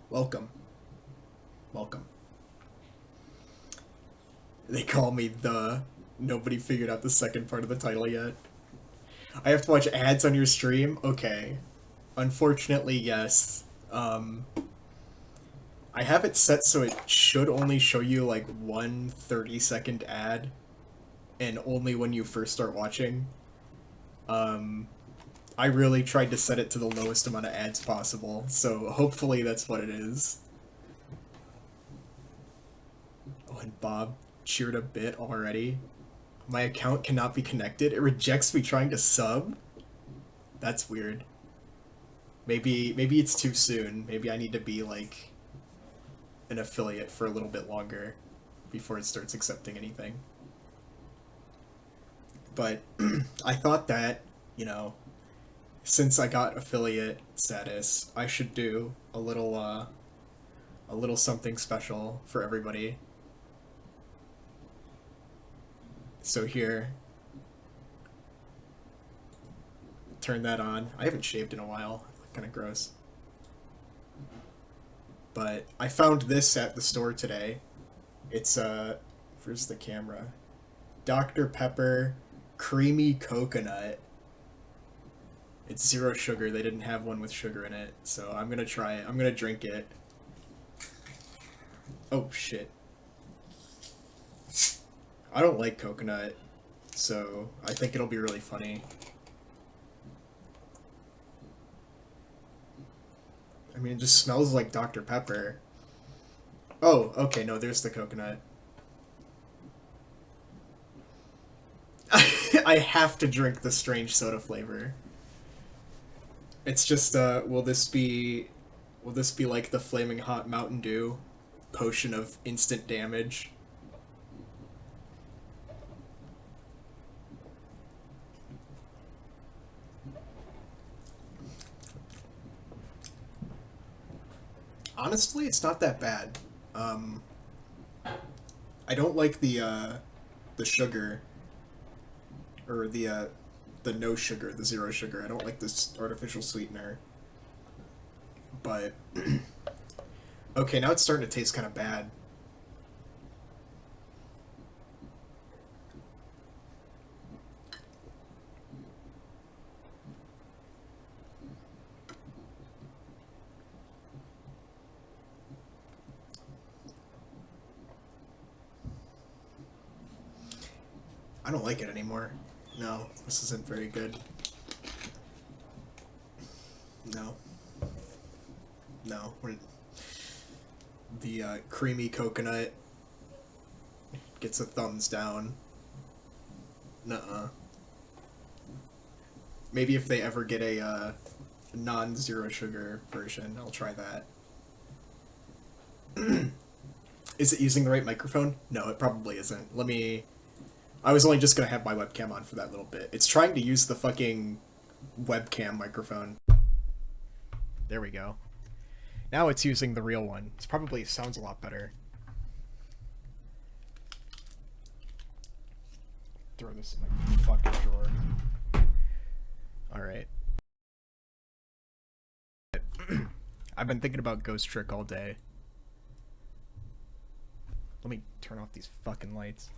Welcome. Welcome. They call me the. Nobody figured out the second part of the title yet. I have to watch ads on your stream? Okay. Unfortunately, yes. I have it set so it should only show you like one 30-second ad, and only when you first start watching. Um, I really tried to set it to the lowest amount of ads possible, so hopefully that's what it is. Oh, and Bob cheered a bit already. My account cannot be connected. It rejects me trying to sub. That's weird. Maybe it's too soon. Maybe I need to be like an affiliate for a little bit longer before it starts accepting anything. But I thought that, you know, since I got affiliate status, I should do a little something special for everybody. So here, turn that on. I haven't shaved in a while. Kind of gross. But I found this at the store today. It's where's the camera? Dr. Pepper creamy coconut. It's zero sugar. They didn't have one with sugar in it, so I'm gonna try it. I'm gonna drink it. Oh shit. I don't like coconut, so I think it'll be really funny. I mean, it just smells like Dr. Pepper. Oh, okay, no, there's the coconut. I have to drink the strange soda flavor. It's just will this be like the flaming hot Mountain Dew potion of instant damage? Honestly, it's not that bad. Um I don't like the sugar or the no sugar, the zero sugar. I don't like this artificial sweetener. But okay, now it's starting to taste kind of bad. I don't like it anymore. No, this isn't very good. No, no. The creamy coconut gets a thumbs down. Nuh-uh. Maybe if they ever get a non-zero sugar version, I'll try that. Is it using the right microphone? No, it probably isn't. Let me. I was only just gonna have my webcam on for that little bit. It's trying to use the fucking webcam microphone. There we go. Now it's using the real one. It probably sounds a lot better. Throw this in my fucking drawer. Alright. I've been thinking about Ghost Trick all day. Let me turn off these fucking lights.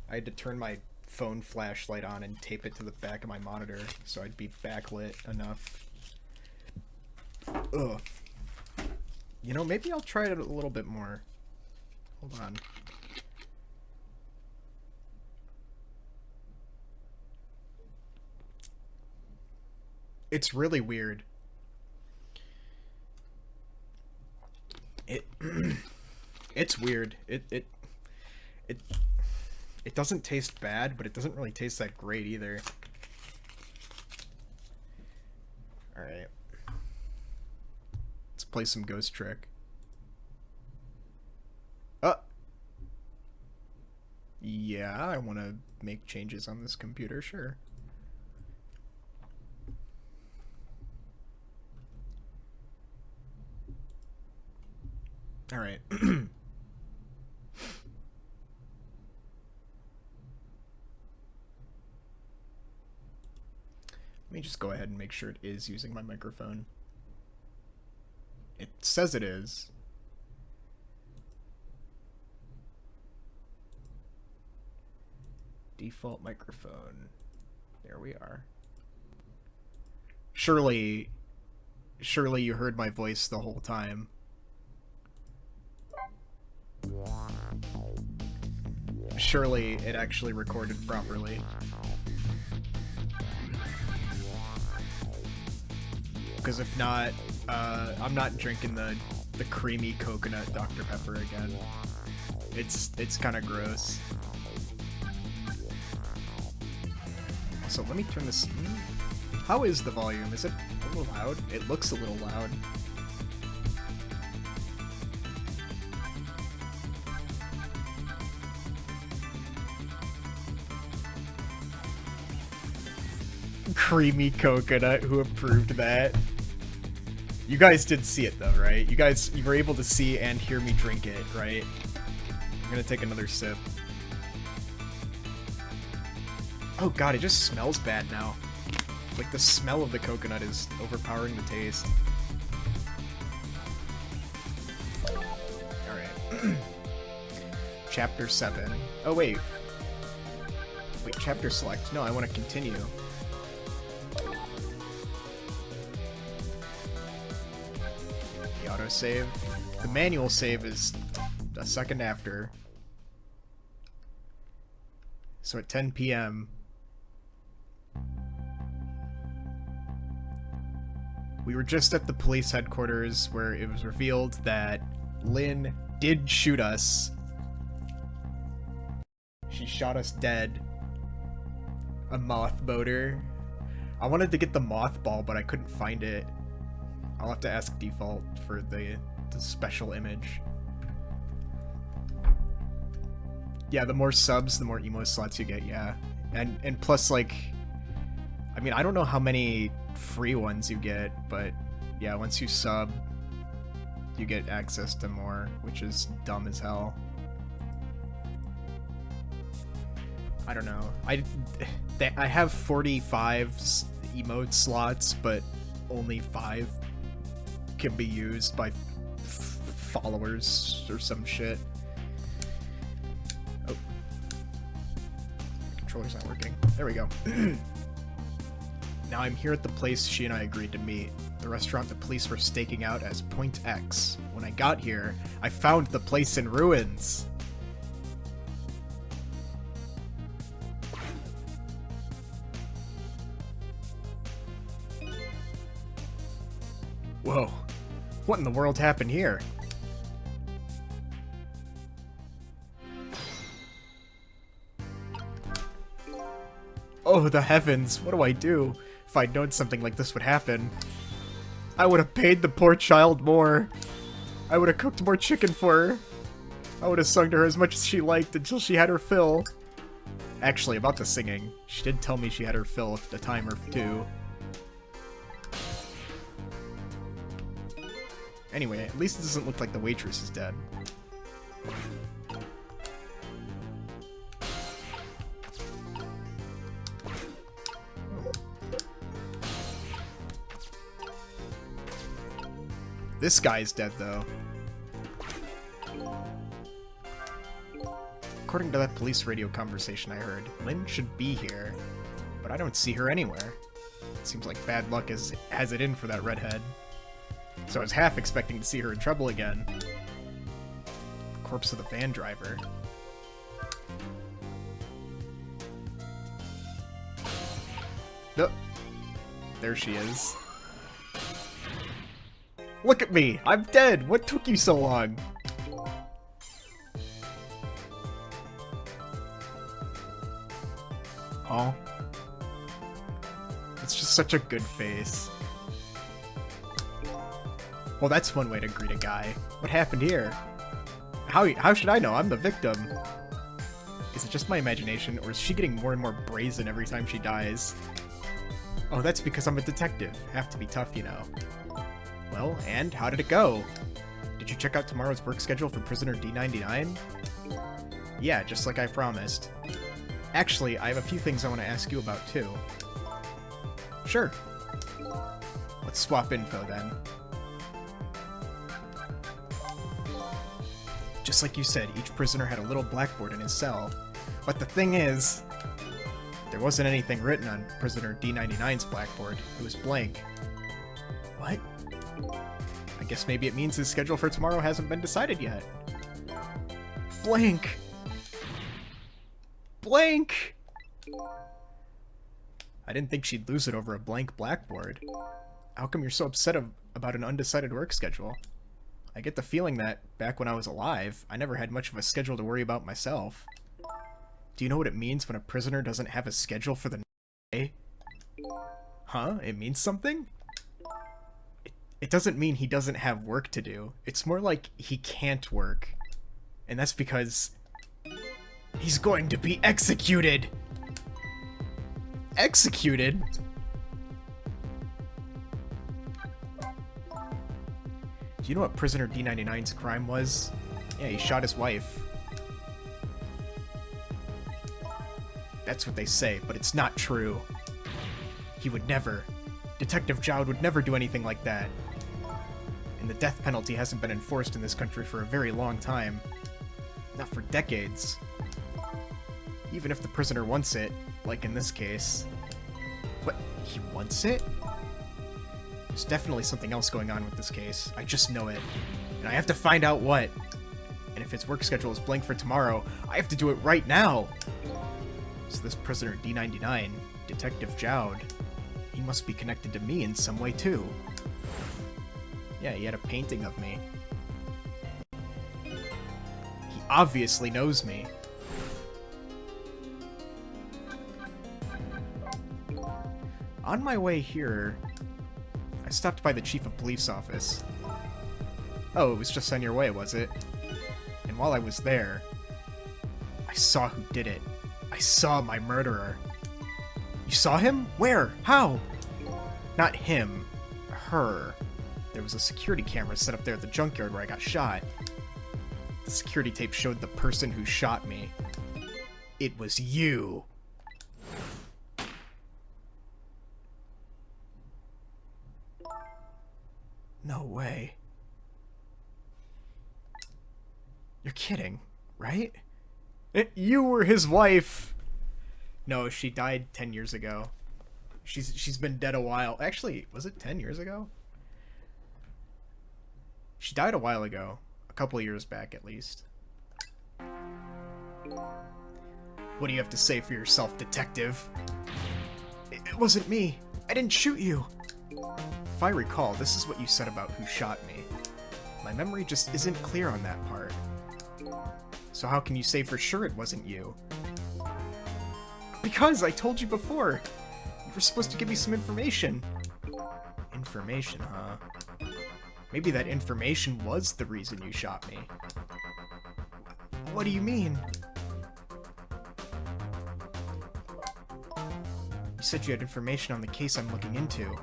I had to turn my phone flashlight on and tape it to the back of my monitor so I'd be backlit enough. Ugh. You know, maybe I'll try it a little bit more. Hold on. It's really weird. It it's weird. It it doesn't taste bad, but it doesn't really taste that great either. All right. Let's play some Ghost Trick. Yeah, I want to make changes on this computer, sure. All right. Let me just go ahead and make sure it is using my microphone. It says it is. Default microphone. There we are. Surely you heard my voice the whole time. Surely it actually recorded properly. Because if not, I'm not drinking the creamy coconut Dr. Pepper again. It's kind of gross. So let me turn this... How is the volume? Is it a little loud? It looks a little loud. Creamy coconut, who approved that? You guys did see it though, right? You were able to see and hear me drink it, right? I'm gonna take another sip. Oh god, it just smells bad now. Like, the smell of the coconut is overpowering the taste. Alright. Chapter 7. Oh, wait. Wait, chapter select. No, I want to continue. The autosave. The manual save is a second after. So at 10 p.m. we were just at the police headquarters where it was revealed that Lynn did shoot us. She shot us dead. A moth motor. I wanted to get the mothball, but I couldn't find it. I'll have to ask Default for the special image. Yeah, the more subs, the more emo slots you get, yeah. And plus, like, I mean, I don't know how many free ones you get, but yeah, once you sub, you get access to more, which is dumb as hell. I don't know. I have 45 emote slots, but only 5 can be used by followers or some shit. Oh. Controller's not working. There we go. Now I'm here at the place she and I agreed to meet. The restaurant the police were staking out as Point X. When I got here, I found the place in ruins. Whoa. What in the world happened here? Oh, the heavens. What do I do? If I'd known something like this would happen, I would have paid the poor child more. I would have cooked more chicken for her. I would have sung to her as much as she liked until she had her fill. Actually, about the singing, she did tell me she had her fill of the time or two. Anyway, at least it doesn't look like the waitress is dead. This guy's dead, though. According to that police radio conversation I heard, Lynn should be here, but I don't see her anywhere. It seems like bad luck has it in for that redhead. So I was half expecting to see her in trouble again. Corpse of the van driver. Oh, there she is. Look at me! I'm dead! What took you so long? Oh. It's just such a good face. Well, that's one way to greet a guy. What happened here? How should I know? I'm the victim. Is it just my imagination, or is she getting more and more brazen every time she dies? Oh, that's because I'm a detective. Have to be tough, you know. Well, and how did it go? Did you check out tomorrow's work schedule for prisoner D99? Yeah, just like I promised. Actually, I have a few things I want to ask you about, too. Sure. Let's swap info, then. Just like you said, each prisoner had a little blackboard in his cell. But the thing is, there wasn't anything written on prisoner D99's blackboard. It was blank. What? I guess maybe it means his schedule for tomorrow hasn't been decided yet. Blank! Blank! I didn't think she'd lose it over a blank blackboard. How come you're so upset about an undecided work schedule? I get the feeling that, back when I was alive, I never had much of a schedule to worry about myself. Do you know what it means when a prisoner doesn't have a schedule for the day? Huh? It means something? It doesn't mean he doesn't have work to do. It's more like he can't work. And that's because he's going to be executed! Executed? Do you know what prisoner D99's crime was? Yeah, he shot his wife. That's what they say, but it's not true. He would never. Detective Jowd would never do anything like that. And the death penalty hasn't been enforced in this country for a very long time. Not for decades. Even if the prisoner wants it, like in this case. What? He wants it? There's definitely something else going on with this case. I just know it. And I have to find out what. And if his work schedule is blank for tomorrow, I have to do it right now! So this prisoner D99, Detective Jowd, he must be connected to me in some way too. Yeah, he had a painting of me. He obviously knows me. On my way here, I stopped by the Chief of Police office. Oh, it was just on your way, was it? And while I was there, I saw who did it. I saw my murderer. You saw him? Where? How? Not him. Her. There was a security camera set up there at the junkyard where I got shot. The security tape showed the person who shot me. It was you. No way. You're kidding, right? You were his wife! No, she died 10 years ago. She's been dead a while. Actually, was it 10 years ago? She died a while ago. A couple of years back, at least. What do you have to say for yourself, detective? It wasn't me. I didn't shoot you. If I recall, this is what you said about who shot me. My memory just isn't clear on that part. So how can you say for sure it wasn't you? Because I told you before! You were supposed to give me some information. Information, huh? Maybe that information was the reason you shot me. What do you mean? You said you had information on the case I'm looking into,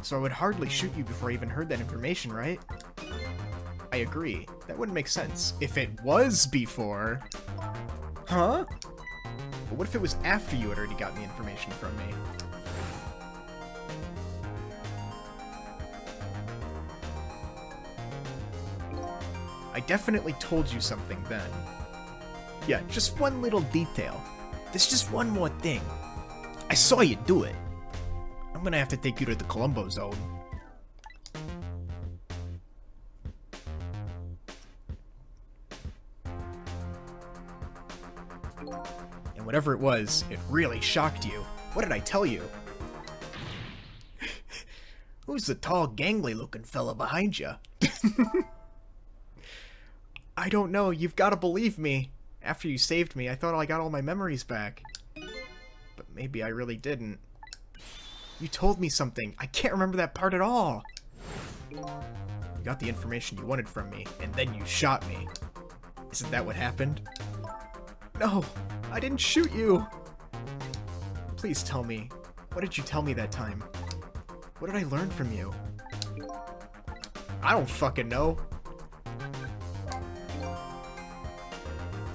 so I would hardly shoot you before I even heard that information, right? I agree. That wouldn't make sense. If it was before... Huh? But what if it was after you had already gotten the information from me? I definitely told you something then. Yeah, just one little detail. There's just one more thing. I saw you do it. I'm gonna have to take you to the Columbo Zone. And whatever it was, it really shocked you. What did I tell you? Who's the tall, gangly-looking fella behind you? I don't know, you've gotta believe me. After you saved me, I thought I got all my memories back. But maybe I really didn't. You told me something. I can't remember that part at all. You got the information you wanted from me, and then you shot me. Isn't that what happened? No, I didn't shoot you. Please tell me. What did you tell me that time? What did I learn from you? I don't fucking know.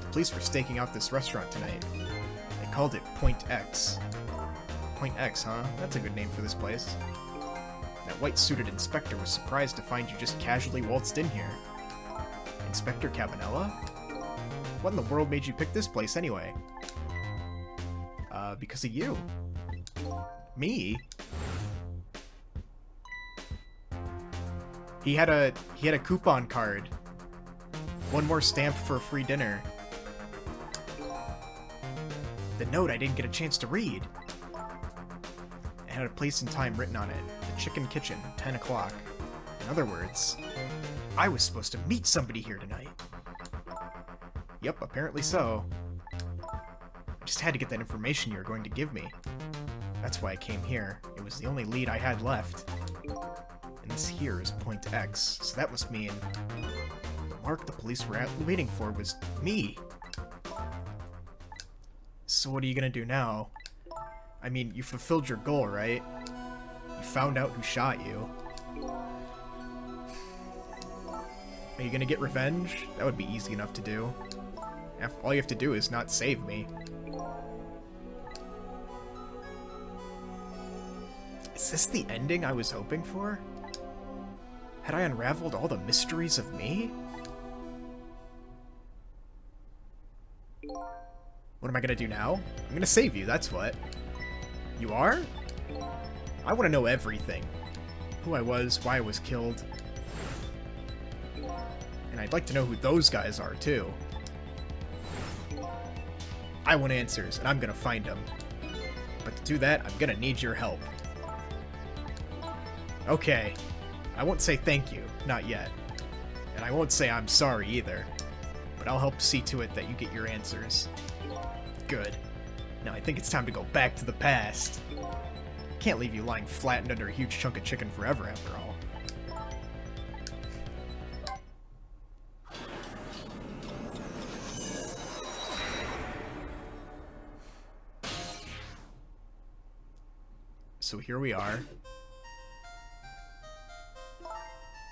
The police were staking out this restaurant tonight. They called it Point X. Point X, huh? That's a good name for this place. That white-suited inspector was surprised to find you just casually waltzed in here. Inspector Cabanella? What in the world made you pick this place anyway? Because of you. Me? He had a coupon card. One more stamp for a free dinner. The note I didn't get a chance to read. It had a place and time written on it. The Chicken Kitchen, 10 o'clock. In other words, I was supposed to meet somebody here tonight. Yep, apparently so. I just had to get that information you were going to give me. That's why I came here. It was the only lead I had left. And this here is point X, so that must mean the mark the police were waiting for was me. So what are you gonna do now? I mean, you fulfilled your goal, right? You found out who shot you. Are you gonna get revenge? That would be easy enough to do. All you have to do is not save me. Is this the ending I was hoping for? Had I unraveled all the mysteries of me? What am I gonna do now? I'm gonna save you, that's what. You are? I want to know everything. Who I was, why I was killed. And I'd like to know who those guys are, too. I want answers, and I'm gonna find them. But to do that, I'm gonna need your help. Okay. I won't say thank you, not yet. And I won't say I'm sorry either. But I'll help see to it that you get your answers. Good. Now I think it's time to go back to the past. Can't leave you lying flattened under a huge chunk of chicken forever, after all. So here we are.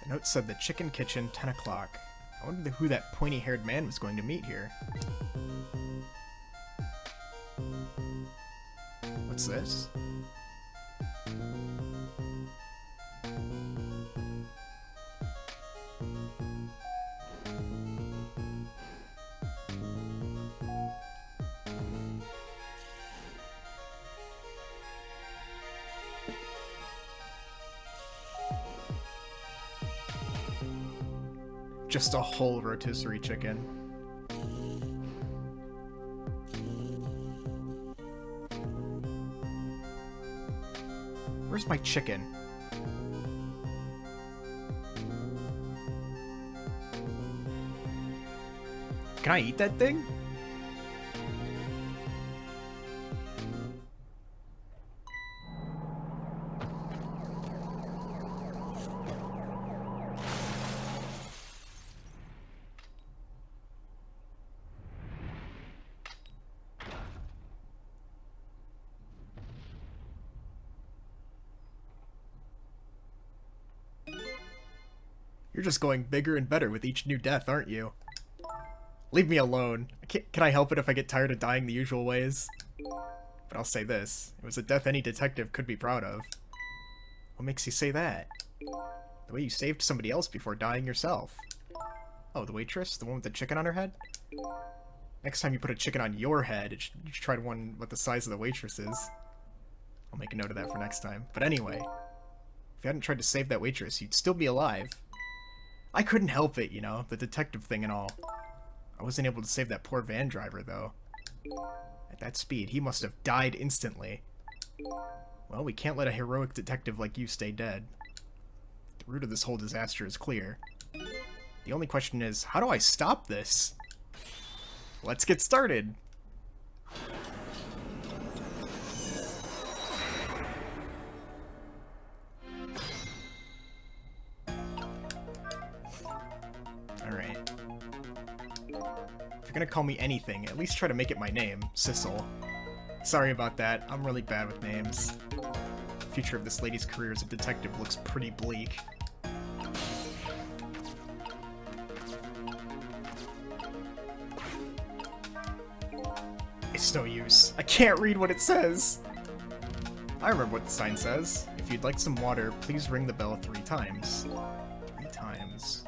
The note said the Chicken Kitchen, 10 o'clock. I wondered who that pointy-haired man was going to meet here. What's this? Just a whole rotisserie chicken. Where's my chicken? Can I eat that thing? You're just going bigger and better with each new death, aren't you? Leave me alone. Can I help it if I get tired of dying the usual ways? But I'll say this. It was a death any detective could be proud of. What makes you say that? The way you saved somebody else before dying yourself. Oh, the waitress? The one with the chicken on her head? Next time you put a chicken on your head, you should try one what the size of the waitress is. I'll make a note of that for next time. But anyway, if you hadn't tried to save that waitress, you'd still be alive. I couldn't help it, you know, the detective thing and all. I wasn't able to save that poor van driver, though. At that speed, he must have died instantly. Well, we can't let a heroic detective like you stay dead. The root of this whole disaster is clear. The only question is, how do I stop this? Let's get started! Alright. If you're gonna call me anything, at least try to make it my name, Sissel. Sorry about that, I'm really bad with names. The future of this lady's career as a detective looks pretty bleak. It's no use. I can't read what it says! I remember what the sign says. If you'd like some water, please ring the bell 3 times. 3 times.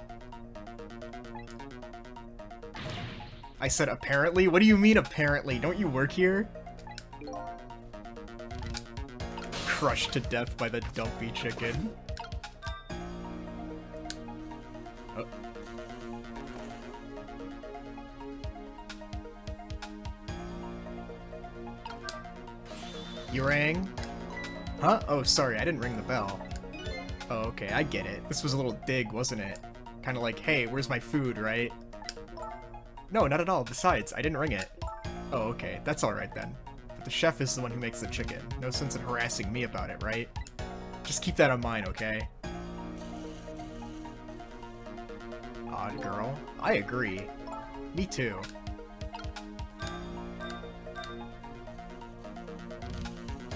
I said apparently? What do you mean apparently? Don't you work here? Crushed to death by the dumpy chicken. Oh. You rang? Huh? Oh, sorry, I didn't ring the bell. Oh, okay, I get it. This was a little dig, wasn't it? Kind of like, hey, where's my food, right? No, not at all. Besides, I didn't ring it. Oh, okay, that's alright then. But the chef is the one who makes the chicken. No sense in harassing me about it, right? Just keep that in mind, okay? Odd girl. I agree. Me too.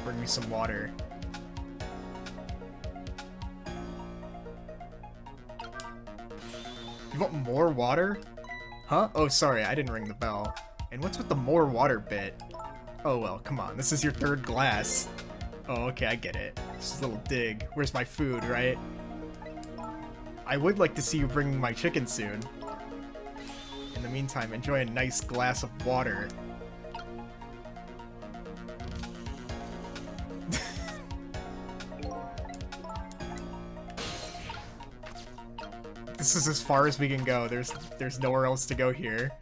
Bring me some water. You want more water? Huh? Oh, sorry, I didn't ring the bell. And what's with the more water bit? Oh well, come on, this is your third glass. Oh, okay, I get it. This is a little dig. Where's my food, right? I would like to see you bring my chicken soon. In the meantime, enjoy a nice glass of water. This is as far as we can go. There's nowhere else to go here.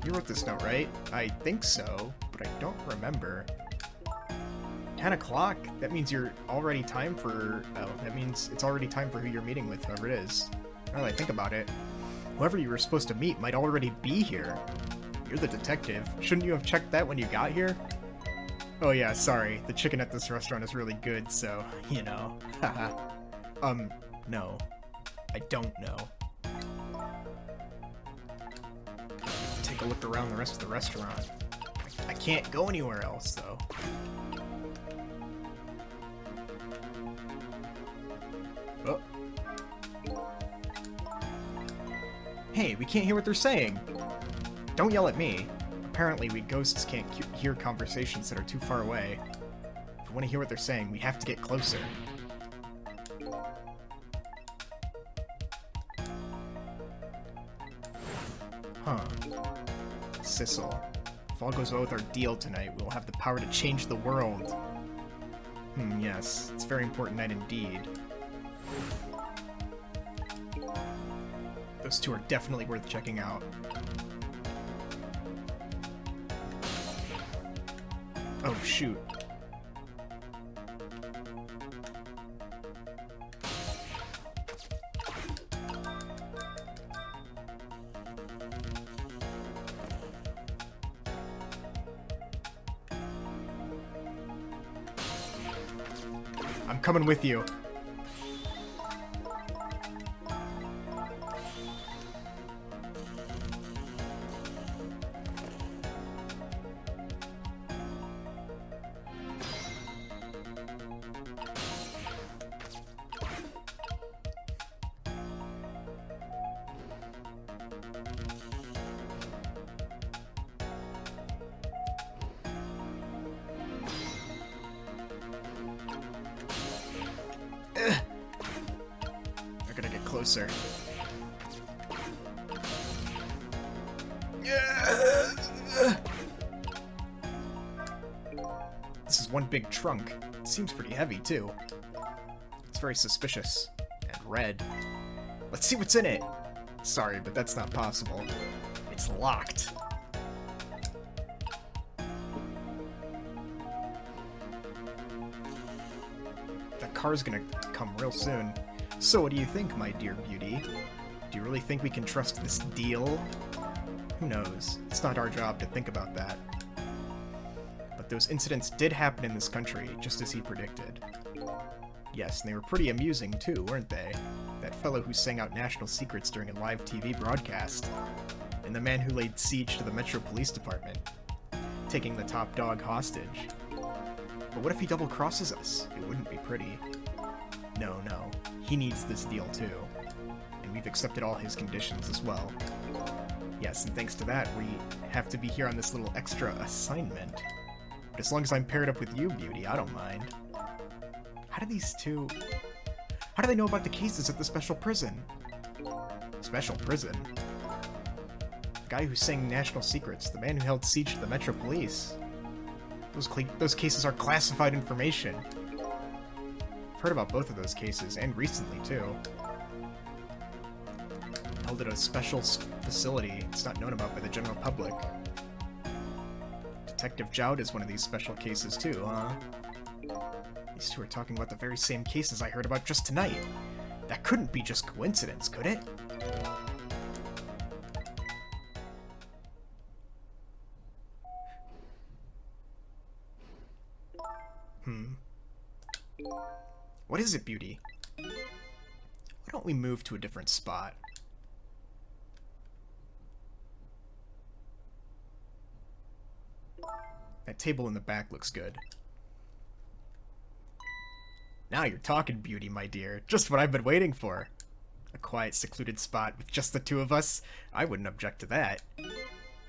You wrote this note, right? I think so, but I don't remember. 10 o'clock? That means you're already time for... Oh, that means it's already time for who you're meeting with, whoever it is. Now that I think about it, whoever you were supposed to meet might already be here. You're the detective. Shouldn't you have checked that when you got here? Oh yeah, sorry. The chicken at this restaurant is really good, so, you know. Haha. No. I don't know. Take a look around the rest of the restaurant. I can't go anywhere else, though. Oh. Hey, we can't hear what they're saying! Don't yell at me. Apparently, we ghosts can't hear conversations that are too far away. If we want to hear what they're saying, we have to get closer. Huh. Sissel. If all goes well with our deal tonight, we will have the power to change the world. Yes. It's a very important night indeed. Those two are definitely worth checking out. Oh, shoot. I'm coming with you. They're gonna get closer. This is one big trunk. It seems pretty heavy, too. It's very suspicious. And red. Let's see what's in it! Sorry, but that's not possible. It's locked. That car's gonna come real soon. So what do you think, my dear beauty? Do you really think we can trust this deal? Who knows? It's not our job to think about that. But those incidents did happen in this country, just as he predicted. Yes, and they were pretty amusing too, weren't they? That fellow who sang out national secrets during a live TV broadcast. And the man who laid siege to the Metro Police Department, taking the top dog hostage. But what if he double-crosses us? It wouldn't be pretty. No, no. He needs this deal too. And we've accepted all his conditions as well. Yes, and thanks to that, we have to be here on this little extra assignment. But as long as I'm paired up with you, Beauty, I don't mind. How do these two... How do they know about the cases at the special prison? Special prison? The guy who sang National Secrets, the man who held siege to the Metro Police. Those cases are classified information. I've heard about both of those cases, and recently, too. Held at a special facility it's not known about by the general public. Detective Jowd is one of these special cases, too, huh? These two are talking about the very same cases I heard about just tonight. That couldn't be just coincidence, could it? What is it, Beauty? Why don't we move to a different spot? That table in the back looks good. Now you're talking, Beauty, my dear. Just what I've been waiting for. A quiet, secluded spot with just the two of us. I wouldn't object to that.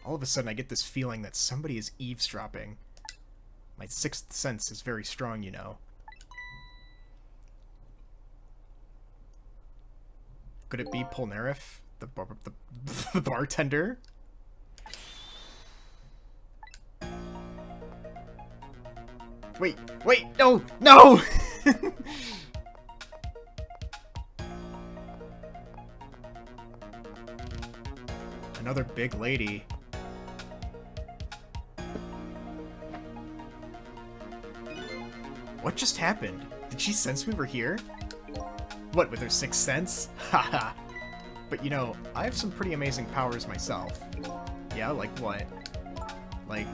All of a sudden I get this feeling that somebody is eavesdropping. My sixth sense is very strong, you know. Could it be Polnareff, the bartender? Wait, no, no! Another big lady. What just happened? Did she sense we were here? What, with her sixth sense? Haha. But you know, I have some pretty amazing powers myself. Yeah, like what? Like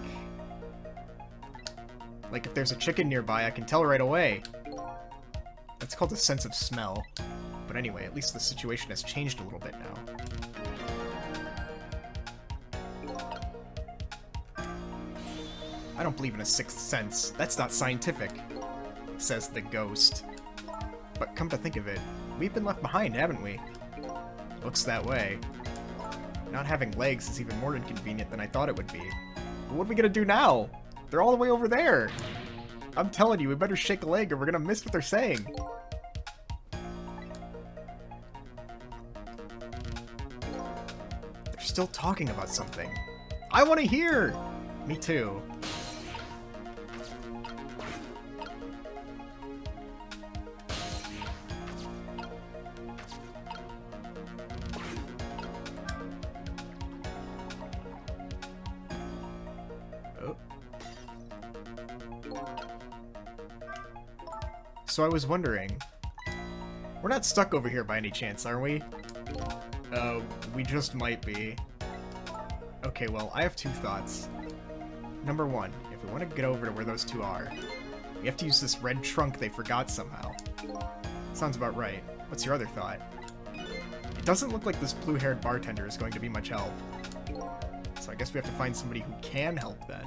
if there's a chicken nearby, I can tell right away. That's called a sense of smell. But anyway, at least the situation has changed a little bit now. I don't believe in a sixth sense. That's not scientific, says the ghost. But come to think of it, we've been left behind, haven't we? Looks that way. Not having legs is even more inconvenient than I thought it would be. But what are we gonna do now? They're all the way over there! I'm telling you, we better shake a leg or we're gonna miss what they're saying. They're still talking about something. I want to hear! Me too. So I was wondering, we're not stuck over here by any chance, are we? We just might be. Okay, well, I have two thoughts. Number one, if we want to get over to where those two are, we have to use this red trunk they forgot somehow. Sounds about right. What's your other thought? It doesn't look like this blue-haired bartender is going to be much help. So I guess we have to find somebody who can help then.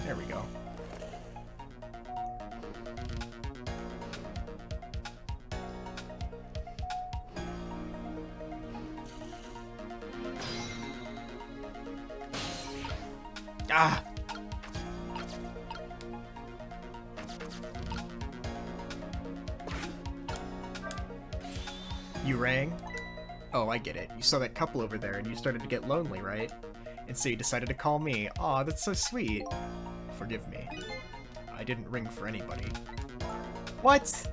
There we go. Ah! You rang? Oh, I get it. You saw that couple over there and you started to get lonely, right? And so you decided to call me. Aw, that's so sweet. Forgive me. I didn't ring for anybody. What?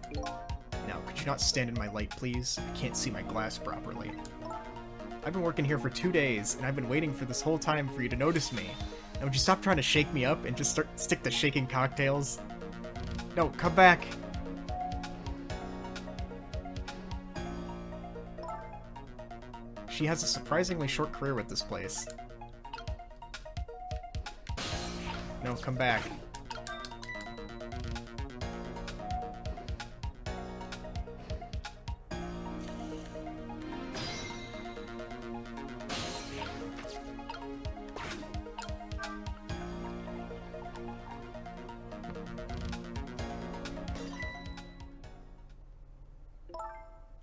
Now, could you not stand in my light, please? I can't see my glass properly. I've been working here for 2 days, and I've been waiting for this whole time for you to notice me. Now, would you stop trying to shake me up and just stick to shaking cocktails? No, come back. She has a surprisingly short career with this place. No, come back.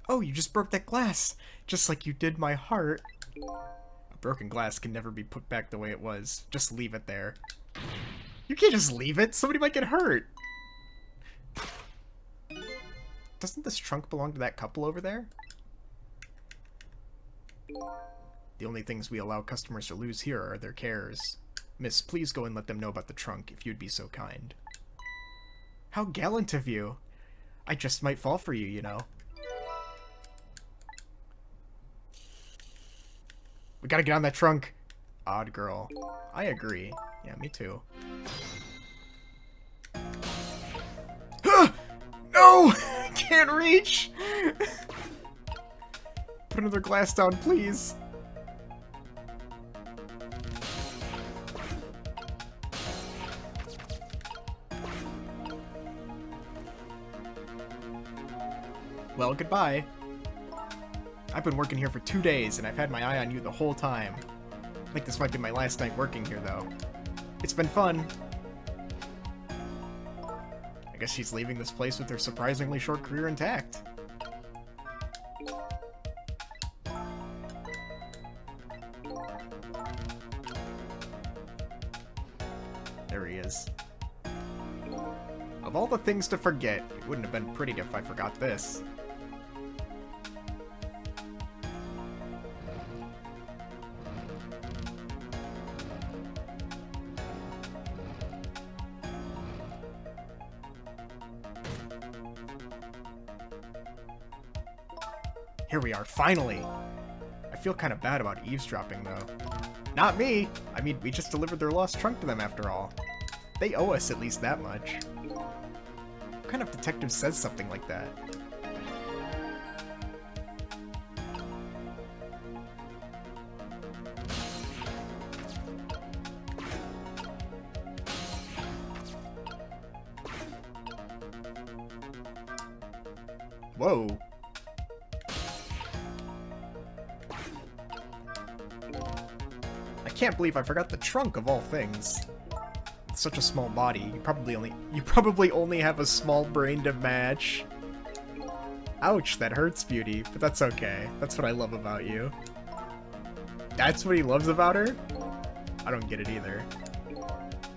Oh, you just broke that glass! Just like you did my heart. A broken glass can never be put back the way it was. Just leave it there. You can't just leave it! Somebody might get hurt! doesn't this trunk belong to that couple over there? The only things we allow customers to lose here are their cares. Miss, please go and let them know about the trunk, if you'd be so kind. How gallant of you! I just might fall for you, you know. We gotta get on that trunk! Odd girl. I agree. Yeah, me too. No! Can't reach! Put another glass down, please. Well, goodbye. I've been working here for 2 days, and I've had my eye on you the whole time. I think this might be my last night working here, though. It's been fun. I guess she's leaving this place with her surprisingly short career intact. There he is. Of all the things to forget, it wouldn't have been pretty if I forgot this. Here we are, finally! I feel kind of bad about eavesdropping, though. Not me! I mean, we just delivered their lost trunk to them after all. They owe us at least that much. What kind of detective says something like that? Whoa. I can't believe I forgot the trunk of all things. It's such a small body. You probably only have a small brain to match. Ouch, that hurts, Beauty, but that's okay. That's what I love about you. That's what he loves about her? I don't get it either.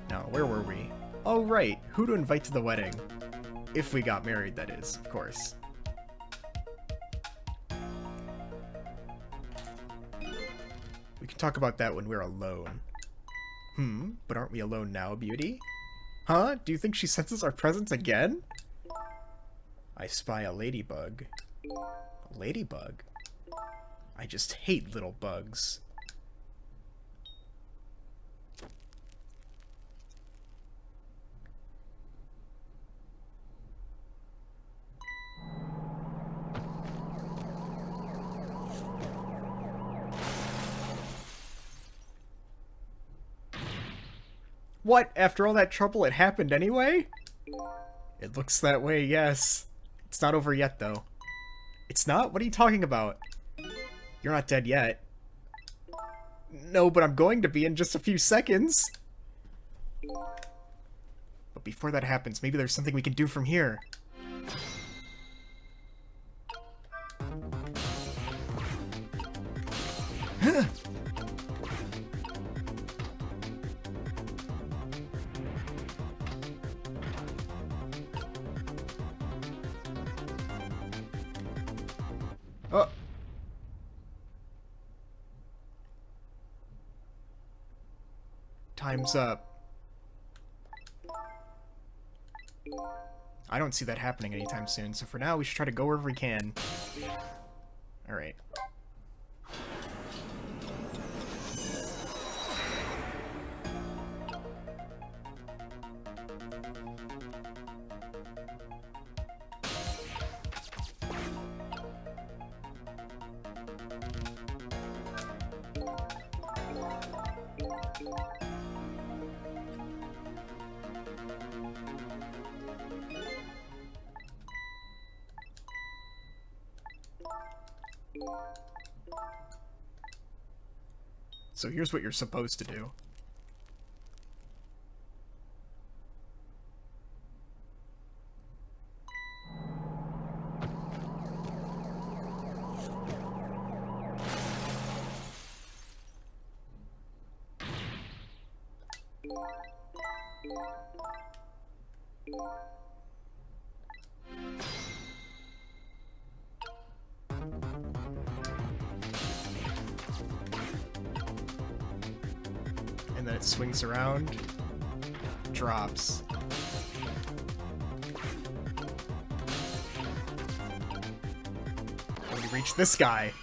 Now, where were we? Oh, right. Who to invite to the wedding. If we got married, that is, of course. We can talk about that when we're alone. But aren't we alone now, Beauty? Huh? Do you think she senses our presence again? I spy a ladybug. A ladybug? I just hate little bugs. What? After all that trouble, it happened anyway? It looks that way, yes. It's not over yet, though. It's not? What are you talking about? You're not dead yet. No, but I'm going to be in just a few seconds. But before that happens, maybe there's something we can do from here. Oh. Time's up. I don't see that happening anytime soon, so for now we should try to go wherever we can. Alright. So here's what you're supposed to do. and then it swings around, drops. And we reach this guy.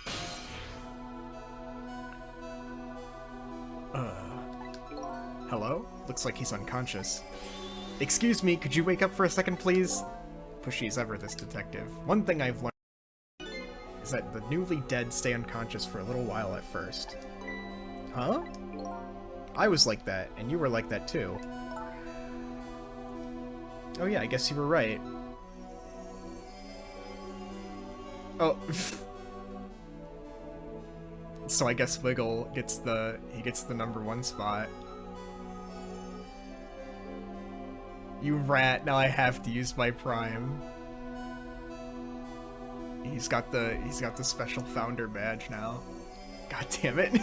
Hello? Looks like he's unconscious. Excuse me, could you wake up for a second, please? Pushy as ever, this detective. One thing I've learned is that the newly dead stay unconscious for a little while at first. Huh? I was like that, and you were like that too. Oh yeah, I guess you were right. Oh. So I guess Wiggle gets the number 1 spot. You rat, now I have to use my prime. He's got the special founder badge now. God damn it.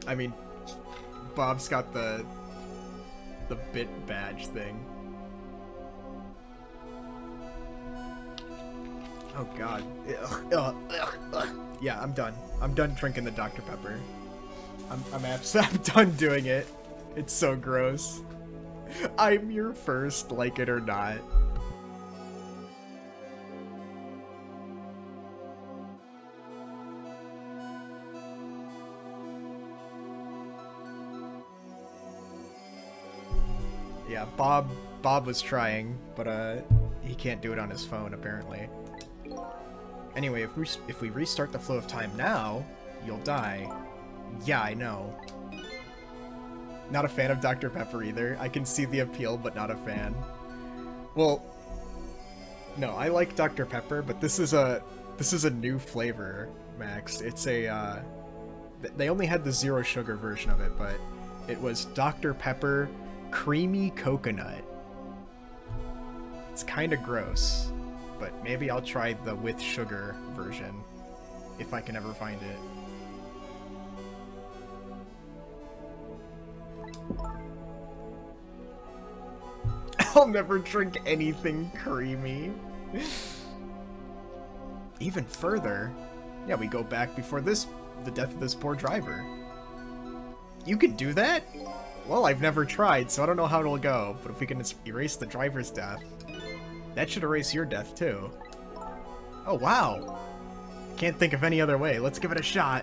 I mean, Bob's got the bit badge thing. Oh god. Yeah, I'm done. I'm done drinking the Dr. Pepper. I'm done doing it. It's so gross. I'm your first, like it or not. Yeah, Bob was trying, but he can't do it on his phone apparently. Anyway, if we restart the flow of time now, you'll die. Yeah, I know. Not a fan of Dr. Pepper either. I can see the appeal, but not a fan. Well, no, I like Dr. Pepper, but this is a new flavor, Max. It's a they only had the 0 sugar version of it, but it was Dr. Pepper Creamy Coconut. It's kind of gross, but maybe I'll try the with sugar version if I can ever find it. I'll never drink anything creamy. Even further, yeah, we go back before the death of this poor driver. You can do that? Well, I've never tried, so I don't know how it'll go, but if we can erase the driver's death, that should erase your death too. Oh, wow. Can't think of any other way. Let's give it a shot.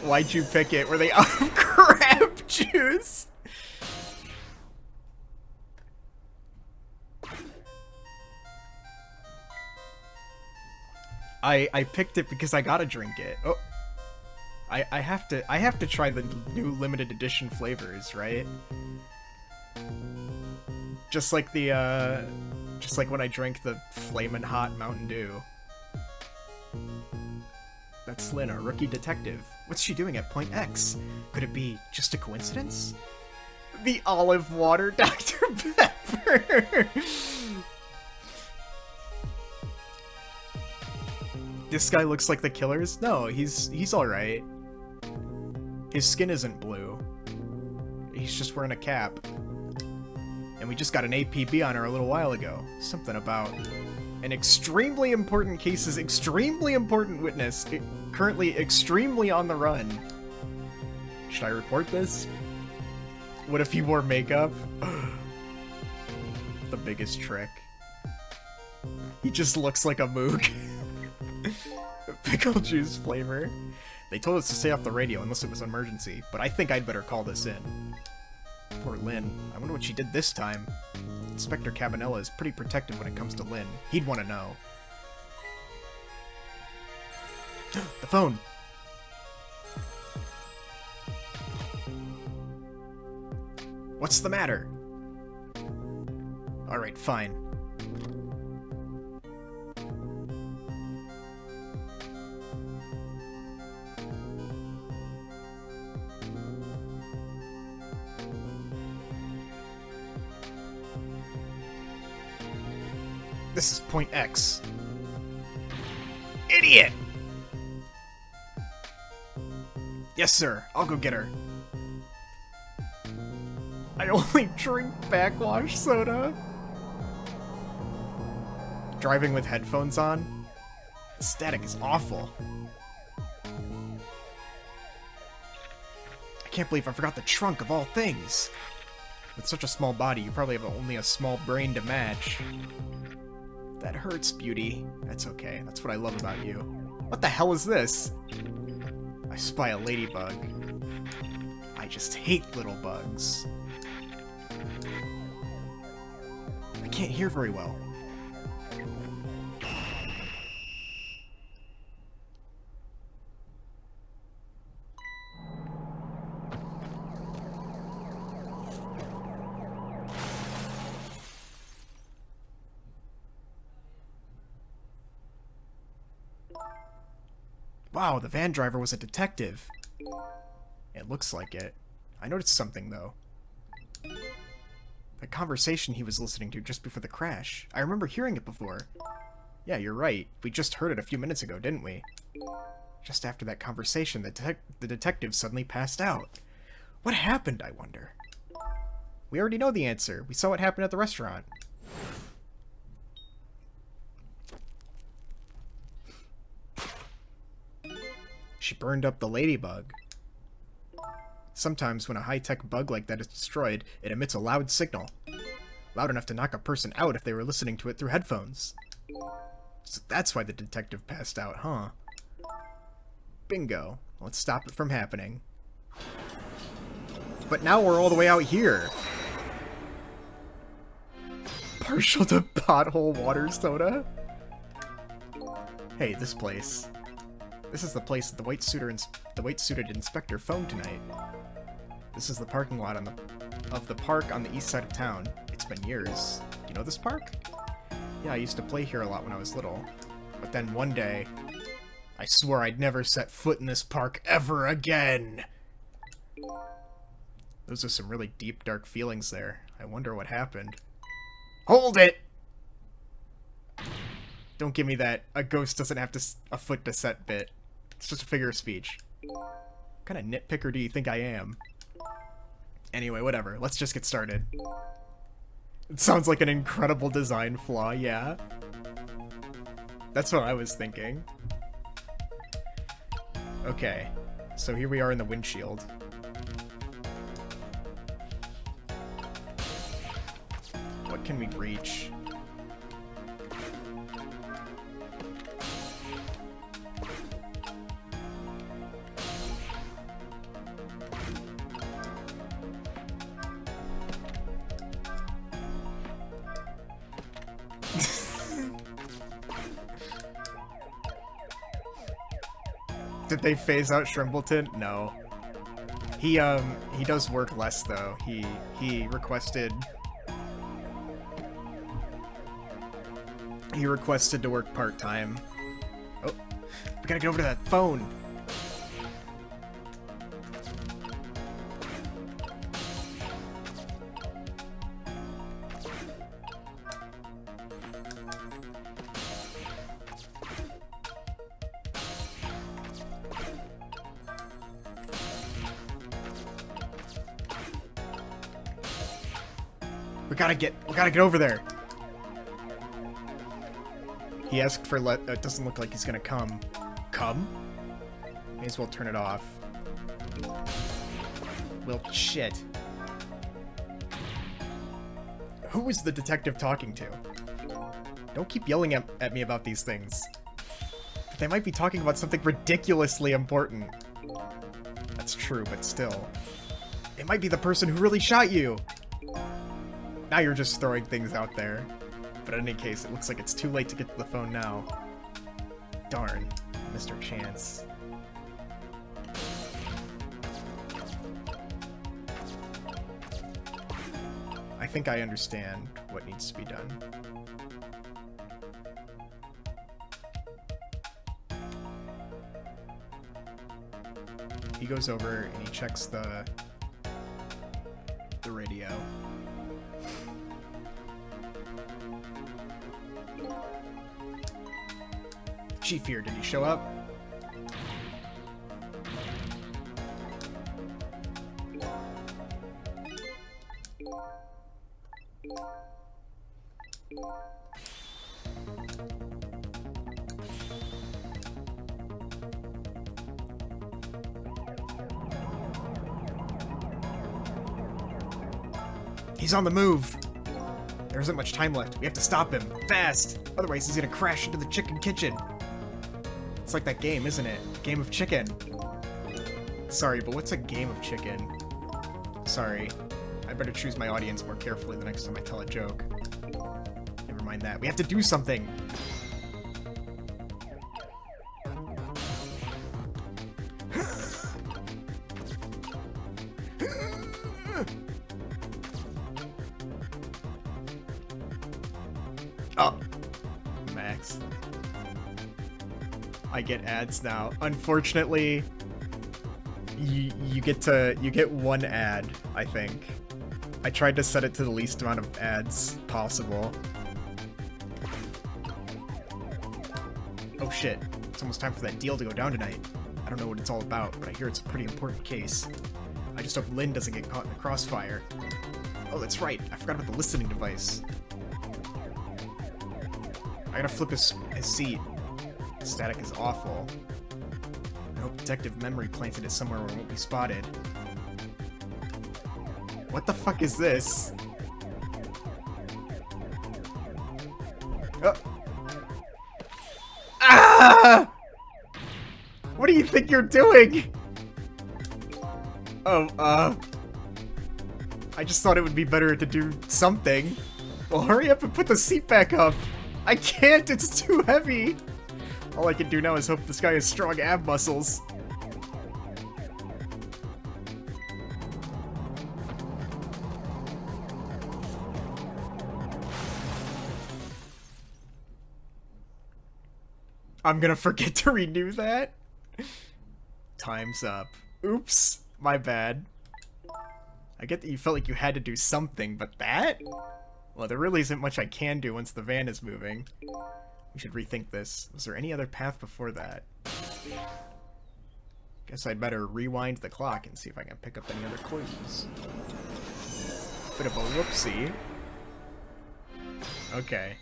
Why'd you pick it? Were they out of crab juice? I picked it because I gotta drink it. Oh, I have to try the new limited edition flavors, right? Just like when I drank the Flamin' Hot Mountain Dew. That's Lynn, our rookie detective. What's she doing at Point X? Could it be just a coincidence? The olive water Dr. Pepper. This guy looks like the killer's? No, he's alright. His skin isn't blue. He's just wearing a cap. And we just got an APB on her a little while ago. Something about an extremely important case's extremely important witness, currently extremely on the run. Should I report this? What if he wore makeup? The biggest trick. He just looks like a mook. Pickle juice flavor. They told us to stay off the radio unless it was an emergency, but I think I'd better call this in. Poor Lynn. I wonder what she did this time. Inspector Cabanella is pretty protective when it comes to Lynn. He'd want to know. The phone! What's the matter? Alright, fine. This is Point X. Idiot! Yes, sir. I'll go get her. I only drink backwash soda. Driving with headphones on? Static is awful. I can't believe I forgot the trunk of all things. With such a small body, you probably have only a small brain to match. That hurts, Beauty. That's okay. That's what I love about you. What the hell is this? I spy a ladybug. I just hate little bugs. I can't hear very well. Wow, the van driver was a detective. It looks like it. I noticed something, though. The conversation he was listening to just before the crash. I remember hearing it before. Yeah, you're right. We just heard it a few minutes ago, didn't we? Just after that conversation, the detective suddenly passed out. What happened, I wonder? We already know the answer. We saw what happened at the restaurant. She burned up the ladybug. Sometimes when a high-tech bug like that is destroyed, it emits a loud signal. Loud enough to knock a person out if they were listening to it through headphones. So that's why the detective passed out, huh? Bingo. Let's stop it from happening. But now we're all the way out here. Partial to pothole water soda? Hey, this place. This is the place that the white-suited inspector phoned tonight. This is the parking lot of the park on the east side of town. It's been years. Do you know this park? Yeah, I used to play here a lot when I was little. But then one day, I swore I'd never set foot in this park ever again! Those are some really deep, dark feelings there. I wonder what happened. Hold it! Don't give me that a ghost doesn't have a foot to set bit. It's just a figure of speech. What kind of nitpicker do you think I am? Anyway, whatever. Let's just get started. It sounds like an incredible design flaw, yeah? That's what I was thinking. Okay, so here we are in the windshield. What can we reach? Did they phase out Shrimpleton? No. He does work less though. He requested to work part-time. Oh, we gotta get over to that phone. We gotta get over there. He asked for it doesn't look like he's gonna come. Come? May as well turn it off. Well, shit. Who is the detective talking to? Don't keep yelling at me about these things. They might be talking about something ridiculously important. That's true, but still. It might be the person who really shot you! Now you're just throwing things out there. But in any case, it looks like it's too late to get to the phone now. Darn, Mr. Chance. I think I understand what needs to be done. He goes over and he checks the radio. Chief here, did he show up? He's on the move! There isn't much time left. We have to stop him. Fast! Otherwise he's gonna crash into the chicken kitchen. It's like that game, isn't it? Game of Chicken. Sorry, but what's a game of chicken? Sorry. I better choose my audience more carefully the next time I tell a joke. Never mind that. We have to do something! Oh! Max. I get ads now. Unfortunately, you get one ad, I think. I tried to set it to the least amount of ads possible. Oh shit. It's almost time for that deal to go down tonight. I don't know what it's all about, but I hear it's a pretty important case. I just hope Lynn doesn't get caught in the crossfire. Oh, that's right. I forgot about the listening device. I gotta flip his seat. The static is awful. I hope Detective Memory planted it somewhere where it won't be spotted. What the fuck is this? Ah! What do you think you're doing? Oh, I just thought it would be better to do something. Well, hurry up and put the seat back up. I can't, it's too heavy. All I can do now is hope this guy has strong ab muscles. I'm gonna forget to renew that. Time's up. Oops, my bad. I get that you felt like you had to do something, but that? Well, there really isn't much I can do once the van is moving. We should rethink this. Was there any other path before that? Guess I'd better rewind the clock and see if I can pick up any other clues. Bit of a whoopsie. Okay.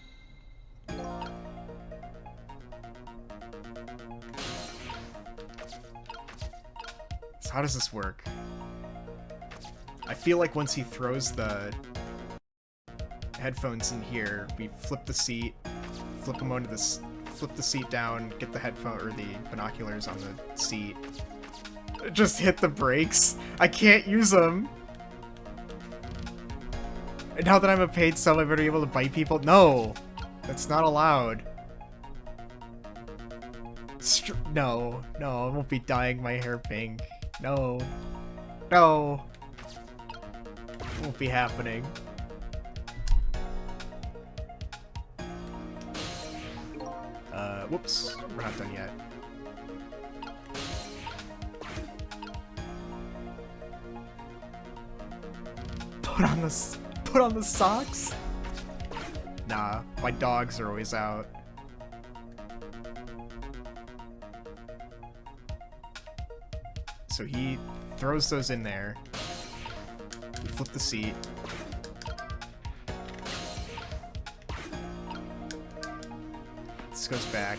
So how does this work? I feel like once he throws the headphones in here, we flip the seat, flip them onto this, flip the seat down, get the headphone or the binoculars on the seat. Just hit the brakes. I can't use them. And now that I'm a paid sub, I better be able to bite people. No, that's not allowed. No, I won't be dyeing my hair pink. No, no, it won't be happening. Whoops, we're not done yet. Put on the socks? Nah, my dogs are always out. So he throws those in there. We flip the seat. This goes back.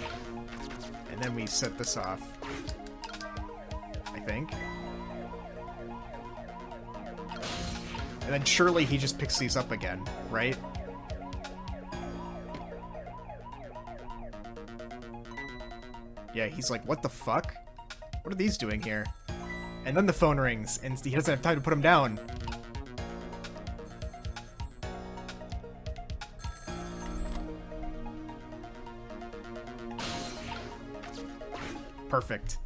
And then we set this off. I think. And then surely he just picks these up again, right? Yeah, he's like, what the fuck? What are these doing here? And then the phone rings, and he doesn't have time to put them down. Perfect.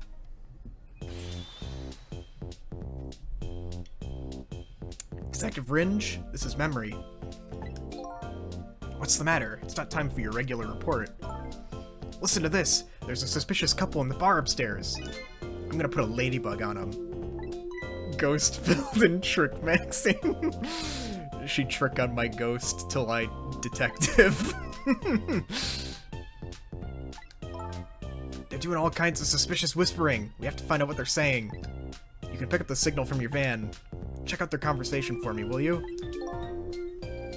Detective Ringe, this is Memory. What's the matter? It's not time for your regular report. Listen to this. There's a suspicious couple in the bar upstairs. I'm gonna put a ladybug on them. Ghost filled and trick maxing. She trick on my ghost till I detective. They're doing all kinds of suspicious whispering. We have to find out what they're saying. You can pick up the signal from your van. Check out their conversation for me, will you?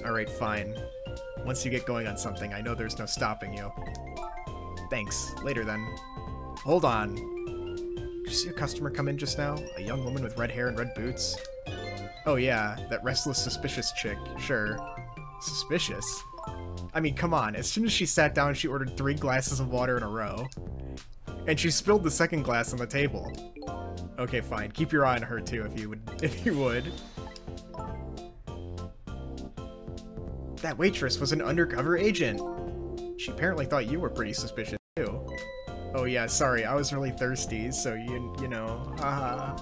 Alright, fine. Once you get going on something, I know there's no stopping you. Thanks. Later then. Hold on. Did you see a customer come in just now? A young woman with red hair and red boots? Oh yeah, that restless, suspicious chick. Sure. Suspicious? I mean, come on. As soon as she sat down, she ordered 3 glasses of water in a row. And she spilled the second glass on the table. Okay, fine. Keep your eye on her too, if you would. That waitress was an undercover agent. She apparently thought you were pretty suspicious too. Oh yeah, sorry. I was really thirsty, so you know. Haha.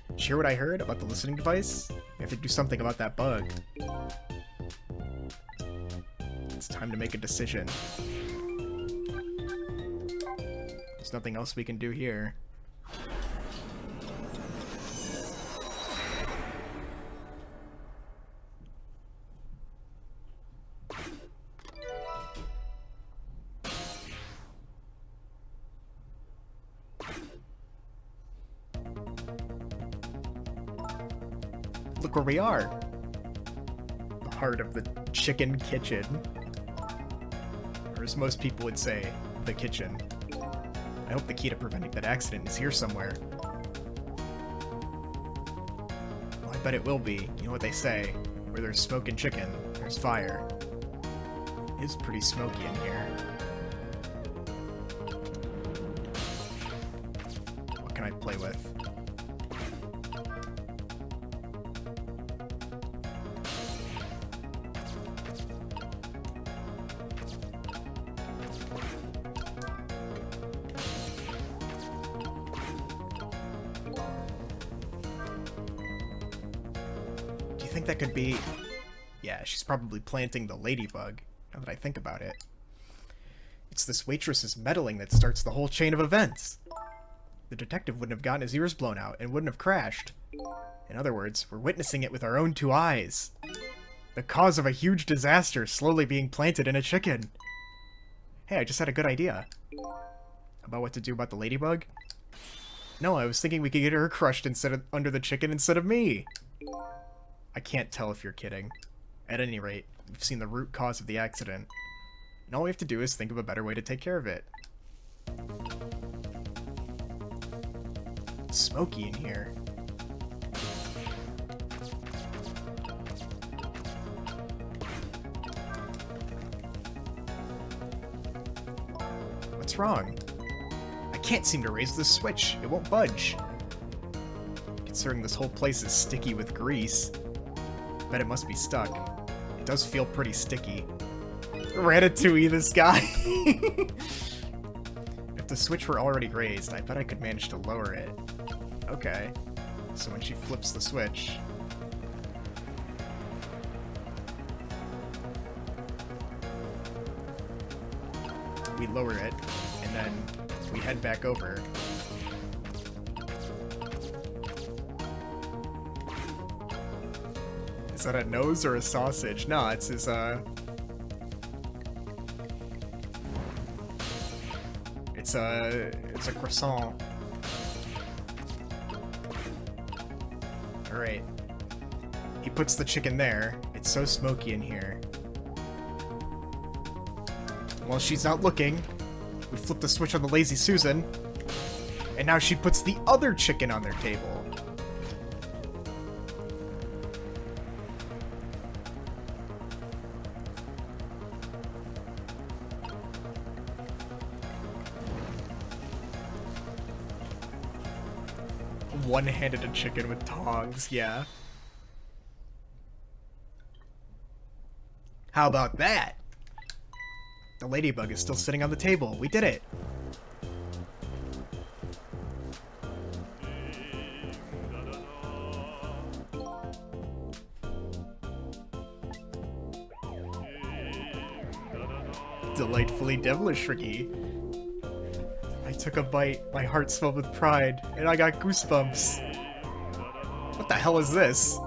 Did you hear what I heard about the listening device? We have to do something about that bug. It's time to make a decision. There's nothing else we can do here. Look where we are. The heart of the chicken kitchen. Or as most people would say, the kitchen. I hope the key to preventing that accident is here somewhere. Well, I bet it will be. You know what they say. Where there's smoke and chicken, there's fire. It is pretty smoky in here. What can I play with? I think that could be... Yeah, she's probably planting the ladybug, now that I think about it. It's this waitress's meddling that starts the whole chain of events. The detective wouldn't have gotten his ears blown out and wouldn't have crashed. In other words, we're witnessing it with our own 2 eyes. The cause of a huge disaster slowly being planted in a chicken. Hey, I just had a good idea. About what to do about the ladybug? No, I was thinking we could get her crushed under the chicken instead of me. I can't tell if you're kidding. At any rate, we've seen the root cause of the accident. And all we have to do is think of a better way to take care of it. It's smoky in here. What's wrong? I can't seem to raise this switch. It won't budge. Considering this whole place is sticky with grease. Bet it must be stuck. It does feel pretty sticky. Ratatouille, this guy! If the switch were already raised, I bet I could manage to lower it. Okay. So when she flips the switch... we lower it, and then we head back over. Is that a nose or a sausage? No, it's his, It's a croissant. Alright. He puts the chicken there. It's so smoky in here. While she's not looking, we flip the switch on the Lazy Susan, and now she puts the other chicken on their table. One-handed a chicken with tongs, yeah. How about that? The ladybug is still sitting on the table. We did it! Delightfully devilish, Ricky. I took a bite, my heart swelled with pride, and I got goosebumps. What the hell is this?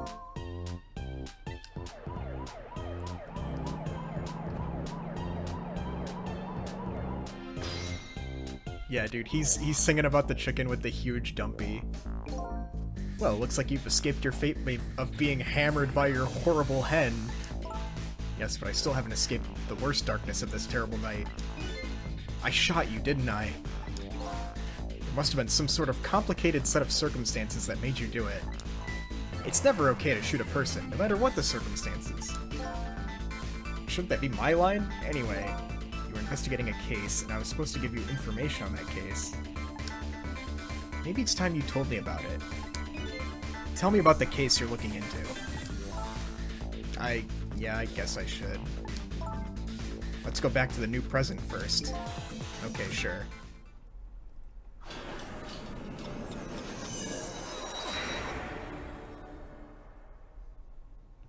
Yeah, dude, he's singing about the chicken with the huge dumpy. Well, looks like you've escaped your fate of being hammered by your horrible hen. Yes, but I still haven't escaped the worst darkness of this terrible night. I shot you, didn't I? must have been some sort of complicated set of circumstances that made you do it. It's never okay to shoot a person, no matter what the circumstances. Shouldn't that be my line? Anyway, you were investigating a case, and I was supposed to give you information on that case. Maybe it's time you told me about it. Tell me about the case you're looking into. Yeah, I guess I should. Let's go back to the new present first. Okay, sure.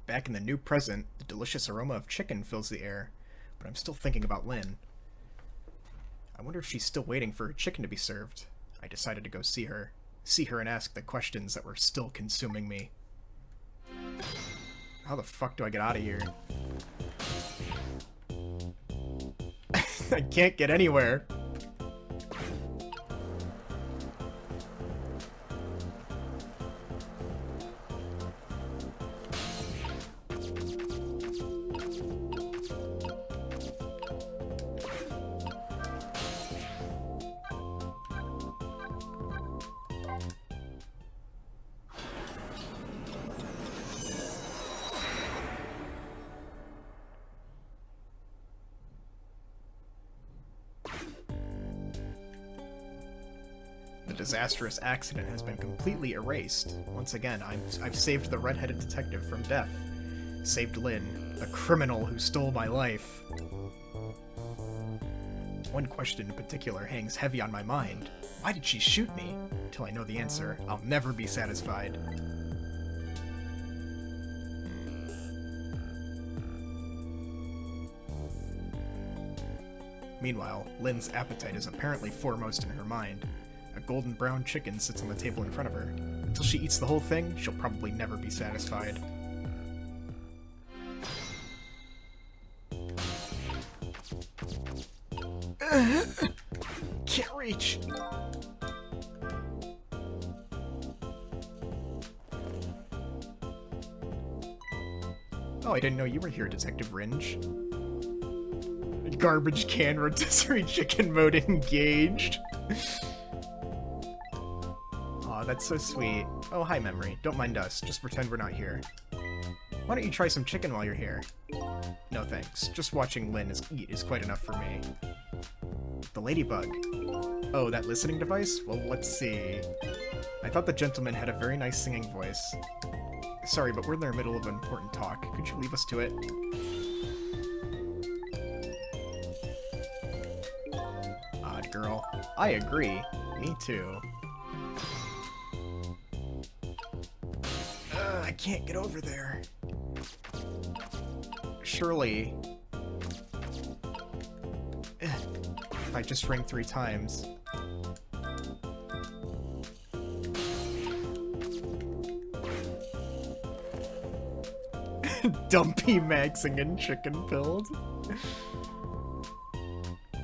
Back in the new present, the delicious aroma of chicken fills the air, but I'm still thinking about Lynn. I wonder if she's still waiting for her chicken to be served. I decided to go see her and ask the questions that were still consuming me. How the fuck do I get out of here? I can't get anywhere. The disastrous accident has been completely erased. Once again, I've saved the red-headed detective from death. Saved Lynn, the criminal who stole my life. One question in particular hangs heavy on my mind. Why did she shoot me? Until I know the answer, I'll never be satisfied. Meanwhile, Lynn's appetite is apparently foremost in her mind. A golden brown chicken sits on the table in front of her. Until she eats the whole thing, she'll probably never be satisfied. Can't reach! Oh, I didn't know you were here, Detective Ringe. Garbage can rotisserie chicken mode engaged. Aw, that's so sweet. Oh, hi, Memory. Don't mind us. Just pretend we're not here. Why don't you try some chicken while you're here? No thanks. Just watching Lynn eat is quite enough for me. The ladybug. Oh, that listening device? Well, let's see. I thought the gentleman had a very nice singing voice. Sorry, but we're in the middle of an important talk. Could you leave us to it? Odd girl. I agree. Me too. I can't get over there. Surely... if I just ring 3 times... Dumpy maxing and chicken pilled.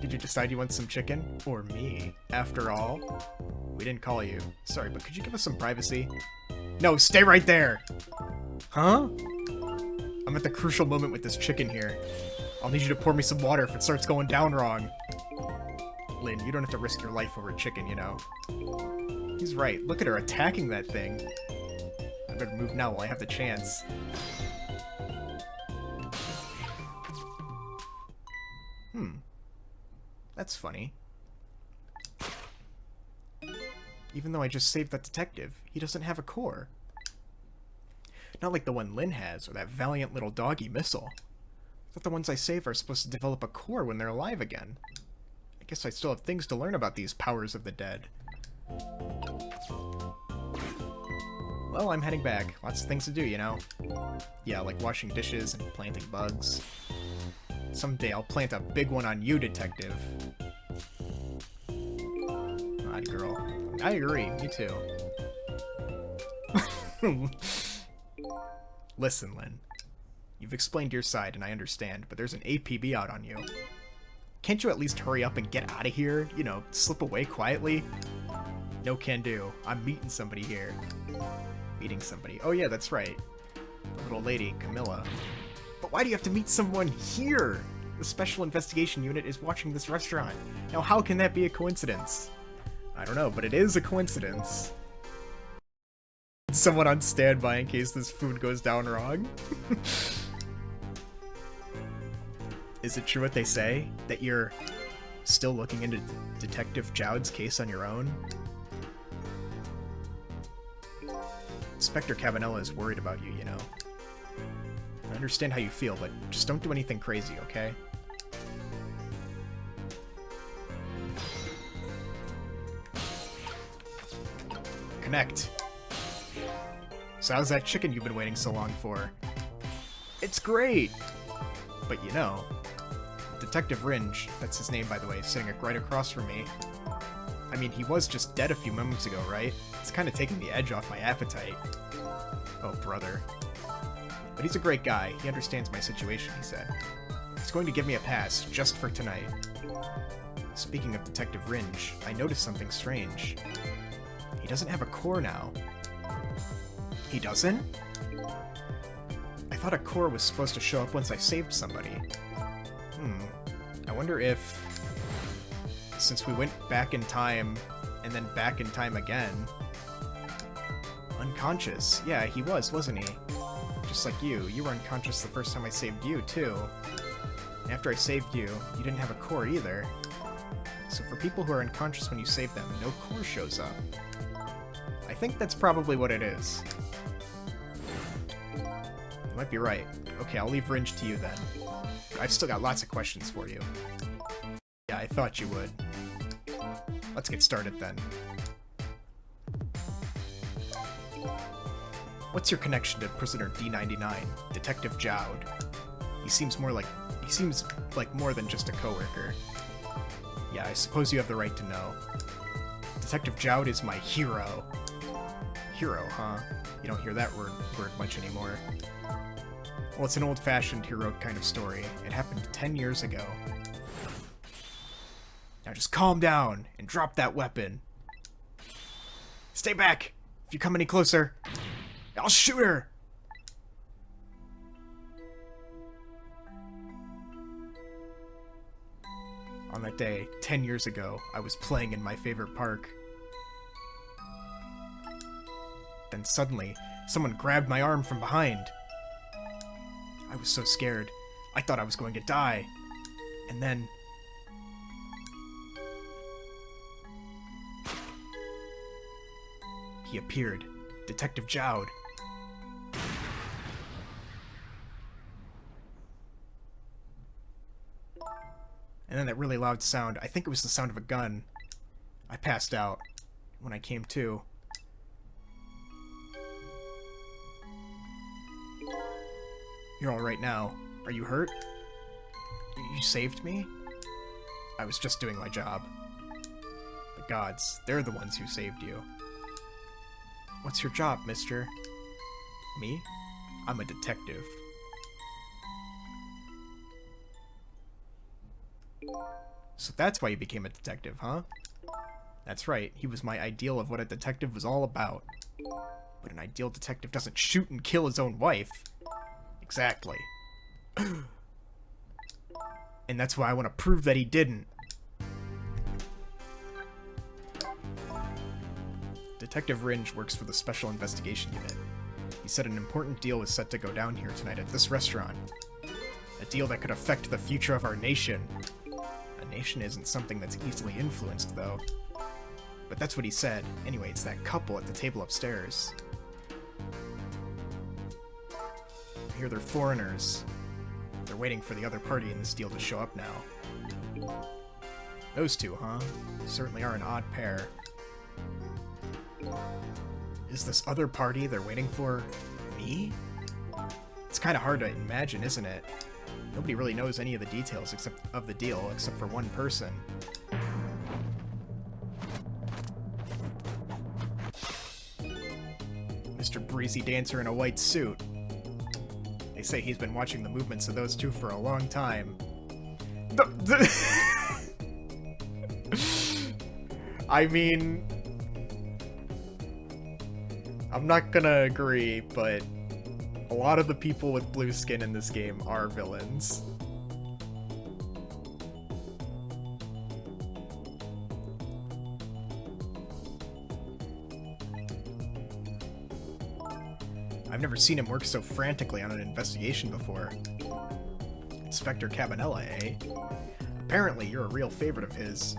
Did you decide you want some chicken? Or me? After all? We didn't call you. Sorry, but could you give us some privacy? No, stay right there! Huh? I'm at the crucial moment with this chicken here. I'll need you to pour me some water if it starts going down wrong. Lynn, you don't have to risk your life over chicken, you know. He's right. Look at her attacking that thing. I better move now while I have the chance. That's funny. Even though I just saved that detective, he doesn't have a core. Not like the one Lynn has, or that valiant little doggy Missile. I thought the ones I save are supposed to develop a core when they're alive again. I guess I still have things to learn about these powers of the dead. Well, I'm heading back. Lots of things to do, you know? Yeah, like washing dishes and planting bugs. Someday I'll plant a big one on you, Detective. Odd girl. I agree, me too. Listen, Lynn. You've explained your side, and I understand, but there's an APB out on you. Can't you at least hurry up and get out of here? You know, slip away quietly? No can do. I'm meeting somebody here. Meeting somebody. Oh yeah, that's right. The little lady, Camilla. But why do you have to meet someone here? The Special Investigation Unit is watching this restaurant. Now how can that be a coincidence? I don't know, but it is a coincidence. Someone on standby in case this food goes down wrong. Is it true what they say? That you're still looking into Detective Jowd's case on your own? Inspector Cabanella is worried about you, you know. I understand how you feel, but just don't do anything crazy, okay? Connect. So how's that chicken you've been waiting so long for? It's great! But you know, Detective Ringe, that's his name by the way, sitting right across from me. I mean, he was just dead a few moments ago, right? It's kind of taking the edge off my appetite. Oh, brother. But he's a great guy. He understands my situation, he said. He's going to give me a pass, just for tonight. Speaking of Detective Ringe, I noticed something strange. He doesn't have a core now. He doesn't? I thought a core was supposed to show up once I saved somebody. I wonder if... Since we went back in time, and then back in time again... Unconscious. Yeah, he was, wasn't he? Just like you. You were unconscious the first time I saved you, too. After I saved you, you didn't have a core either. So for people who are unconscious when you save them, no core shows up. I think that's probably what it is. You might be right. Okay, I'll leave Ringe to you then. I've still got lots of questions for you. Yeah, I thought you would. Let's get started then. What's your connection to prisoner D99, Detective Jowd? He seems like more than just a coworker. Yeah, I suppose you have the right to know. Detective Jowd is my hero. Hero, huh? You don't hear that word much anymore. Well, it's an old-fashioned heroic kind of story. It happened 10 years ago. Now just calm down and drop that weapon. Stay back! If you come any closer, I'll shoot her! On that day, 10 years ago, I was playing in my favorite park. Then suddenly, someone grabbed my arm from behind. I was so scared. I thought I was going to die. And then... he appeared. Detective Jowd. And then that really loud sound. I think it was the sound of a gun. I passed out. When I came to... You're alright now. Are you hurt? You saved me? I was just doing my job. The gods, they're the ones who saved you. What's your job, mister? Me? I'm a detective. So that's why you became a detective, huh? That's right, he was my ideal of what a detective was all about. But an ideal detective doesn't shoot and kill his own wife. Exactly. And that's why I want to prove that he didn't. Detective Ringe works for the Special Investigation Unit. He said an important deal was set to go down here tonight at this restaurant. A deal that could affect the future of our nation. A nation isn't something that's easily influenced, though. But that's what he said. Anyway, it's that couple at the table upstairs. I hear they're foreigners. They're waiting for the other party in this deal to show up now. Those two, huh? Certainly are an odd pair. Is this other party they're waiting for me? It's kind of hard to imagine, isn't it? Nobody really knows any of the details of the deal except for one person. Mr. Breezy Dancer in a white suit. They say he's been watching the movements of those two for a long time. I mean... I'm not gonna agree, but a lot of the people with blue skin in this game are villains. I've never seen him work so frantically on an investigation before. Inspector Cabanela, eh? Apparently, you're a real favorite of his.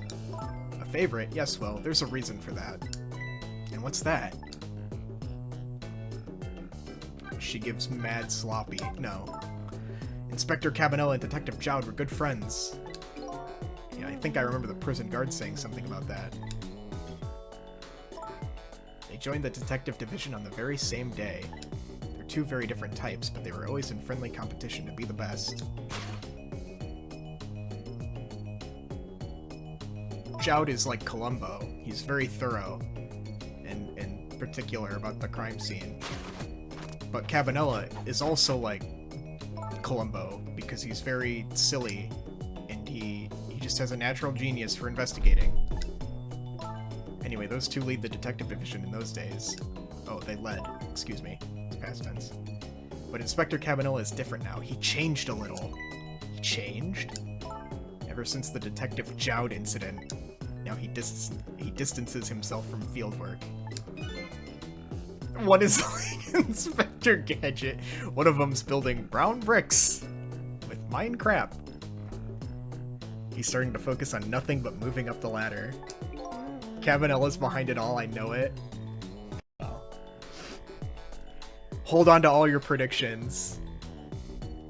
A favorite? Yes, well, there's a reason for that. And what's that? She gives mad sloppy. No. Inspector Cabanela and Detective Jowd were good friends. Yeah, I think I remember the prison guard saying something about that. They joined the detective division on the very same day. They're two very different types, but they were always in friendly competition to be the best. Jowd is like Columbo. He's very thorough and particular about the crime scene. But Cabanela is also like Columbo because he's very silly and he just has a natural genius for investigating. Anyway, those two lead the detective division in those days. Oh, they led. Excuse me. It's past tense. But Inspector Cabanela is different now. He changed a little. He changed? Ever since the Detective Jowd incident, now he distances himself from field work. One is like Inspector Gadget. One of them's building brown bricks with Minecraft. He's starting to focus on nothing but moving up the ladder. Cabanela's behind it all, I know it. Hold on to all your predictions.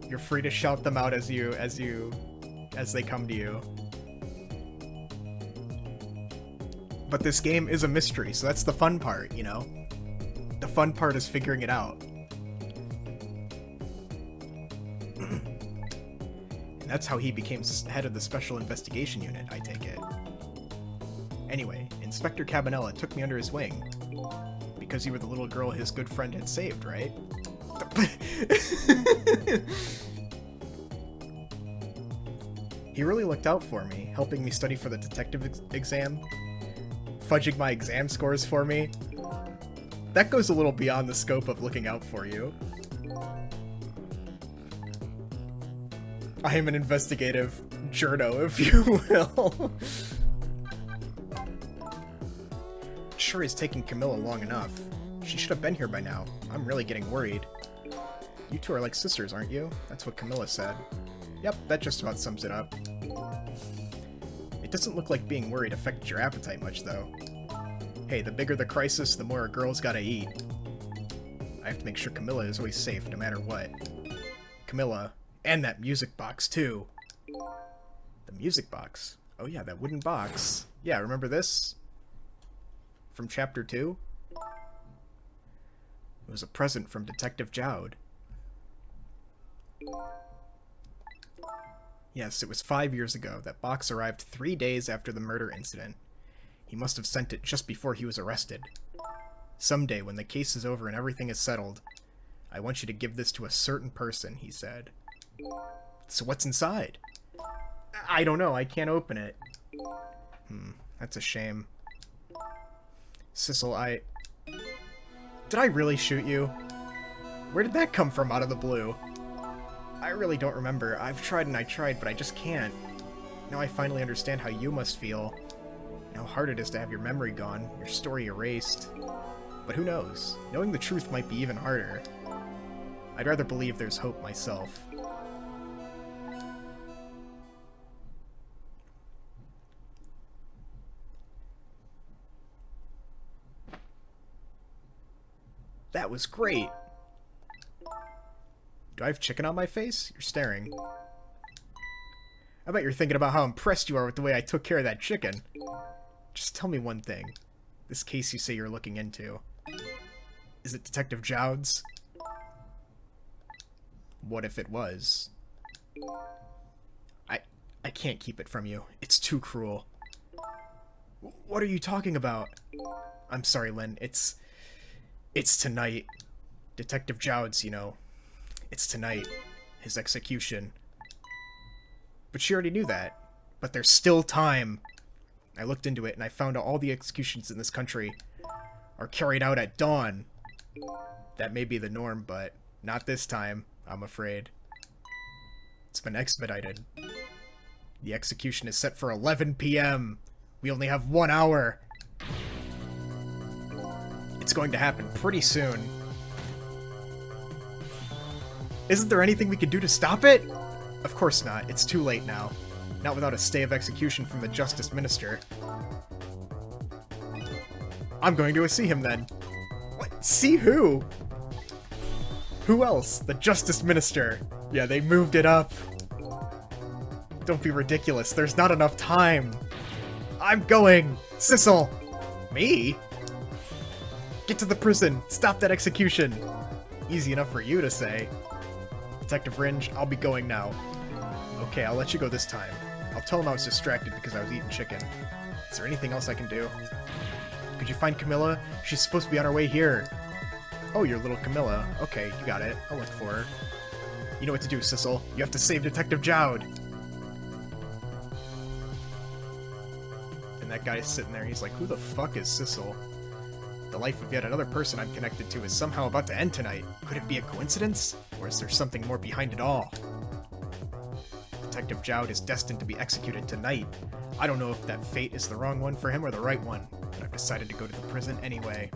You're free to shout them out as they come to you. But this game is a mystery, so that's the fun part, you know? The fun part is figuring it out. And that's how he became head of the Special Investigation Unit, I take it. Anyway, Inspector Cabanela took me under his wing. Because you were the little girl his good friend had saved, right? He really looked out for me, helping me study for the detective exam, fudging my exam scores for me. That goes a little beyond the scope of looking out for you. I am an investigative journo, if you will. Sure is taking Camilla long enough. She should have been here by now. I'm really getting worried. You two are like sisters, aren't you? That's what Camilla said. Yep, that just about sums it up. It doesn't look like being worried affected your appetite much, though. Hey, the bigger the crisis, the more a girl's gotta eat. I have to make sure Camilla is always safe, no matter what. Camilla, and that music box, too. The music box? Oh yeah, that wooden box. Yeah, remember this? From Chapter 2? It was a present from Detective Jowd. Yes, it was 5 years ago. That box arrived 3 days after the murder incident. He must have sent it just before he was arrested. Someday, when the case is over and everything is settled, I want you to give this to a certain person, he said. So what's inside? I don't know, I can't open it. That's a shame. Sissel, Did I really shoot you? Where did that come from out of the blue? I really don't remember. I've tried and I tried, but I just can't. Now I finally understand how you must feel. And how hard it is to have your memory gone, your story erased. But who knows? Knowing the truth might be even harder. I'd rather believe there's hope myself. That was great! Do I have chicken on my face? You're staring. I bet you're thinking about how impressed you are with the way I took care of that chicken. Just tell me one thing. This case you say you're looking into. Is it Detective Jowd's? What if it was? I can't keep it from you. It's too cruel. What are you talking about? I'm sorry, Lynn. It's tonight. Detective Jowd's, you know. It's tonight. His execution. But she already knew that. But there's still time. I looked into it and I found out all the executions in this country are carried out at dawn. That may be the norm, but not this time, I'm afraid. It's been expedited. The execution is set for 11 p.m. We only have 1 hour. It's going to happen pretty soon. Isn't there anything we can do to stop it? Of course not. It's too late now. Not without a stay of execution from the Justice Minister. I'm going to see him then. What? See who? Who else? The Justice Minister. Yeah, they moved it up. Don't be ridiculous. There's not enough time. I'm going! Sissel! Me? Get to the prison. Stop that execution. Easy enough for you to say. Detective Ringe, I'll be going now. Okay, I'll let you go this time. I'll tell him I was distracted because I was eating chicken. Is there anything else I can do? Could you find Camilla? She's supposed to be on her way here. Oh, you're little Camilla. Okay, you got it. I'll look for her. You know what to do, Sissel. You have to save Detective Jowd. And that guy's sitting there, he's like, who the fuck is Sissel? The life of yet another person I'm connected to is somehow about to end tonight. Could it be a coincidence? Or is there something more behind it all? Detective Jowd is destined to be executed tonight. I don't know if that fate is the wrong one for him or the right one, but I've decided to go to the prison anyway.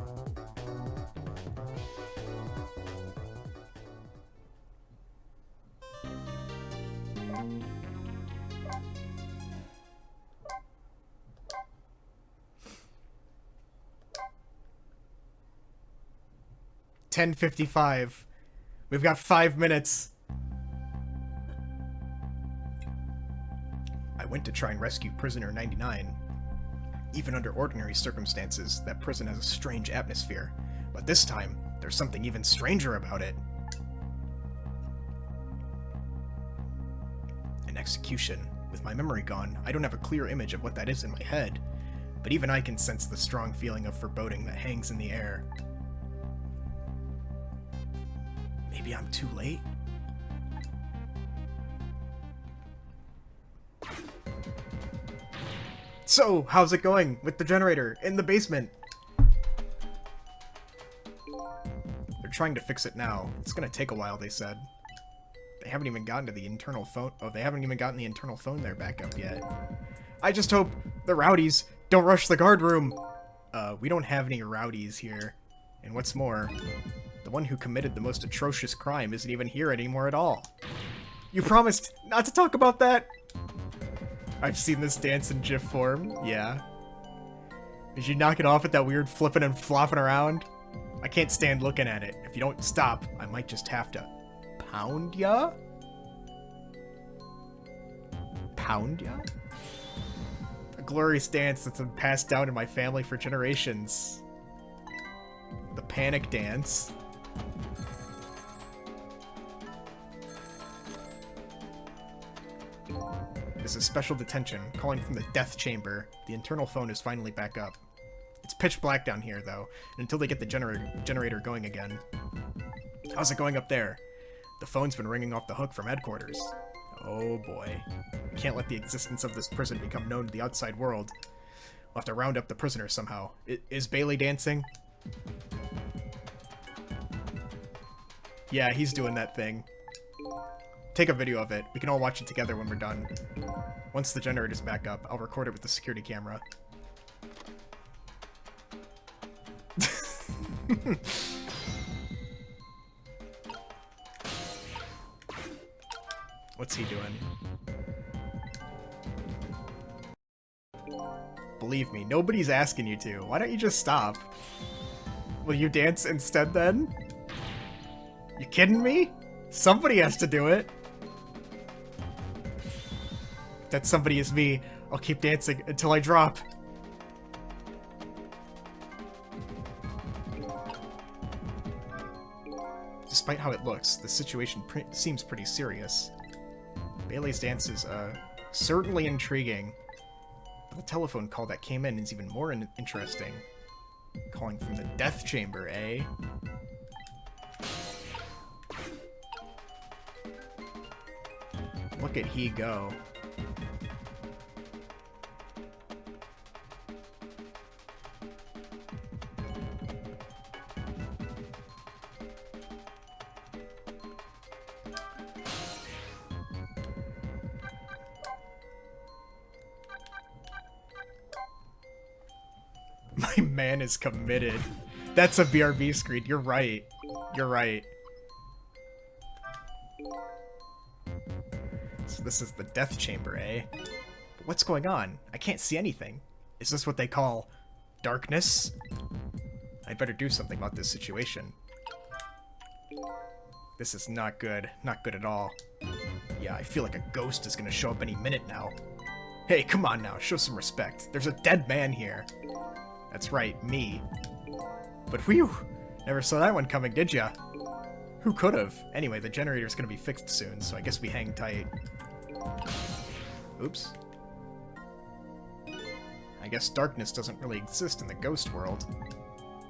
$10:55. We've got 5 minutes. I went to try and rescue Prisoner 99. Even under ordinary circumstances, that prison has a strange atmosphere. But this time, there's something even stranger about it. An execution. With my memory gone, I don't have a clear image of what that is in my head. But even I can sense the strong feeling of foreboding that hangs in the air. Maybe I'm too late? So, how's it going with the generator in the basement? They're trying to fix it now. It's gonna take a while, they said. They haven't even gotten to the internal phone. Oh, they haven't even gotten the internal phone there back up yet. I just hope the rowdies don't rush the guard room. We don't have any rowdies here. And what's more, the one who committed the most atrocious crime isn't even here anymore at all. You promised not to talk about that? I've seen this dance in GIF form, yeah. Did you knock it off at that weird flipping and flopping around? I can't stand looking at it. If you don't stop, I might just have to pound ya? Pound ya? A glorious dance that's been passed down in my family for generations. The panic dance. This is special detention, calling from the death chamber. The internal phone is finally back up. It's pitch black down here, though, and until they get the generator going again. How's it going up there? The phone's been ringing off the hook from headquarters. Oh boy. We can't let the existence of this prison become known to the outside world. We'll have to round up the prisoners somehow. Is Bailey dancing? Yeah, he's doing that thing. Take a video of it. We can all watch it together when we're done. Once the generator's back up, I'll record it with the security camera. What's he doing? Believe me, nobody's asking you to. Why don't you just stop? Will you dance instead then? You kidding me? Somebody has to do it. If that somebody is me, I'll keep dancing until I drop. Despite how it looks, the situation seems pretty serious. Bailey's dance is, certainly intriguing. But the telephone call that came in is even more interesting. Calling from the death chamber, eh? Look at he go. My man is committed. That's a BRB screen. You're right. You're right. this is the death chamber, eh? But what's going on? I can't see anything. Is this what they call darkness? I'd better do something about this situation. This is not good. Not good at all. Yeah, I feel like a ghost is gonna show up any minute now. Hey, come on now, show some respect. There's a dead man here. That's right, me. But whew, never saw that one coming, did ya? Who could've? Anyway, the generator's gonna be fixed soon, so I guess we hang tight. Oops. I guess darkness doesn't really exist in the ghost world.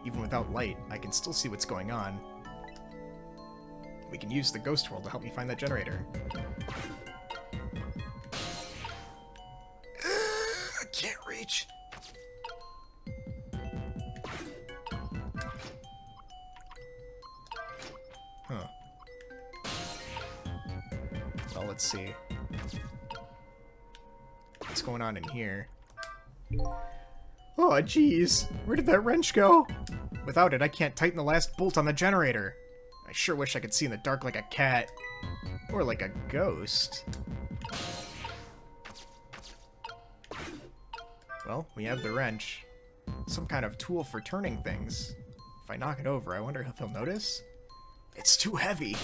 Even without light, I can still see what's going on. We can use the ghost world to help me find that generator. I can't reach. Huh. Well, let's see. What's going on in here? Oh, jeez. Where did that wrench go? Without it, I can't tighten the last bolt on the generator. I sure wish I could see in the dark like a cat. Or like a ghost. Well, we have the wrench. Some kind of tool for turning things. If I knock it over, I wonder if he'll notice? It's too heavy.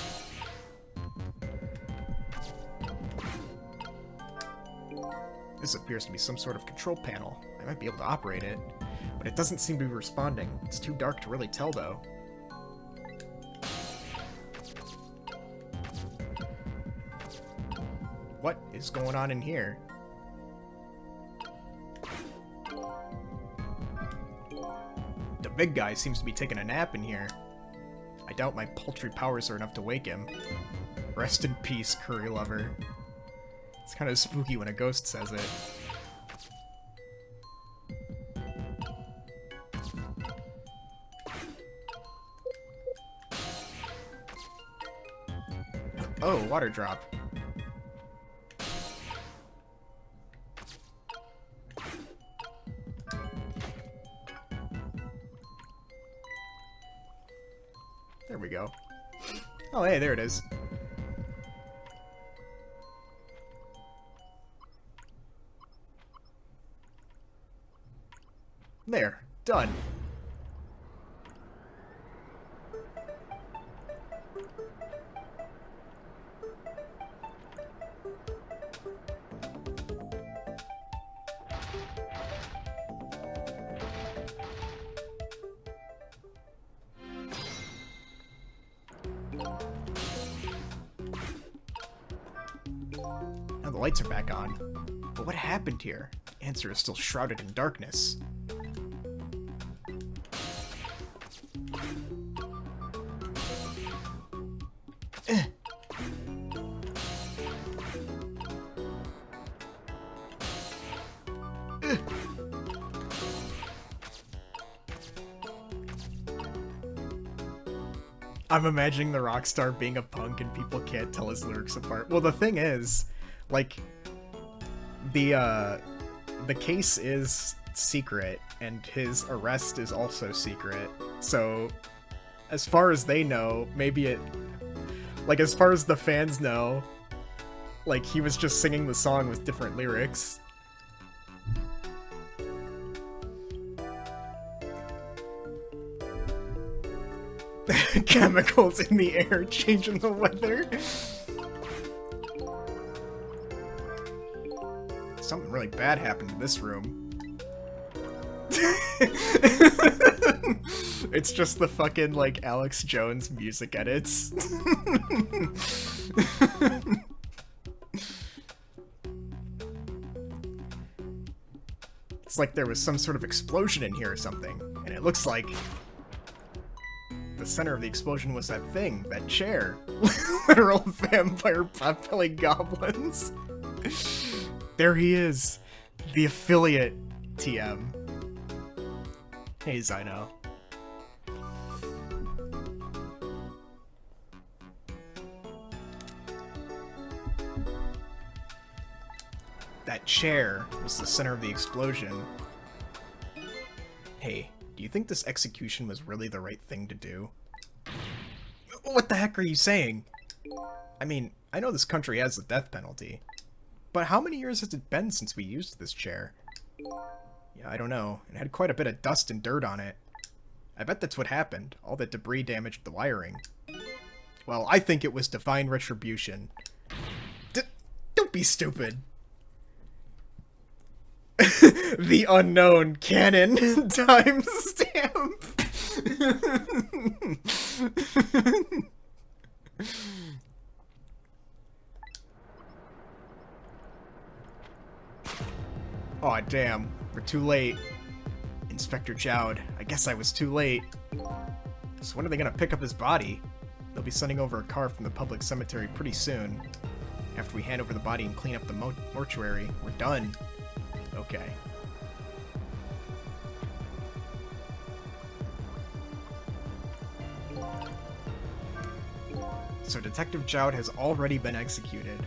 This appears to be some sort of control panel. I might be able to operate it, but it doesn't seem to be responding. It's too dark to really tell, though. What is going on in here? The big guy seems to be taking a nap in here. I doubt my paltry powers are enough to wake him. Rest in peace, curry lover. It's kind of spooky when a ghost says it. Oh, water drop. There we go. Oh, hey, there it is. There. Done. Now the lights are back on. But what happened here? The answer is still shrouded in darkness. I'm imagining the rock star being a punk and people can't tell his lyrics apart. Well, the thing is, like, the case is secret, and his arrest is also secret. So, as far as they know, maybe it... Like, as far as the fans know, like, he was just singing the song with different lyrics. Chemicals in the air changing the weather. Something really bad happened in this room. It's just the fucking, like, Alex Jones music edits. It's like there was some sort of explosion in here or something, and it looks like the center of the explosion was that thing, that chair. Literal vampire potbelly goblins. There he is, the affiliate TM. Hey, Zyno. That chair was the center of the explosion. Hey, do you think this execution was really the right thing to do? What the heck are you saying? I mean, I know this country has the death penalty, But how many years has it been since we used this chair? Yeah, I don't know. It had quite a bit of dust and dirt on it. I bet that's what happened. All that debris damaged the wiring. Well, I think it was divine retribution. Don't be stupid. The unknown canon timestamp. Aw, damn. We're too late. Inspector Jowd. I guess I was too late. So when are they gonna pick up his body? They'll be sending over a car from the public cemetery pretty soon. After we hand over the body and clean up the mortuary, we're done. Okay. So Detective Jowd has already been executed.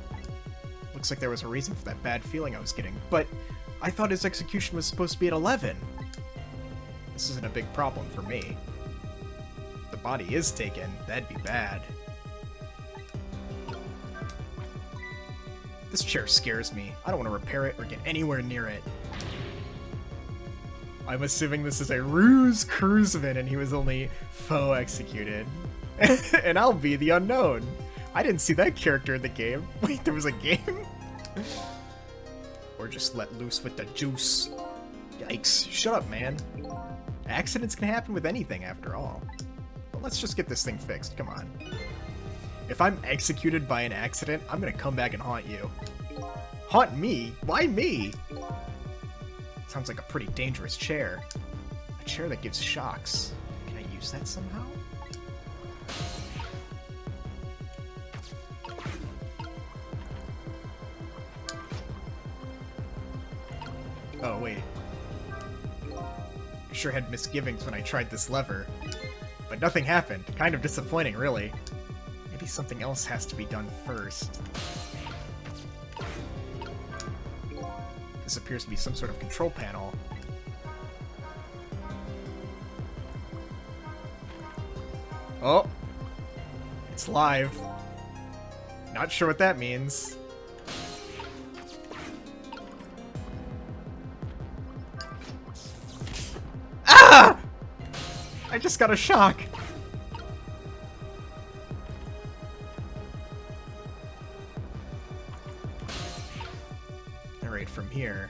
Looks like there was a reason for that bad feeling I was getting, but I thought his execution was supposed to be at 11. This isn't a big problem for me. If the body is taken, that'd be bad. This chair scares me. I don't want to repair it or get anywhere near it. I'm assuming this is a ruse Cruzman and he was only faux executed. And I'll be the unknown. I didn't see that character in the game. Wait, there was a game? Or just let loose with the juice. Yikes. Shut up, man. Accidents can happen with anything, after all. But let's just get this thing fixed. Come on. If I'm executed by an accident, I'm gonna come back and haunt you. Haunt me? Why me? Sounds like a pretty dangerous chair. A chair that gives shocks. Can I use that somehow? Oh, wait. I sure had misgivings when I tried this lever. But nothing happened. Kind of disappointing, really. Maybe something else has to be done first. This appears to be some sort of control panel. Oh! It's live. Not sure what that means. Ah! I just got a shock. Alright, from here.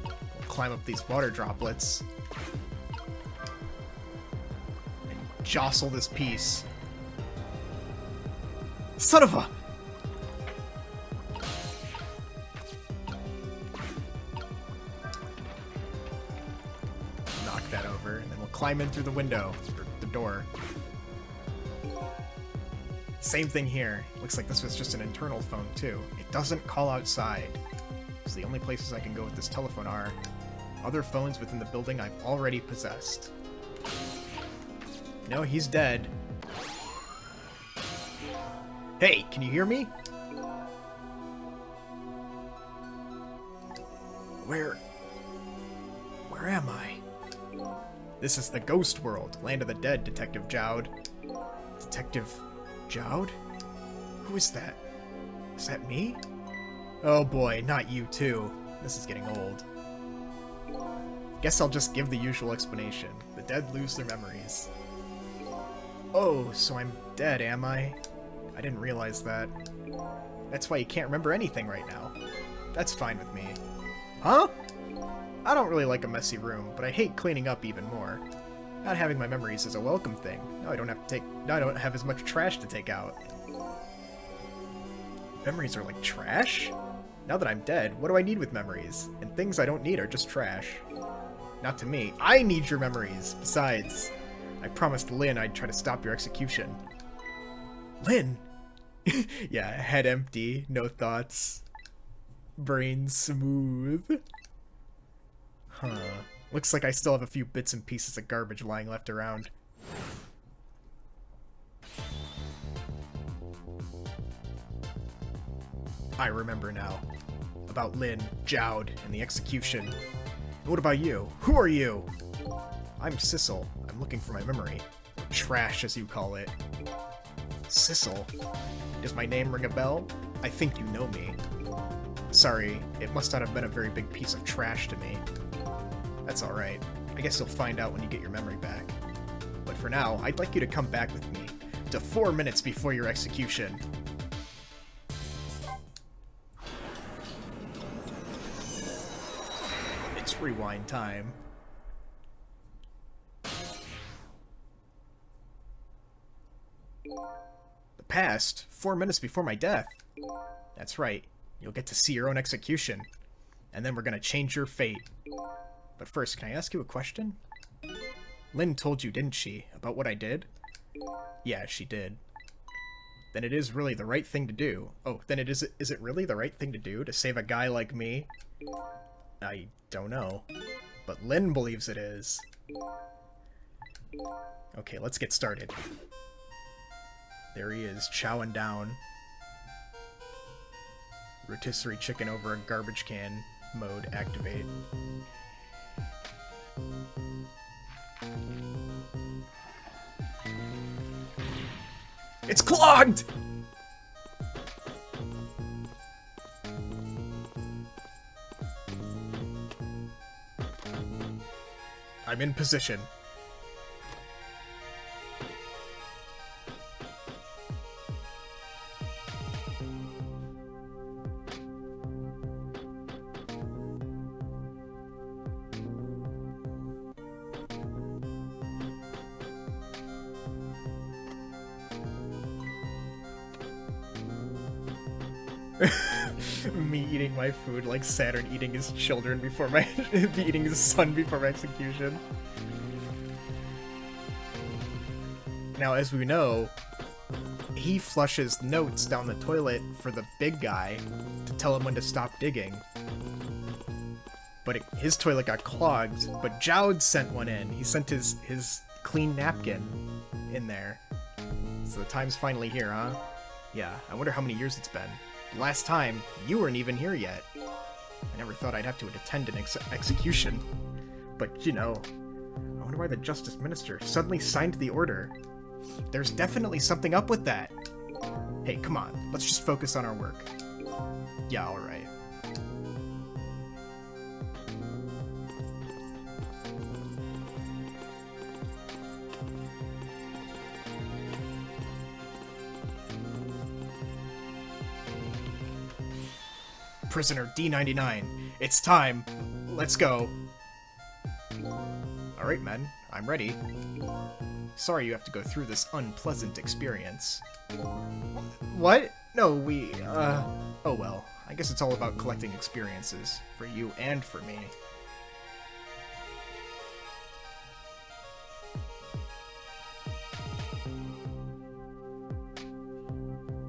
We'll climb up these water droplets. And jostle this piece. Son of a... Knock that over, and then we'll climb in through the window, or the door. Same thing here. Looks like this was just an internal phone, too. It doesn't call outside. So the only places I can go with this telephone are other phones within the building I've already possessed. No, he's dead. Hey, can you hear me? Where am I? This is the ghost world, land of the dead, Detective Jowd. Detective Jowd? Who is that? Is that me? Oh boy, not you too. This is getting old. Guess I'll just give the usual explanation. The dead lose their memories. Oh, so I'm dead, am I? I didn't realize that. That's why you can't remember anything right now. That's fine with me. Huh? I don't really like a messy room, but I hate cleaning up even more. Not having my memories is a welcome thing. Now I don't have as much trash to take out. Memories are like trash? Now that I'm dead, what do I need with memories? And things I don't need are just trash. Not to me. I need your memories. Besides, I promised Lynn I'd try to stop your execution. Lynn? Yeah, head empty, no thoughts. Brain smooth. Huh. Looks like I still have a few bits and pieces of garbage lying left around. I remember now. About Lynn, Jowd, and the execution. And what about you? Who are you? I'm Sissel. I'm looking for my memory. Or trash, as you call it. Sissel. Does my name ring a bell? I think you know me. Sorry, it must not have been a very big piece of trash to me. That's alright. I guess you'll find out when you get your memory back. But for now, I'd like you to come back with me to 4 minutes before your execution. It's rewind time. The past, 4 minutes before my death. That's right. You'll get to see your own execution. And then we're gonna change your fate. But first, can I ask you a question? Lynn told you, didn't she, about what I did? Yeah, she did. Then it is really the right thing to do. Oh, then is it really the right thing to do to save a guy like me? I don't know. But Lynn believes it is. Okay, let's get started. There he is, chowing down. Rotisserie chicken over a garbage can mode activate. It's clogged! I'm in position. Me eating my food like Saturn eating his children before my eating his son before my execution. Now, as we know, he flushes notes down the toilet for the big guy to tell him when to stop digging. But his toilet got clogged, but Jowd sent one in. He sent his clean napkin in there. So the time's finally here, huh? Yeah, I wonder how many years it's been. Last time, you weren't even here yet. I never thought I'd have to attend an execution. But, you know, I wonder why the Justice Minister suddenly signed the order. There's definitely something up with that. Hey, come on, let's just focus on our work. Yeah, alright. Prisoner D99, it's time. Let's go. Alright, men, I'm ready. Sorry you have to go through this unpleasant experience. What? No, oh well. I guess it's all about collecting experiences, for you and for me.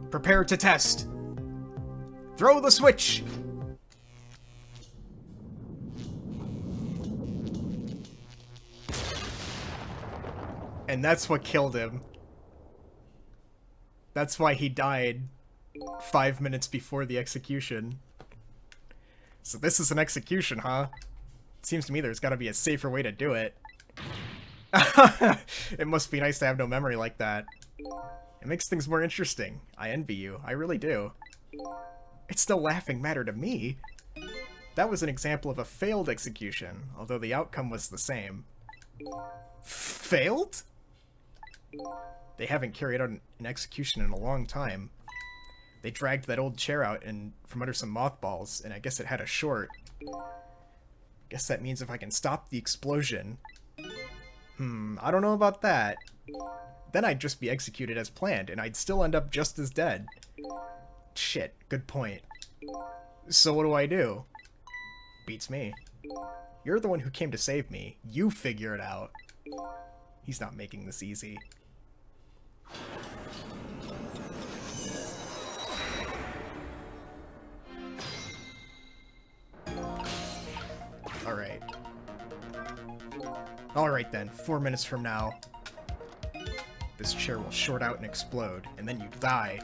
Prepare to test! Throw the switch! And that's what killed him. That's why he died 5 minutes before the execution. So this is an execution, huh? Seems to me there's gotta be a safer way to do it. It must be nice to have no memory like that. It makes things more interesting. I envy you. I really do. It's no laughing matter to me. That was an example of a failed execution, although the outcome was the same. Failed? They haven't carried out an execution in a long time. They dragged that old chair out from under some mothballs, and I guess it had a short. Guess that means if I can stop the explosion. I don't know about that. Then I'd just be executed as planned, and I'd still end up just as dead. Shit, good point. So what do I do? Beats me. You're the one who came to save me. You figure it out. He's not making this easy. Alright. Alright then, 4 minutes from now. This chair will short out and explode, and then you die.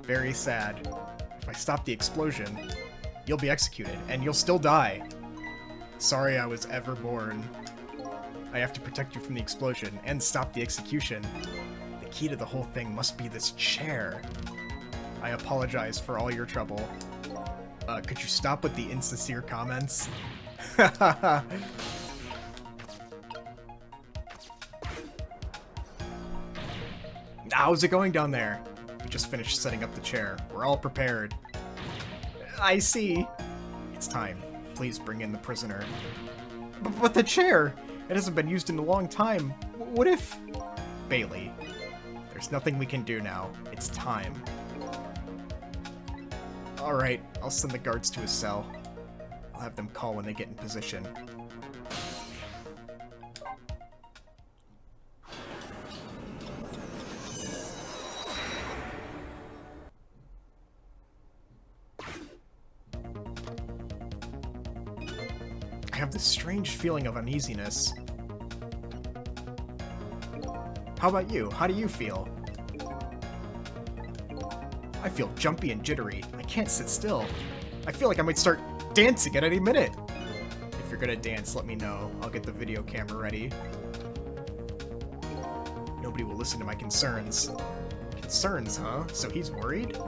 Very sad. If I stop the explosion, you'll be executed, and you'll still die. Sorry I was ever born. I have to protect you from the explosion, and stop the execution. The The key to the whole thing must be this chair. I apologize for all your trouble. Could you stop with the insincere comments? How's it going down there? We just finished setting up the chair. We're all prepared. I see. It's time. Please bring in the prisoner. But the chair! It hasn't been used in a long time. What if... Bailey, there's nothing we can do now. It's time. Alright, I'll send the guards to his cell. I'll have them call when they get in position. I have this strange feeling of uneasiness. How about you? How do you feel? I feel jumpy and jittery. I can't sit still. I feel like I might start dancing at any minute. If you're gonna dance, let me know. I'll get the video camera ready. Nobody will listen to my concerns. Concerns, huh? So he's worried?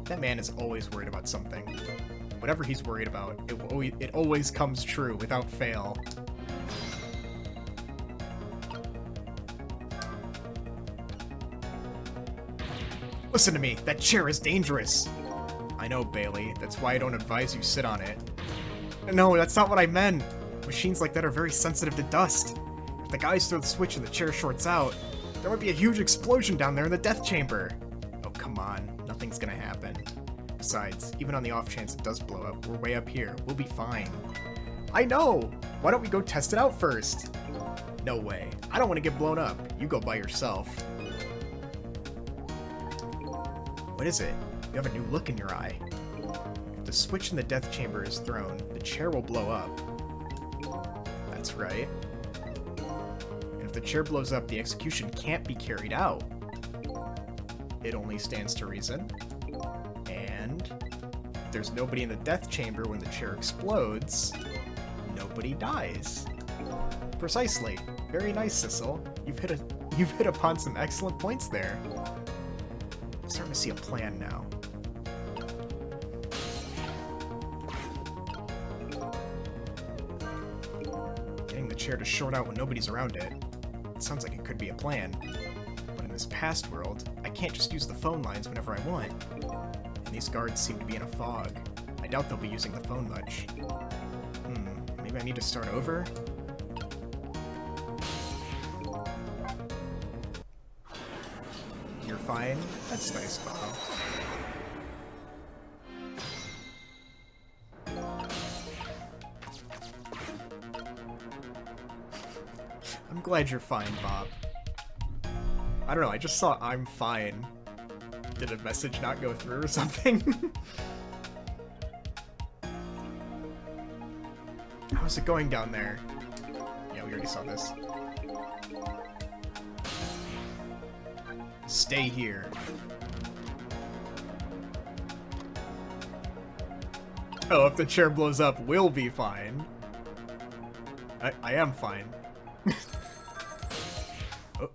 That man is always worried about something. Whatever he's worried about, it always comes true without fail. Listen to me, that chair is dangerous. I know, Bailey. That's why I don't advise you sit on it. No, that's not what I meant. Machines like that are very sensitive to dust. If the guys throw the switch and the chair shorts out, there might be a huge explosion down there in the death chamber. Oh, come on. Nothing's gonna happen. Besides, even on the off chance it does blow up, we're way up here. We'll be fine. I know! Why don't we go test it out first? No way. I don't want to get blown up. You go by yourself. What is it? You have a new look in your eye. If the switch in the death chamber is thrown, the chair will blow up. That's right. And if the chair blows up, the execution can't be carried out. It only stands to reason. And if there's nobody in the death chamber when the chair explodes, nobody dies. Precisely. Very nice, Sissel. You've hit upon some excellent points there. I'm starting to see a plan now. Getting the chair to short out when nobody's around it. It sounds like it could be a plan. But in this past world, I can't just use the phone lines whenever I want. And these guards seem to be in a fog. I doubt they'll be using the phone much. Maybe I need to start over? You're fine? That's nice, Bob. I'm glad you're fine, Bob. I don't know, I just saw I'm fine. Did a message not go through or something? How's it going down there? Yeah, we already saw this. Stay here. Oh, if the chair blows up, we'll be fine. I am fine. Oh.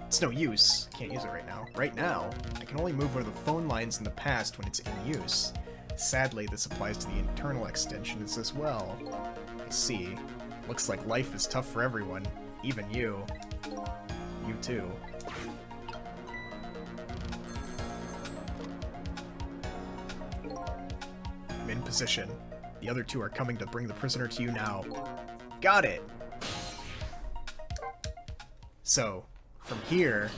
It's no use. Can't use it right now. Right now, I can only move over the phone lines in the past when it's in use. Sadly, this applies to the internal extensions as well. I see. Looks like life is tough for everyone. Even you. You too. I'm in position. The other two are coming to bring the prisoner to you now. Got it! So, from here...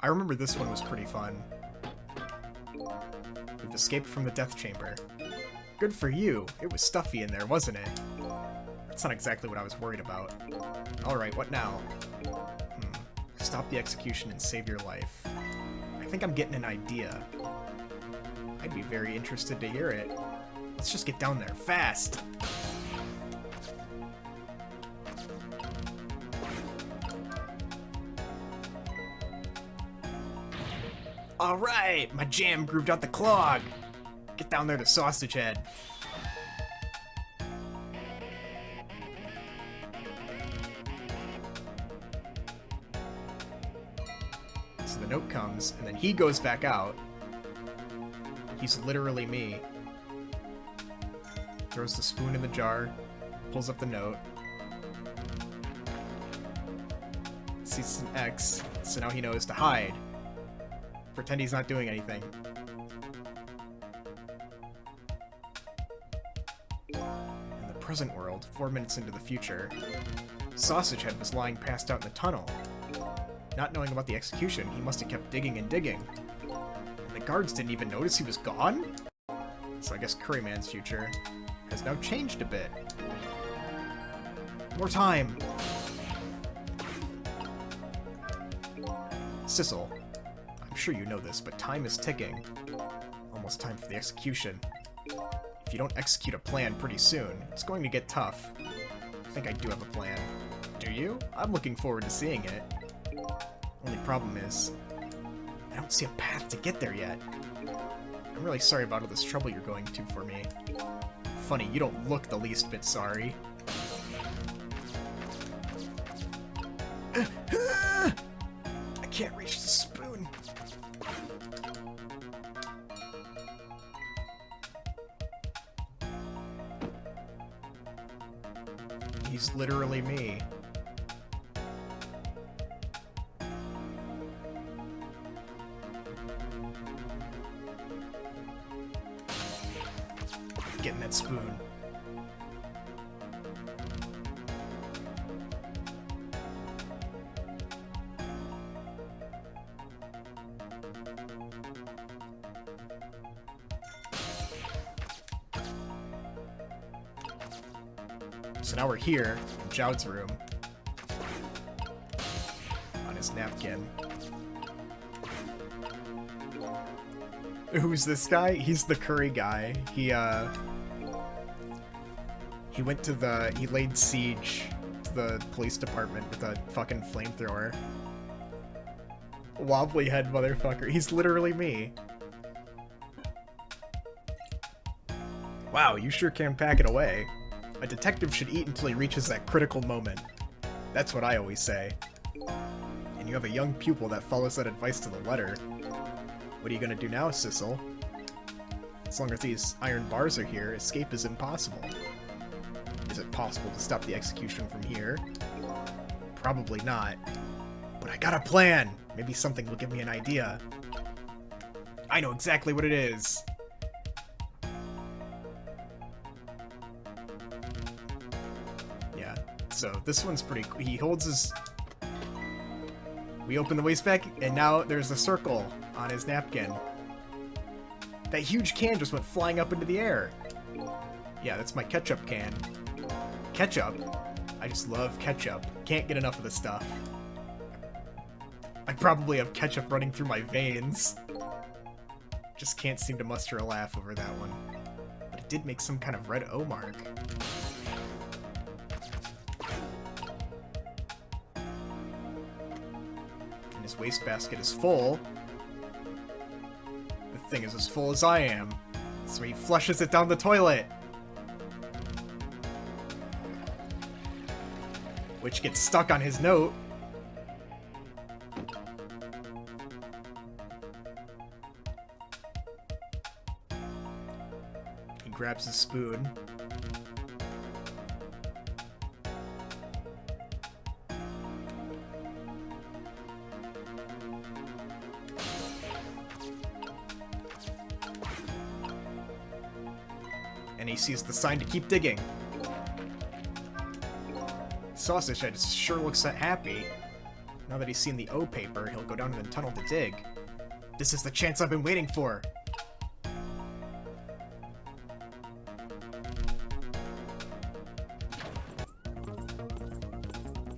I remember this one was pretty fun. We've escaped from the death chamber. Good for you. It was stuffy in there, wasn't it? That's not exactly what I was worried about. Alright, what now? Stop the execution and save your life. I think I'm getting an idea. I'd be very interested to hear it. Let's just get down there, fast! Alright, my jam grooved out the clog! Get down there to Sausage Head. So the note comes, and then he goes back out. He's literally me. Throws the spoon in the jar, pulls up the note. Sees an X, so now he knows to hide. Pretend he's not doing anything. In the present world, 4 minutes into the future, Sausage Head was lying passed out in the tunnel. Not knowing about the execution, he must have kept digging and digging. And the guards didn't even notice he was gone? So I guess Curryman's future has now changed a bit. More time! Sissel, I'm sure you know this, but time is ticking. Almost time for the execution. If you don't execute a plan pretty soon, it's going to get tough. I think I do have a plan. Do you? I'm looking forward to seeing it. Only problem is, I don't see a path to get there yet. I'm really sorry about all this trouble you're going to for me. Funny, you don't look the least bit sorry. I can't reach the spoon. He's literally me. Getting that spoon. So now we're here in Joud's room on his napkin. Who's this guy? He's the curry guy. He went to he laid siege to the police department with a fucking flamethrower. Wobbly head motherfucker. He's literally me. Wow, you sure can pack it away. A detective should eat until he reaches that critical moment. That's what I always say. And you have a young pupil that follows that advice to the letter. What are you gonna do now, Sissel? As long as these iron bars are here, escape is impossible. Is it possible to stop the execution from here? Probably not. But I got a plan! Maybe something will give me an idea. I know exactly what it is! Yeah, so this one's pretty cool. He holds his... We open the waste bag, and now there's a circle on his napkin. That huge can just went flying up into the air. Yeah, that's my ketchup can. Ketchup? I just love ketchup. Can't get enough of this stuff. I probably have ketchup running through my veins. Just can't seem to muster a laugh over that one. But it did make some kind of red O mark. And his wastebasket is full. The thing is as full as I am. So he flushes it down the toilet. Which gets stuck on his note. He grabs his spoon. And he sees the sign to keep digging. Sausage Head sure looks happy. Now that he's seen the O paper, he'll go down in the tunnel to dig. This is the chance I've been waiting for!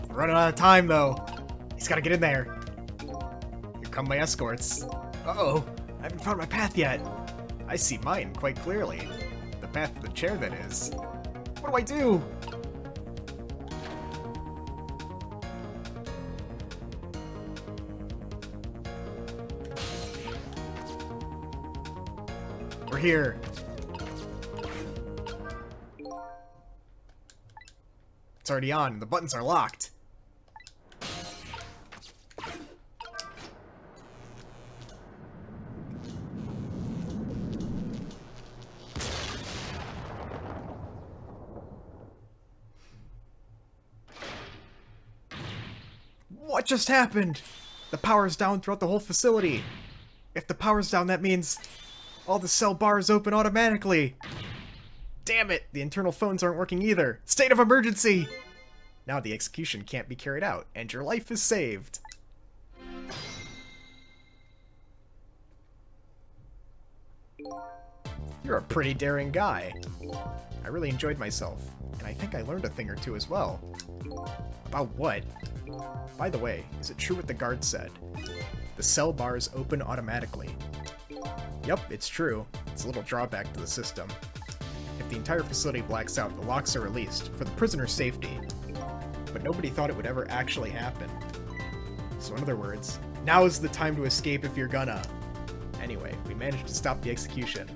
We're running out of time, though. He's gotta get in there. Here come my escorts. Uh-oh, I haven't found my path yet. I see mine quite clearly. The path to the chair, that is. What do I do? We're here. It's already on, and the buttons are locked. What just happened? The power's down throughout the whole facility. If the power's down, that means all the cell bars open automatically. Damn it, the internal phones aren't working either. State of emergency! Now the execution can't be carried out, and your life is saved. You're a pretty daring guy. I really enjoyed myself, and I think I learned a thing or two as well. About what? By the way, is it true what the guard said? The cell bars open automatically. Yep, it's true. It's a little drawback to the system. If the entire facility blacks out, the locks are released, for the prisoner's safety. But nobody thought it would ever actually happen. So in other words, now is the time to escape if you're gonna. Anyway, we managed to stop the execution.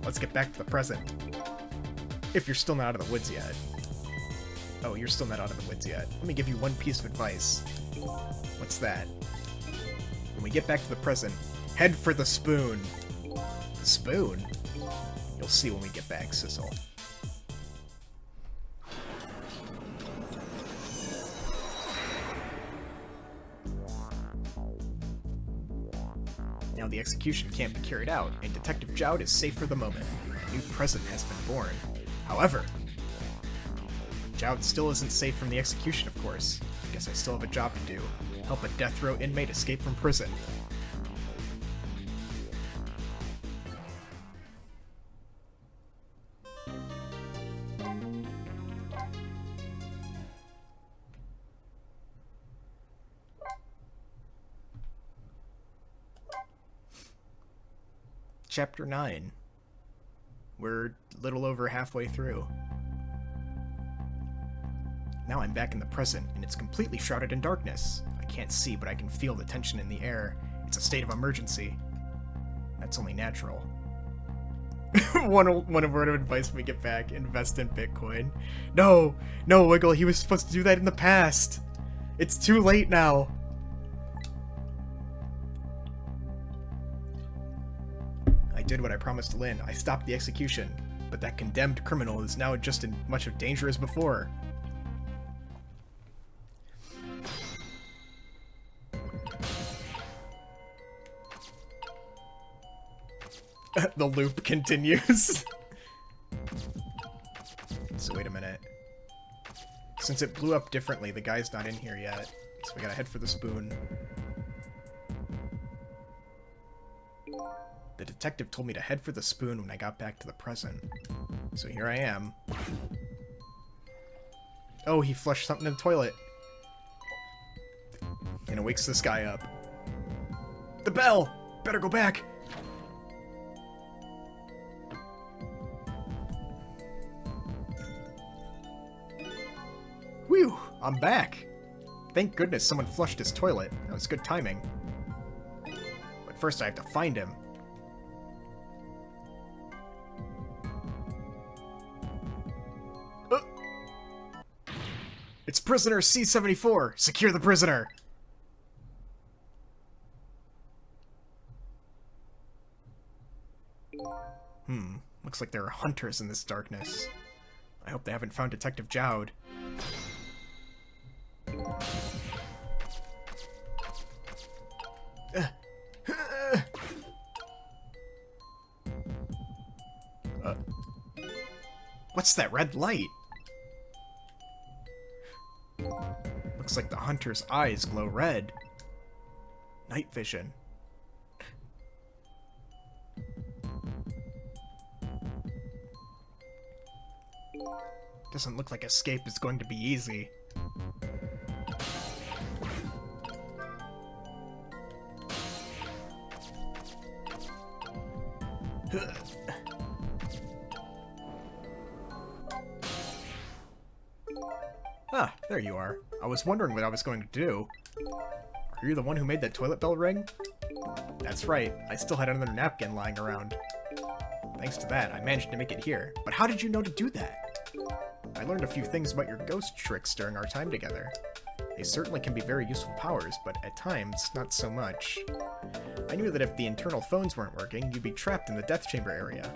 Let's get back to the present. If you're still not out of the woods yet. Oh, you're still not out of the woods yet. Let me give you one piece of advice. What's that? When we get back to the present, head for the spoon. The spoon? You'll see when we get back, Sissel. Now the execution can't be carried out, and Detective Jowd is safe for the moment. A new present has been born. However, Jowd still isn't safe from the execution, of course. Guess I still have a job to do. Help a death row inmate escape from prison. Chapter 9. We're a little over halfway through. Now I'm back in the present, and it's completely shrouded in darkness. I can't see, but I can feel the tension in the air. It's a state of emergency. That's only natural. one word of advice when we get back, invest in Bitcoin. No, Wiggle, he was supposed to do that in the past. It's too late now. I did what I promised Lynn. I stopped the execution, but that condemned criminal is now just in much of danger as before. The loop continues. So wait a minute. Since it blew up differently, the guy's not in here yet. So we gotta head for the spoon. The detective told me to head for the spoon when I got back to the present. So here I am. Oh, he flushed something in the toilet. And it wakes this guy up. The bell! Better go back! Whew! I'm back! Thank goodness someone flushed his toilet. That was good timing. But first I have to find him. It's prisoner C-74! Secure the prisoner! Looks like there are hunters in this darkness. I hope they haven't found Detective Jowd. What's that red light? Looks like the hunter's eyes glow red. Night vision. Doesn't look like escape is going to be easy. Ah, there you are. I was wondering what I was going to do. Are you the one who made that toilet bell ring? That's right, I still had another napkin lying around. Thanks to that, I managed to make it here. But how did you know to do that? I learned a few things about your ghost tricks during our time together. They certainly can be very useful powers, but at times, not so much. I knew that if the internal phones weren't working, you'd be trapped in the death chamber area.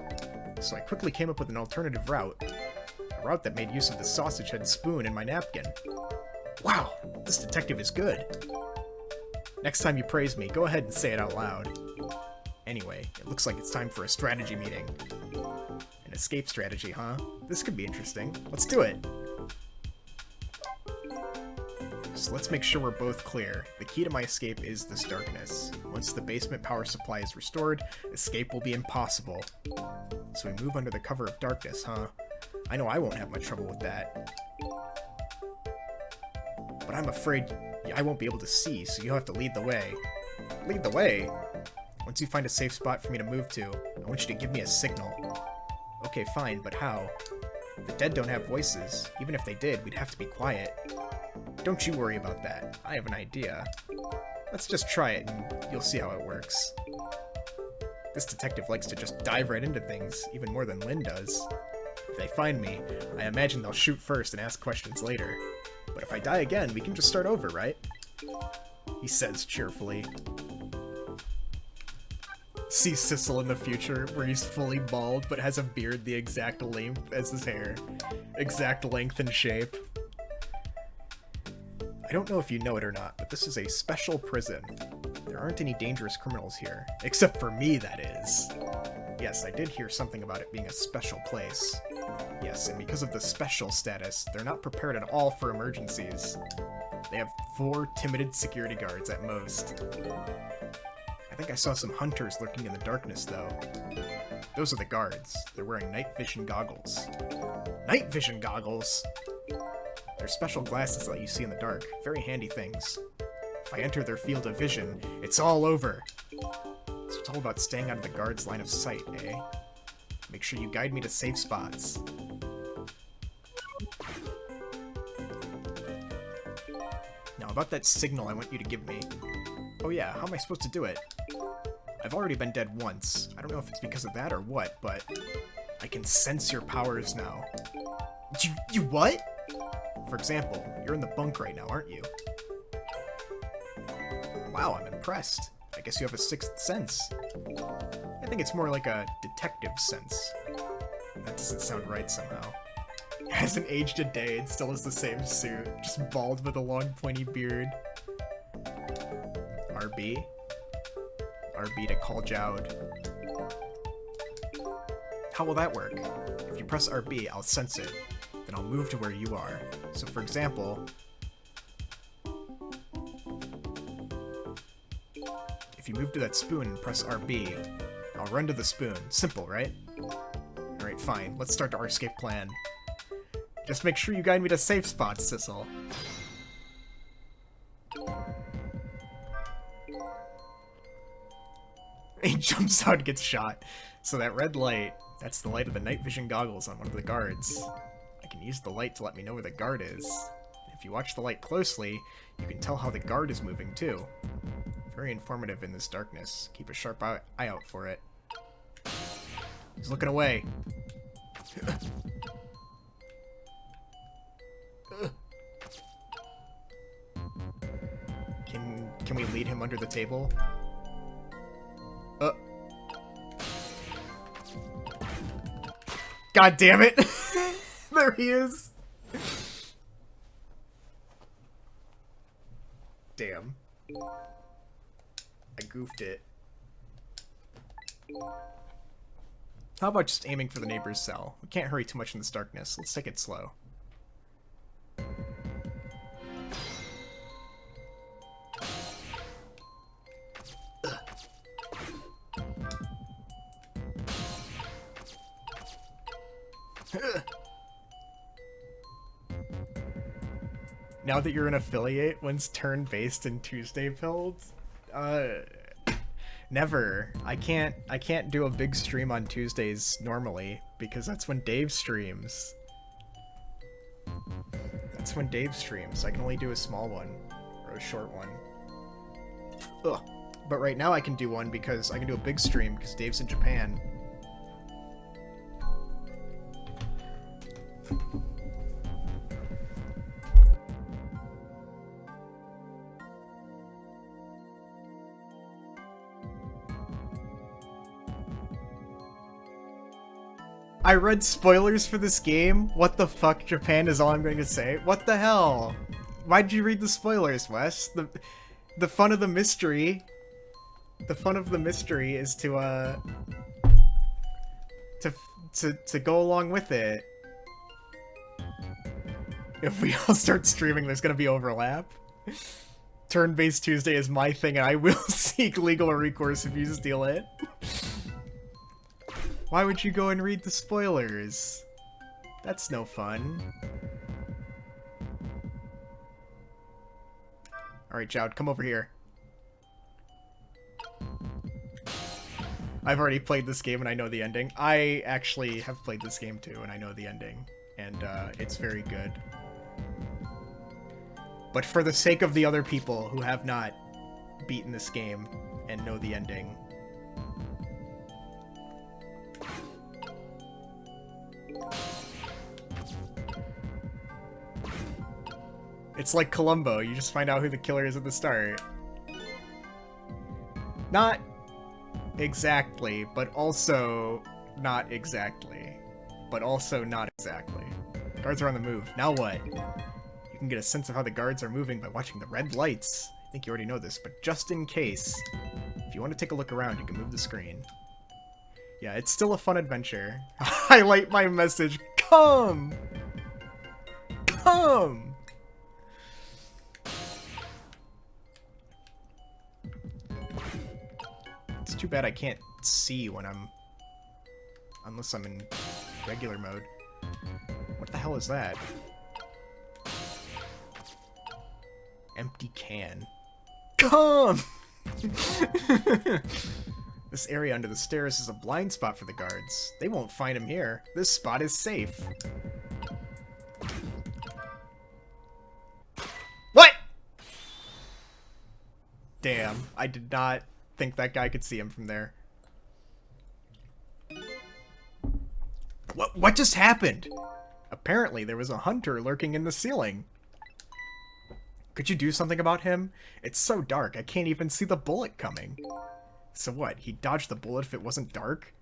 So I quickly came up with an alternative route. A route that made use of the sausage head spoon in my napkin. Wow, this detective is good. Next time you praise me, go ahead and say it out loud. Anyway, it looks like it's time for a strategy meeting. An escape strategy, huh? This could be interesting. Let's do it! So let's make sure we're both clear. The key to my escape is this darkness. Once the basement power supply is restored, escape will be impossible. So we move under the cover of darkness, huh? I know I won't have much trouble with that. But I'm afraid I won't be able to see, so you'll have to lead the way. Lead the way? Once you find a safe spot for me to move to, I want you to give me a signal. Okay, fine, but how? The dead don't have voices. Even if they did, we'd have to be quiet. Don't you worry about that. I have an idea. Let's just try it, and you'll see how it works. This detective likes to just dive right into things, even more than Lynn does. If they find me, I imagine they'll shoot first and ask questions later. But if I die again, we can just start over, right? He says cheerfully. See Sissel in the future, where he's fully bald but has a beard the exact length as his hair. Exact length and shape. I don't know if you know it or not, but this is a special prison. There aren't any dangerous criminals here. Except for me, that is. Yes, I did hear something about it being a special place. Yes, and because of the special status, they're not prepared at all for emergencies. They have 4 timid security guards at most. I think I saw some hunters lurking in the darkness, though. Those are the guards. They're wearing night vision goggles. Night vision goggles?! They're special glasses that let you see in the dark. Very handy things. If I enter their field of vision, it's all over! So it's all about staying out of the guards' line of sight, eh? Make sure you guide me to safe spots. Now about that signal I want you to give me. Oh yeah, how am I supposed to do it? I've already been dead once. I don't know if it's because of that or what, but I can sense your powers now. You what? For example, you're in the bunk right now, aren't you? Wow, I'm impressed. I guess you have a 6th sense. I think it's more like a detective sense. That doesn't sound right somehow. It hasn't aged a day and still has the same suit, just bald with a long pointy beard. RB? RB to call Jowd. How will that work? If you press RB, I'll sense it. Then I'll move to where you are. So for example, if you move to that spoon and press RB, I'll run to the spoon. Simple, right? Alright, fine. Let's start our escape plan. Just make sure you guide me to safe spots, Sissel. He jumps out and gets shot. So that red light, that's the light of the night vision goggles on one of the guards. I can use the light to let me know where the guard is. If you watch the light closely, you can tell how the guard is moving too. Very informative in this darkness. Keep a sharp eye out for it. He's looking away. Can we lead him under the table? God damn it! There he is! Damn. I goofed it. How about just aiming for the neighbor's cell? We can't hurry too much in this darkness. Let's take it slow. Now that you're an affiliate, when's turn-based and Tuesday build? Never. I can't do a big stream on Tuesdays normally, because that's when Dave streams. That's when Dave streams. I can only do a small one, or a short one. Ugh. But right now I can do one because I can do a big stream because Dave's in Japan. I read spoilers for this game. What the fuck, Japan is all I'm going to say. What the hell? Why'd you read the spoilers, Wes? The fun of the mystery. The fun of the mystery is to go along with it. If we all start streaming, there's gonna be overlap. Turn-based Tuesday is my thing, and I will seek legal recourse if you steal it. Why would you go and read the spoilers? That's no fun. Alright, Joud, come over here. I've already played this game and I know the ending. I actually have played this game too and I know the ending. And it's very good. But for the sake of the other people who have not beaten this game and know the ending, it's like Columbo, you just find out who the killer is at the start. Not exactly, but also not exactly. But also not exactly. Guards are on the move. Now what? You can get a sense of how the guards are moving by watching the red lights. I think you already know this, but just in case, if you want to take a look around, you can move the screen. Yeah, it's still a fun adventure. Highlight my message. Come! Come! It's too bad I can't see when I'm... unless I'm in regular mode. What the hell is that? Empty can. Come! This area under the stairs is a blind spot for the guards. They won't find him here. This spot is safe. What? Damn, I did not think that guy could see him from there. What just happened? Apparently there was a hunter lurking in the ceiling. Could you do something about him? It's so dark, I can't even see the bullet coming. So what, he dodged the bullet if it wasn't dark?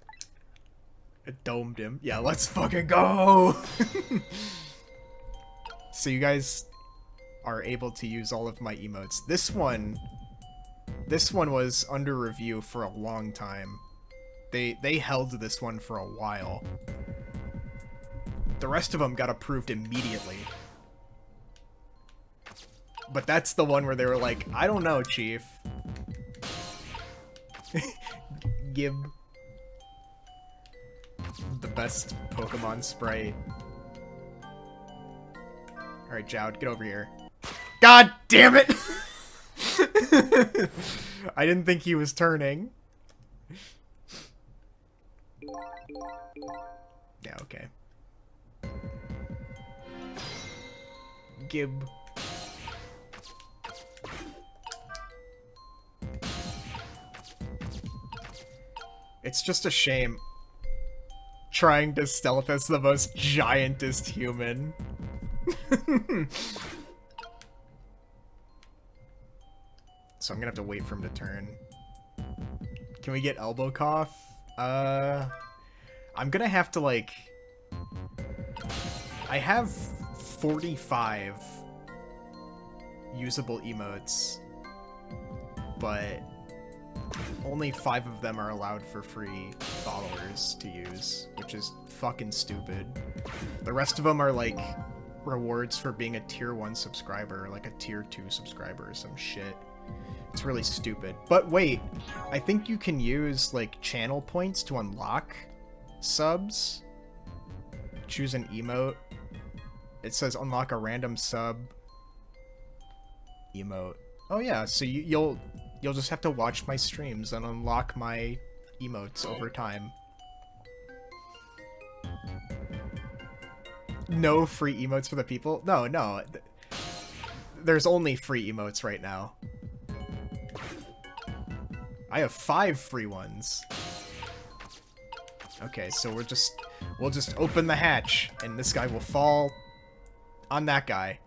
It domed him. Yeah, let's fucking go! So you guys are able to use all of my emotes. This one was under review for a long time. They held this one for a while. The rest of them got approved immediately. But that's the one where they were like, I don't know, Chief. Gib. The best Pokemon sprite. Alright, Joud, get over here. God damn it! I didn't think he was turning. Yeah, okay. Gib. It's just a shame trying to stealth as the most giantest human. So I'm gonna have to wait for him to turn. Can we get elbow cough? I'm gonna have to, like... I have 45 usable emotes, but only 5 of them are allowed for free followers to use, which is fucking stupid. The rest of them are, like, rewards for being a tier 1 subscriber, or like a tier 2 subscriber or some shit. It's really stupid. But wait, I think you can use, like, channel points to unlock subs. Choose an emote. It says unlock a random sub emote. Oh yeah, so you'll just have to watch my streams and unlock my emotes over time. No free emotes for the people? No. There's only free emotes right now. I have 5 free ones. Okay, so we'll just open the hatch, and this guy will fall on that guy.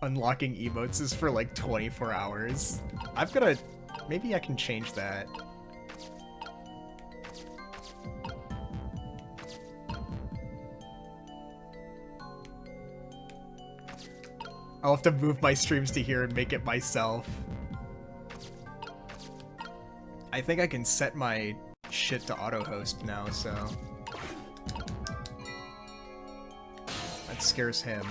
unlocking emotes is for like 24 hours. I've got to... Maybe I can change that. I'll have to move my streams to here and make it myself. I think I can set my shit to auto-host now, so... That scares him.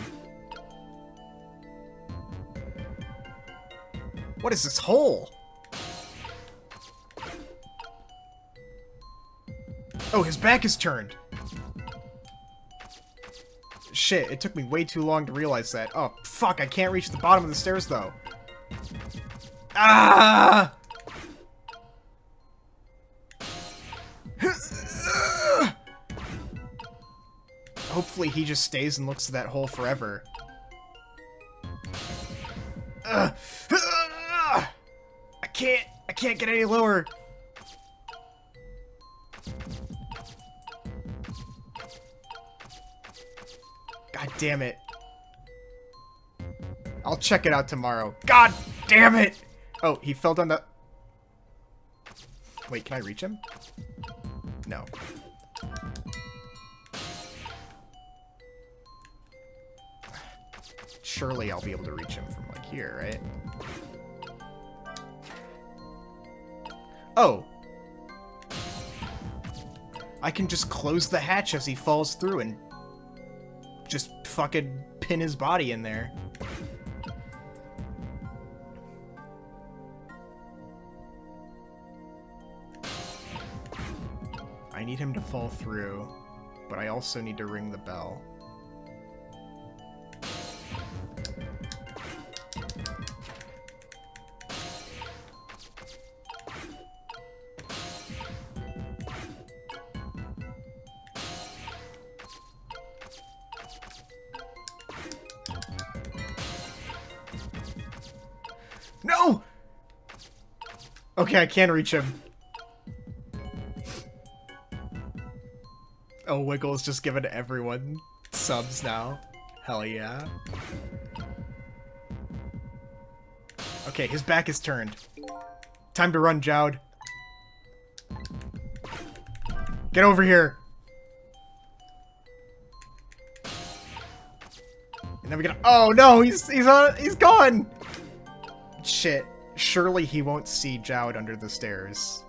What is this hole? Oh, his back is turned. Shit, it took me way too long to realize that. Oh, fuck, I can't reach the bottom of the stairs, though. Ah! Hopefully he just stays and looks at that hole forever. I can't get any lower. God damn it. I'll check it out tomorrow. God damn it! Oh, he fell down the... Wait, can I reach him? No. Surely I'll be able to reach him from, like, here, right? Oh! I can just close the hatch as he falls through and just fucking pin his body in there. I need him to fall through, but I also need to ring the bell. No! Okay, I can reach him. Oh, Wiggle's just giving everyone subs now. Hell yeah. Okay, his back is turned. Time to run, Jowd. Get over here. And then we gotta... Oh no, he's gone! Shit. Surely he won't see Jowd under the stairs.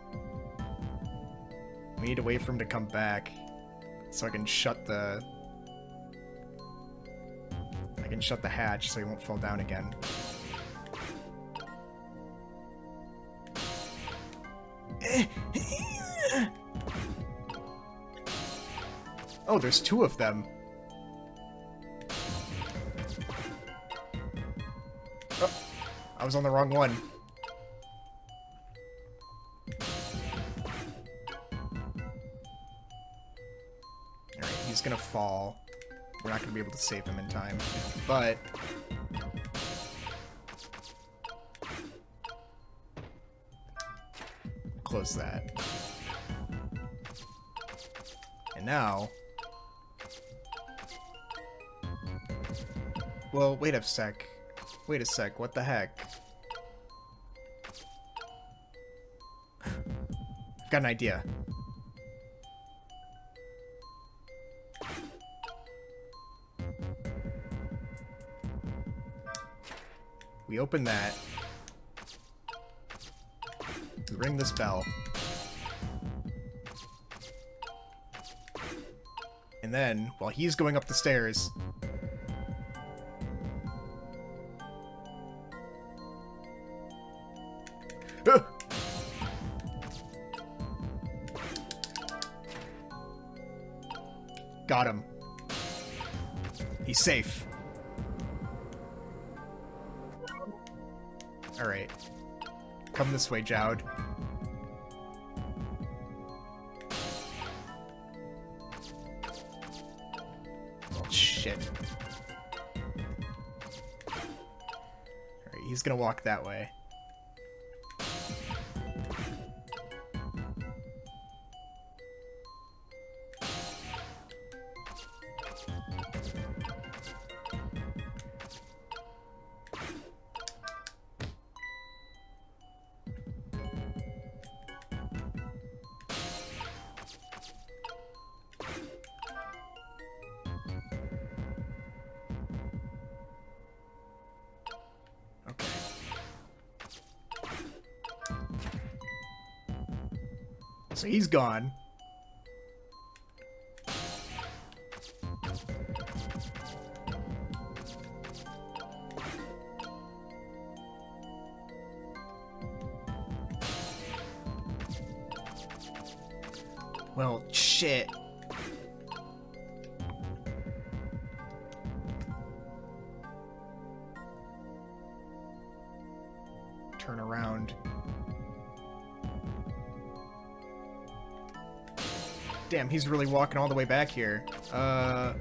We need to wait for him to come back. So I can shut the... hatch so he won't fall down again. Oh, there's two of them. Oh, I was on the wrong one. Alright, he's gonna fall. We're not gonna be able to save him in time, but... Close that. And now... Well, wait a sec. Wait a sec, what the heck? I've got an idea. We open that. We ring this bell. And then, while he's going up the stairs... Got him. He's safe. Alright. Come this way, Jowd. Oh, shit. Alright, he's gonna walk that way. So he's gone. Well, shit. Turn around. Damn, he's really walking all the way back here. Okay,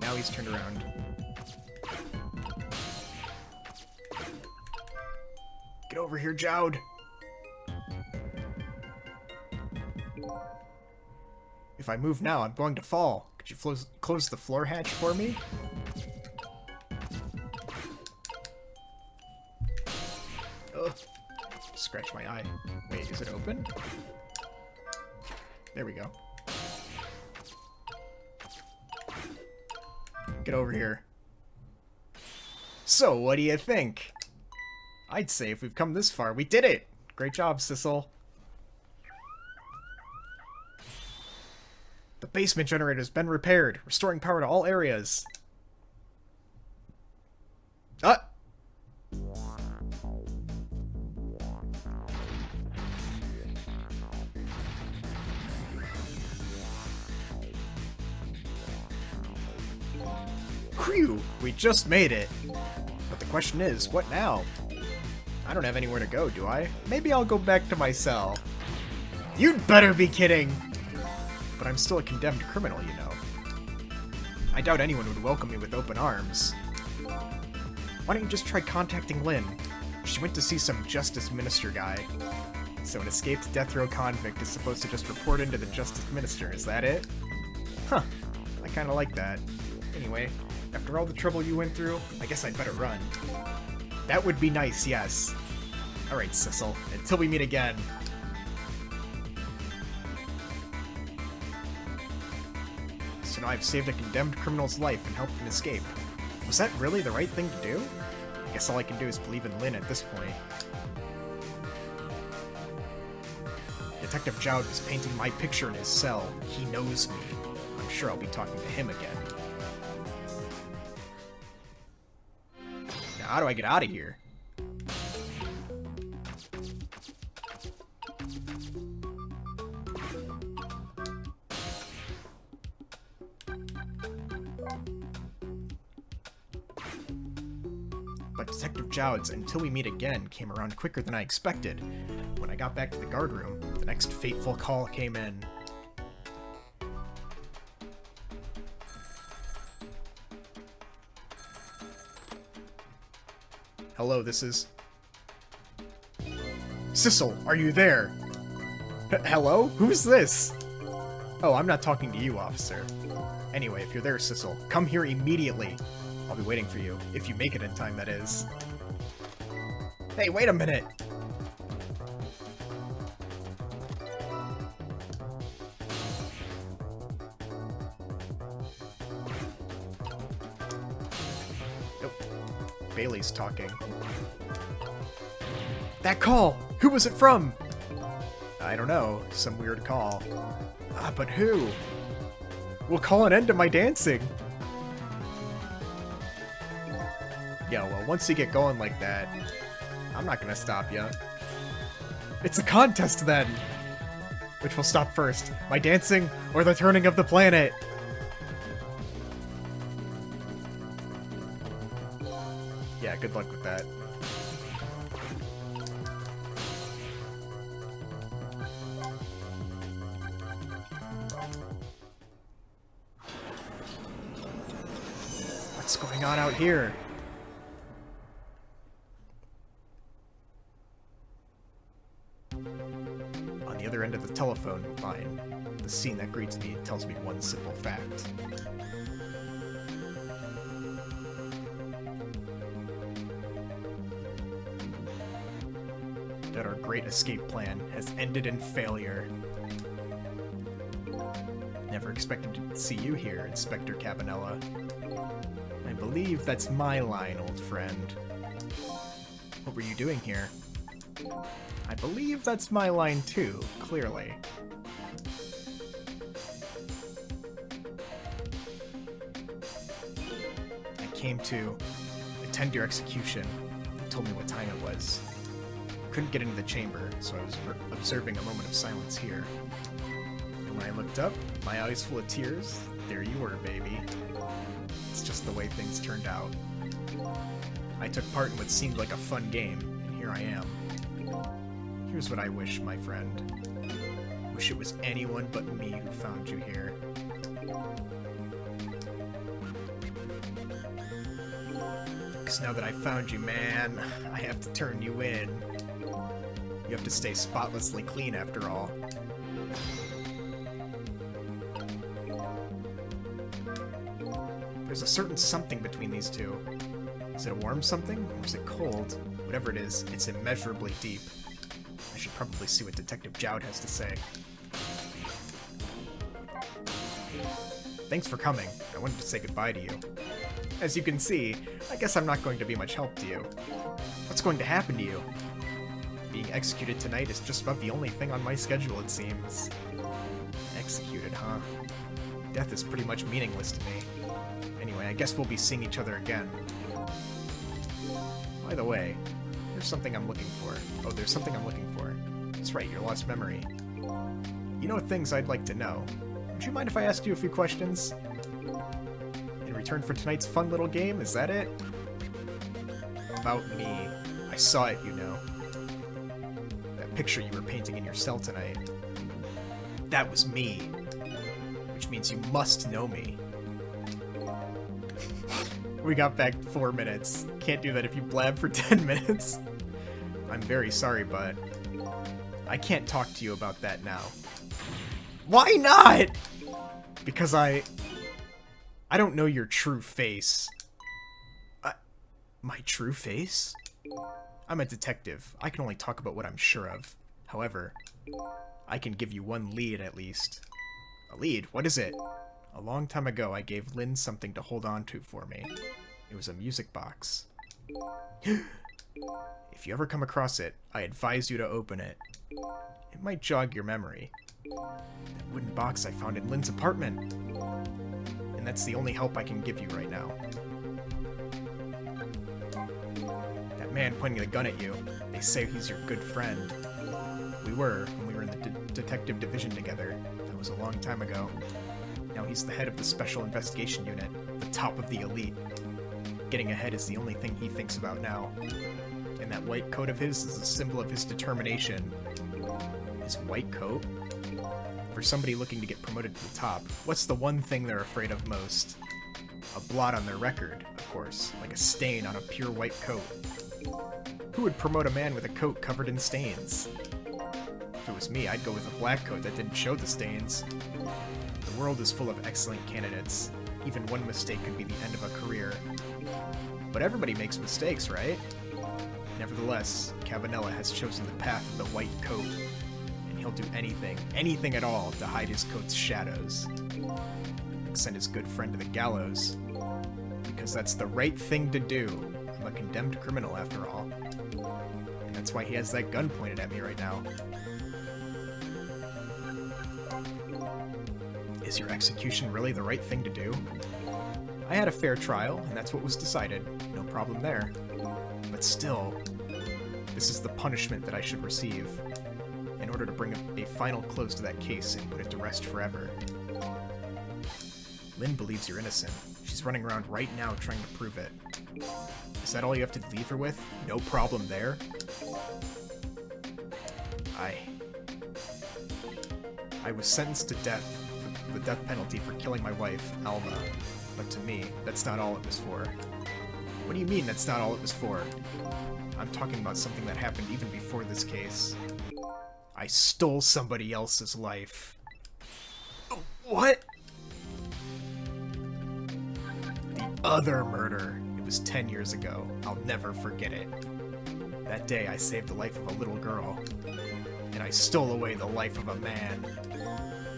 now he's turned around. Get over here, Jowd! If I move now, I'm going to fall. Could you close the floor hatch for me? Ugh. Scratch my eye. Wait, is it open? There we go. Get over here. So, what do you think? I'd say if we've come this far, we did it! Great job, Sissel. The basement generator has been repaired, restoring power to all areas. Ah! Whew! We just made it! But the question is, what now? I don't have anywhere to go, do I? Maybe I'll go back to my cell. You'd better be kidding! But I'm still a condemned criminal, you know. I doubt anyone would welcome me with open arms. Why don't you just try contacting Lynn? She went to see some justice minister guy. So an escaped death row convict is supposed to just report into the justice minister, is that it? Huh, I kinda like that. Anyway, after all the trouble you went through, I guess I'd better run. That would be nice, yes. Alright, Sissel, until we meet again. So now I've saved a condemned criminal's life and helped him escape. Was that really the right thing to do? I guess all I can do is believe in Lynn at this point. Detective Jowd is painting my picture in his cell. He knows me. I'm sure I'll be talking to him again. Now, how do I get out of here? But Detective Jowd's "Until we meet again" came around quicker than I expected. When I got back to the guard room, the next fateful call came in. Hello, this is... Sissel, are you there? Hello? Who's this? Oh, I'm not talking to you, officer. Anyway, if you're there, Sissel, come here immediately. I'll be waiting for you, if you make it in time, that is. Hey, wait a minute! Nope. Bailey's talking. That call! Who was it from? I don't know. Some weird call. Ah, but who? We'll call an end to my dancing. Yeah, well, once you get going like that, I'm not gonna stop ya. It's a contest, then! Which will stop first? My dancing, or the turning of the planet? Yeah, good luck with that. What's going on out here? On the other end of the telephone line, the scene that greets me tells me one simple fact. That our great escape plan has ended in failure. Never expected to see you here, Inspector Cabanela. I believe that's my line, old friend. What were you doing here? I believe that's my line too, clearly. I came to attend your execution. You told me what time it was. Couldn't get into the chamber, so I was observing a moment of silence here. And when I looked up, my eyes full of tears, there you were, baby. It's just the way things turned out. I took part in what seemed like a fun game, and here I am. Here's what I wish, my friend. Wish it was anyone but me who found you here. Because now that I found you, man, I have to turn you in. You have to stay spotlessly clean after all. There's a certain something between these two. Is it a warm something, or is it cold? Whatever it is, it's immeasurably deep. I should probably see what Detective Jowd has to say. Thanks for coming. I wanted to say goodbye to you. As you can see, I guess I'm not going to be much help to you. What's going to happen to you? Being executed tonight is just about the only thing on my schedule, it seems. Executed, huh? Death is pretty much meaningless to me. Anyway, I guess we'll be seeing each other again. By the way, there's something I'm looking for. Oh, there's something I'm looking for. That's right, your lost memory. You know things I'd like to know. Would you mind if I asked you a few questions? In return for tonight's fun little game, is that it? About me. I saw it, you know. That picture you were painting in your cell tonight. That was me. Which means you must know me. We got back 4 minutes. Can't do that if you blab for 10 minutes. I'm very sorry, but I can't talk to you about that now. Why not? Because I don't know your true face. My true face? I'm a detective. I can only talk about what I'm sure of. However, I can give you one lead at least. A lead? What is it? A long time ago, I gave Lynn something to hold on to for me. It was a music box. If you ever come across it, I advise you to open it. It might jog your memory. That wooden box I found in Lynn's apartment. And that's the only help I can give you right now. That man pointing the gun at you, they say he's your good friend. We were, when we were in the detective division together. That was a long time ago. Now he's the head of the Special Investigation Unit, the top of the elite. Getting ahead is the only thing he thinks about now. And that white coat of his is a symbol of his determination. His white coat? For somebody looking to get promoted to the top, what's the one thing they're afraid of most? A blot on their record, of course, like a stain on a pure white coat. Who would promote a man with a coat covered in stains? If it was me, I'd go with a black coat that didn't show the stains. The world is full of excellent candidates. Even one mistake could be the end of a career. But everybody makes mistakes, right? Nevertheless, Cabanela has chosen the path of the white coat, and he'll do anything at all to hide his coat's shadows. Like send his good friend to the gallows, because that's the right thing to do. I'm a condemned criminal after all. And that's why he has that gun pointed at me right now. Is your execution really the right thing to do? I had a fair trial, and that's what was decided. No problem there. But still, this is the punishment that I should receive, in order to bring a final close to that case and put it to rest forever. Lynn believes you're innocent. She's running around right now trying to prove it. Is that all you have to leave her with? No problem there? I was sentenced to death, for the death penalty for killing my wife, Alma. But to me, that's not all it was for. What do you mean that's not all it was for? I'm talking about something that happened even before this case. I stole somebody else's life. What? The other murder. It was 10 years ago. I'll never forget it. That day I saved the life of a little girl. And I stole away the life of a man.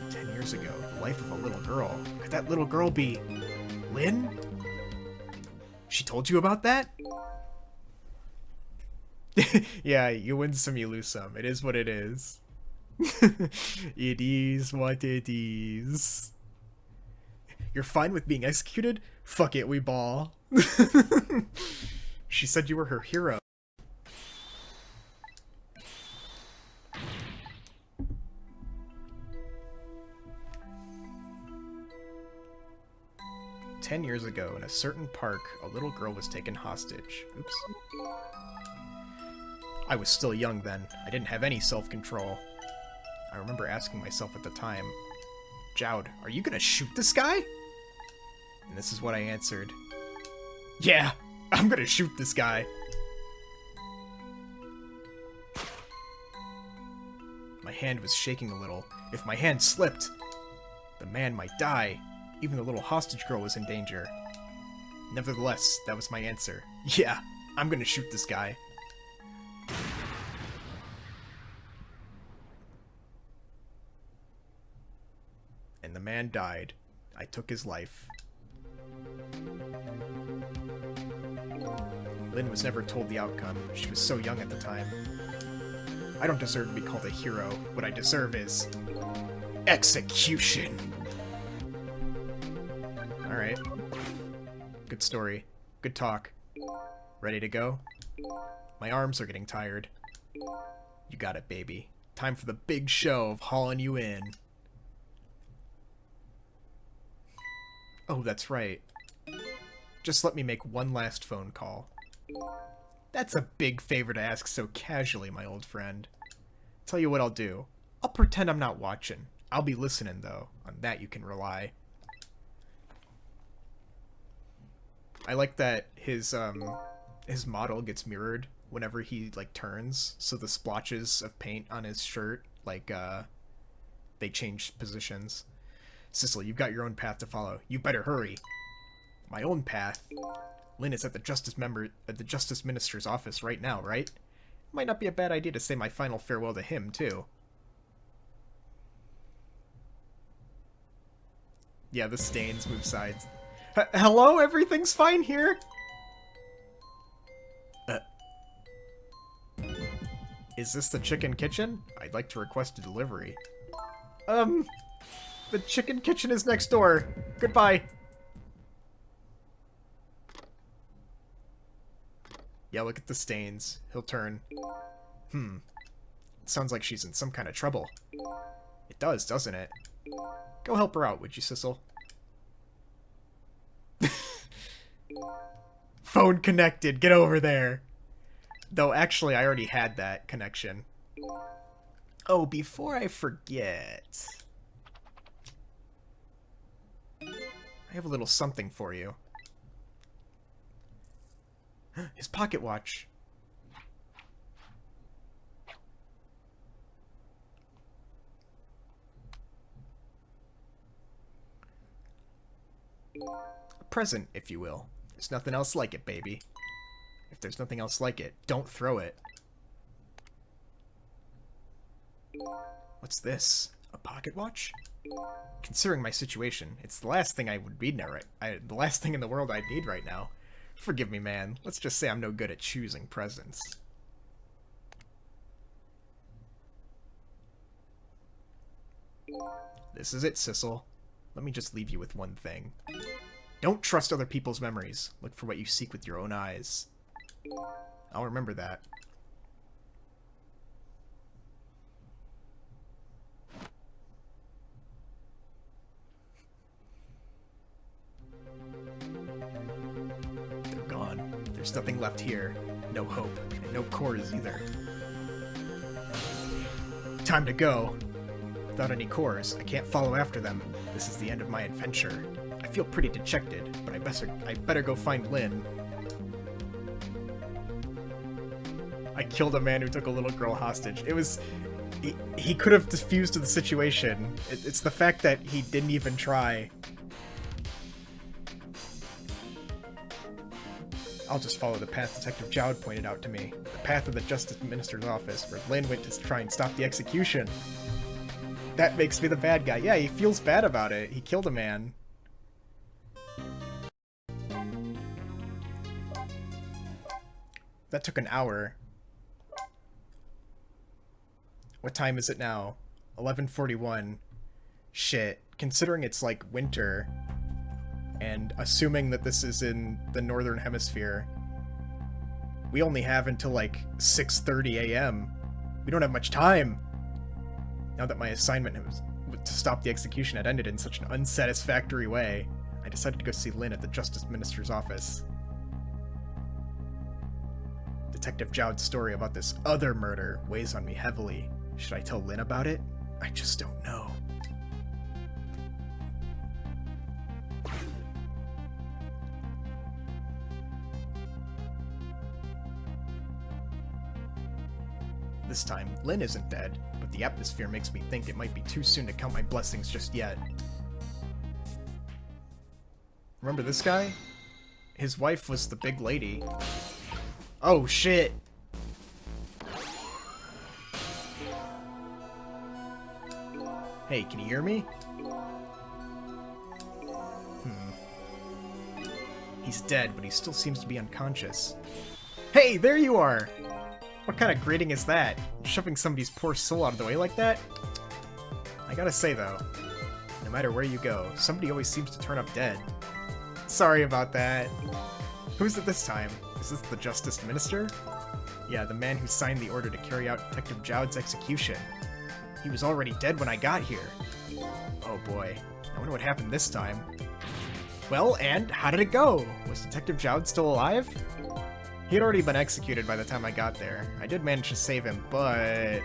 10 years ago, the life of a little girl. Could that little girl be Lynn? She told you about that? Yeah, you win some, you lose some. It is what it is. It is what it is. You're fine with being executed? Fuck it, we ball. She said you were her hero. "10 years ago, in a certain park, a little girl was taken hostage." Oops. I was still young then. I didn't have any self-control. I remember asking myself at the time, "Jowd, are you gonna shoot this guy?" And this is what I answered. "Yeah, I'm gonna shoot this guy." My hand was shaking a little. If my hand slipped, the man might die. Even the little hostage girl was in danger. Nevertheless, that was my answer. Yeah, I'm gonna shoot this guy. And the man died. I took his life. Lynn was never told the outcome. She was so young at the time. I don't deserve to be called a hero. What I deserve is execution. Alright. Good story. Good talk. Ready to go? My arms are getting tired. You got it, baby. Time for the big show of hauling you in. Oh, that's right. Just let me make one last phone call. That's a big favor to ask so casually, my old friend. Tell you what I'll do. I'll pretend I'm not watching. I'll be listening, though. On that you can rely. I like that his model gets mirrored whenever he, like, turns, so the splotches of paint on his shirt, like, they change positions. Sissel, you've got your own path to follow. You better hurry. My own path? Lynn is at the Justice Minister's office right now, right? Might not be a bad idea to say my final farewell to him, too. Yeah, the stains move sides. Hello? Everything's fine here? Is this the Chicken Kitchen? I'd like to request a delivery. The Chicken Kitchen is next door. Goodbye. Yeah, look at the stains. He'll turn. It sounds like she's in some kind of trouble. It does, doesn't it? Go help her out, would you, Sissel? Phone connected. Get over there. Though, actually, I already had that connection. Oh, before I forget... I have a little something for you. His pocket watch. A present, if you will. There's nothing else like it, baby. If there's nothing else like it, don't throw it. What's this? A pocket watch? Considering my situation, it's the last thing I would need now, right? The last thing in the world I'd need right now. Forgive me, man. Let's just say I'm no good at choosing presents. This is it, Sissel. Let me just leave you with one thing. Don't trust other people's memories. Look for what you seek with your own eyes. I'll remember that. They're gone. There's nothing left here. No hope, and no cores either. Time to go. Without any cores, I can't follow after them. This is the end of my adventure. I feel pretty dejected, but I better go find Lynn. I killed a man who took a little girl hostage. It was... He could have diffused the situation. It's the fact that he didn't even try. I'll just follow the path Detective Jowd pointed out to me. The path of the Justice Minister's office, where Lynn went to try and stop the execution. That makes me the bad guy. Yeah, he feels bad about it. He killed a man. That took an hour. What time is it now? 11:41. Shit. Considering it's like winter, and assuming that this is in the northern hemisphere, we only have until like 6:30 a.m. We don't have much time. Now that my assignment to stop the execution had ended in such an unsatisfactory way, I decided to go see Lynn at the Justice Minister's office. Detective Jowd's story about this other murder weighs on me heavily. Should I tell Lynn about it? I just don't know. This time, Lynn isn't dead, but the atmosphere makes me think it might be too soon to count my blessings just yet. Remember this guy? His wife was the big lady. Oh shit! Hey, can you hear me? He's dead, but he still seems to be unconscious. Hey, there you are! What kind of greeting is that? Shoving somebody's poor soul out of the way like that? I gotta say though, no matter where you go, somebody always seems to turn up dead. Sorry about that. Who's it this time? Is this the Justice Minister? Yeah, the man who signed the order to carry out Detective Jowd's execution. He was already dead when I got here. Oh boy, I wonder what happened this time. Well, and how did it go? Was Detective Jowd still alive? He had already been executed by the time I got there. I did manage to save him, but...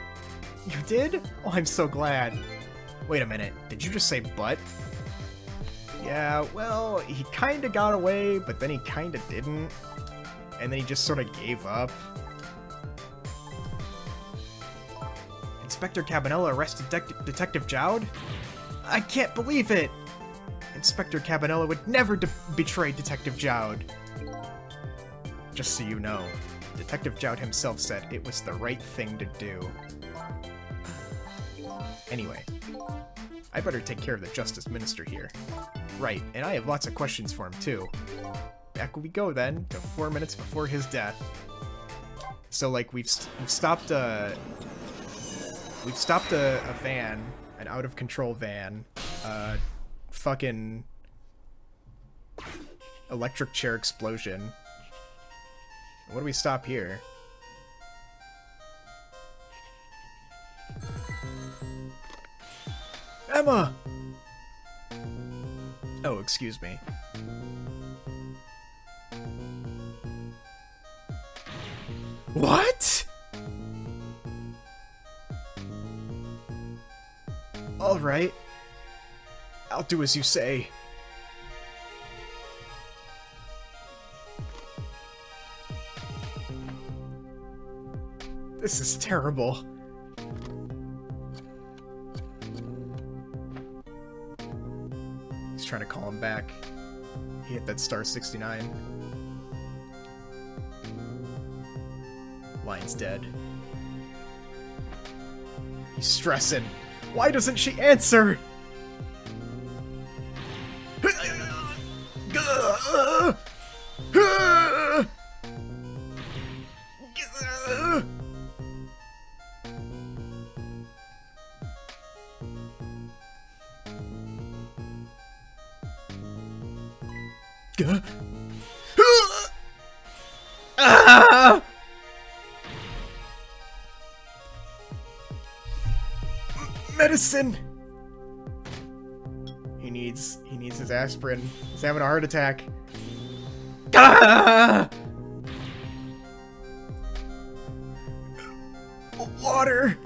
You did? Oh, I'm so glad. Wait a minute, did you just say but? Yeah, well, he kinda got away, but then he kinda didn't. And then he just sorta gave up. Inspector Cabanela arrested Detective Jowd? I can't believe it! Inspector Cabanela would never betray Detective Jowd. Just so you know, Detective Jowd himself said it was the right thing to do. Anyway, I better take care of the Justice Minister here. Right, and I have lots of questions for him too. Back we go then, to 4 minutes before his death. So like, we've stopped a van, an out-of-control van, fucking electric chair explosion. What do we stop here? Emma! Oh, excuse me. What? Alright. I'll do as you say. This is terrible. He's trying to call him back. He hit that star 69. Lion's dead. He's stressing. Why doesn't she answer? Medicine. He needs his aspirin. He's having a heart attack. Water.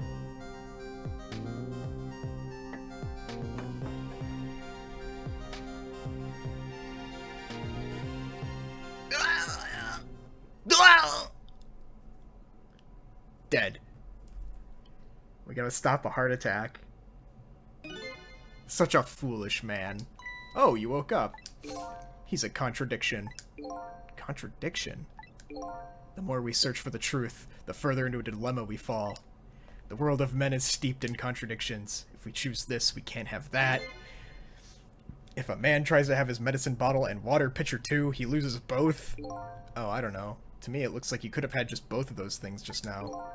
Dead. We gotta stop a heart attack. Such a foolish man. Oh, you woke up. He's a contradiction. Contradiction? The more we search for the truth, the further into a dilemma we fall. The world of men is steeped in contradictions. If we choose this, we can't have that. If a man tries to have his medicine bottle and water pitcher too, he loses both. Oh, I don't know. To me, it looks like he could have had just both of those things just now.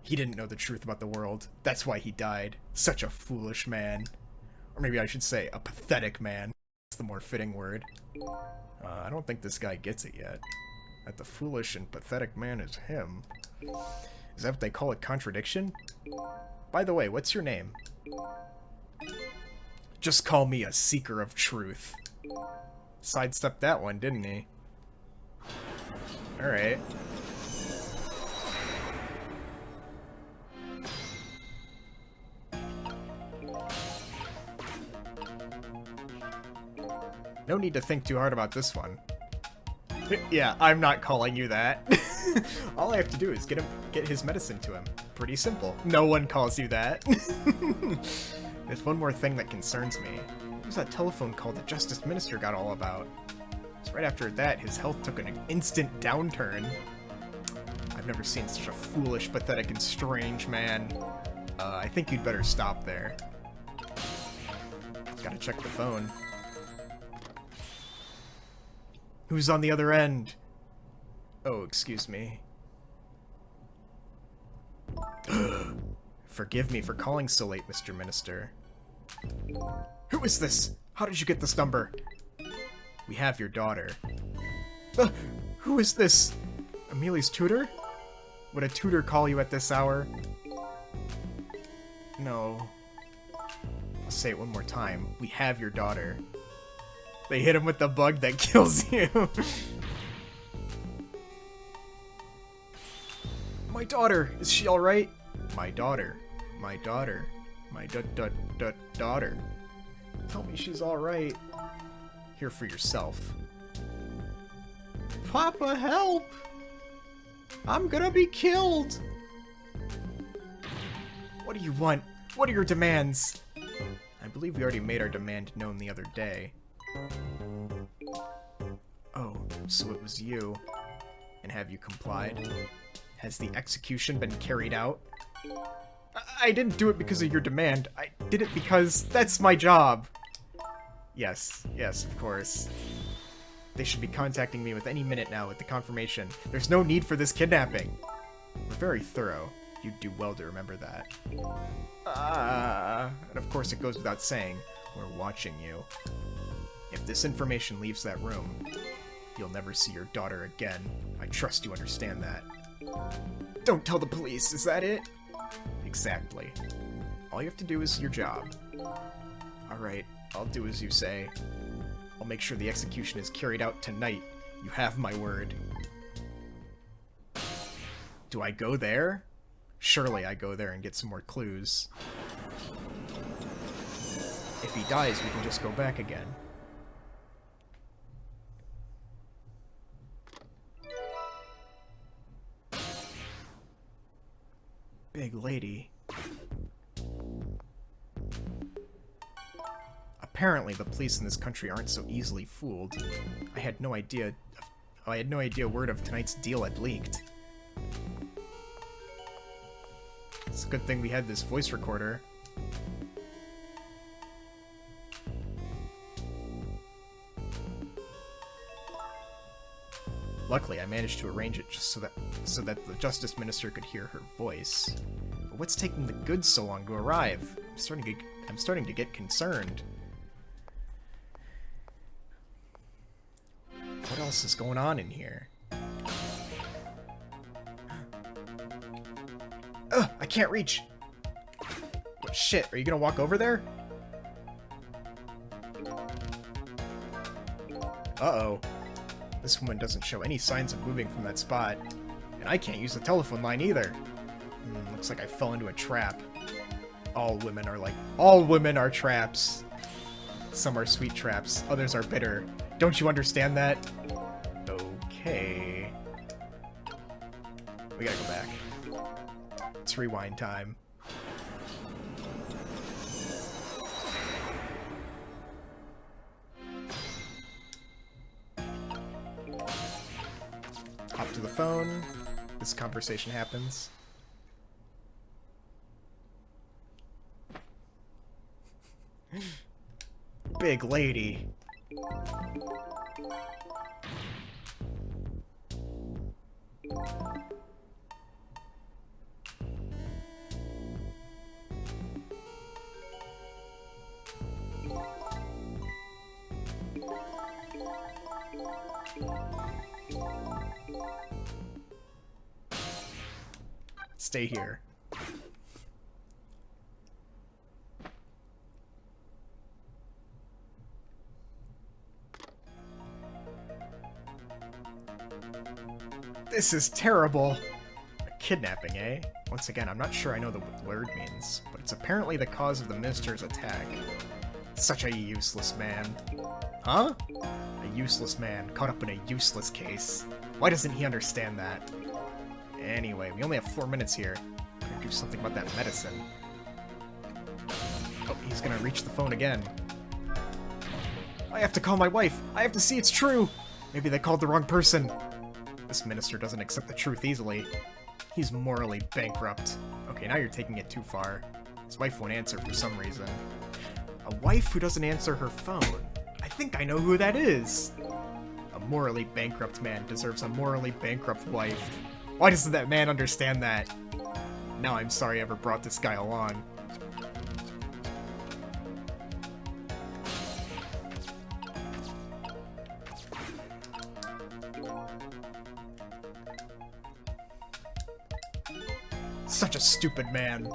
He didn't know the truth about the world. That's why he died. Such a foolish man. Or maybe I should say, a pathetic man. That's the more fitting word. I don't think this guy gets it yet. That the foolish and pathetic man is him. Is that what they call a contradiction? By the way, what's your name? Just call me a seeker of truth. Sidestepped that one, didn't he? Alright. No need to think too hard about this one. Yeah, I'm not calling you that. All I have to do is get his medicine to him. Pretty simple. No one calls you that. There's one more thing that concerns me. What was that telephone call the Justice Minister got all about? So right after that, his health took an instant downturn. I've never seen such a foolish, pathetic, and strange man. I think you'd better stop there. Gotta check the phone. Who's on the other end? Oh, excuse me. Forgive me for calling so late, Mr. Minister. Who is this? How did you get this number? We have your daughter. Who is this? Amelia's tutor? Would a tutor call you at this hour? No. I'll say it one more time. We have your daughter. They hit him with the bug that kills you. My daughter, is she alright? My daughter. My daughter. My daughter. Tell me she's alright. Hear for yourself. Papa, help! I'm gonna be killed! What do you want? What are your demands? I believe we already made our demand known the other day. Oh, so it was you. And have you complied? Has the execution been carried out? I didn't do it because of your demand. I did it because that's my job. Yes, of course. They should be contacting me with any minute now with the confirmation. There's no need for this kidnapping. We're very thorough. You'd do well to remember that. And of course it goes without saying, we're watching you. If this information leaves that room, you'll never see your daughter again. I trust you understand that. Don't tell the police, is that it? Exactly. All you have to do is your job. Alright, I'll do as you say. I'll make sure the execution is carried out tonight. You have my word. Do I go there? Surely I go there and get some more clues. If he dies, we can just go back again. Big lady. Apparently, the police in this country aren't so easily fooled. I had no idea word of tonight's deal had leaked. It's a good thing we had this voice recorder. Luckily, I managed to arrange it just so that the Justice Minister could hear her voice. But what's taking the goods so long to arrive? I'm starting to get concerned. What else is going on in here? Ugh, I can't reach! What shit, are you gonna walk over there? Uh-oh. This woman doesn't show any signs of moving from that spot. And I can't use the telephone line either. Looks like I fell into a trap. All women are traps. Some are sweet traps, others are bitter. Don't you understand that? Okay. We gotta go back. It's rewind time. Hop to the phone. This conversation happens. Big lady. Stay here. This is terrible. A kidnapping, eh? Once again, I'm not sure I know the word means, but it's apparently the cause of the minister's attack. Such a useless man. Huh? A useless man caught up in a useless case. Why doesn't he understand that? Anyway, we only have 4 minutes here. I'm gonna do something about that medicine. Oh, he's gonna reach the phone again. I have to call my wife. I have to see it's true. Maybe they called the wrong person. This minister doesn't accept the truth easily. He's morally bankrupt. Okay, now you're taking it too far. His wife won't answer for some reason. A wife who doesn't answer her phone. I think I know who that is. A morally bankrupt man deserves a morally bankrupt wife. Why doesn't that man understand that? Now I'm sorry I ever brought this guy along. Such a stupid man.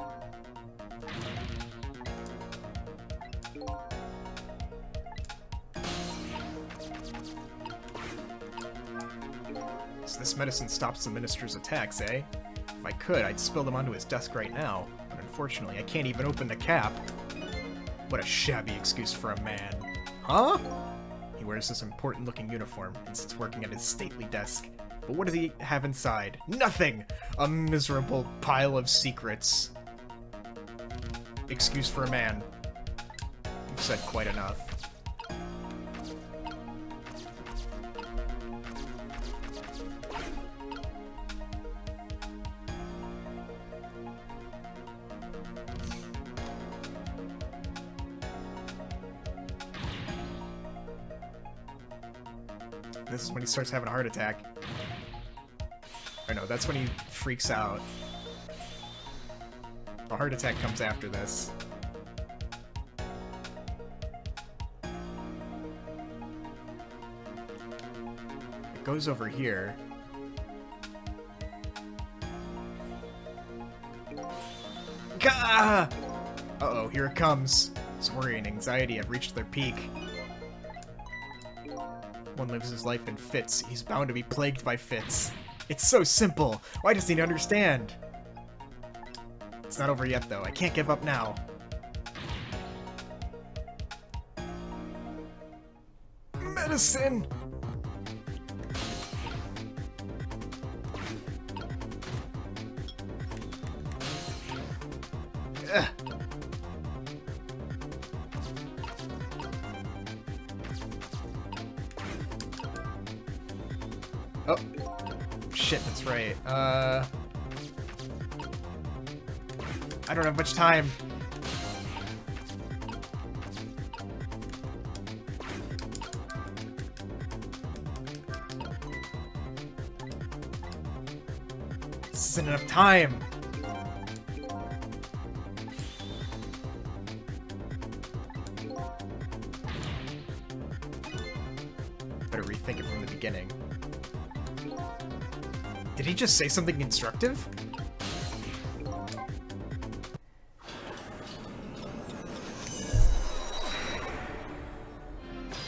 So this medicine stops the minister's attacks, eh? If I could, I'd spill them onto his desk right now, but unfortunately I can't even open the cap. What a shabby excuse for a man. Huh? He wears this important-looking uniform and sits working at his stately desk. But what does he have inside? Nothing! A miserable pile of secrets. Excuse for a man. You've said quite enough. This is when he starts having a heart attack. Or no, that's when he freaks out. A heart attack comes after this. It goes over here. Gah! Uh-oh, here it comes. His worry and anxiety have reached their peak. One lives his life in fits. He's bound to be plagued by fits. It's so simple. Why doesn't he understand? It's not over yet, though. I can't give up now. Medicine! Ugh. Oh. Shit, that's right. I don't have much time. This isn't enough time. Better rethink it from the beginning. Did he just say something instructive?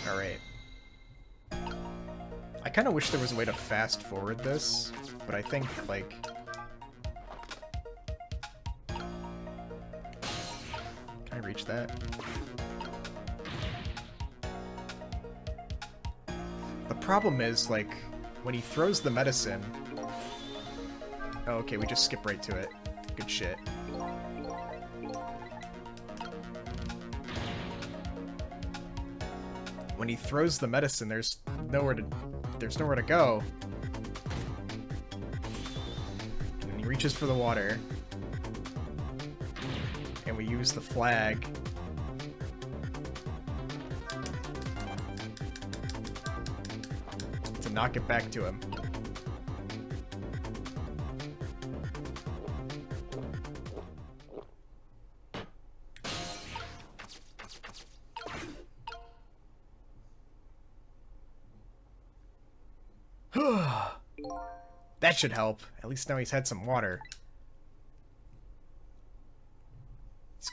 Alright. I kind of wish there was a way to fast forward this, but I think, like... Can I reach that? The problem is, like, when he throws the medicine... Oh, okay, we just skip right to it. Good shit. When he throws the medicine, there's nowhere to go. And he reaches for the water. And we use the flag. To knock it back to him. That should help. At least now he's had some water.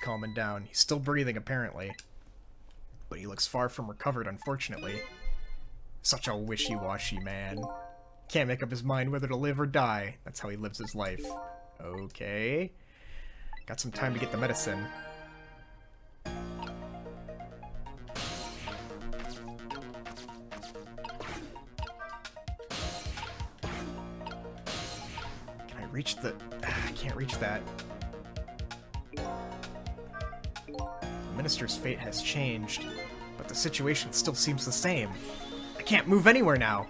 calming down. He's still breathing, apparently. But he looks far from recovered, unfortunately. Such a wishy-washy man. Can't make up his mind whether to live or die. That's how he lives his life. Okay. Got some time to get the medicine. Can I reach the... I can't reach that. The minister's fate has changed, but the situation still seems the same. I can't move anywhere now.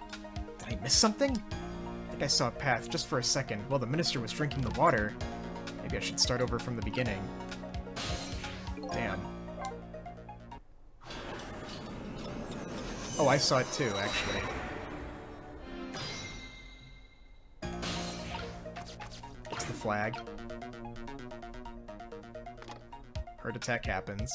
Did I miss something? I think I saw a path just for a second while the minister was drinking the water. Maybe I should start over from the beginning. Damn. Oh, I saw it too, actually. It's the flag. Heart attack happens.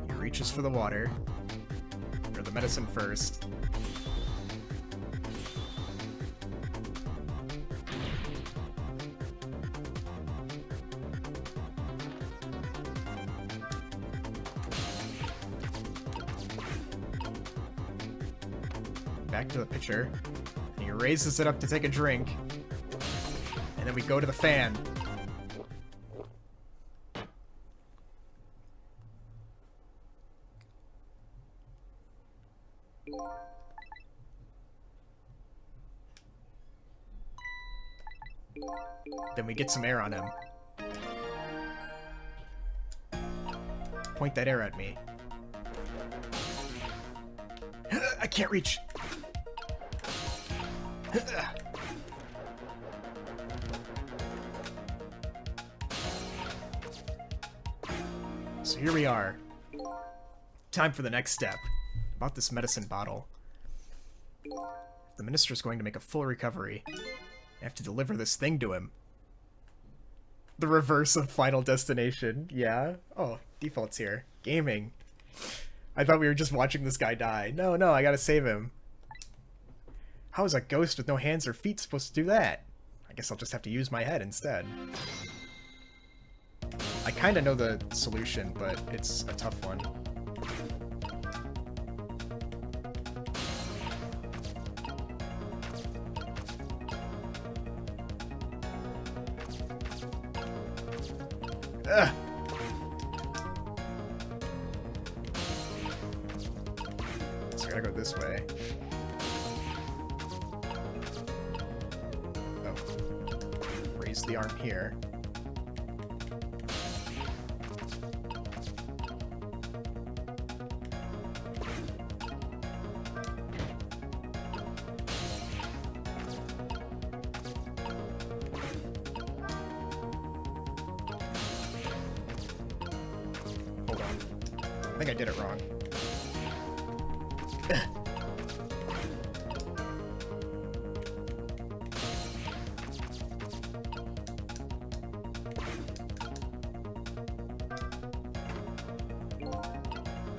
He reaches for the water. Or the medicine first. Back to the pitcher. And he raises it up to take a drink. And then we go to the fan. Then we get some air on him. Point that air at me. I can't reach. So here we are. Time for the next step. About this medicine bottle. The minister's going to make a full recovery. I have to deliver this thing to him. The reverse of Final Destination. Yeah. Oh, default's here. Gaming. I thought we were just watching this guy die. No, I gotta save him. How is a ghost with no hands or feet supposed to do that? I guess I'll just have to use my head instead. I kinda know the solution, but it's a tough one. Ugh. So I gotta go this way. Oh. Raise the arm here. Hold on. I think I did it wrong.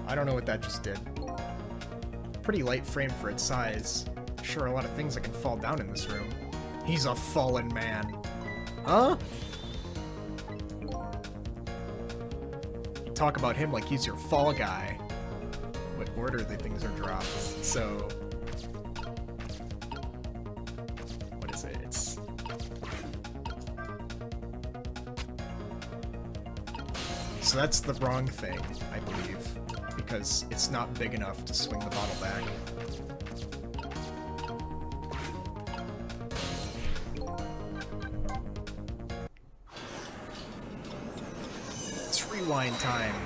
I don't know what that just did. Pretty light frame for its size. Sure, a lot of things that can fall down in this room. He's a fallen man. Huh? You talk about him like he's your fall guy. What order the things are dropped. So... what is it? It's... so that's the wrong thing, I believe. Because it's not big enough to swing the bottle back. It's rewind time.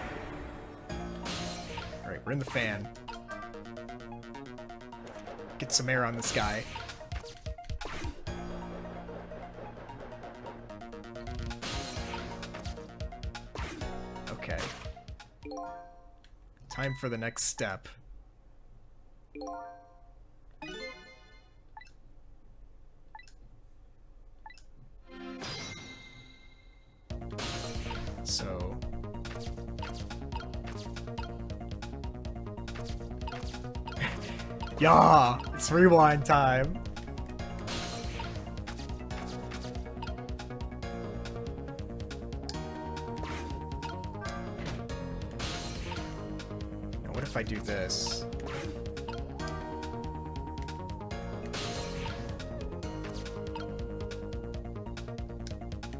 Alright, we're in the fan. Get some air on this guy. Okay. Time for the next step. So, Yeah, it's rewind time. Now what if I do this?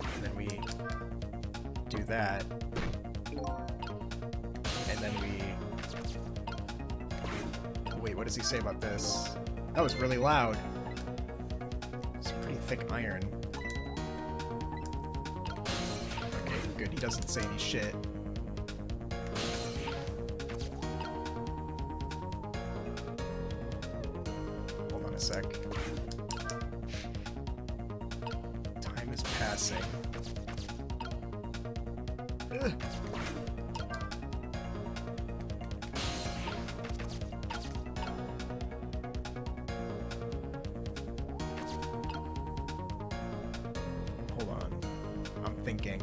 And then we do that. And then we... Wait, what does he say about this? That was really loud. It's pretty thick iron. Okay, good. He doesn't say any shit. Hold on a sec. Time is passing. Ugh. Hold on. I'm thinking.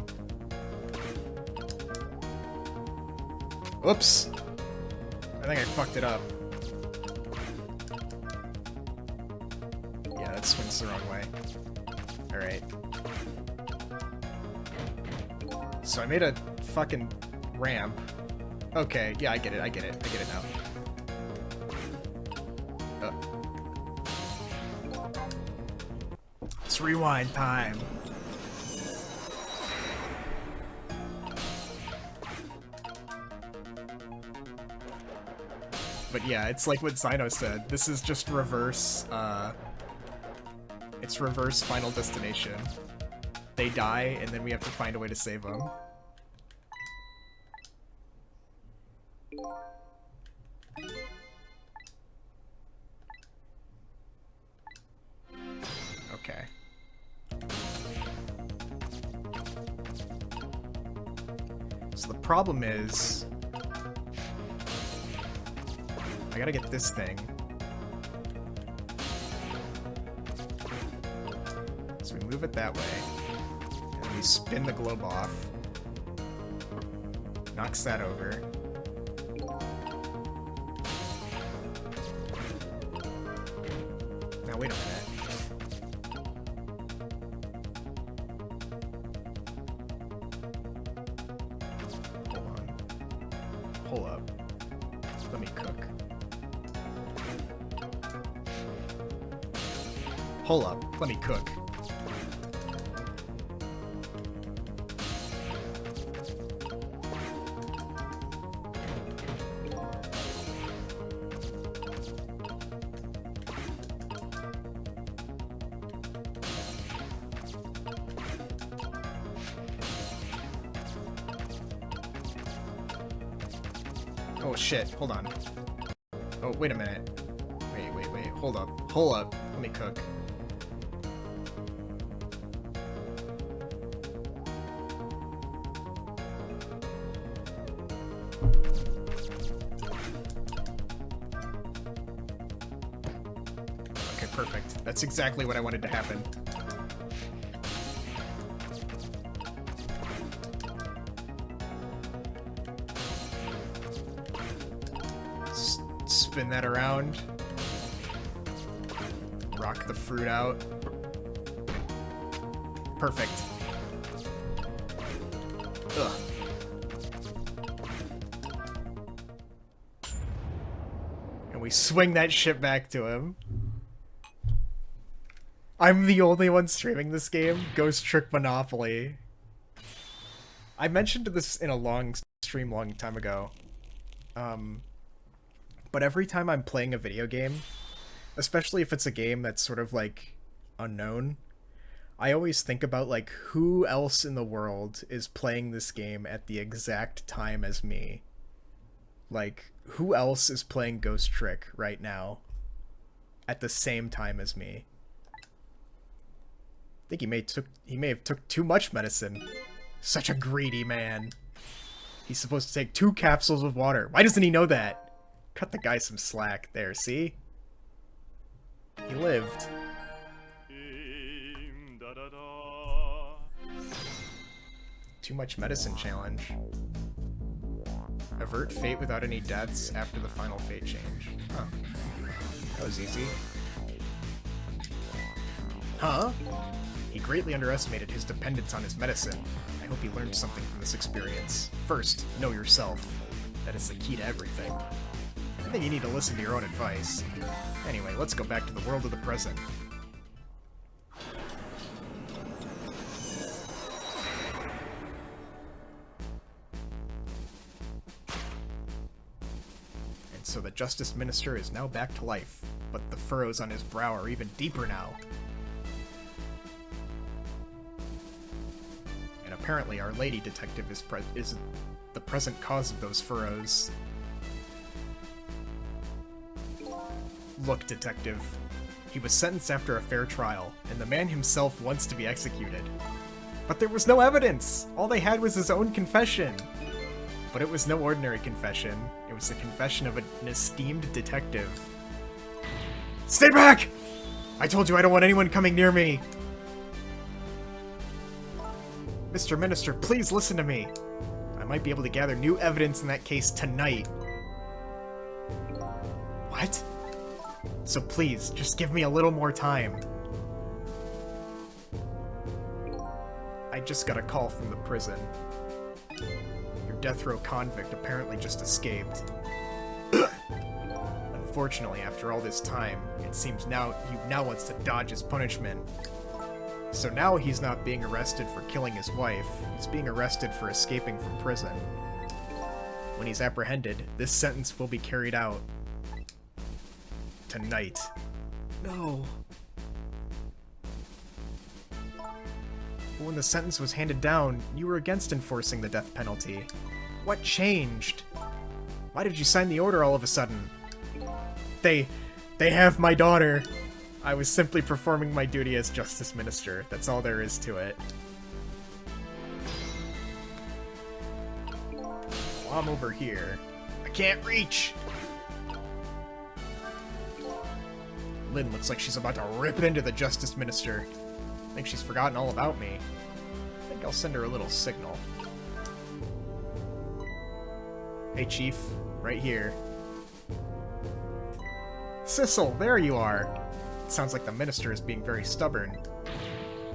Oops! I think I fucked it up. Yeah, that swings the wrong way. Alright. So I made a fucking ramp. Okay, yeah, I get it now. It's rewind time. But yeah, it's like what Zino said. This is just reverse, it's reverse Final Destination. They die, and then we have to find a way to save them. Okay. So the problem is... I gotta get this thing. So we move it that way. And we spin the globe off. Knocks that over. Now wait a minute. Hold on. Pull up. Let me cook. Hold up, let me cook. Oh shit, hold on. Oh, wait a minute. Wait, hold up, let me cook. Okay, perfect. That's exactly what I wanted to happen. Spin that around. Rock the fruit out. Perfect. Ugh. And we swing that shit back to him. I'm the only one streaming this game. Ghost Trick Monopoly. I mentioned this in a long stream long time ago. But every time I'm playing a video game, especially if it's a game that's sort of like unknown, I always think about like who else in the world is playing this game at the exact time as me. Like who else is playing Ghost Trick right now at the same time as me? I think he may have took too much medicine. Such a greedy man. He's supposed to take 2 capsules of water. Why doesn't he know that? Cut the guy some slack there, see? He lived. Too much medicine challenge. Avert fate without any deaths after the final fate change. Huh. That was easy. Huh? He greatly underestimated his dependence on his medicine. I hope he learned something from this experience. First, know yourself. That is the key to everything. I think you need to listen to your own advice. Anyway, let's go back to the world of the present. And so the Justice Minister is now back to life, but the furrows on his brow are even deeper now. And apparently Our Lady Detective is the present cause of those furrows. Look, Detective. He was sentenced after a fair trial, and the man himself wants to be executed. But there was no evidence! All they had was his own confession! But it was no ordinary confession. It was the confession of an esteemed detective. Stay back! I told you I don't want anyone coming near me! Mr. Minister, please listen to me! I might be able to gather new evidence in that case tonight. What? So please, just give me a little more time. I just got a call from the prison. Your death row convict apparently just escaped. Unfortunately, after all this time, it seems he now wants to dodge his punishment. So now he's not being arrested for killing his wife, he's being arrested for escaping from prison. When he's apprehended, this sentence will be carried out. Tonight. No. When the sentence was handed down, you were against enforcing the death penalty. What changed? Why did you sign the order all of a sudden? They have my daughter. I was simply performing my duty as Justice Minister. That's all there is to it. Well, I'm over here. I can't reach! Lynn looks like she's about to rip into the Justice Minister. I think she's forgotten all about me. I think I'll send her a little signal. Hey, Chief. Right here. Sissel, there you are! It sounds like the Minister is being very stubborn.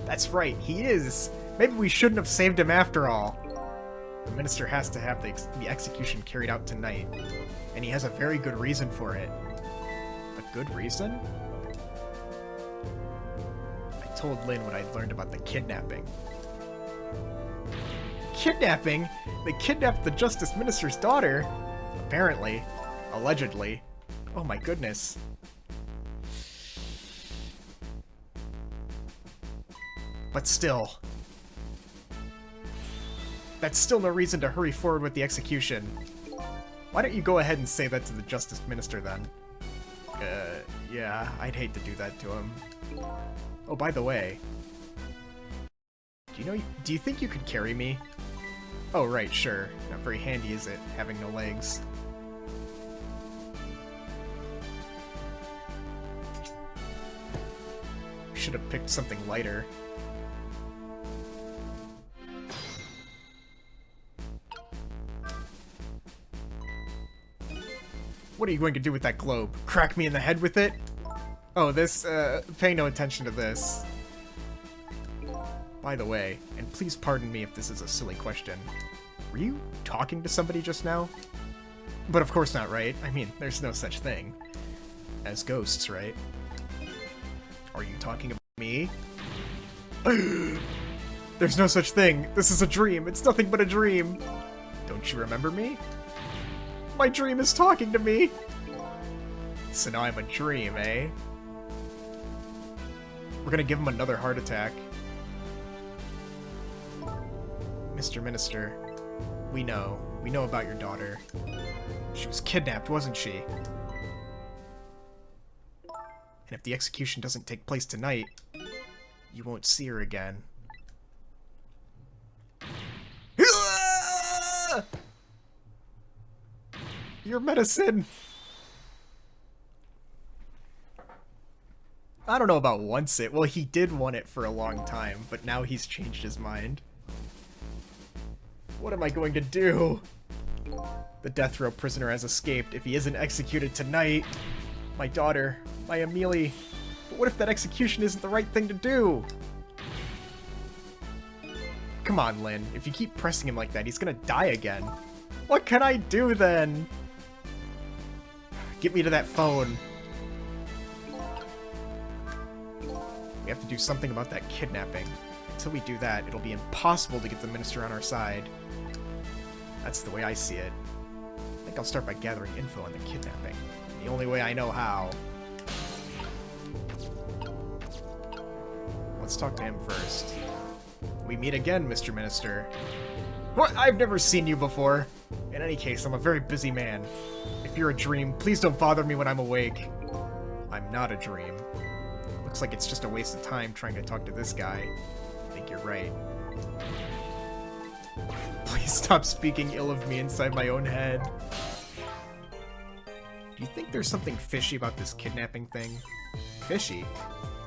That's right, he is! Maybe we shouldn't have saved him after all. The Minister has to have the execution carried out tonight, and he has a very good reason for it. A good reason? I told Lynn what I'd learned about the kidnapping. Kidnapping? They kidnapped the Justice Minister's daughter? Apparently. Allegedly. Oh my goodness. But still. That's still no reason to hurry forward with the execution. Why don't you go ahead and say that to the Justice Minister then? Yeah, I'd hate to do that to him. Oh, by the way. Do you think you could carry me? Oh, right, sure. Not very handy, is it, having no legs? Should have picked something lighter. What are you going to do with that globe? Crack me in the head with it? Oh, this, pay no attention to this. By the way, and please pardon me if this is a silly question, were you talking to somebody just now? But of course not, right? I mean, there's no such thing as ghosts, right? Are you talking about me? There's no such thing. This is a dream. It's nothing but a dream. Don't you remember me? My dream is talking to me! So now I'm a dream, eh? We're gonna give him another heart attack. Mr. Minister, we know about your daughter. She was kidnapped, wasn't she? And if the execution doesn't take place tonight, you won't see her again. Your medicine! I don't know about wants it. Well, he did want it for a long time, but now he's changed his mind. What am I going to do? The death row prisoner has escaped. If he isn't executed tonight, my daughter My Amelie. But what if that execution isn't the right thing to do? Come on, Lynn. If you keep pressing him like that, he's gonna die again. What can I do then? Get me to that phone. We have to do something about that kidnapping. Until we do that, it'll be impossible to get the minister on our side. That's the way I see it. I think I'll start by gathering info on the kidnapping. The only way I know how. Let's talk to him first. We meet again, Mr. Minister. What? I've never seen you before. In any case, I'm a very busy man. If you're a dream, please don't bother me when I'm awake. I'm not a dream. Looks like it's just a waste of time trying to talk to this guy. I think you're right. Please stop speaking ill of me inside my own head. Do you think there's something fishy about this kidnapping thing? Fishy?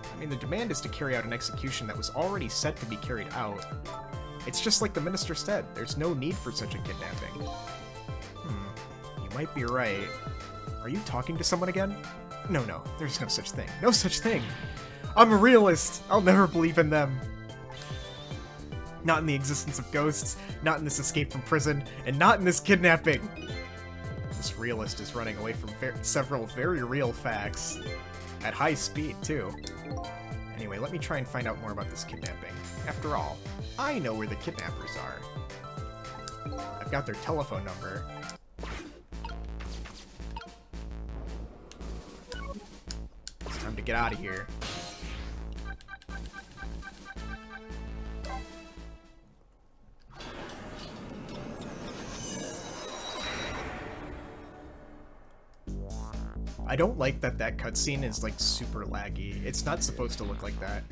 I mean, the demand is to carry out an execution that was already set to be carried out. It's just like the minister said, there's no need for such a kidnapping. You might be right. Are you talking to someone again? No, there's no such thing. No such thing! I'm a realist! I'll never believe in them! Not in the existence of ghosts, not in this escape from prison, and not in this kidnapping! This realist is running away from several very real facts. At high speed, too. Anyway, let me try and find out more about this kidnapping. After all, I know where the kidnappers are. I've got their telephone number. It's time to get out of here. I don't like that cutscene is like super laggy. It's not supposed to look like that.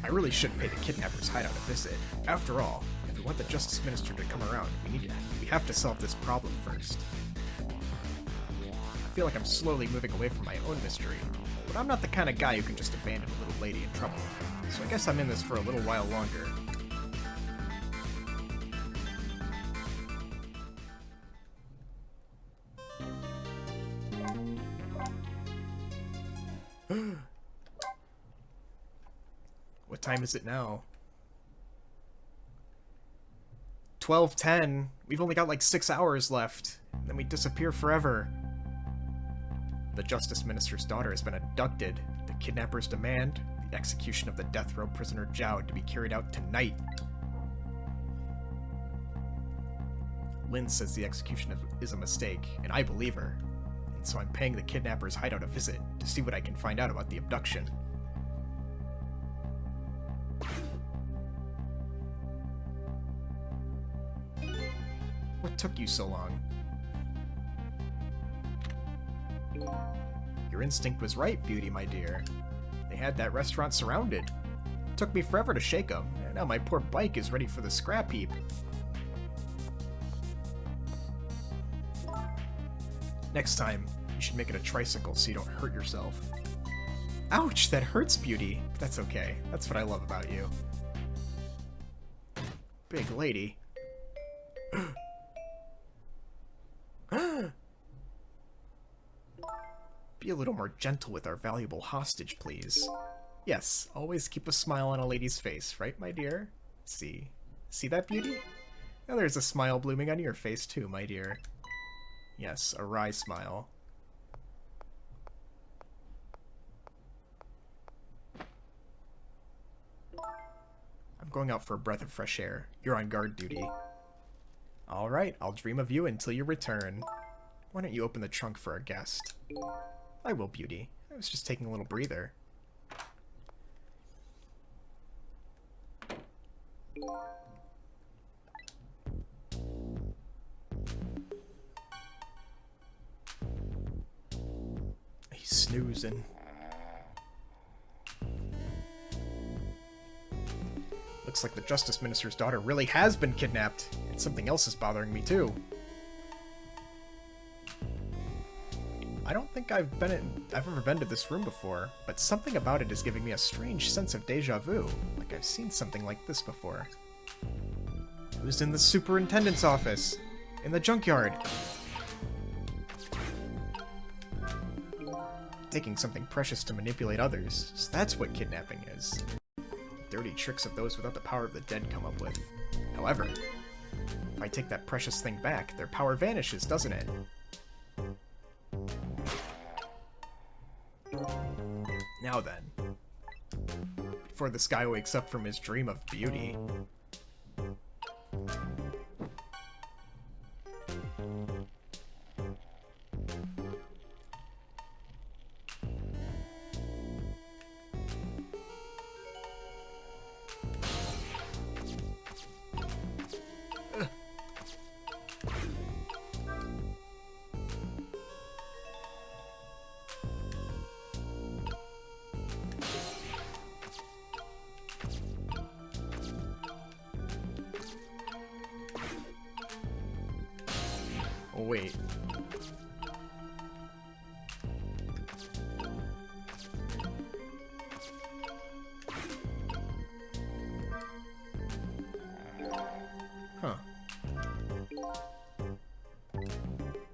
I really should pay the kidnappers' hideout a visit. After all, if we want the Justice Minister to come around, we have to solve this problem first. I feel like I'm slowly moving away from my own mystery, but I'm not the kind of guy who can just abandon a little lady in trouble. So I guess I'm in this for a little while longer. What time is it now? 12:10. We've only got like 6 hours left. Then we disappear forever. The Justice Minister's daughter has been abducted. The kidnappers demand the execution of the death row prisoner Zhao to be carried out tonight. Lynn says the execution is a mistake, and I believe her. And so I'm paying the kidnappers' hideout a visit to see what I can find out about the abduction. What took you so long? Your instinct was right, Beauty, my dear. They had that restaurant surrounded. It took me forever to shake them, and now my poor bike is ready for the scrap heap. Next time, you should make it a tricycle so you don't hurt yourself. Ouch, that hurts, Beauty. But that's okay. That's what I love about you. Big lady. Be a little more gentle with our valuable hostage, please. Yes, always keep a smile on a lady's face, right, my dear? See that, Beauty? Now there's a smile blooming on your face too, my dear. Yes, a wry smile. I'm going out for a breath of fresh air. You're on guard duty. Alright, I'll dream of you until you return. Why don't you open the trunk for our guest? I will, Beauty. I was just taking a little breather. He's snoozing. Looks like the Justice Minister's daughter really has been kidnapped, and something else is bothering me too. I don't think I've ever been to this room before, but something about it is giving me a strange sense of deja vu, like I've seen something like this before. Who's in the superintendent's office? In the junkyard? taking something precious to manipulate others, so that's what kidnapping is. Dirty tricks of those without the power of the dead come up with. However, if I take that precious thing back, their power vanishes, doesn't it? Now then, before this guy wakes up from his dream of beauty. Oh, wait. Huh.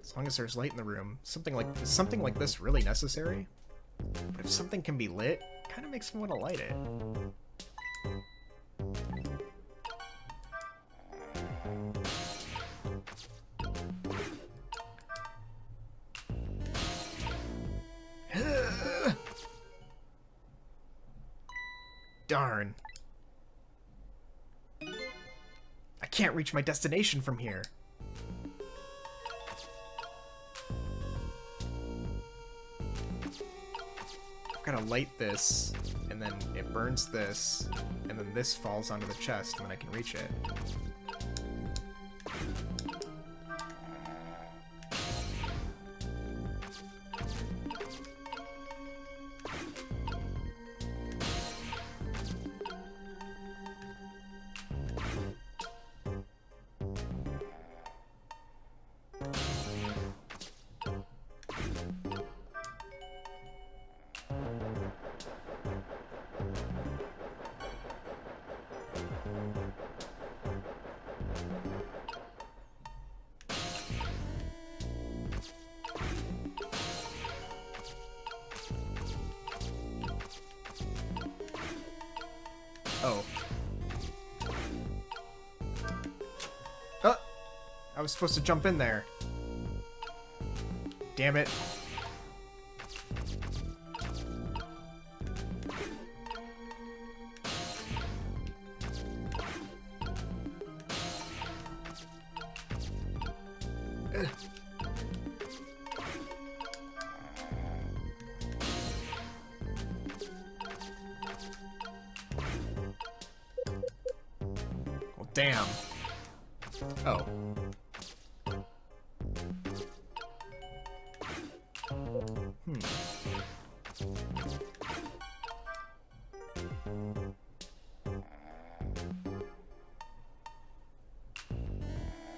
As long as there's light in the room, is something like this really necessary? But if something can be lit, it kind of makes me want to light it. Darn. I can't reach my destination from here. I've gotta light this, and then it burns this, and then this falls onto the chest, and then I can reach it. Oh. I was supposed to jump in there. Damn it. Well, damn. Oh.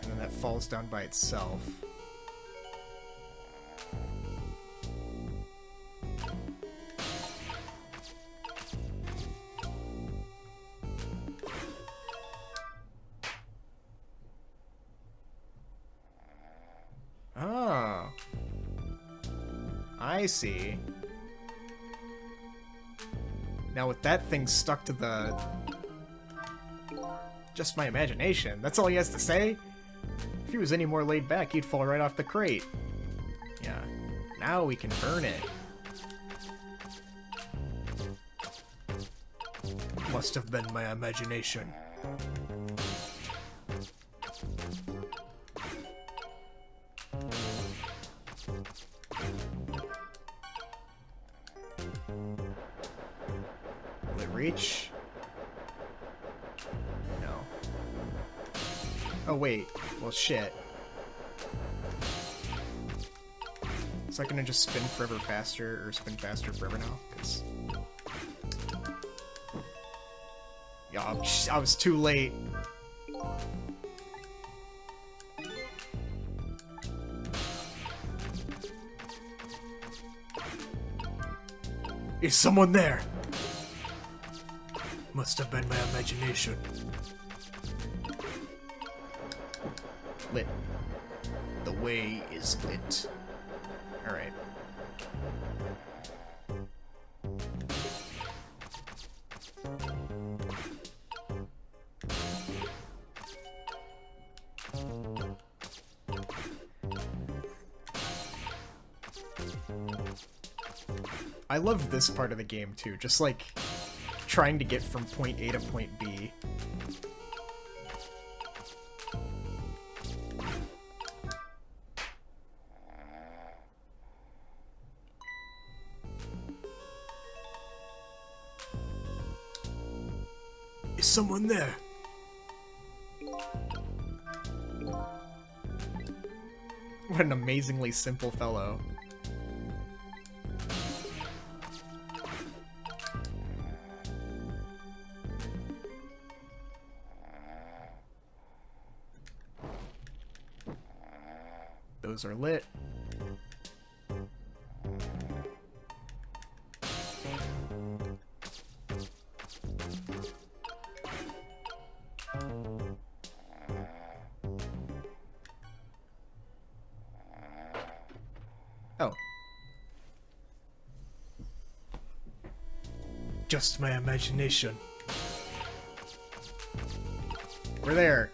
And then that falls down by itself. Oh. I see. Now with that thing stuck to the... Just my imagination. That's all he has to say? If he was any more laid back, he'd fall right off the crate. Yeah. Now we can burn it. Must have been my imagination. Will it reach? No. Oh wait, well shit. So I can just spin forever faster, or spin faster forever now? Cause... Yeah, I was too late. Is someone there? Must have been my imagination. Lit. The way is lit. Alright. I love this part of the game too, just like trying to get from point A to point B. Is someone there? What an amazingly simple fellow. Those are lit. Oh. Just my imagination. We're there.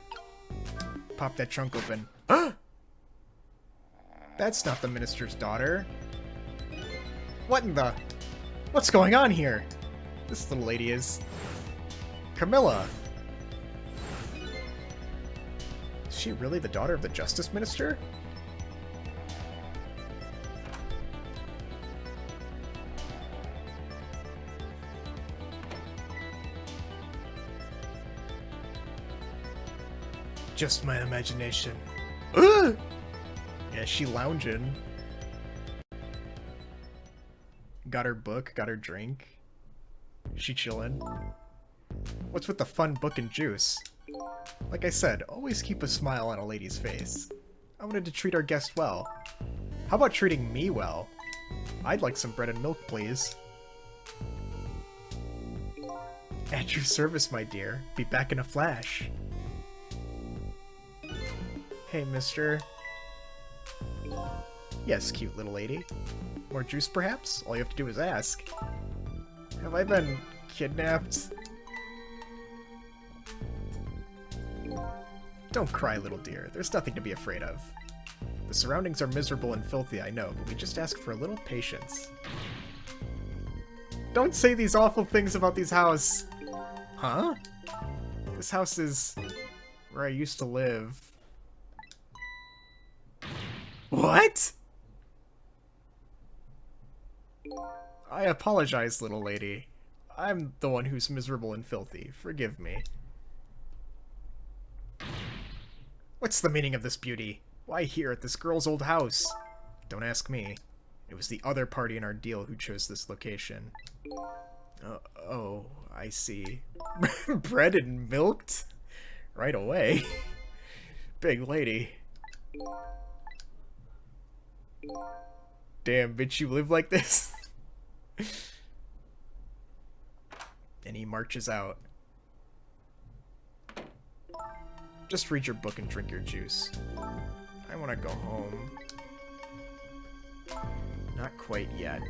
Pop that trunk open. That's not the minister's daughter. What in the... What's going on here? This little lady is... Camilla. Is she really the daughter of the justice minister? Just my imagination. Yeah, she lounging. Got her book, got her drink. She chillin'. What's with the fun book and juice? Like I said, always keep a smile on a lady's face. I wanted to treat our guest well. How about treating me well? I'd like some bread and milk, please. At your service, my dear. Be back in a flash. Hey, mister. Yes, cute little lady. More juice, perhaps? All you have to do is ask. Have I been kidnapped? Don't cry, little dear. There's nothing to be afraid of. The surroundings are miserable and filthy, I know, but we just ask for a little patience. Don't say these awful things about these houses. Huh? This house is where I used to live. What? I apologize, little lady. I'm the one who's miserable and filthy. Forgive me. What's the meaning of this beauty? Why here at this girl's old house? Don't ask me. It was the other party in our deal who chose this location. Oh, I see. Bread and milked? Right away. Big lady. Damn, bitch, you live like this? And he marches out. Just read your book and drink your juice. I want to go home. Not quite yet.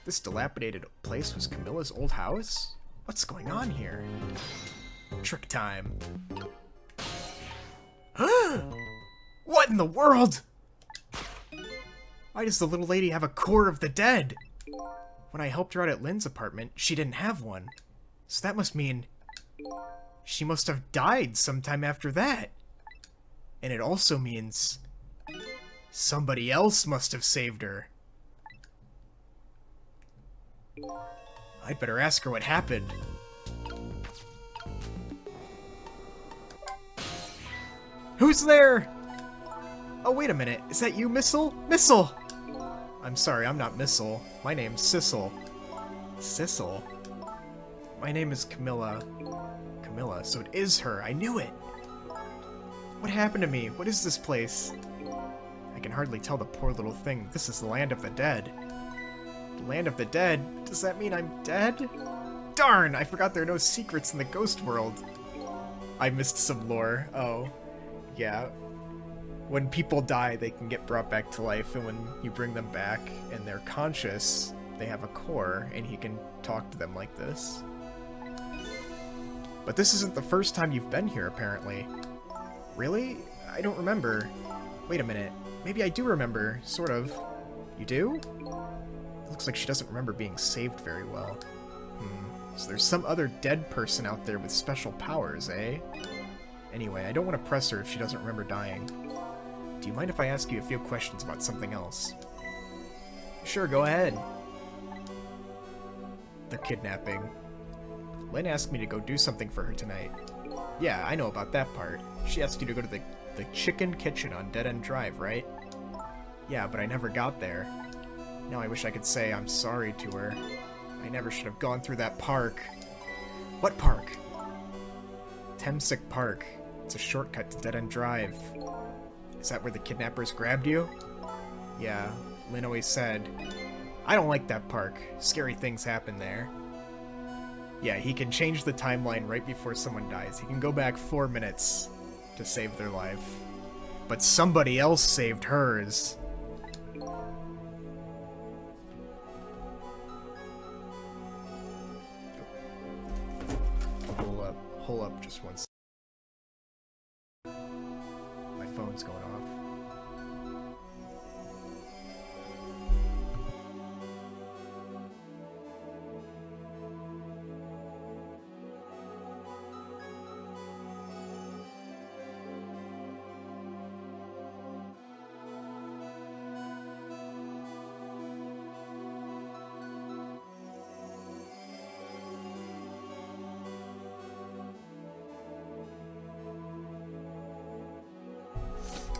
This dilapidated place was Camilla's old house? What's going on here? Trick time. What in the world? Why does the little lady have a core of the dead? When I helped her out at Lynn's apartment, she didn't have one. So that must mean she must have died sometime after that. And it also means somebody else must have saved her. I'd better ask her what happened. Who's there? Oh, wait a minute. Is that you, Missile? Missile! I'm sorry, I'm not Missile. My name's Sissel. Sissel? My name is Camilla. Camilla, so it is her. I knew it. What happened to me? What is this place? I can hardly tell the poor little thing. This is the land of the dead. The land of the dead? Does that mean I'm dead? Darn! I forgot there are no secrets in the ghost world. I missed some lore. Oh. Yeah. When people die, they can get brought back to life, and when you bring them back and they're conscious, they have a core, and he can talk to them like this. But this isn't the first time you've been here, apparently. Really? I don't remember. Wait a minute. Maybe I do remember, sort of. You do? It looks like she doesn't remember being saved very well. So there's some other dead person out there with special powers, eh? Anyway, I don't want to press her if she doesn't remember dying. Do you mind if I ask you a few questions about something else? Sure, go ahead. The kidnapping. Lynn asked me to go do something for her tonight. Yeah, I know about that part. She asked you to go to the Chicken Kitchen on Dead End Drive, right? Yeah, but I never got there. Now I wish I could say I'm sorry to her. I never should have gone through that park. What park? Temsic Park. It's a shortcut to Dead End Drive. Is that where the kidnappers grabbed you? Yeah, Lynn always said. I don't like that park. Scary things happen there. Yeah, he can change the timeline right before someone dies. He can go back 4 minutes to save their life. But somebody else saved hers. Hold up just one second. My phone's going off.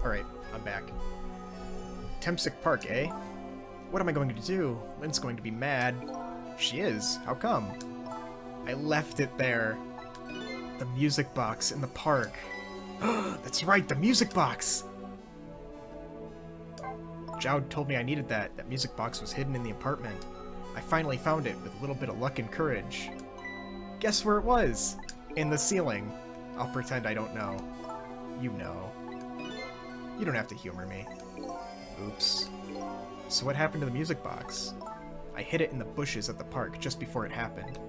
Alright, I'm back. Temsic Park, eh? What am I going to do? Lynn's going to be mad. She is? How come? I left it there. The music box in the park. That's right, the music box! Jowd told me I needed that. That music box was hidden in the apartment. I finally found it with a little bit of luck and courage. Guess where it was? In the ceiling. I'll pretend I don't know. You know. You don't have to humor me. Oops. So what happened to the music box? I hid it in the bushes at the park just before it happened.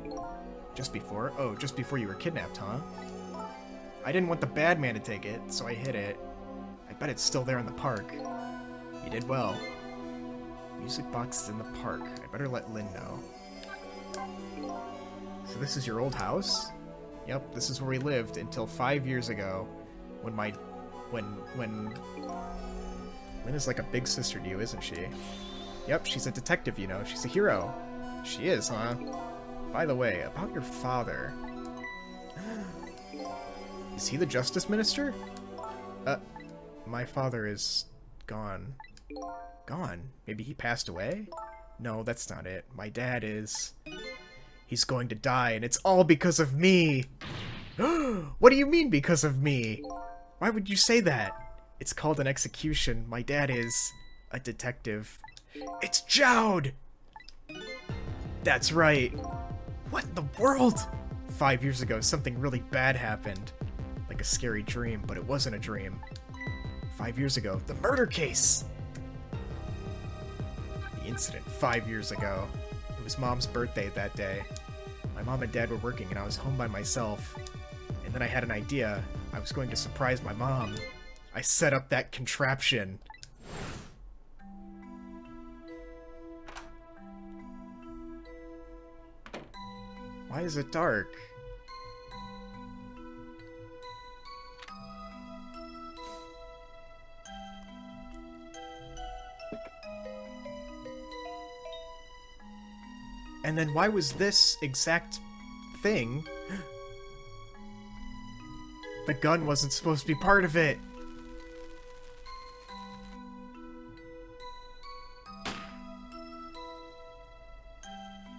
Just before? Oh, just before you were kidnapped, huh? I didn't want the bad man to take it, so I hid it. I bet it's still there in the park. You did well. Music box is in the park. I better let Lynn know. So this is your old house? Yep, this is where we lived until 5 years ago, when Lynn is like a big sister to you, isn't she? Yep, she's a detective, you know. She's a hero. She is, huh? By the way, about your father. Is he the Justice Minister? My father is gone. Gone? Maybe he passed away? No, that's not it. My dad is... He's going to die, and it's all because of me! What do you mean, because of me? Why would you say that? It's called an execution. My dad is a detective. It's Jowd! That's right. What in the world? 5 years ago, something really bad happened. Like a scary dream, but it wasn't a dream. 5 years ago, the murder case! The incident 5 years ago. It was Mom's birthday that day. My mom and Dad were working and I was home by myself. And then I had an idea. I was going to surprise my mom. I set up that contraption. Why is it dark? And then why was this exact thing... The gun wasn't supposed to be part of it!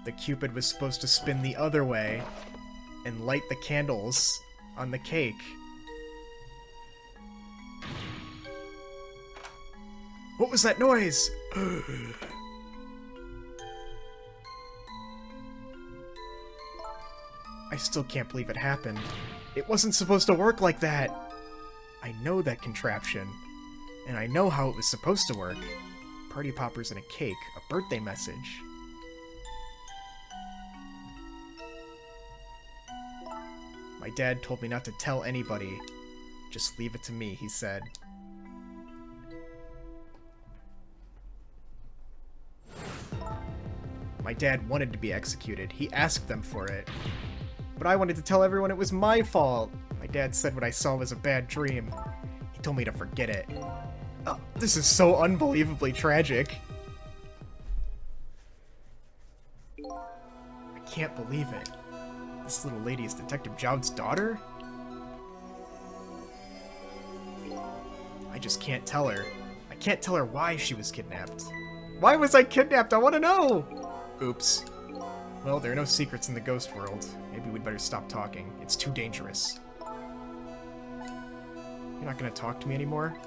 The Cupid was supposed to spin the other way and light the candles on the cake. What was that noise? I still can't believe it happened. It wasn't supposed to work like that. I know that contraption, and I know how it was supposed to work. Party poppers and a cake, a birthday message. My dad told me not to tell anybody. Just leave it to me, he said. My dad wanted to be executed. He asked them for it. But I wanted to tell everyone it was my fault. My dad said what I saw was a bad dream. He told me to forget it. Oh, this is so unbelievably tragic. I can't believe it. This little lady is Detective Jowd's daughter? I just can't tell her. I can't tell her why she was kidnapped. Why was I kidnapped? I want to know! Oops. Well, there are no secrets in the ghost world. Maybe we'd better stop talking. It's too dangerous. You're not gonna talk to me anymore?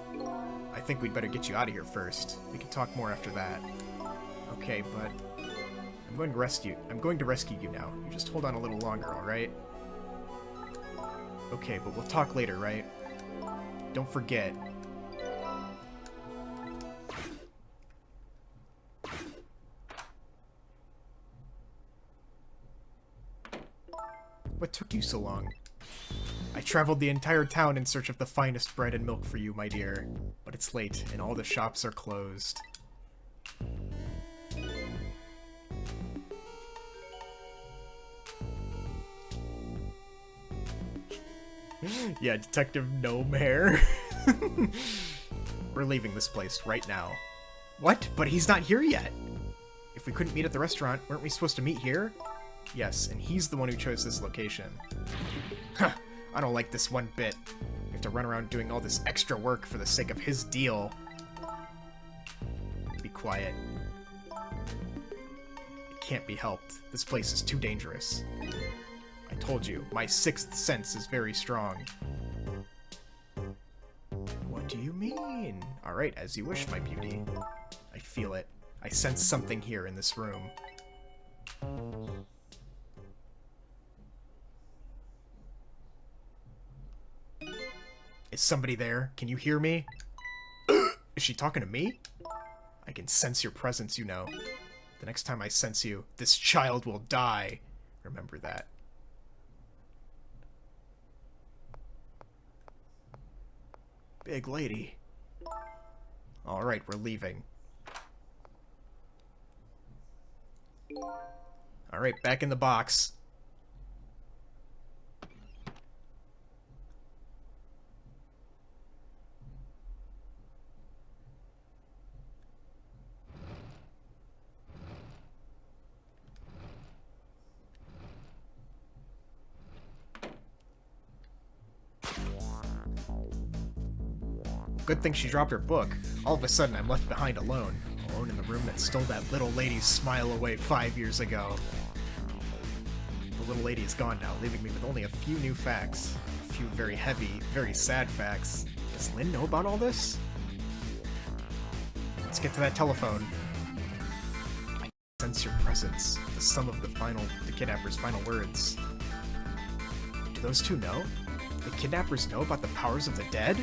I think we'd better get you out of here first. We can talk more after that. Okay, but I'm going to rescue you now. You just hold on a little longer, alright? Okay, but we'll talk later, right? Don't forget. What took you so long? I traveled the entire town in search of the finest bread and milk for you, my dear. But it's late, and all the shops are closed. Yeah, Detective Gnome Hair. We're leaving this place right now. What? But he's not here yet! If we couldn't meet at the restaurant, weren't we supposed to meet here? Yes, and he's the one who chose this location. Huh, I don't like this one bit. We have to run around doing all this extra work for the sake of his deal. Be quiet. It can't be helped. This place is too dangerous. I told you, my sixth sense is very strong. What do you mean? Alright, as you wish, my beauty. I feel it. I sense something here in this room. Is somebody there? Can you hear me? Is she talking to me? I can sense your presence, you know. The next time I sense you, this child will die. Remember that. Big lady. Alright, we're leaving. Alright, back in the box. Good thing she dropped her book. All of a sudden, I'm left behind alone. Alone in the room that stole that little lady's smile away 5 years ago. The little lady is gone now, leaving me with only a few new facts. A few very heavy, very sad facts. Does Lynn know about all this? Let's get to that telephone. I sense your presence. The sum of the kidnapper's final words. Do those two know? The kidnappers know about the powers of the dead?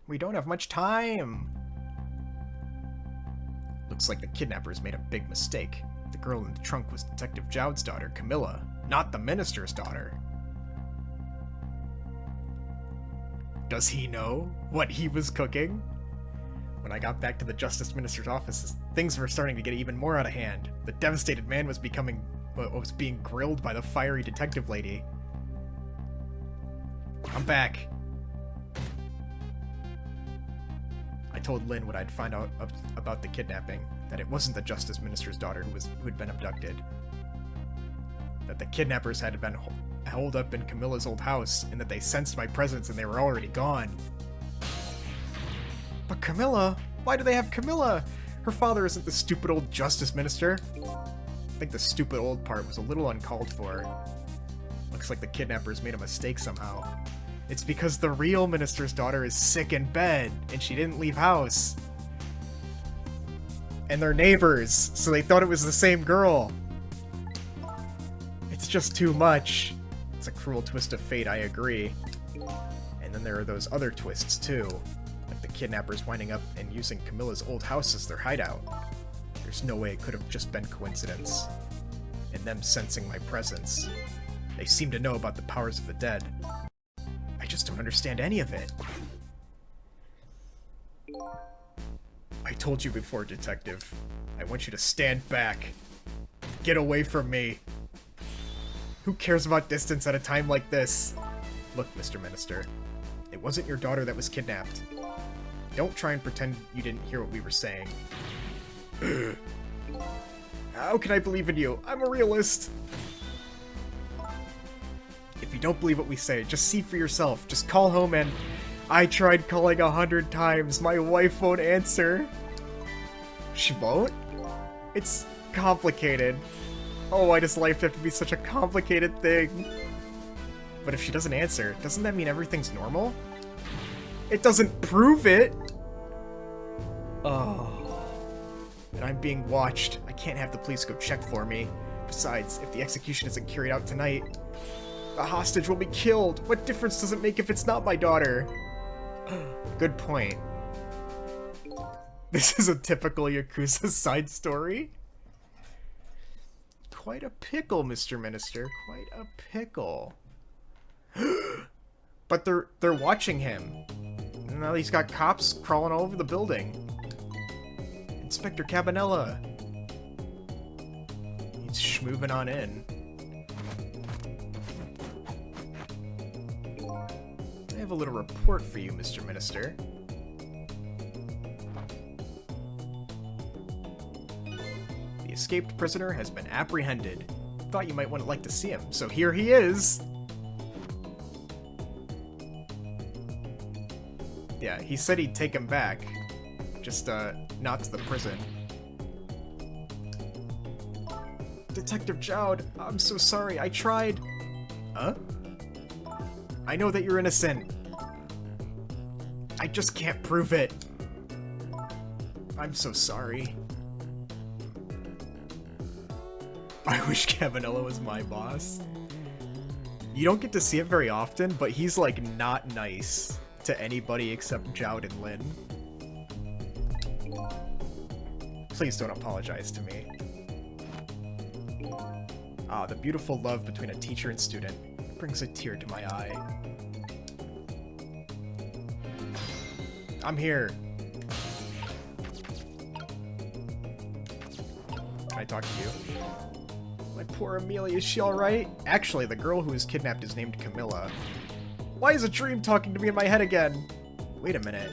We don't have much time! Looks like the kidnappers made a big mistake. The girl in the trunk was Detective Jowd's daughter, Camilla, not the minister's daughter. Does he know what he was cooking? When I got back to the Justice Minister's office, things were starting to get even more out of hand. The devastated man was being grilled by the fiery detective lady. I'm back. I told Lynn what I'd find out about the kidnapping, that it wasn't the Justice Minister's daughter who had been abducted. That the kidnappers had been holed up in Camilla's old house, and that they sensed my presence and they were already gone. But Camilla? Why do they have Camilla? Her father isn't the stupid old Justice Minister. I think the stupid old part was a little uncalled for. Looks like the kidnappers made a mistake somehow. It's because the real minister's daughter is sick in bed, and she didn't leave house. And they're neighbors, so they thought it was the same girl. It's just too much. It's a cruel twist of fate, I agree. And then there are those other twists, too. Like the kidnappers winding up and using Camilla's old house as their hideout. There's no way it could have just been coincidence. And them sensing my presence. They seem to know about the powers of the dead. I just don't understand any of it. I told you before, Detective. I want you to stand back. Get away from me. Who cares about distance at a time like this? Look, Mr. Minister. It wasn't your daughter that was kidnapped. Don't try and pretend you didn't hear what we were saying. How can I believe in you? I'm a realist. If you don't believe what we say, just see for yourself. Just call home and... I tried calling 100 times. My wife won't answer. She won't? It's complicated. Oh, why does life have to be such a complicated thing? But if she doesn't answer, doesn't that mean everything's normal? It doesn't prove it! Oh. And I'm being watched. I can't have the police go check for me. Besides, if the execution isn't carried out tonight, the hostage will be killed. What difference does it make if it's not my daughter? Good point. This is a typical Yakuza side story. Quite a pickle, Mr. Minister. Quite a pickle. But they're watching him. And now he's got cops crawling all over the building. Inspector Cabanela. He's schmooving on in. I have a little report for you, Mr. Minister. The escaped prisoner has been apprehended. Thought you might like to see him, so here he is! Yeah, he said he'd take him back. Just, not to the prison. Detective Jowd, I'm so sorry, I tried... Huh? I know that you're innocent. I just can't prove it. I'm so sorry. I wish Cabanela was my boss. You don't get to see it very often, but he's like not nice to anybody except Jowd and Lynn. Please don't apologize to me. Ah, the beautiful love between a teacher and student brings a tear to my eye. I'm here. Can I talk to you? My poor Amelia, is she alright? Actually, the girl who was kidnapped is named Camilla. Why is a dream talking to me in my head again? Wait a minute.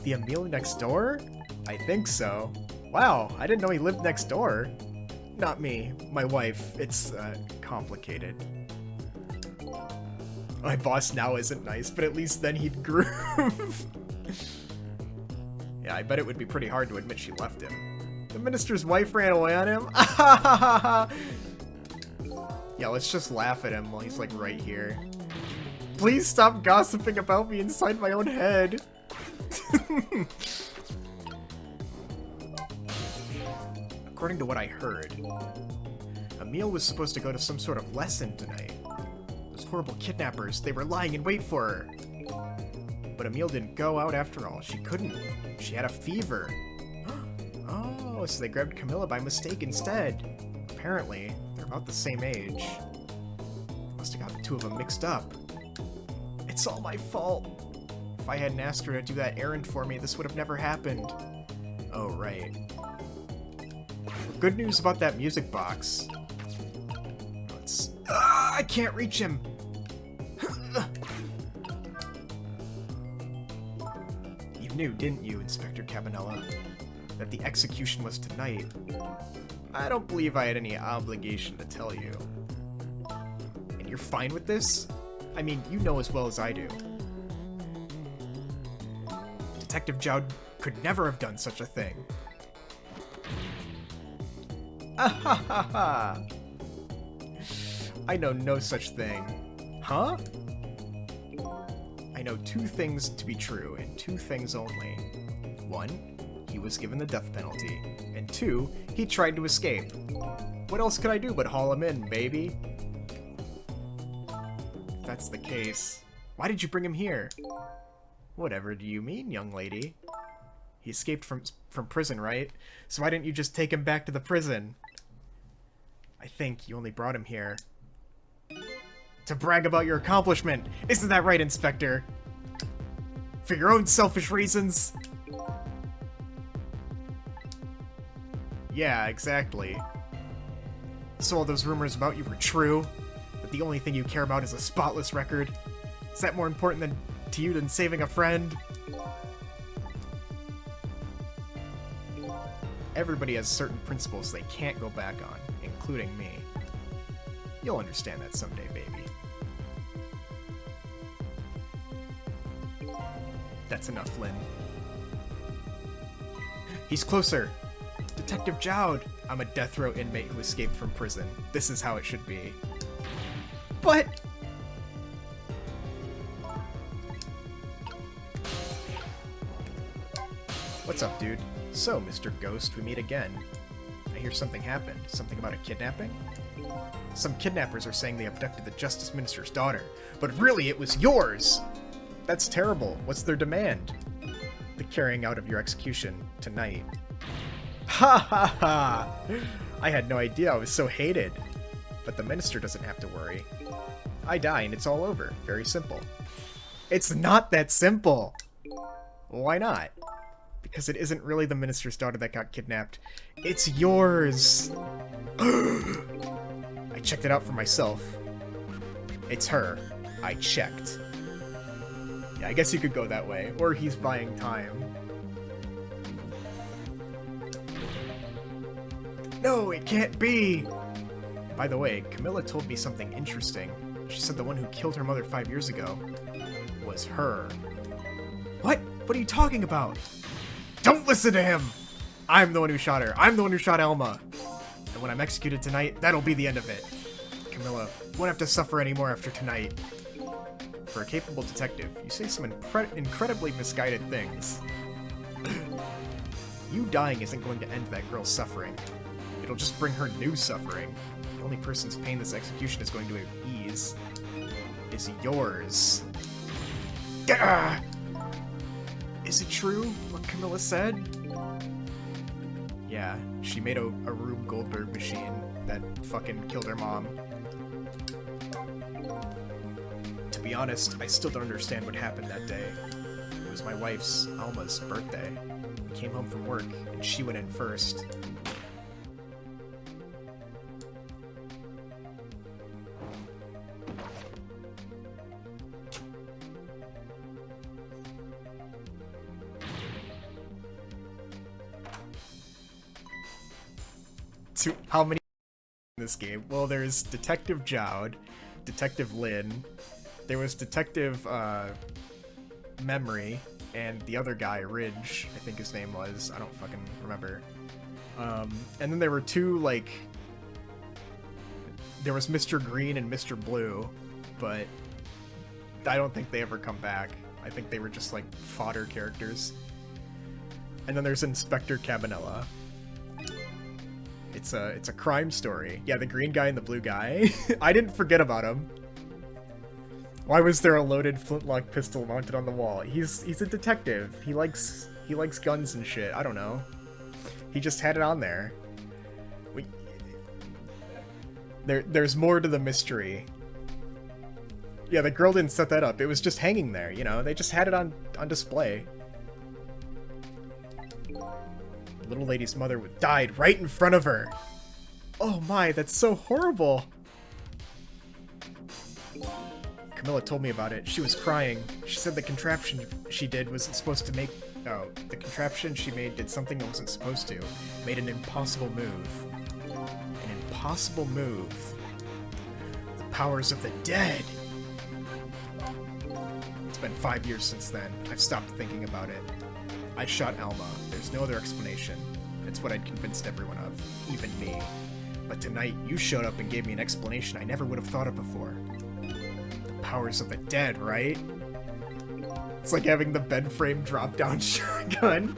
The Emil next door? I think so. Wow, I didn't know he lived next door. Not me, my wife. It's, complicated. My boss now isn't nice, but at least then he'd groove. Yeah, I bet it would be pretty hard to admit she left him. The minister's wife ran away on him? Yeah, let's just laugh at him while he's like right here. Please stop gossiping about me inside my own head. According to what I heard, Emil was supposed to go to some sort of lesson tonight. Those horrible kidnappers, they were lying in wait for her. But Emil didn't go out after all. She couldn't. She had a fever. Oh, so they grabbed Camilla by mistake instead. Apparently, they're about the same age. Must have got the two of them mixed up. It's all my fault. If I hadn't asked her to do that errand for me, this would have never happened. Oh, right. Good news about that music box. I can't reach him! You knew, didn't you, Inspector Cabanela, that the execution was tonight? I don't believe I had any obligation to tell you. And you're fine with this? I mean, you know as well as I do. Detective Jowd could never have done such a thing. Ahahaha! I know no such thing. Huh? I know two things to be true, and two things only. One, he was given the death penalty, and two, he tried to escape. What else could I do but haul him in, baby? If that's the case, why did you bring him here? Whatever do you mean, young lady? He escaped from prison, right? So why didn't you just take him back to the prison? I think you only brought him here to brag about your accomplishment. Isn't that right, Inspector? For your own selfish reasons? Yeah, exactly. So all those rumors about you were true? But the only thing you care about is a spotless record? Is that more important to you than saving a friend? Everybody has certain principles they can't go back on, including me. You'll understand that someday, baby. That's enough, Lynn. He's closer! Detective Jowd! I'm a death row inmate who escaped from prison. This is how it should be. But... What's up, dude? So, Mr. Ghost, we meet again. I hear something happened. Something about a kidnapping? Some kidnappers are saying they abducted the Justice Minister's daughter, but really it was yours! That's terrible. What's their demand? The carrying out of your execution tonight. Ha ha ha! I had no idea I was so hated. But the minister doesn't have to worry. I die and it's all over. Very simple. It's not that simple! Why not? Because it isn't really the minister's daughter that got kidnapped. It's yours! I checked it out for myself. It's her. I checked. Yeah, I guess you could go that way. Or he's buying time. No, it can't be! By the way, Camilla told me something interesting. She said the one who killed her mother 5 years ago was her. What? What are you talking about? Don't listen to him! I'm the one who shot her. I'm the one who shot Elma. And when I'm executed tonight, that'll be the end of it. Camilla won't have to suffer anymore after tonight. For a capable detective, you say some incredibly misguided things. You dying isn't going to end that girl's suffering. It'll just bring her new suffering. The only person's pain this execution is going to ease is yours. Gah! Is it true, what Camilla said? Yeah, she made a Rube Goldberg machine that fucking killed her mom. To be honest, I still don't understand what happened that day. It was my wife's, Alma's, birthday. We came home from work, and she went in first. How many in this game? Well, there's Detective Jowd, Detective Lynn, there was Detective Memory, and the other guy, Ridge, I think his name was. I don't fucking remember. And then there were two, like... There was Mr. Green and Mr. Blue, but I don't think they ever come back. I think they were just, like, fodder characters. And then there's Inspector Cabanela. It's a crime story. Yeah, the green guy and the blue guy. I didn't forget about him. Why was there a loaded flintlock pistol mounted on the wall? He's a detective. He likes guns and shit. I don't know. He just had it on there. There's more to the mystery. Yeah, the girl didn't set that up. It was just hanging there, you know? They just had it on display. The little lady's mother died right in front of her. Oh my, that's so horrible. Camilla told me about it. She was crying. She said the contraption she did wasn't supposed to make... Oh, the contraption she made did something it wasn't supposed to. Made an impossible move. An impossible move. The powers of the dead! It's been 5 years since then. I've stopped thinking about it. I shot Alma. There's no other explanation. It's what I'd convinced everyone of. Even me. But tonight, you showed up and gave me an explanation I never would have thought of before. Powers of the dead, right? It's like having the bed frame drop-down shotgun.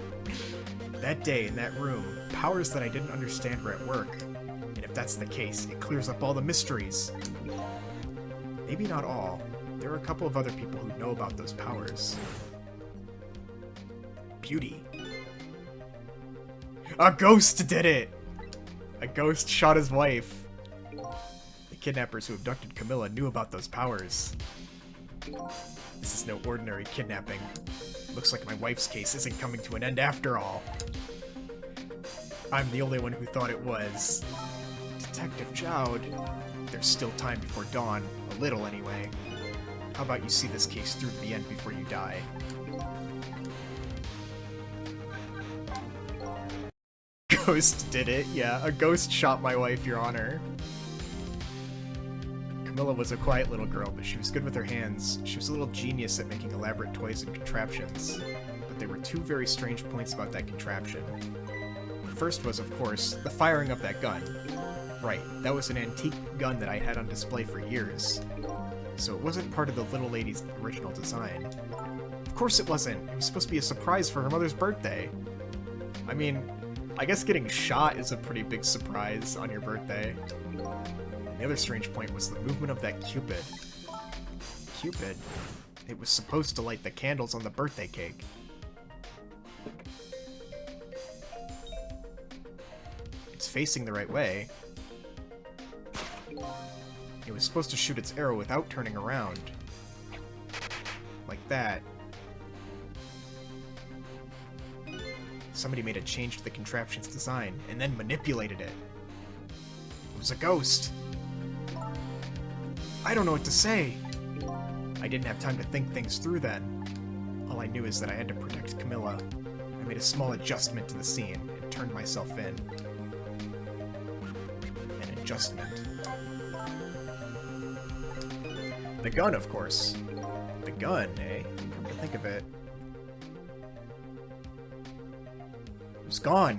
That day in that room, powers that I didn't understand were at work. And if that's the case, it clears up all the mysteries. Maybe not all. There are a couple of other people who know about those powers. beauty. A ghost did it! A ghost shot his wife. The kidnappers who abducted Camilla knew about those powers. This is no ordinary kidnapping. Looks like my wife's case isn't coming to an end after all. I'm the only one who thought it was. Detective Jowd, there's still time before dawn. A little, anyway. How about you see this case through to the end before you die? Ghost did it, yeah. A ghost shot my wife, Your Honor. Camilla was a quiet little girl, but she was good with her hands. She was a little genius at making elaborate toys and contraptions. But there were two very strange points about that contraption. The first was, of course, the firing of that gun. Right, that was an antique gun that I had on display for years. So it wasn't part of the little lady's original design. Of course it wasn't. It was supposed to be a surprise for her mother's birthday. I mean, I guess getting shot is a pretty big surprise on your birthday. The other strange point was the movement of that Cupid. Cupid? It was supposed to light the candles on the birthday cake. It's facing the right way. It was supposed to shoot its arrow without turning around. Like that. Somebody made a change to the contraption's design, and then manipulated it. It was a ghost. I don't know what to say. I didn't have time to think things through then. All I knew is that I had to protect Camilla. I made a small adjustment to the scene and turned myself in. An adjustment. The gun, of course. The gun, eh? Come to think of it. It was gone.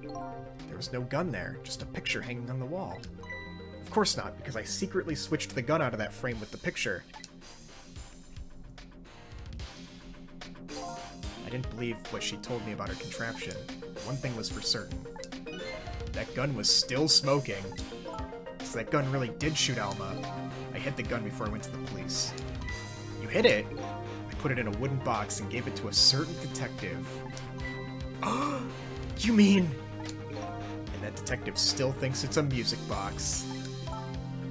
There was no gun there, just a picture hanging on the wall. Of course not, because I secretly switched the gun out of that frame with the picture. I didn't believe what she told me about her contraption, but one thing was for certain. That gun was still smoking. So that gun really did shoot Alma. I hid the gun before I went to the police. You hid it? I put it in a wooden box and gave it to a certain detective. You mean... And that detective still thinks it's a music box.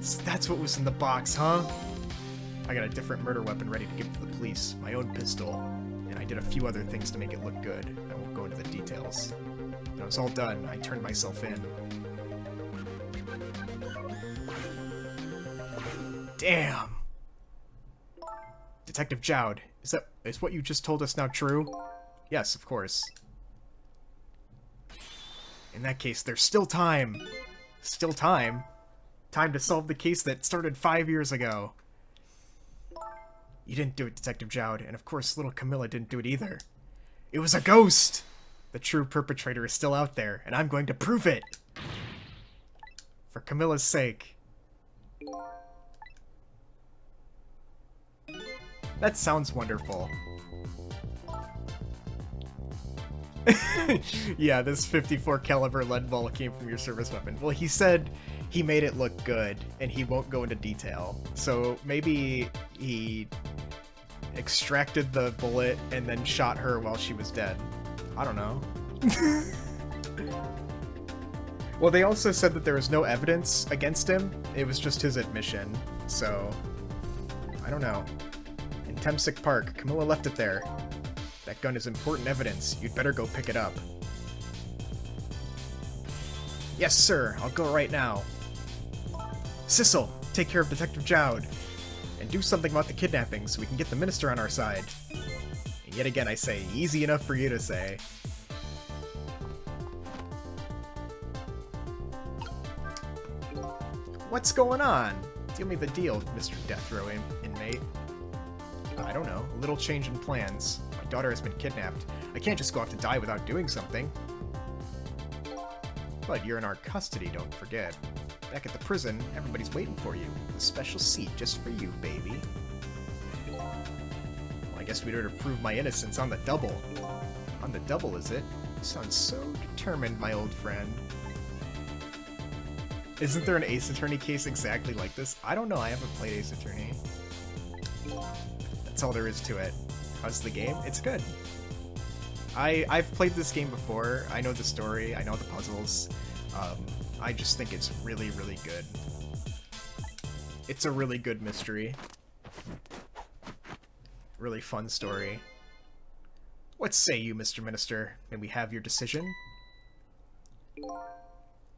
So that's what was in the box, huh? I got a different murder weapon ready to give to the police, my own pistol, and I did a few other things to make it look good. I won't go into the details. When I was all done, I turned myself in. Damn! Detective Jowd, is what you just told us now true? Yes, of course. In that case, there's still time! Still time? Time to solve the case that started 5 years ago. You didn't do it, Detective Jowd, and of course little Camilla didn't do it either. It was a ghost! The true perpetrator is still out there, and I'm going to prove it! For Camilla's sake. That sounds wonderful. Yeah, this 54 caliber lead ball came from your service weapon. Well, he said he made it look good, and he won't go into detail. So maybe he extracted the bullet and then shot her while she was dead. I don't know. Well, they also said that there was no evidence against him. It was just his admission. So, I don't know. In Temsic Park, Camilla left it there. That gun is important evidence. You'd better go pick it up. Yes, sir. I'll go right now. Sissel, take care of Detective Jowd. And do something about the kidnapping so we can get the minister on our side. And yet again, I say, easy enough for you to say. What's going on? Deal me the deal, Mr. Death Row inmate. I don't know. A little change in plans. My daughter has been kidnapped. I can't just go off to die without doing something. But you're in our custody, don't forget. Back at the prison, everybody's waiting for you. A special seat just for you, baby. Well, I guess we better prove my innocence on the double. On the double, is it? You sound so determined, my old friend. Isn't there an Ace Attorney case exactly like this? I don't know, I haven't played Ace Attorney. That's all there is to it. How's the game? It's good. I've played this game before. I know the story. I know the puzzles. I just think it's really, really good. It's a really good mystery. Really fun story. What say you, Mr. Minister? May we have your decision?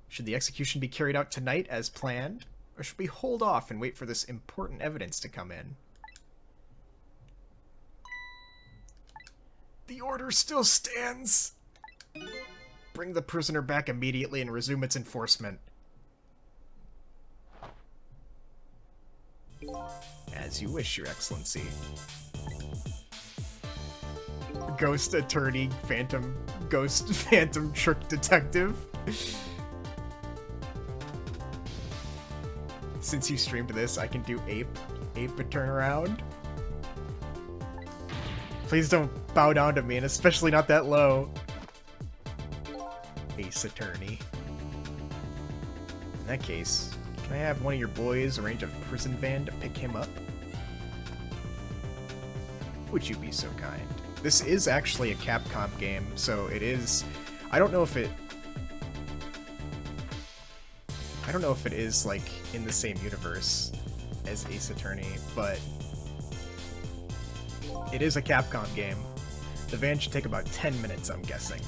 Should the execution be carried out tonight as planned? Or should we hold off and wait for this important evidence to come in? The order still stands. Bring the prisoner back immediately and resume its enforcement. As you wish, Your Excellency. Ghost attorney, ghost phantom trick detective. Since you streamed this, I can do ape a turnaround. Please don't bow down to me, and especially not that low. Ace attorney. In that case, can I have one of your boys arrange a prison van to pick him up? Would you be so kind? This is actually a Capcom game, so it is... I don't know if it is, like, in the same universe as Ace Attorney, but it is a Capcom game. The van should take about 10 minutes, I'm guessing.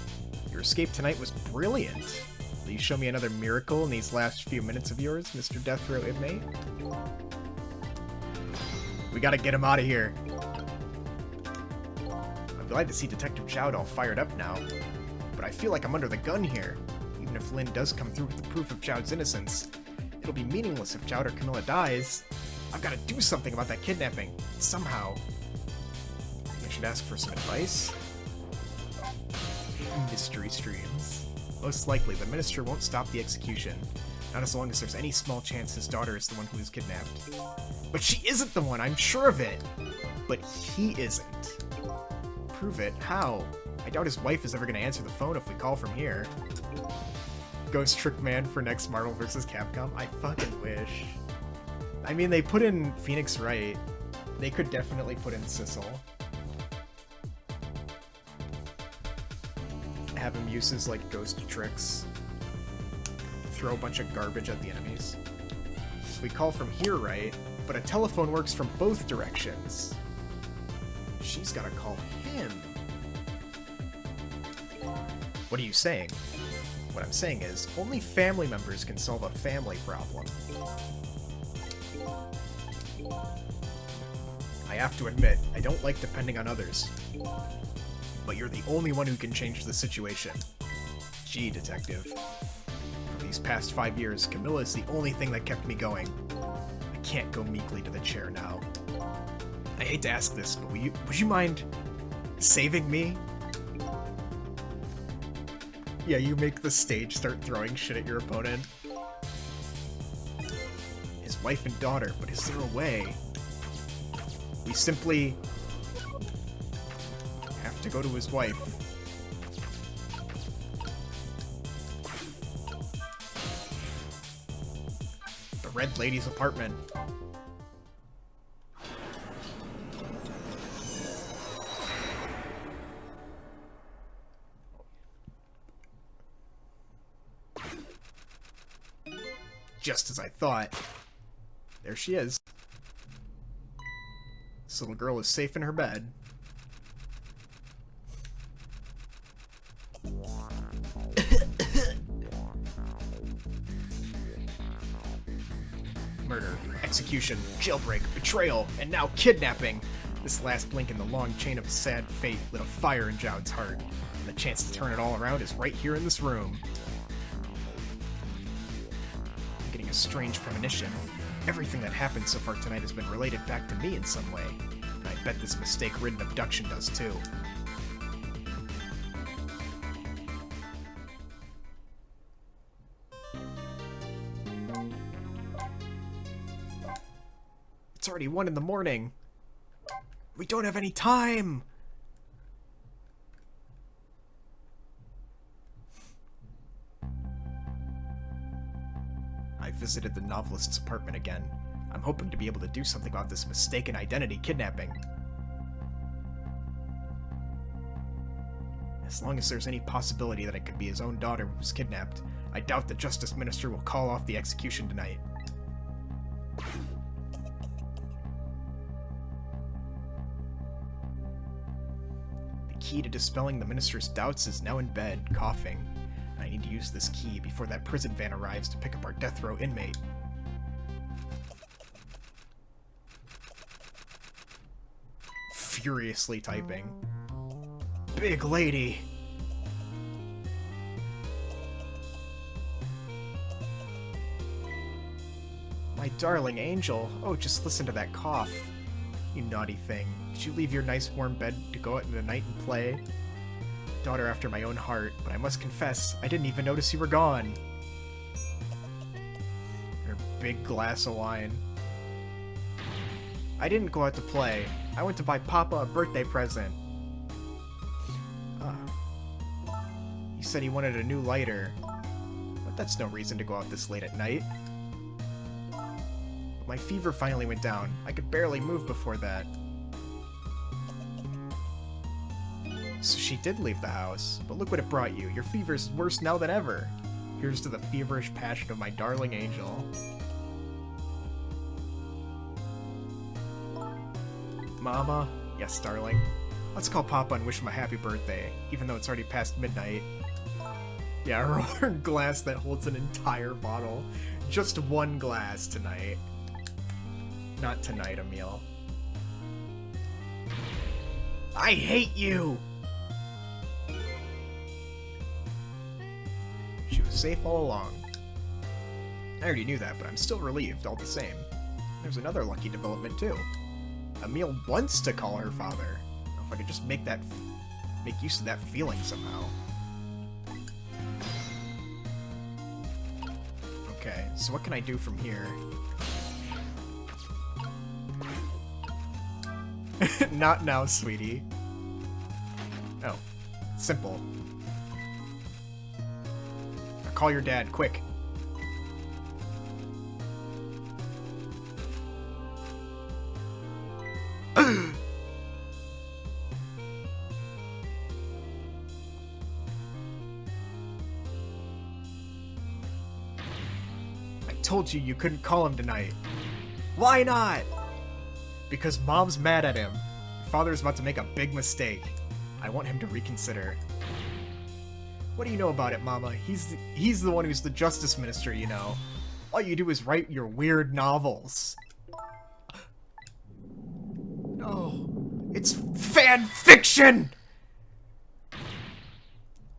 Your escape tonight was brilliant. Will you show me another miracle in these last few minutes of yours, Mr. Death Row inmate? We gotta get him out of here. I'm glad to see Detective Jowd all fired up now, but I feel like I'm under the gun here. Even if Lynn does come through with the proof of Jowd's innocence, it'll be meaningless if Jowd or Camilla dies. I've got to do something about that kidnapping, somehow. I should ask for some advice. Mystery streams. Most likely, the minister won't stop the execution. Not as long as there's any small chance his daughter is the one who is kidnapped. But she isn't the one, I'm sure of it! But he isn't. Prove it? How? I doubt his wife is ever going to answer the phone if we call from here. Ghost Trick Man for next Marvel vs. Capcom? I fucking wish. I mean, they put in Phoenix Wright. They could definitely put in Sissel. Have him use his, like, ghost tricks. Throw a bunch of garbage at the enemies. We call from here, right? But a telephone works from both directions. She's gotta call him. What are you saying? What I'm saying is, only family members can solve a family problem. I have to admit, I don't like depending on others. But you're the only one who can change the situation. Gee, Detective. For these past 5 years, Camilla is the only thing that kept me going. I can't go meekly to the chair now. I hate to ask this, but would you mind saving me? Yeah, you make the stage start throwing shit at your opponent. His wife and daughter, but is there a way? We simply have to go to his wife. The Red Lady's apartment. Just as I thought. There she is. This little girl is safe in her bed. Murder, execution, jailbreak, betrayal, and now kidnapping. This last link in the long chain of sad fate lit a fire in Jowd's heart, and the chance to turn it all around is right here in this room. I'm getting a strange premonition. Everything that happened so far tonight has been related back to me in some way, and I bet this mistake-ridden abduction does too. It's already 1 in the morning. We don't have any time! I visited the novelist's apartment again. I'm hoping to be able to do something about this mistaken identity kidnapping. As long as there's any possibility that it could be his own daughter who was kidnapped, I doubt the Justice Minister will call off the execution tonight. The key to dispelling the Minister's doubts is now in bed, coughing. I need to use this key before that prison van arrives to pick up our death row inmate. Furiously typing. Big lady! My darling angel. Oh, just listen to that cough. You naughty thing. Did you leave your nice warm bed to go out in the night and play? Daughter after my own heart, but I must confess, I didn't even notice you were gone. Her big glass of wine. I didn't go out to play. I went to buy Papa a birthday present. He said he wanted a new lighter, but that's no reason to go out this late at night. But my fever finally went down. I could barely move before that. So she did leave the house, but look what it brought you. Your fever's worse now than ever. Here's to the feverish passion of my darling angel. Mama? Yes, darling. Let's call Papa and wish him a happy birthday, even though it's already past midnight. Yeah, her glass that holds an entire bottle. Just one glass tonight. Not tonight, Emil. I hate you! She was safe all along. I already knew that, but I'm still relieved all the same. There's another lucky development, too. Emil wants to call her father. I don't know if I could just make use of that feeling somehow. Okay, so what can I do from here? Not now, sweetie. Oh, simple. Now call your dad, quick. I told you couldn't call him tonight. Why not? Because Mom's mad at him. Father's about to make a big mistake. I want him to reconsider. What do you know about it, Mama? He's the one who's the Justice Minister, you know. All you do is write your weird novels. No, it's fan fiction!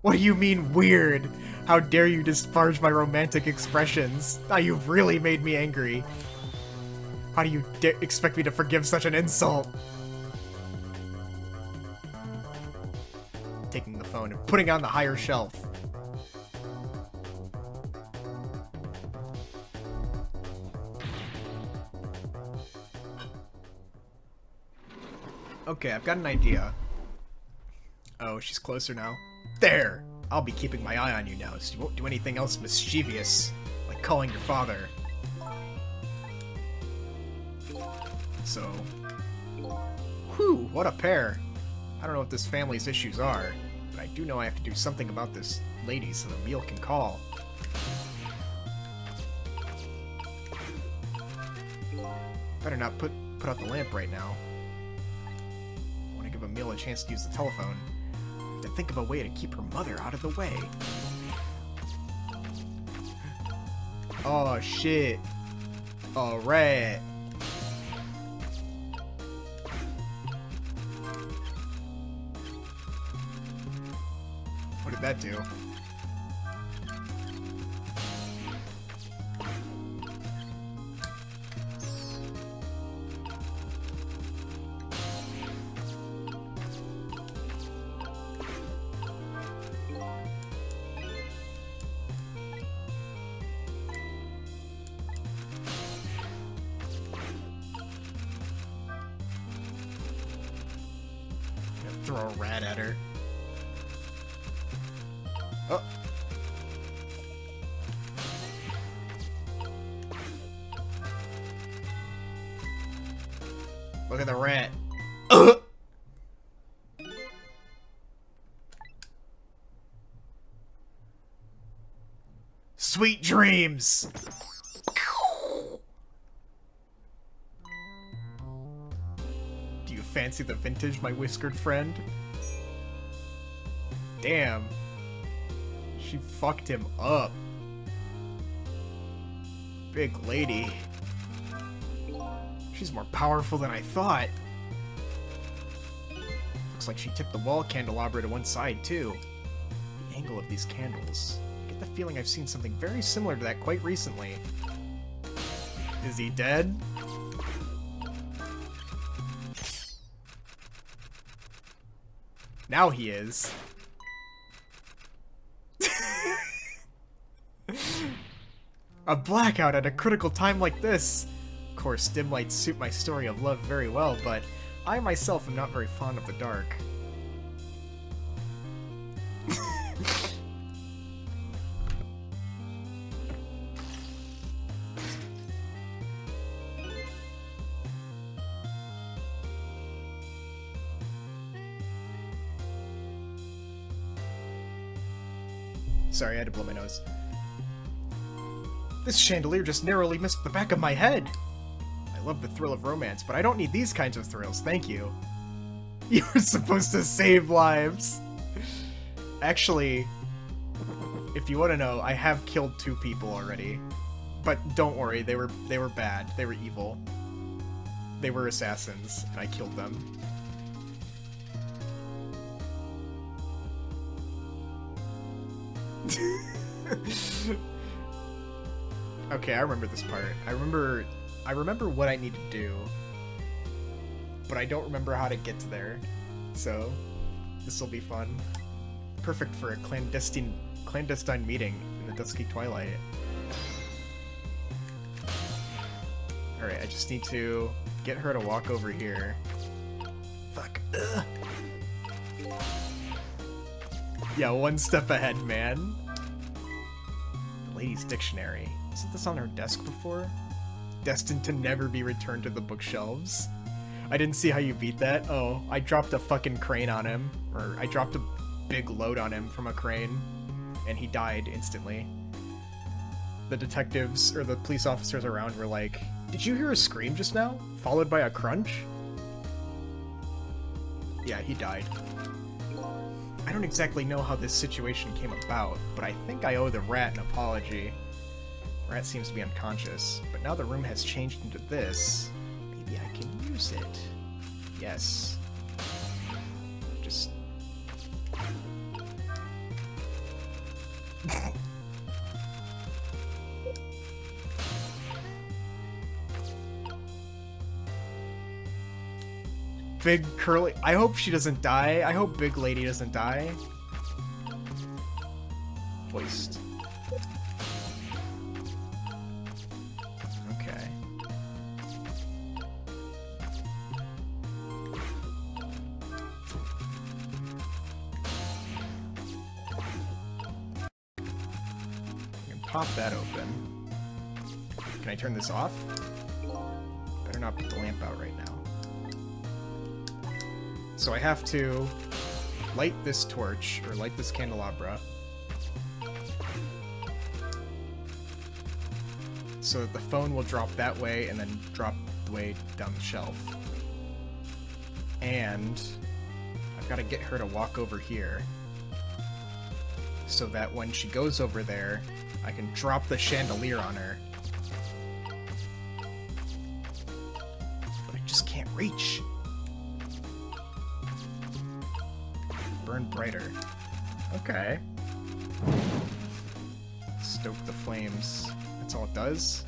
What do you mean, weird? How dare you disparage my romantic expressions? Now you've really made me angry. How do you expect me to forgive such an insult? Taking the phone and putting it on the higher shelf. Okay, I've got an idea. Oh, she's closer now. There! I'll be keeping my eye on you now, so you won't do anything else mischievous, like calling your father. So... Whew, what a pair. I don't know what this family's issues are, but I do know I have to do something about this lady so that Emil can call. Better not put out the lamp right now. I want to give Emil a chance to use the telephone. To think of a way to keep her mother out of the way. Oh shit. Alright. What did that do? Throw a rat at her. Oh. Look at the rat. dreams! Do you fancy the vintage, my whiskered friend? Damn. She fucked him up. Big lady. She's more powerful than I thought. Looks like she tipped the wall candelabra to one side, too. The angle of these candles. I get the feeling I've seen something very similar to that quite recently. Is he dead? Now he is. A blackout at a critical time like this. Of course, dim lights suit my story of love very well, but I myself am not very fond of the dark. Sorry, I had to blow my nose. This chandelier just narrowly missed the back of my head. I love the thrill of romance, but I don't need these kinds of thrills, thank you. You were supposed to save lives. Actually, if you want to know, I have killed 2 people already. But don't worry, they were bad. They were evil. They were assassins, and I killed them. Okay, I remember this part. I remember what I need to do, but I don't remember how to get to there. So, this will be fun. Perfect for a clandestine meeting in the dusky twilight. Alright, I just need to get her to walk over here. Fuck. Ugh. Yeah, one step ahead, man. The lady's dictionary. Isn't this on her desk before? Destined to never be returned to the bookshelves. I didn't see how you beat that. Oh, I dropped a fucking crane on him. Or I dropped a big load on him from a crane. And he died instantly. The detectives, or the police officers around were like, "Did you hear a scream just now? Followed by a crunch?" Yeah, he died. I don't exactly know how this situation came about, but I think I owe the rat an apology. Rat seems to be unconscious, but now the room has changed into this. Maybe I can use it. Yes. Just... Big curly... I hope she doesn't die. I hope Big Lady doesn't die. Hoist. Okay. I can pop that open. Can I turn this off? Better not put the lamp out right now. So I have to light this torch, or light this candelabra, so that the phone will drop that way and then drop the way down the shelf. And I've got to get her to walk over here, so that when she goes over there, I can drop the chandelier on her. But I just can't reach. Burn brighter. Okay. Stoke the flames. That's all it does?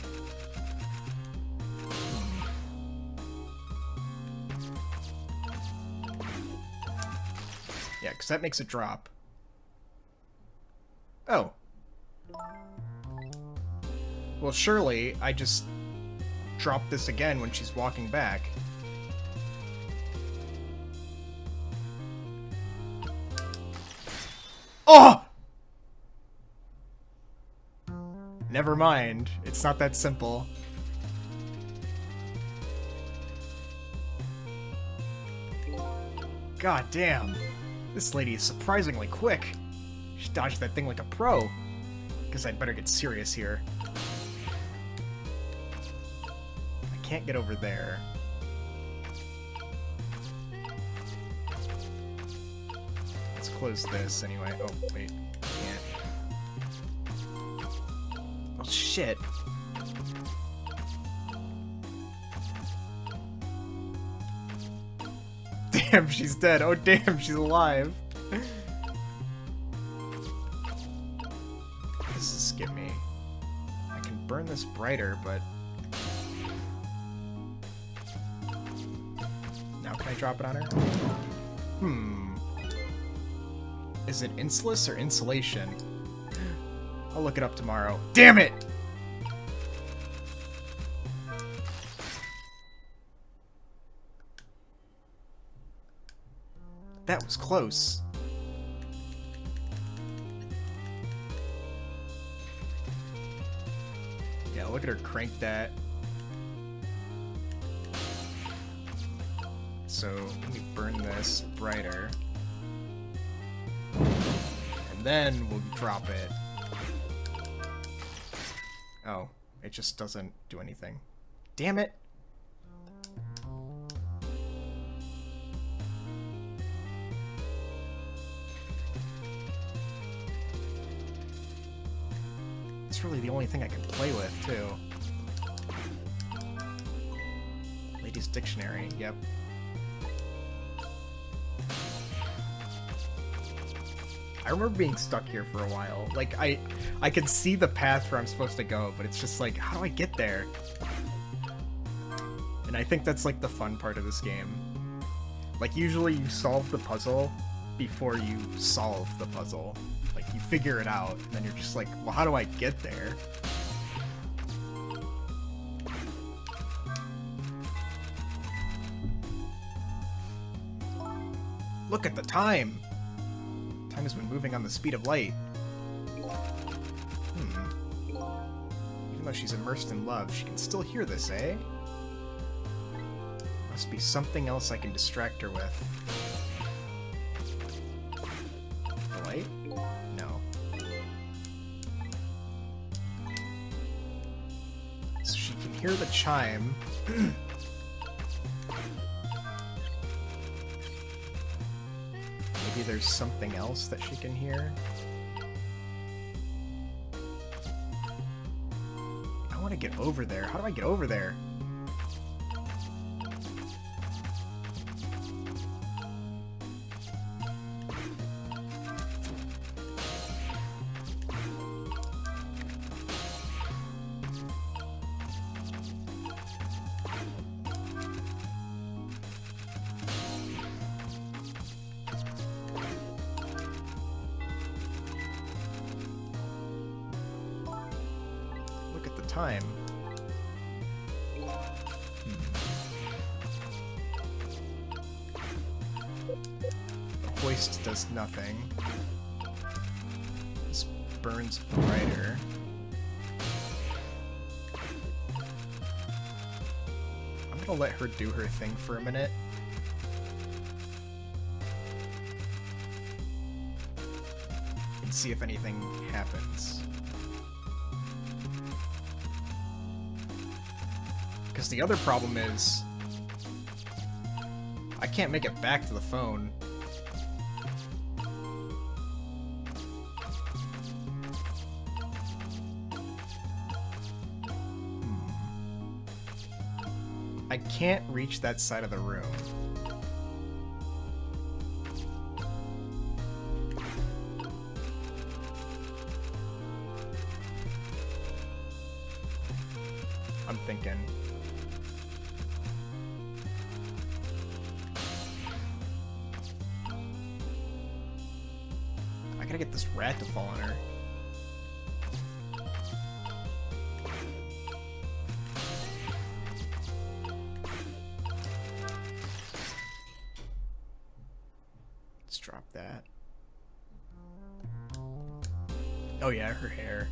Yeah, because that makes it drop. Oh. Well, surely I just drop this again when she's walking back. Oh! Never mind. It's not that simple. God damn. This lady is surprisingly quick. She dodged that thing like a pro. Guess I'd better get serious here. I can't get over there. Let's close this anyway. Oh, wait. Can't. Oh, shit. Damn, she's dead. Oh, damn, she's alive. This is skip me. I can burn this brighter, but... Now can I drop it on her? Is it insulus or insulation? I'll look it up tomorrow. Damn it! That was close. Yeah, look at her crank that. So, let me burn this brighter. And then we'll drop it. Oh, it just doesn't do anything. Damn it! It's really the only thing I can play with, too. Ladies' Dictionary, yep. I remember being stuck here for a while. Like, I can see the path where I'm supposed to go, but it's just like, how do I get there? And I think that's, like, the fun part of this game. Like, usually you solve the puzzle before you solve the puzzle. Like, you figure it out, and then you're just like, well, how do I get there? Look at the time! Time has been moving on the speed of light. Even though she's immersed in love, she can still hear this, eh? Must be something else I can distract her with. The light? No. So she can hear the chime. Maybe there's something else that she can hear. I want to get over there. How do I get over there? Time. The hoist does nothing. This burns brighter. I'm gonna let her do her thing for a minute. And see if anything happens. Because the other problem is I can't make it back to the phone. I can't reach that side of the room. I'm thinking. I gotta get this rat to fall on her. Let's drop that. Oh yeah, her hair.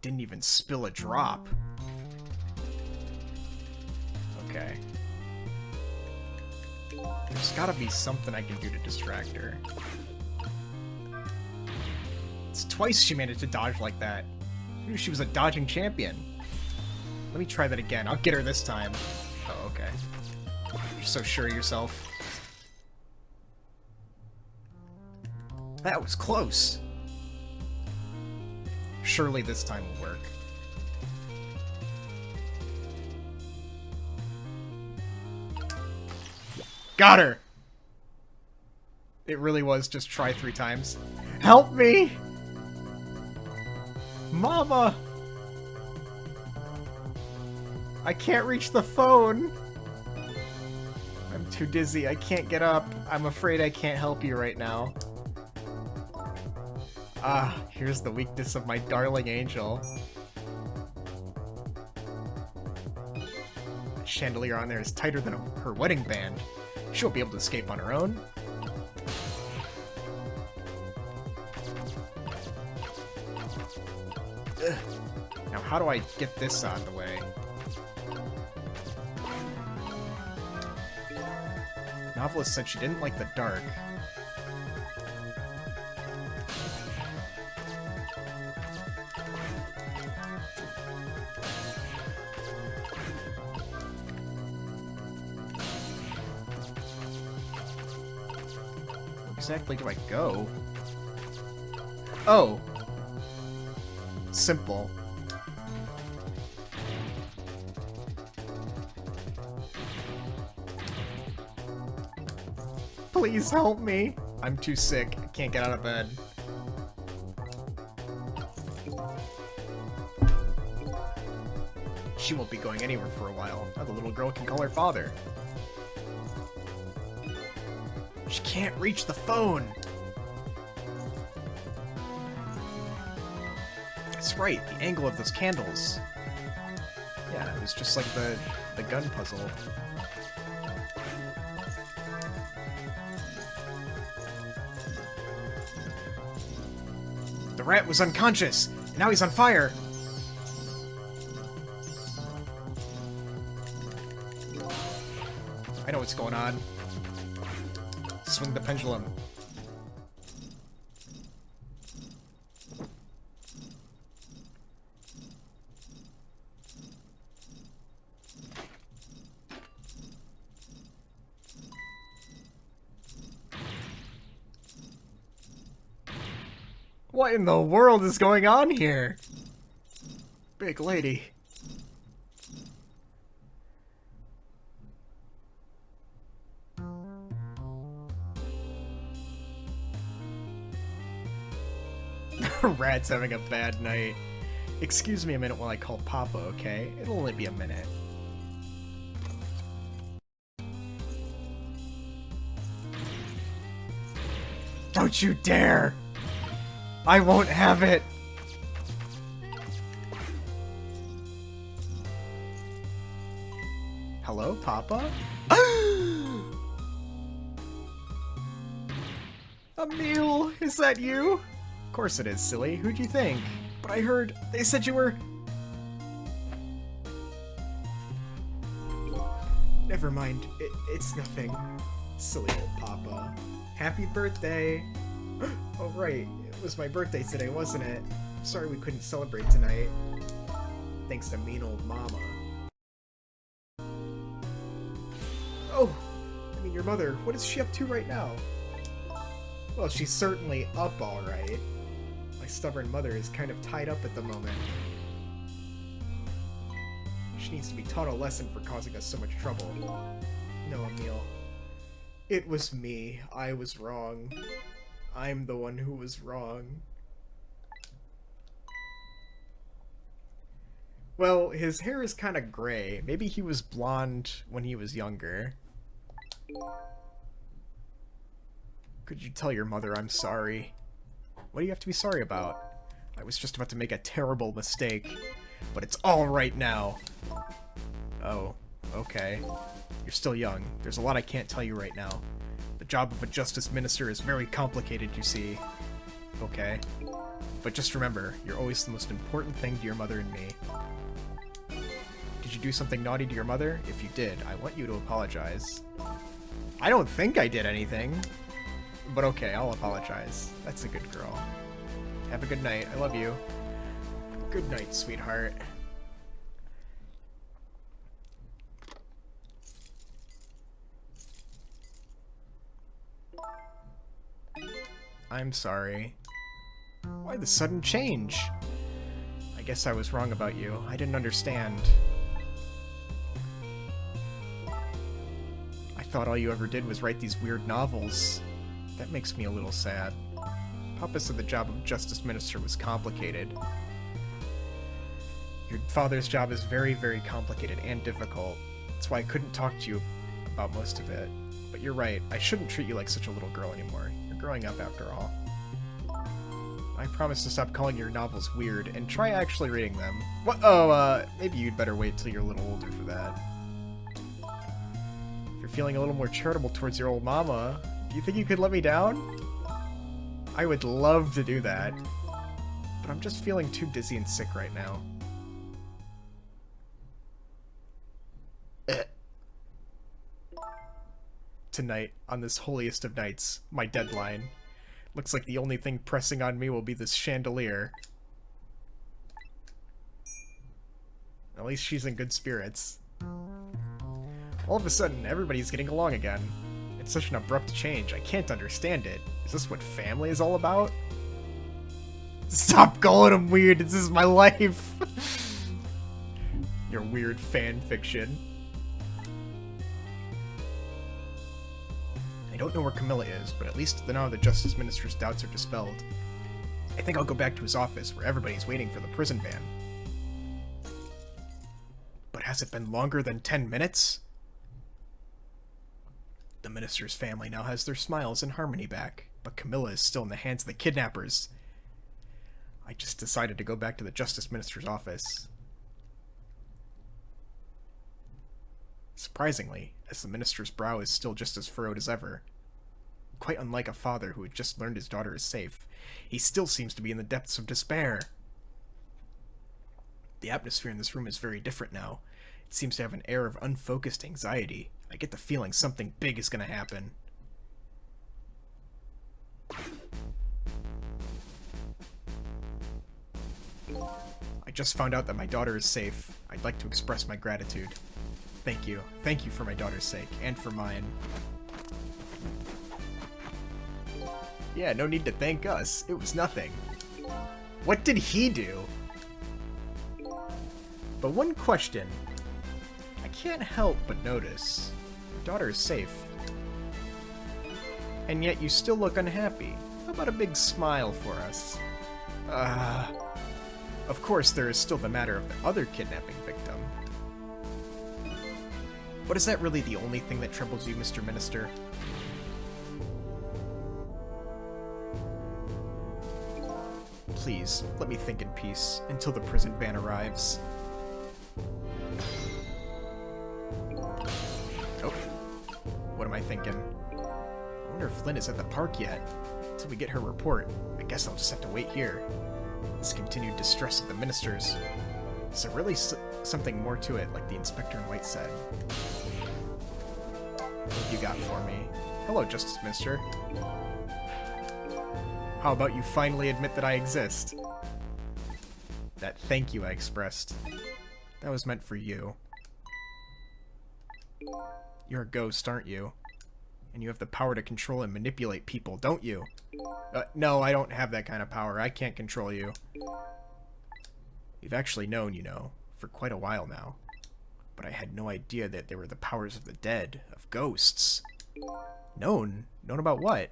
Didn't even spill a drop. There's gotta be something I can do to distract her. It's twice she managed to dodge like that. I knew she was a dodging champion. Let me try that again. I'll get her this time. Oh, okay. You're so sure of yourself. That was close. Surely this time will work. Got her! It really was just try 3 times. Help me! Mama! I can't reach the phone! I'm too dizzy, I can't get up. I'm afraid I can't help you right now. Ah, here's the weakness of my darling angel. The chandelier on there is tighter than her wedding band. She won't be able to escape on her own. Ugh. Now how do I get this out of the way? Novelist said she didn't like the dark. Where exactly do I go? Oh! Simple. Please help me! I'm too sick. I can't get out of bed. She won't be going anywhere for a while. Now the little girl can call her father. She can't reach the phone! That's right, the angle of those candles. Yeah, it was just like the gun puzzle. The rat was unconscious, and now he's on fire! I know what's going on. Swing the pendulum. What in the world is going on here? Big lady. Rat's having a bad night. Excuse me a minute while I call Papa, okay? It'll only be a minute. Don't you dare! I won't have it! Hello, Papa? Emil, is that you? Of course it is, silly. Who'd you think? But I heard they said you were... Never mind. It's nothing. Silly old Papa. Happy birthday! Oh right, it was my birthday today, wasn't it? Sorry we couldn't celebrate tonight. Thanks to mean old Mama. Oh! I mean your mother, what is she up to right now? Well, she's certainly up alright. My stubborn mother is kind of tied up at the moment. She needs to be taught a lesson for causing us so much trouble. No, Emil. It was me. I was wrong. I'm the one who was wrong. Well, his hair is kind of gray. Maybe he was blonde when he was younger. Could you tell your mother I'm sorry? What do you have to be sorry about? I was just about to make a terrible mistake, but it's all right now. Oh, okay. You're still young. There's a lot I can't tell you right now. The job of a justice minister is very complicated, you see. Okay. But just remember, you're always the most important thing to your mother and me. Did you do something naughty to your mother? If you did, I want you to apologize. I don't think I did anything. But okay, I'll apologize. That's a good girl. Have a good night. I love you. Good night, sweetheart. I'm sorry. Why the sudden change? I guess I was wrong about you. I didn't understand. I thought all you ever did was write these weird novels. That makes me a little sad. Papa said the job of Justice Minister was complicated. Your father's job is very, very complicated and difficult. That's why I couldn't talk to you about most of it. But you're right, I shouldn't treat you like such a little girl anymore. You're growing up after all. I promise to stop calling your novels weird and try actually reading them. What? Oh, maybe you'd better wait till you're a little older for that. If you're feeling a little more charitable towards your old mama, do you think you could let me down? I would love to do that, but I'm just feeling too dizzy and sick right now. Tonight, on this holiest of nights, my deadline. Looks like the only thing pressing on me will be this chandelier. At least she's in good spirits. All of a sudden, everybody's getting along again. It's such an abrupt change, I can't understand it. Is this what family is all about? Stop calling him weird, this is my life! Your weird fan fiction. I don't know where Camilla is, but at least now the Justice Minister's doubts are dispelled. I think I'll go back to his office, where everybody's waiting for the prison van. But has it been longer than 10 minutes? The Minister's family now has their smiles and harmony back, but Camilla is still in the hands of the kidnappers. I just decided to go back to the Justice Minister's office. Surprisingly, as the Minister's brow is still just as furrowed as ever. Quite unlike a father who had just learned his daughter is safe, he still seems to be in the depths of despair. The atmosphere in this room is very different now. It seems to have an air of unfocused anxiety. I get the feeling something big is going to happen. I just found out that my daughter is safe. I'd like to express my gratitude. Thank you. Thank you for my daughter's sake, and for mine. Yeah, no need to thank us. It was nothing. What did he do? But one question. I can't help but notice. Your daughter is safe. And yet you still look unhappy. How about a big smile for us? Of course, there is still the matter of the other kidnapping victim. But is that really the only thing that troubles you, Mr. Minister? Please, let me think in peace until the prison van arrives. Oh. What am I thinking? I wonder if Lynn is at the park yet. Until we get her report, I guess I'll just have to wait here. This continued distress of the ministers. Is there really something more to it, like the inspector in white said? What have you got for me? Hello, Justice Minister. How about you finally admit that I exist? That thank you I expressed. That was meant for you. You're a ghost, aren't you? And you have the power to control and manipulate people, don't you? No, I don't have that kind of power. I can't control you. We've actually known, you know, for quite a while now. But I had no idea that they were the powers of the dead, of ghosts. Known? Known about what?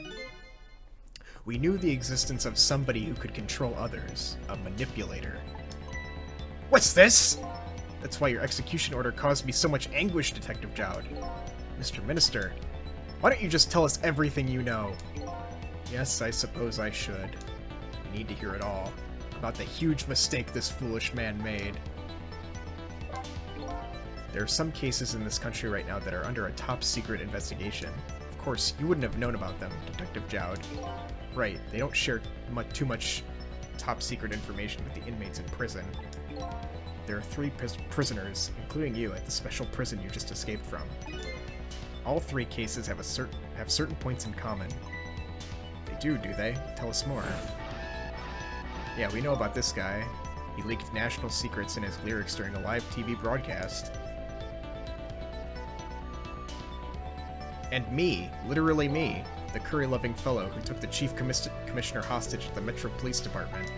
We knew the existence of somebody who could control others, a manipulator. What's this? That's why your execution order caused me so much anguish, Detective Jowd. Mr. Minister, why don't you just tell us everything you know? Yes, I suppose I should. I need to hear it all. About the huge mistake this foolish man made. There are some cases in this country right now that are under a top-secret investigation. Of course, you wouldn't have known about them, Detective Jowd. Right, they don't share too much top-secret information with the inmates in prison. There are 3 prisoners, including you, at the special prison you just escaped from. All three cases have certain points in common. They do they? Tell us more. Yeah, we know about this guy. He leaked national secrets in his lyrics during a live TV broadcast. And me, literally me, the curry-loving fellow who took the chief commissioner hostage at the Metro Police Department.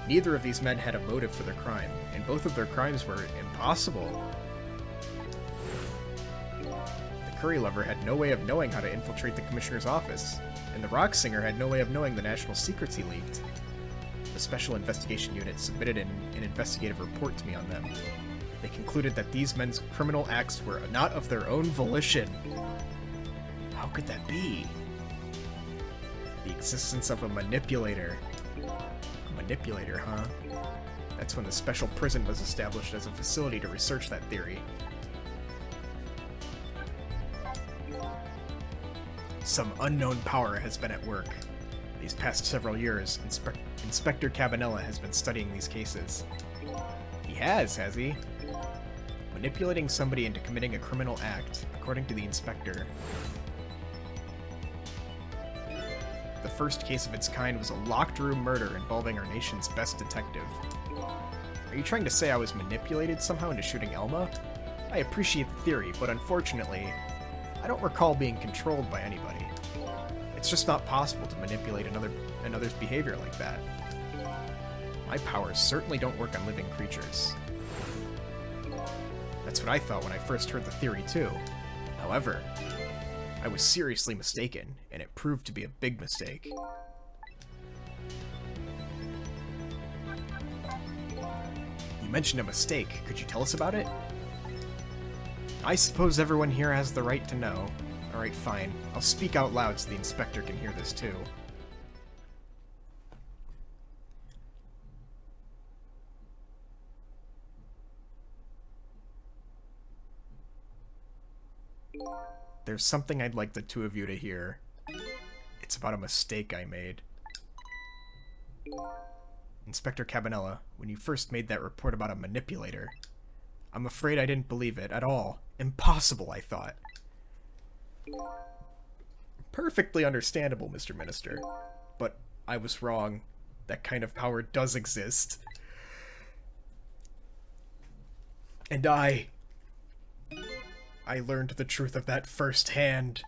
Neither of these men had a motive for their crime, and both of their crimes were impossible. The curry lover had no way of knowing how to infiltrate the commissioner's office, and the rock singer had no way of knowing the national secrets he leaked. The Special Investigation Unit submitted an investigative report to me on them. They concluded that these men's criminal acts were not of their own volition. How could that be? The existence of a manipulator. A manipulator, huh? That's when the special prison was established as a facility to research that theory. Some unknown power has been at work. These past several years, Inspector Cabanela has been studying these cases. He has he? Manipulating somebody into committing a criminal act, according to the inspector. The first case of its kind was a locked room murder involving our nation's best detective. Are you trying to say I was manipulated somehow into shooting Elma? I appreciate the theory, but unfortunately, I don't recall being controlled by anybody. It's just not possible to manipulate another's behavior like that. My powers certainly don't work on living creatures. That's what I thought when I first heard the theory too. However, I was seriously mistaken, and it proved to be a big mistake. You mentioned a mistake. Could you tell us about it? I suppose everyone here has the right to know. Alright, fine. I'll speak out loud so the inspector can hear this too. There's something I'd like the two of you to hear. It's about a mistake I made. Inspector Cabanela, when you first made that report about a manipulator, I'm afraid I didn't believe it at all. Impossible, I thought. Perfectly understandable, Mr. Minister. But I was wrong. That kind of power does exist. And I learned the truth of that firsthand.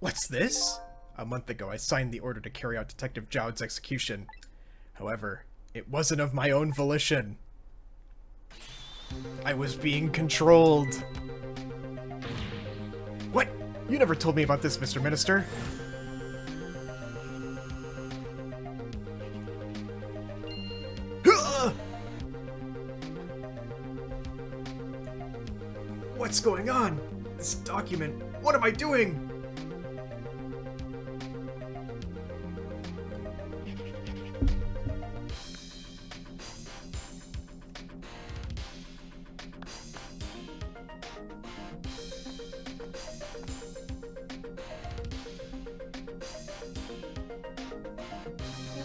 What's this? A month ago, I signed the order to carry out Detective Jowd's execution. However, it wasn't of my own volition. I was being controlled. What? You never told me about this, Mr. Minister. What's going on? This document. What am I doing?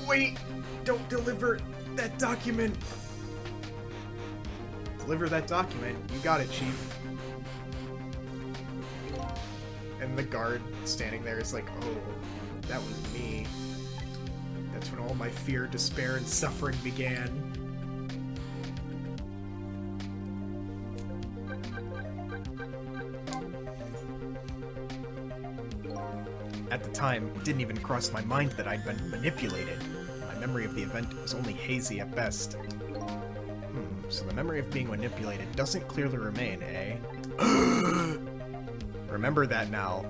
Wait! Don't deliver that document! Deliver that document? You got it, Chief. And the guard standing there is like, oh, that was me. That's when all my fear, despair, and suffering began. At the time, it didn't even cross my mind that I'd been manipulated. My memory of the event was only hazy at best. So the memory of being manipulated doesn't clearly remain, eh? Remember that now.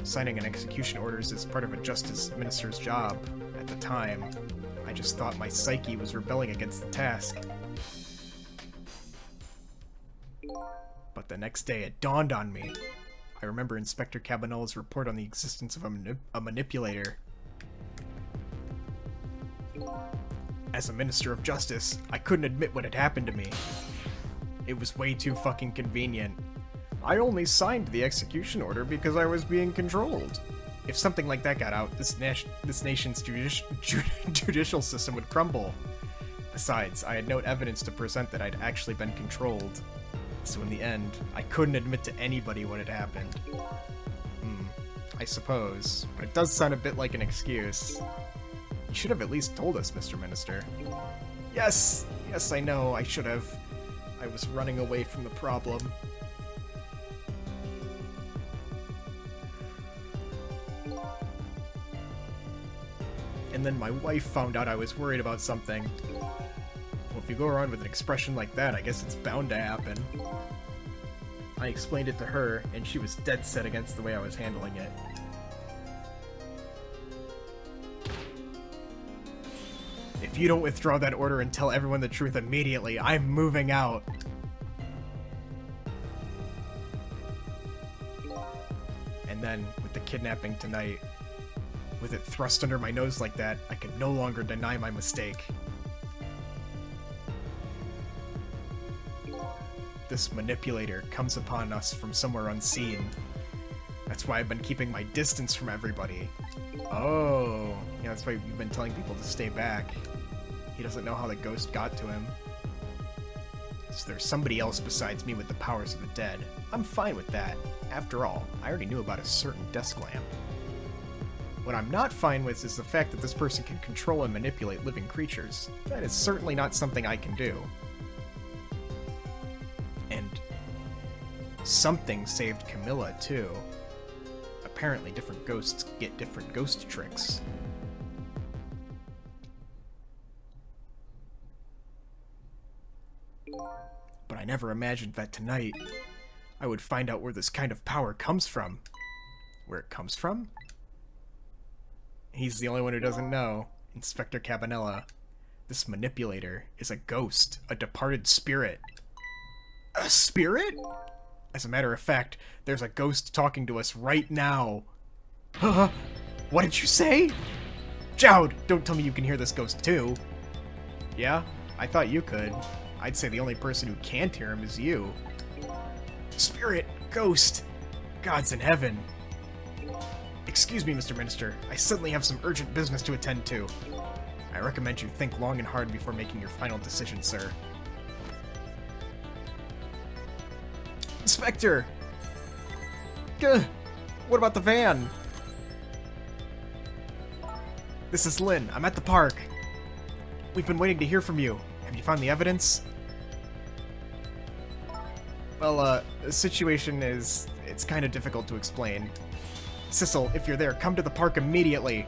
Signing an execution orders is part of a justice minister's job. At the time, I just thought my psyche was rebelling against the task. But the next day it dawned on me. I remember Inspector Cabanela's report on the existence of a manipulator. As a Minister of Justice, I couldn't admit what had happened to me. It was way too fucking convenient. I only signed the execution order because I was being controlled. If something like that got out, this nation's judicial system would crumble. Besides, I had no evidence to present that I'd actually been controlled. So in the end, I couldn't admit to anybody what had happened. I suppose, but it does sound a bit like an excuse. You should have at least told us, Mr. Minister. Yes, I know, I should have. I was running away from the problem. And then my wife found out I was worried about something. Well, if you go around with an expression like that, I guess it's bound to happen. I explained it to her, and she was dead set against the way I was handling it. If you don't withdraw that order and tell everyone the truth immediately, I'm moving out. And then, with the kidnapping tonight, with it thrust under my nose like that, I could no longer deny my mistake. This manipulator comes upon us from somewhere unseen. That's why I've been keeping my distance from everybody. Oh, yeah, that's why you've been telling people to stay back. He doesn't know how the ghost got to him. So there's somebody else besides me with the powers of the dead. I'm fine with that. After all, I already knew about a certain desk lamp. What I'm not fine with is the fact that this person can control and manipulate living creatures. That is certainly not something I can do. And something saved Camilla, too. Apparently different ghosts get different ghost tricks. But I never imagined that tonight I would find out where this kind of power comes from. Where it comes from? He's the only one who doesn't know. Inspector Cabanela. This manipulator is a ghost, a departed spirit. A spirit? As a matter of fact, there's a ghost talking to us right now. Huh? What did you say? Jowd, don't tell me you can hear this ghost too. Yeah? I thought you could. I'd say the only person who can't hear him is you. Spirit, ghost, gods in heaven. Excuse me, Mr. Minister. I suddenly have some urgent business to attend to. I recommend you think long and hard before making your final decision, sir. Inspector! Gah! What about the van? This is Lynn. I'm at the park. We've been waiting to hear from you. Have you found the evidence? Well, the situation is... it's kind of difficult to explain. Sissel, if you're there, come to the park immediately.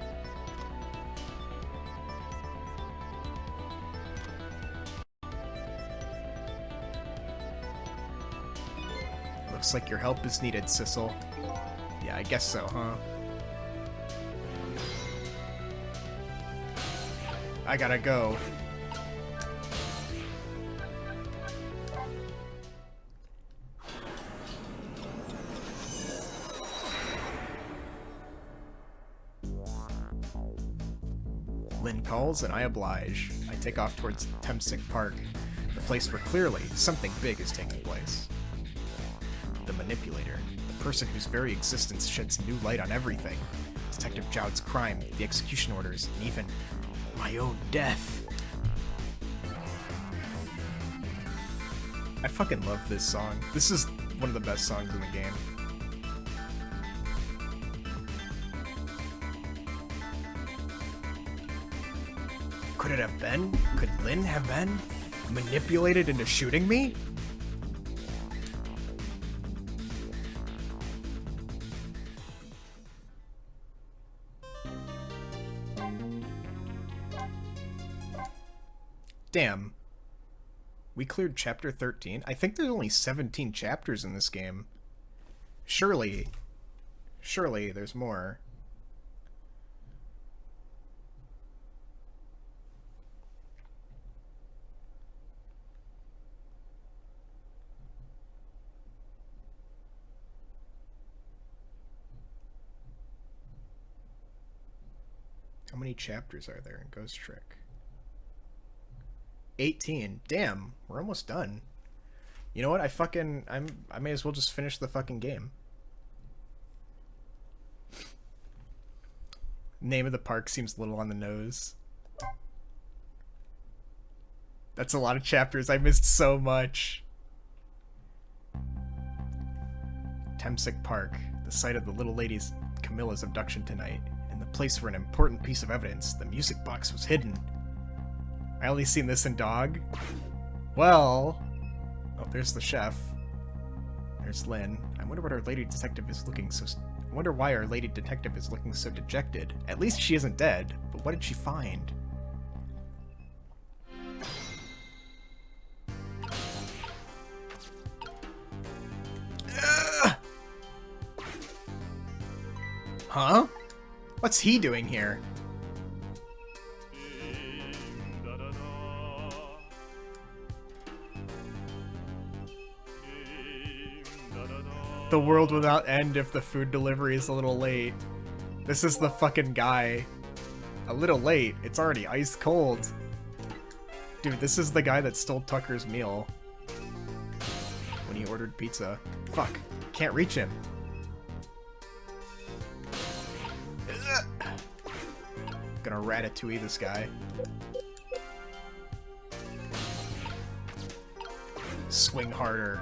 Looks like your help is needed, Sissel. Yeah, I guess so, huh? I gotta go. Lynn calls and I oblige. I take off towards Temsic Park, the place where clearly something big is taking place. The manipulator, the person whose very existence sheds new light on everything. Detective Jowd's crime, the execution orders, and even my own death. I fucking love this song. This is one of the best songs in the game. Could it have been? Could Lynn have been manipulated into shooting me? Damn. We cleared chapter 13. I think there's only 17 chapters in this game. Surely there's more. How many chapters are there in Ghost Trick? 18. Damn, we're almost done. You know what? I may as well just finish the fucking game. Name of the park seems a little on the nose. That's a lot of chapters. I missed so much. Temsic Park, the site of the little lady's Camilla's abduction tonight, and the place where an important piece of evidence, the music box, was hidden. I only seen this in Dog. Well... Oh, there's the chef. There's Lynn. I wonder what our lady detective is looking so... I wonder why our lady detective is looking so dejected. At least she isn't dead, but what did she find? Huh? What's he doing here? The world will not end if the food delivery is a little late. This is the fucking guy. A little late? It's already ice cold. Dude, this is the guy that stole Tucker's meal. When he ordered pizza. Fuck. Can't reach him. Gonna ratatouille this guy. Swing harder.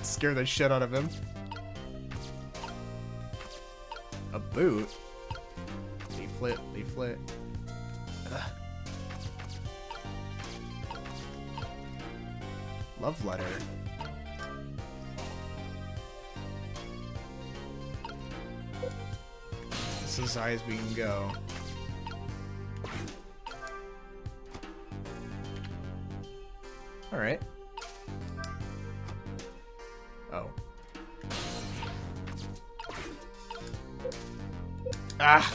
Scare the shit out of him. A boot? Leaflet, leaflet. Ugh. Love letter. This is as high as we can go. Alright. Oh. Ah!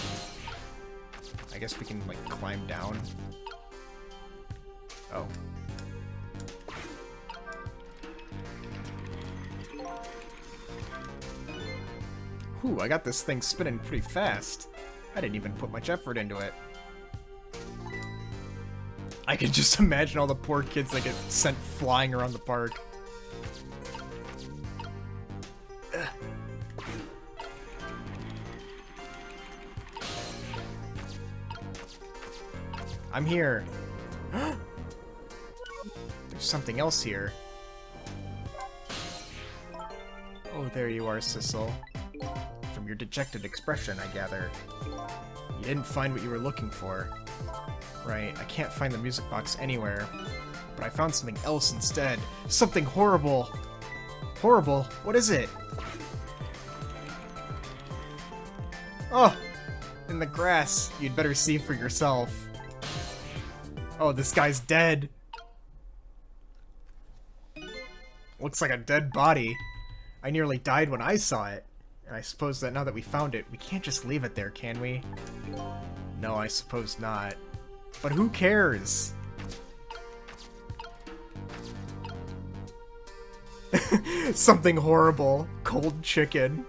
I guess we can, like, climb down. Oh. Whew, I got this thing spinning pretty fast. I didn't even put much effort into it. I can just imagine all the poor kids that get sent flying around the park. Ugh. I'm here. There's something else here. Oh, there you are, Sissel. From your dejected expression, I gather. You didn't find what you were looking for. Right, I can't find the music box anywhere. But I found something else instead. Something horrible! Horrible? What is it? Oh! In the grass. You'd better see for yourself. Oh, this guy's dead. Looks like a dead body. I nearly died when I saw it. And I suppose that now that we found it, we can't just leave it there, can we? No, I suppose not. But who cares? Something horrible. Cold chicken.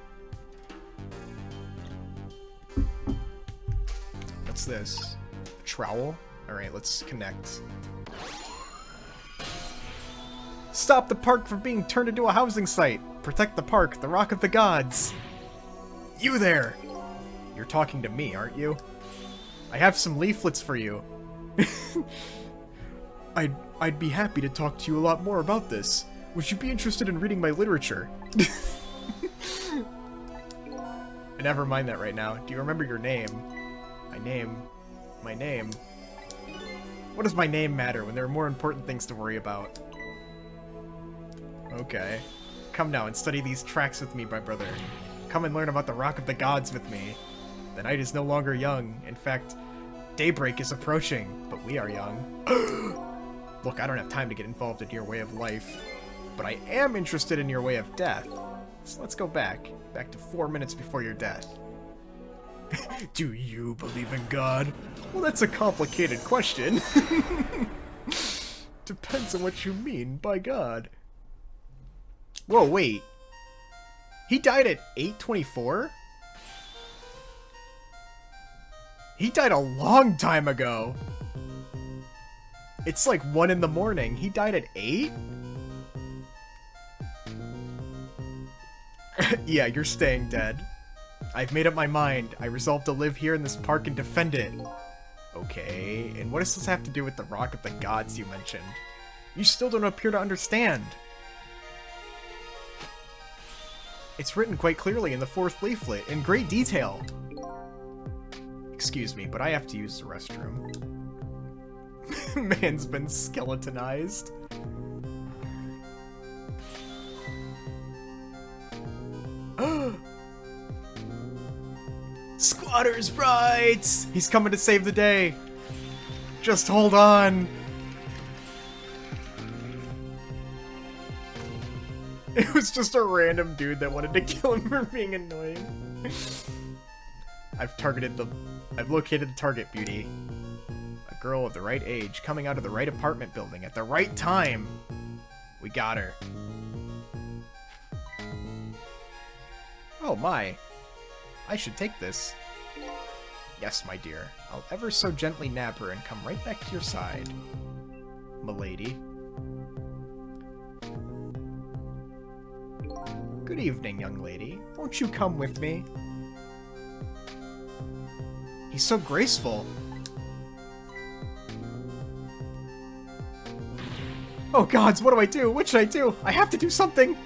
What's this? A trowel? Alright, let's connect. Stop the park from being turned into a housing site! Protect the park, the Rock of the Gods! You there! You're talking to me, aren't you? I have some leaflets for you. I'd be happy to talk to you a lot more about this. Would you be interested in reading my literature? Never mind that right now. Do you remember your name? My name. What does my name matter when there are more important things to worry about? Okay. Come now and study these tracks with me, my brother. Come and learn about the Rock of the Gods with me. The night is no longer young. In fact, daybreak is approaching, but we are young. Look, I don't have time to get involved in your way of life, but I am interested in your way of death. So let's go back to 4 minutes before your death. Do you believe in God? Well, that's a complicated question. Depends on what you mean by God. Whoa, wait. He died at 8:24? He died a long time ago. It's like 1 in the morning. He died at 8? Yeah, you're staying dead. I've made up my mind. I resolve to live here in this park and defend it. Okay, and what does this have to do with the Rock of the Gods you mentioned? You still don't appear to understand. It's written quite clearly in the 4th leaflet, in great detail. Excuse me, but I have to use the restroom. Man's been skeletonized. Squatter's rights! He's coming to save the day. Just hold on. It was just a random dude that wanted to kill him for being annoying. I've located the target, beauty. A girl of the right age, coming out of the right apartment building at the right time. We got her. Oh my. I should take this. Yes, my dear. I'll ever so gently nab her and come right back to your side. Milady. Good evening, young lady. Won't you come with me? He's so graceful. Oh gods, what do I do? What should I do? I have to do something!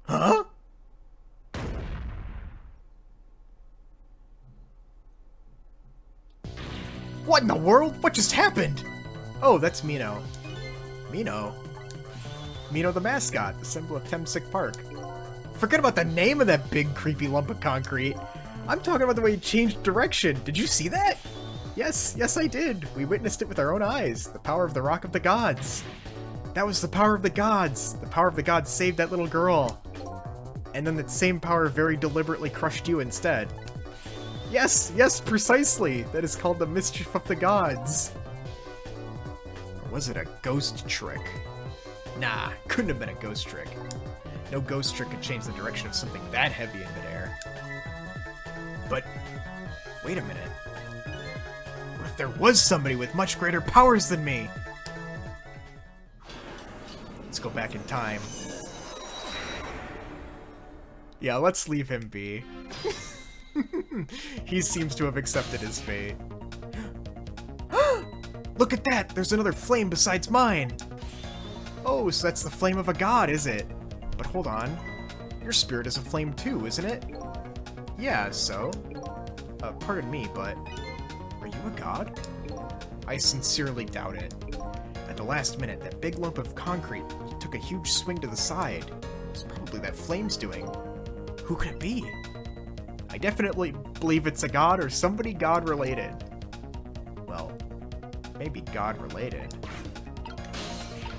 Huh? What in the world? What just happened? Oh, that's Mino. Mino? Mino the mascot, the symbol of Temsic Park. Forget about the name of that big creepy lump of concrete. I'm talking about the way he changed direction. Did you see that? Yes, yes I did. We witnessed it with our own eyes. The power of the Rock of the Gods. That was the power of the gods. The power of the gods saved that little girl. And then that same power very deliberately crushed you instead. Yes, yes, precisely. That is called the mischief of the gods. Or was it a ghost trick? Nah, couldn't have been a ghost trick. No ghost trick could change the direction of something that heavy in midair. But, wait a minute. What if there was somebody with much greater powers than me? Let's go back in time. Yeah, let's leave him be. He seems to have accepted his fate. Look at that! There's another flame besides mine! Oh, so that's the flame of a god, is it? But hold on. Your spirit is a flame too, isn't it? Yeah, so? Pardon me, but... are you a god? I sincerely doubt it. At the last minute, that big lump of concrete took a huge swing to the side. It's probably that flame's doing. Who could it be? I definitely believe it's a god or somebody god-related. Well, maybe god-related.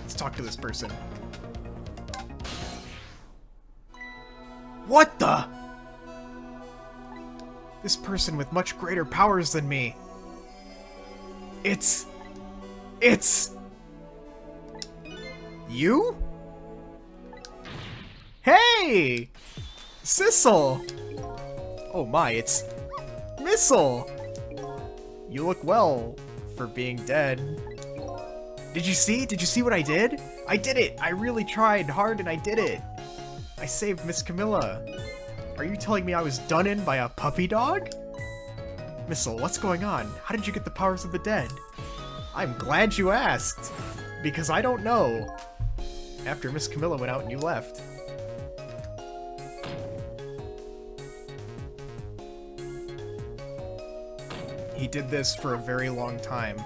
Let's talk to this person. What the? This person with much greater powers than me. It's... you? Hey! Sissel! Oh my, it's... Missile! You look well for being dead. Did you see? Did you see what I did? I did it! I really tried hard and I did it! I saved Miss Camilla. Are you telling me I was done in by a puppy dog? Missile, what's going on? How did you get the powers of the dead? I'm glad you asked, because I don't know. After Miss Camilla went out and you left. He did this for a very long time.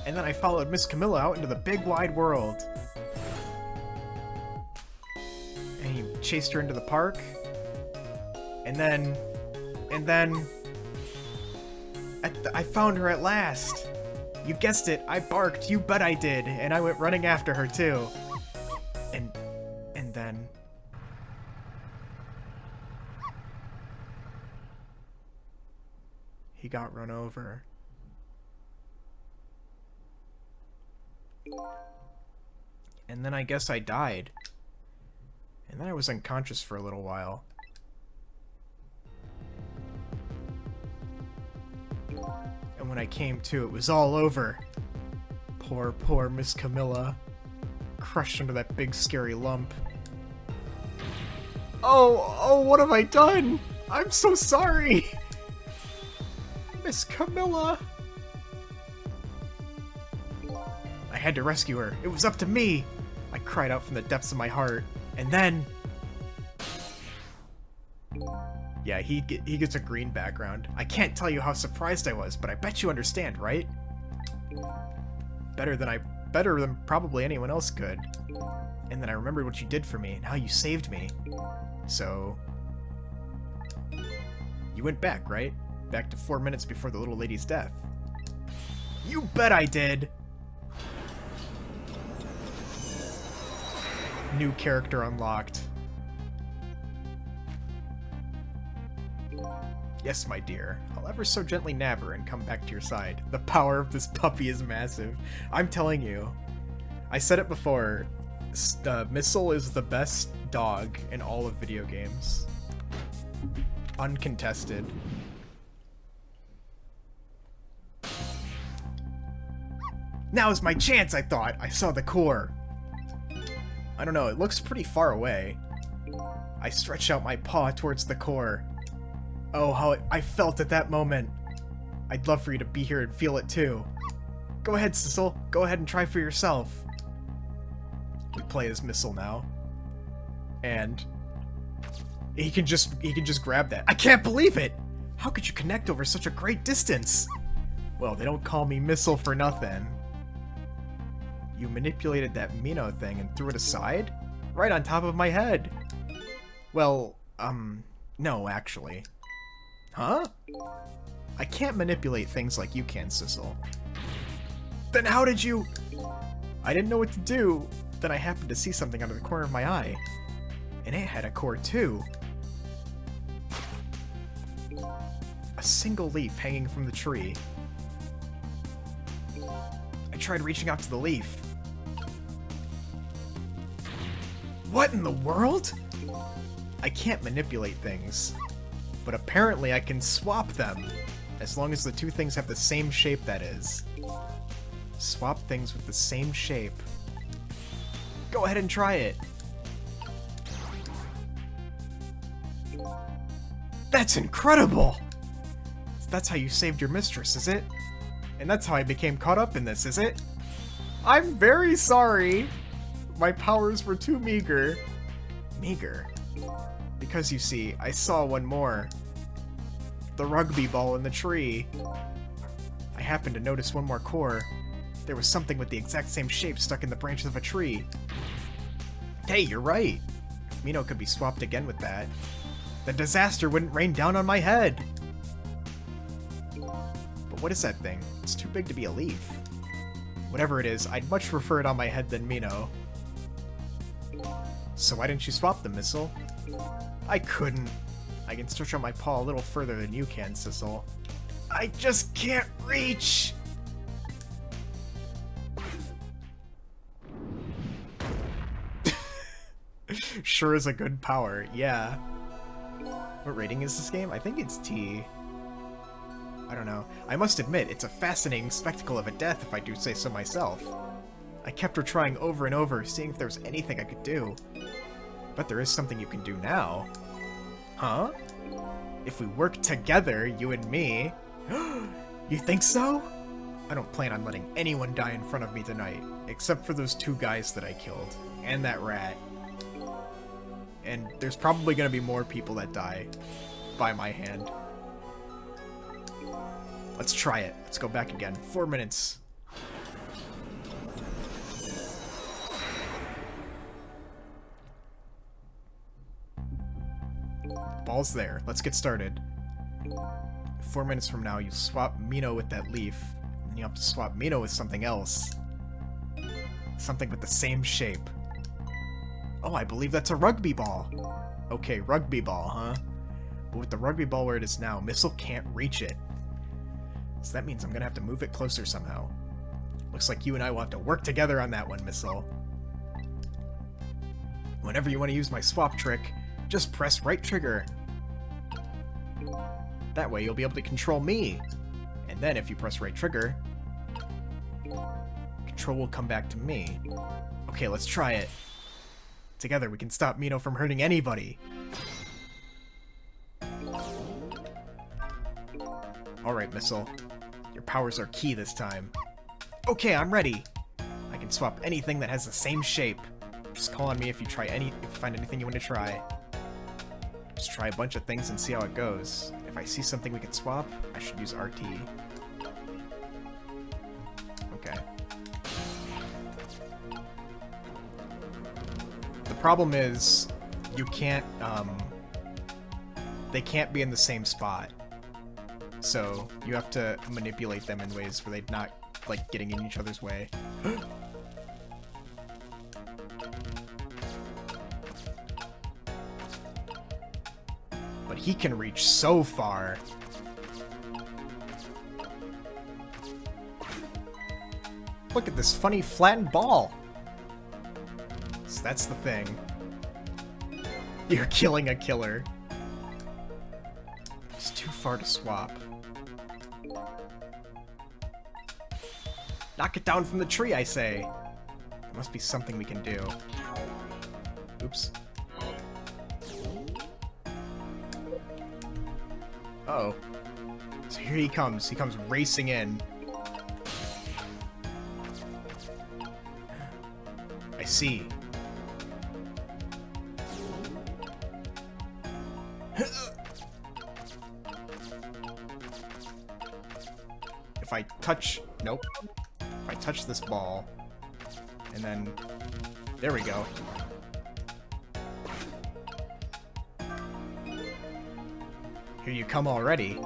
And then I followed Miss Camilla out into the big wide world. And he chased her into the park. And then... I found her at last. You guessed it, I barked, you bet I did, and I went running after her too. And then... he got run over. And then I guess I died. And then I was unconscious for a little while. And when I came to, it was all over. Poor Miss Camilla. Crushed under that big scary lump. Oh, what have I done? I'm so sorry! Miss Camilla! I had to rescue her. It was up to me! I cried out from the depths of my heart. And then... Yeah, he gets a green background. I can't tell you how surprised I was, but I bet you understand, right? Better than probably anyone else could. And then I remembered what you did for me and how you saved me. So... You went back, right? Back to 4 minutes before the little lady's death. You bet I did! New character unlocked. Yes, my dear. I'll ever so gently nab her and come back to your side. The power of this puppy is massive. I'm telling you. I said it before. Missile is the best dog in all of video games. Uncontested. Now's my chance, I thought. I saw the core. I don't know, it looks pretty far away. I stretched out my paw towards the core. Oh, how I felt at that moment. I'd love for you to be here and feel it too. Go ahead, Sissel. Go ahead and try for yourself. We play as Missile now. And he can just grab that. I can't believe it! How could you connect over such a great distance? Well, they don't call me Missile for nothing. You manipulated that Mino thing and threw it aside? Right on top of my head. Well, no, actually. Huh? I can't manipulate things like you can, Sissel. Then how did you... I didn't know what to do. Then I happened to see something out of the corner of my eye. And it had a core too. A single leaf hanging from the tree. I tried reaching out to the leaf. What in the world? I can't manipulate things. But apparently I can swap them. As long as the two things have the same shape, that is. Swap things with the same shape. Go ahead and try it. That's incredible! That's how you saved your mistress, is it? And that's how I became caught up in this, is it? I'm very sorry! My powers were too meager. Meager? Because, you see, I saw one more. The rugby ball in the tree. I happened to notice one more core. There was something with the exact same shape stuck in the branches of a tree. Hey, you're right. If Mino could be swapped again with that, the disaster wouldn't rain down on my head. But what is that thing? It's too big to be a leaf. Whatever it is, I'd much prefer it on my head than Mino. So why didn't you swap the Missile? I couldn't. I can stretch out my paw a little further than you can, Sissel. I just can't reach! Sure is a good power, yeah. What rating is this game? I think it's T. I don't know. I must admit, it's a fascinating spectacle of a death, if I do say so myself. I kept her trying over and over, seeing if there was anything I could do. But there is something you can do now. Huh? If we work together, you and me... You think so? I don't plan on letting anyone die in front of me tonight, except for those two guys that I killed, and that rat. And there's probably gonna be more people that die by my hand. Let's try it. Let's go back again. 4 minutes. Ball's there. Let's get started. 4 minutes from now, you swap Mino with that leaf, and you have to swap Mino with something else. Something with the same shape. Oh, I believe that's a rugby ball. Okay, rugby ball, huh? But with the rugby ball where it is now, Missile can't reach it. So that means I'm gonna have to move it closer somehow. Looks like you and I will have to work together on that one, Missile. Whenever you want to use my swap trick, just press right trigger. That way you'll be able to control me. And And then if you press right trigger, control will come back to me. Okay, let's try it. Together we can stop Mino from hurting anybody. Alright, Missile. Your powers are key this time. Okay, I'm ready. I can swap anything that has the same shape. Just call on me if you find anything you want to try. Just try a bunch of things and see how it goes. If I see something we can swap, I should use RT. Okay. The problem is, you can't, they can't be in the same spot. So, you have to manipulate them in ways where they're not, like, getting in each other's way. But he can reach so far. Look at this funny flattened ball. So that's the thing. You're killing a killer. It's too far to swap. Knock it down from the tree, I say. There must be something we can do. Oops. Uh-oh. So here he comes. He comes racing in. I see. If I touch... Nope. If I touch this ball, and then... There we go. Here you come already.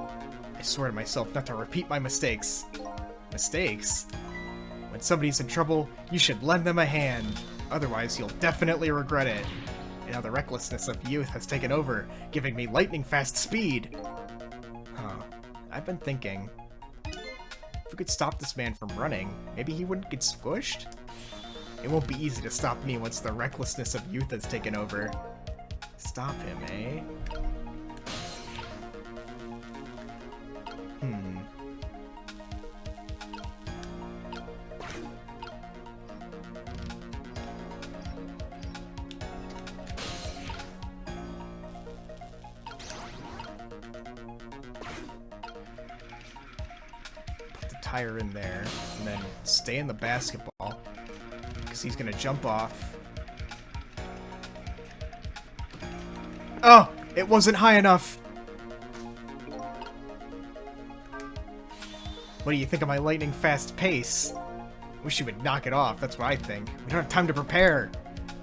I swear to myself not to repeat my mistakes. Mistakes? When somebody's in trouble, you should lend them a hand. Otherwise, you'll definitely regret it. And now the recklessness of youth has taken over, giving me lightning-fast speed. Huh. I've been thinking... If we could stop this man from running, maybe he wouldn't get squished? It won't be easy to stop me once the recklessness of youth has taken over. Stop him, eh? Put the tire in there, and then stay in the basketball, because he's gonna jump off. Oh! It wasn't high enough! What do you think of my lightning-fast pace? Wish you would knock it off, that's what I think. We don't have time to prepare!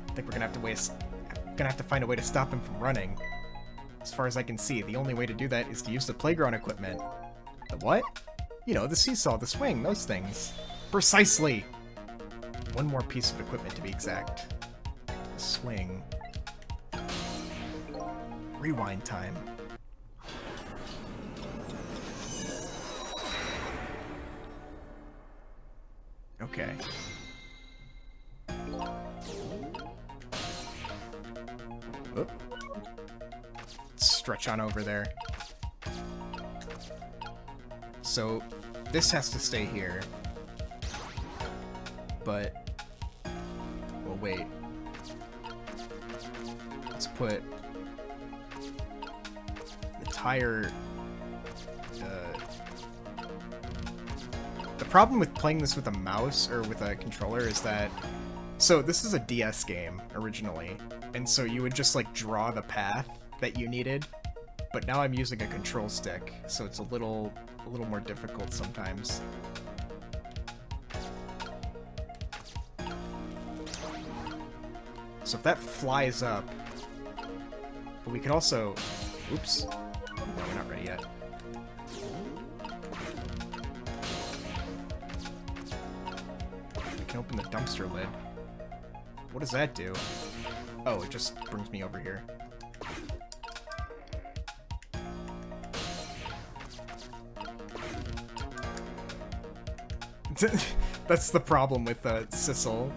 I think we're gonna have to find a way to stop him from running. As far as I can see, the only way to do that is to use the playground equipment. The what? You know, the seesaw, the swing, those things. Precisely! One more piece of equipment to be exact. The swing. Rewind time. Okay. Oop. Stretch on over there. So, this has to stay here. But... Well, wait. Let's put... the tire... The problem with playing this with a mouse, or with a controller, is that... So, this is a DS game, originally. And so you would just, like, draw the path that you needed. But now I'm using a control stick, so it's a little more difficult sometimes. So if that flies up... But we could also... Oops. No, we're not ready yet. We can open the dumpster lid. What does that do? Oh, it just brings me over here. That's the problem with Sissel.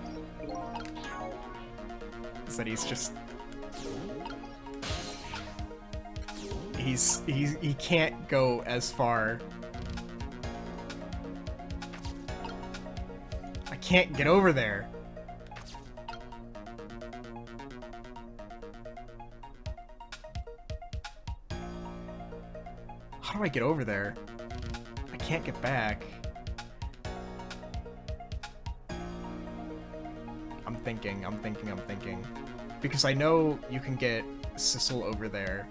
Is that he's just... He can't go as far can't get over there. How do I get over there? I can't get back. I'm thinking. Because I know you can get Sissel over there.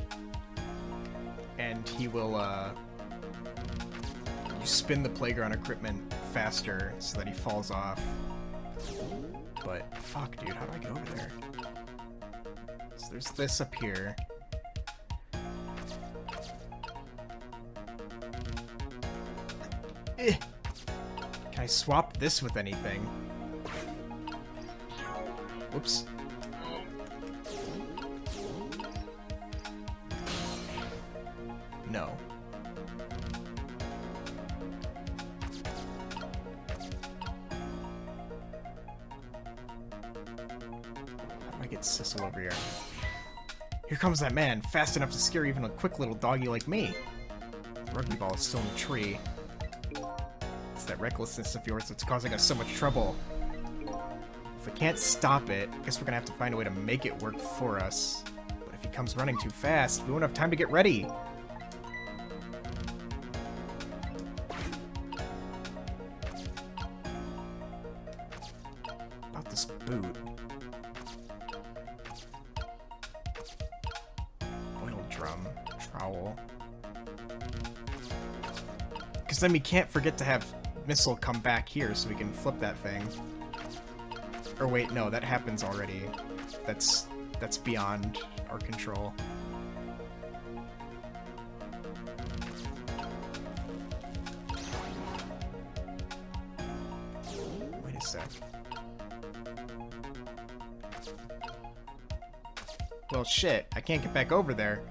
And he will, you spin the playground equipment faster so that he falls off. But, fuck, dude, how do I get over there? So there's this up here. Eh. Can I swap this with anything? Whoops. No. How do I get Sissel over here? Here comes that man, fast enough to scare even a quick little doggy like me. The rugby ball is still in the tree. It's that recklessness of yours that's causing us so much trouble. If we can't stop it, I guess we're gonna have to find a way to make it work for us. But if he comes running too fast, we won't have time to get ready. About this boot. Oil drum. Trowel. Because then we can't forget to have Missile come back here so we can flip that thing. Or wait, no, that happens already. That's beyond our control. Wait a sec. Well, shit, I can't get back over there.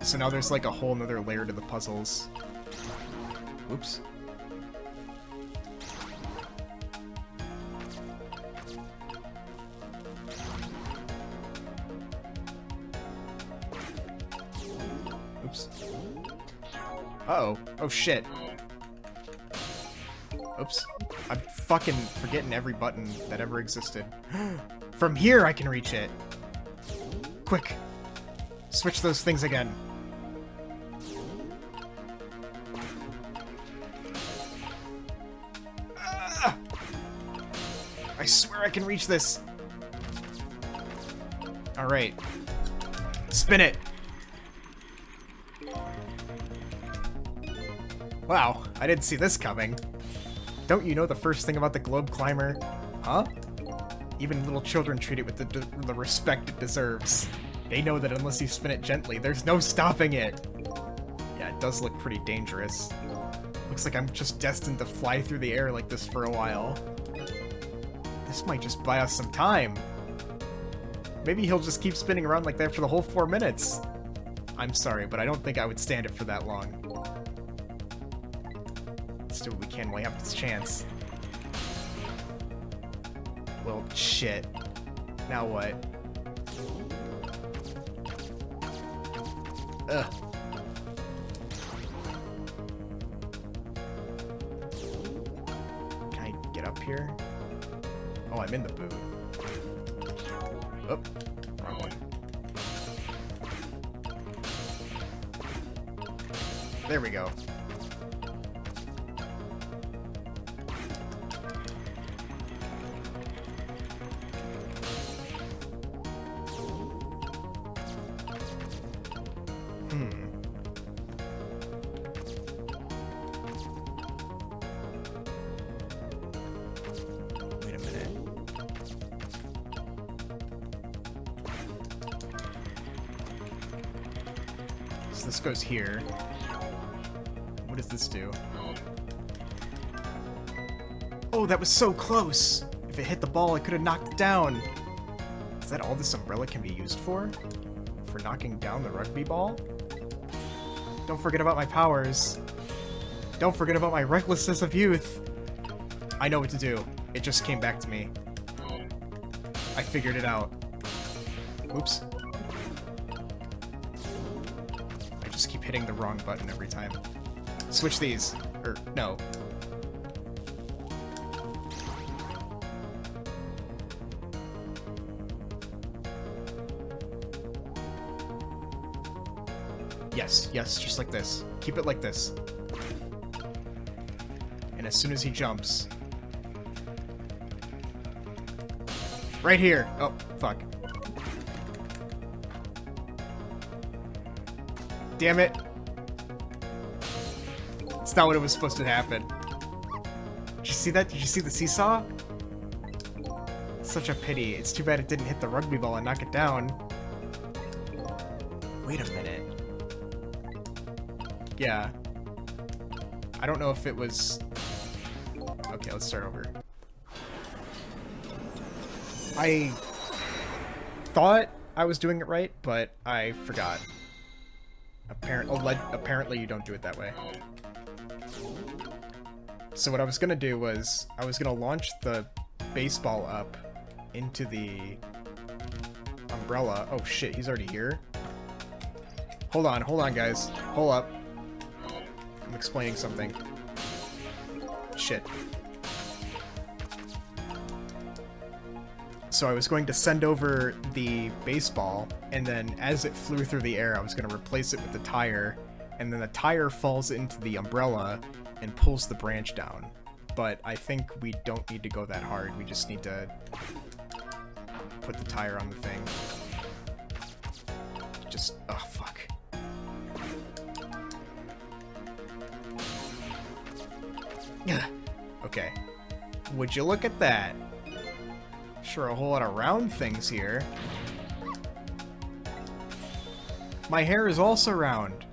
So now there's like a whole nother layer to the puzzles. Oops. Oops. Uh-oh. Oh, shit. Oops. I'm fucking forgetting every button that ever existed. From here I can reach it. Quick. Switch those things again. I swear I can reach this. Alright. Spin it. Wow, I didn't see this coming. Don't you know the first thing about the Globe Climber? Huh? Even little children treat it with the respect it deserves. They know that unless you spin it gently, there's no stopping it. Yeah, it does look pretty dangerous. Looks like I'm just destined to fly through the air like this for a while. This might just buy us some time. Maybe he'll just keep spinning around like that for the whole 4 minutes. I'm sorry, but I don't think I would stand it for that long. Let's do what we can while we have this chance. Well, shit. Now what? Ugh. Can I get up here? Oh, I'm in the boot. Oh, wrong one. There we go. Wait a minute. So this goes here. What does this do? Oh, that was so close! If it hit the ball, I could have knocked it down. Is that all this umbrella can be used for? For knocking down the rugby ball? Don't forget about my powers. Don't forget about my recklessness of youth. I know what to do. It just came back to me. I figured it out. Oops. I just keep hitting the wrong button every time. Switch these. Or, no. Yes, yes, just like this. Keep it like this. And as soon as he jumps... Right here! Oh, fuck. Damn it! It's not what it was supposed to happen. Did you see that? Did you see the seesaw? Such a pity. It's too bad it didn't hit the rugby ball and knock it down. Wait a minute. Yeah. I don't know if it was... Okay, let's start over. I thought I was doing it right, but I forgot. Apparently you don't do it that way. So what I was gonna do was, I was gonna launch the baseball up into the umbrella. Oh shit, he's already here? Hold on guys. Hold up. I'm explaining something. Shit. So I was going to send over the baseball, and then as it flew through the air, I was going to replace it with the tire, and then the tire falls into the umbrella and pulls the branch down. But I think we don't need to go that hard. We just need to put the tire on the thing. Just... oh, fuck. Okay. Would you look at that? Sure, a whole lot of round things here. My hair is also round.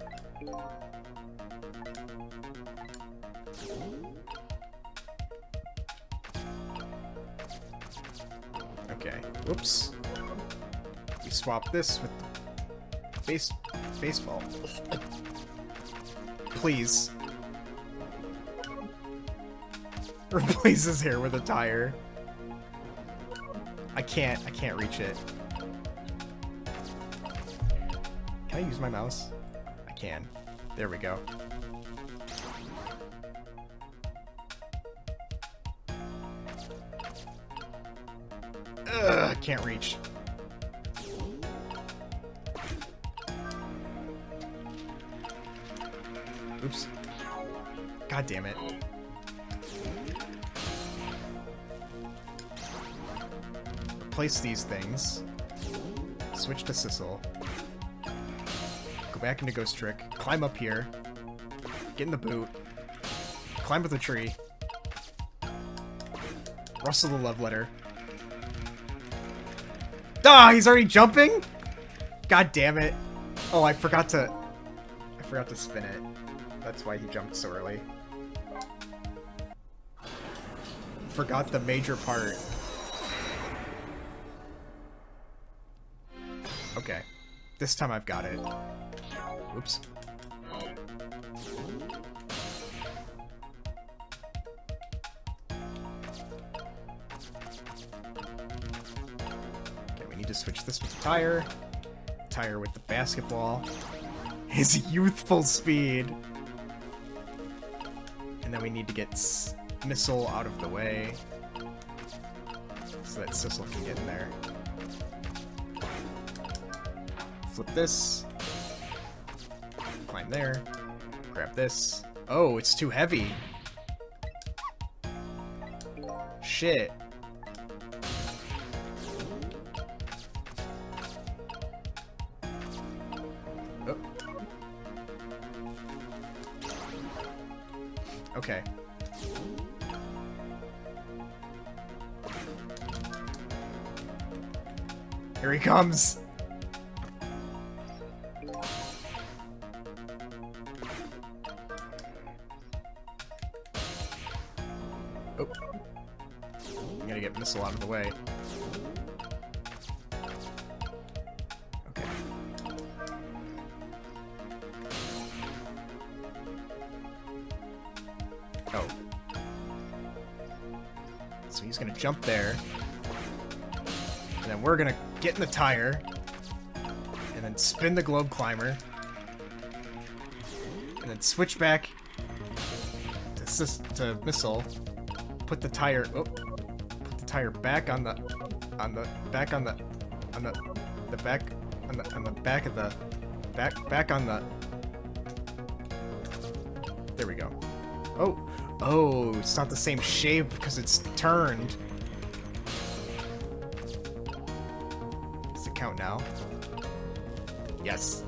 Okay, whoops. We swap this with baseball. Please. Replace his hair with a tire. I can't reach it. Can I use my mouse? I can. There we go. Ugh, can't reach. Oops. God damn it. Replace these things. Switch to Sissel. Go back into Ghost Trick. Climb up here. Get in the boot. Climb up the tree. Rustle the love letter. Ah, he's already jumping? God damn it. Oh, I forgot to spin it. That's why he jumped so early. Forgot the major part. Okay. This time I've got it. Oops. Okay, we need to switch this with the tire. Tire with the basketball. His youthful speed. And then we need to get Missile out of the way. So that Sissel can get in there. Flip this. Climb there. Grab this. Oh, it's too heavy. Shit. Oh. Okay. Here he comes. Oh. I'm gonna get Missile out of the way. Okay. Oh. So he's gonna jump there. And then we're gonna get in the tire. And then spin the globe climber. And then switch back to missile. Put the tire. Oh, put the tire back on the back on the back on the back of the back on the. There we go. Oh, it's not the same shape because it's turned. Does it count now? Yes.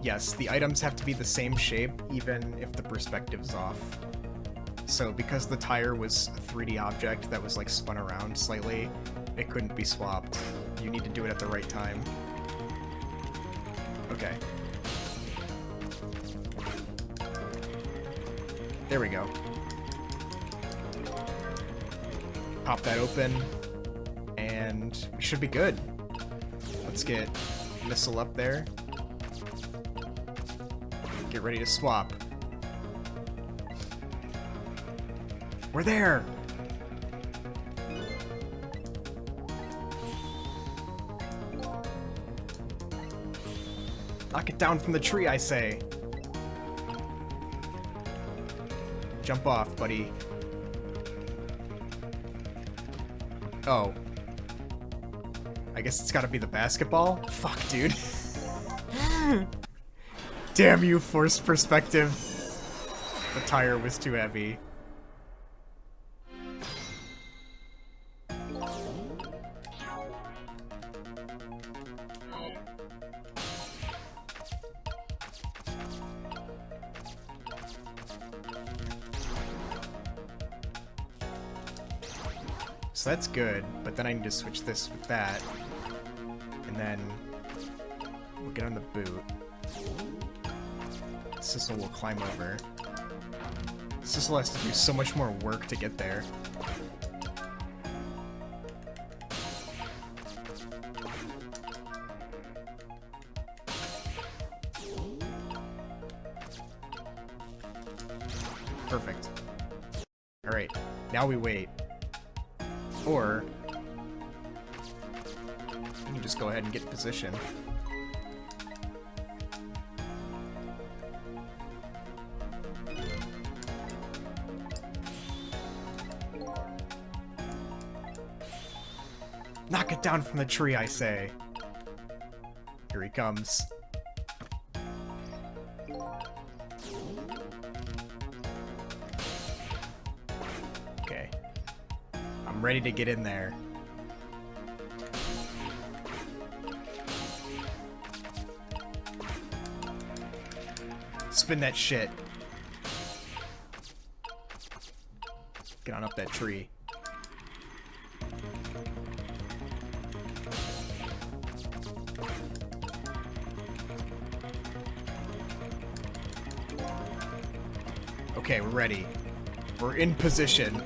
Yes, the items have to be the same shape, even if the perspective's off. So, because the tire was a 3D object that was, like, spun around slightly, it couldn't be swapped. You need to do it at the right time. Okay. There we go. Pop that open, and we should be good. Let's get missile up there. Get ready to swap. We're there! Knock it down from the tree, I say. Jump off, buddy. Oh. I guess it's gotta be the basketball? Fuck, dude. Damn you, forced perspective. The tire was too heavy. So that's good, but then I need to switch this with that. And then we'll get on the boot. Sissel will climb over. Sissel has to do so much more work to get there. Perfect. Alright, now we wait. Or you can just go ahead and get in position. Knock it down from the tree, I say. Here he comes. Okay. I'm ready to get in there. Spin that shit. Get on up that tree. Okay, we're ready. We're in position.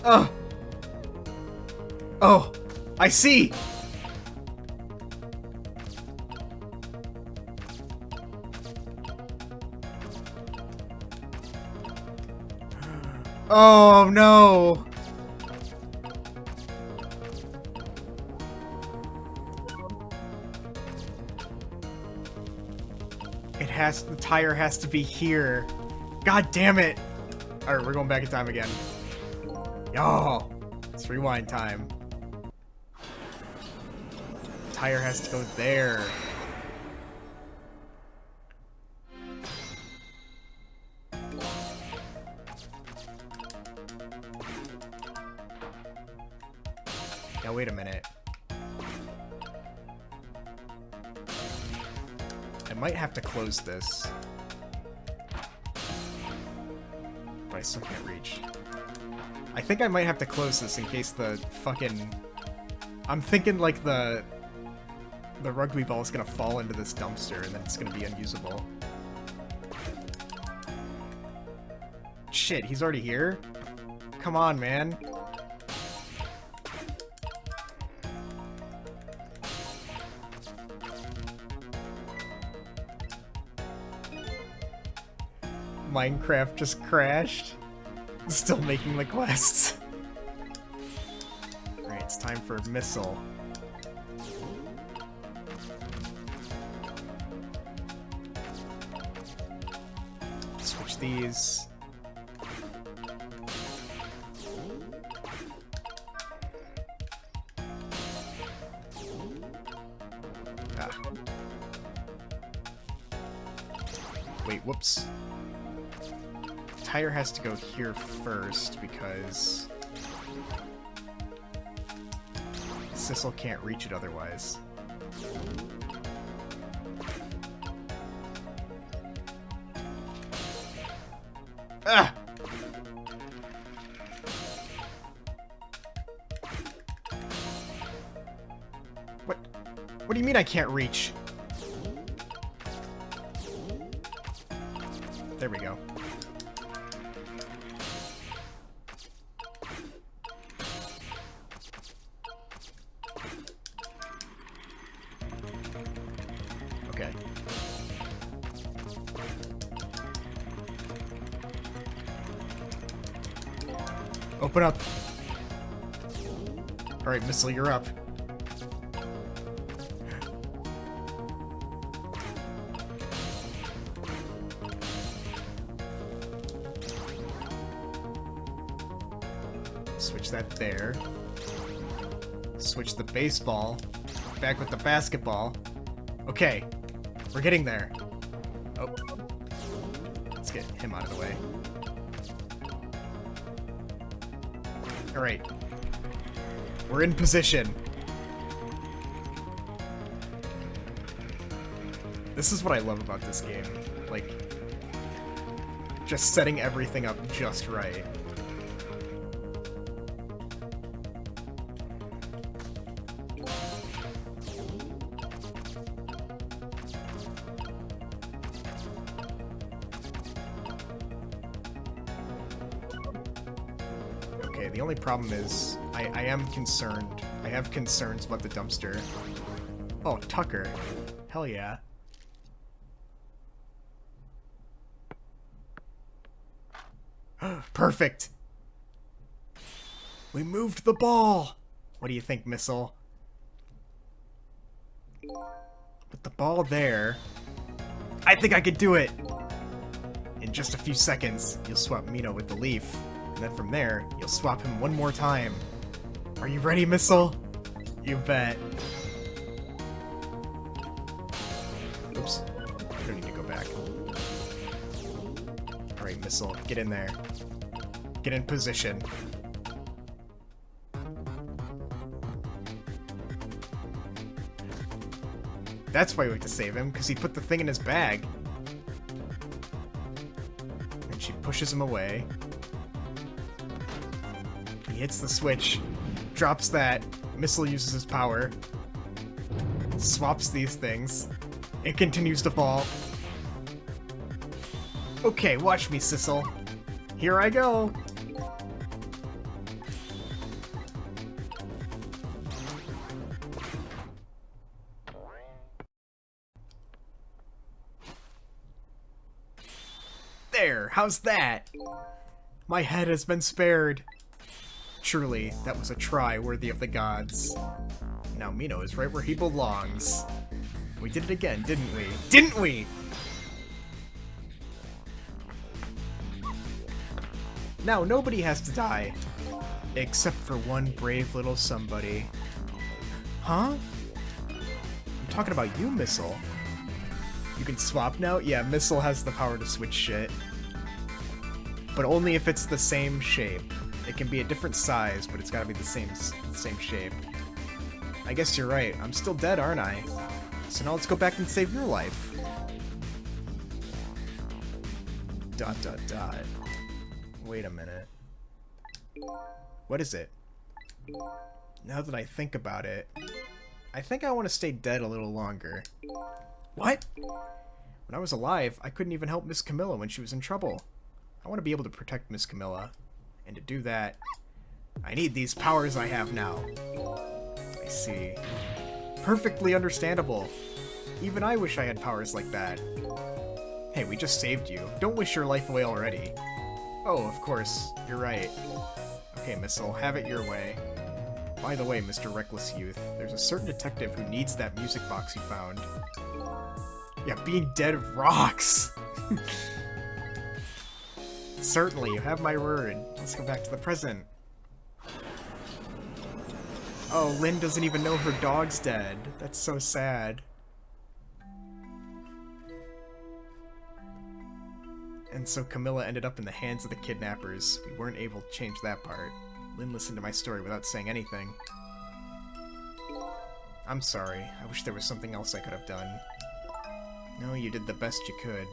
Oh! Oh! I see! Oh no! The tire has to be here. God damn it! Alright, we're going back in time again. Yo! It's rewind time. Tire has to go there. Now wait a minute. I might have to close this. But I still can't reach. I think I might have to close this in case the fucking... I'm thinking like the rugby ball is gonna fall into this dumpster and then it's gonna be unusable. Shit, he's already here? Come on, man. Minecraft just crashed. Still making the quests. Alright, it's time for Missile. Switch these. Ah. Wait, whoops. Tire has to go here first because Sissel can't reach it otherwise. Ah! What? What do you mean I can't reach? There we go. Okay. Open up. Alright, Missile, you're up. Switch that there. Switch the baseball. Back with the basketball. Okay. We're getting there. Oh. Let's get him out of the way. Alright. We're in position. This is what I love about this game. Like, just setting everything up just right. Okay, the only problem is I am concerned. I have concerns about the dumpster. Oh, Tucker. Hell yeah. Perfect! We moved the ball! What do you think, Missile? With the ball there, I think I could do it! In just a few seconds, you'll swap Mino with the leaf. And then from there, you'll swap him one more time. Are you ready, Missile? You bet. Oops. I don't need to go back. Alright, Missile, get in there. Get in position. That's why we like to save him, because he put the thing in his bag. And she pushes him away. He hits the switch, drops that, Missile uses his power, swaps these things, it continues to fall. Okay, watch me, Sissel. Here I go! There, how's that? My head has been spared. Truly, that was a try worthy of the gods. Now Mino is right where he belongs. We did it again, didn't we? Didn't we? Now nobody has to die. Except for one brave little somebody. Huh? I'm talking about you, Missile. You can swap now? Yeah, Missile has the power to switch shit. But only if it's the same shape. It can be a different size, but it's gotta be the same shape. I guess you're right. I'm still dead, aren't I? So now let's go back and save your life. ... Wait a minute. What is it? Now that I think about it, I think I want to stay dead a little longer. What? When I was alive, I couldn't even help Miss Camilla when she was in trouble. I want to be able to protect Miss Camilla. And to do that, I need these powers I have now. I see. Perfectly understandable. Even I wish I had powers like that. Hey, we just saved you. Don't wish your life away already. Oh, of course. You're right. Okay, Missile, have it your way. By the way, Mr. Reckless Youth, there's a certain detective who needs that music box you found. Yeah, being dead rocks! Certainly, you have my word. Let's go back to the present. Oh, Lynn doesn't even know her dog's dead. That's so sad. And so Camilla ended up in the hands of the kidnappers. We weren't able to change that part. Lynn listened to my story without saying anything. I'm sorry. I wish there was something else I could have done. No, you did the best you could.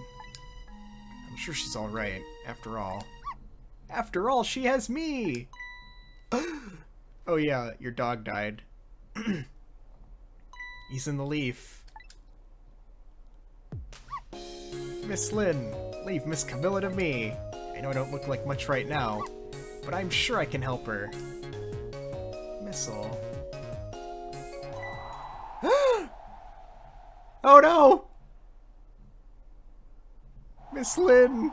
I'm sure she's alright, after all. After all, she has me! Oh yeah, your dog died. He's in the leaf. Miss Lynn, leave Miss Camilla to me. I know I don't look like much right now, but I'm sure I can help her. Missile. Oh no! Miss Lynn!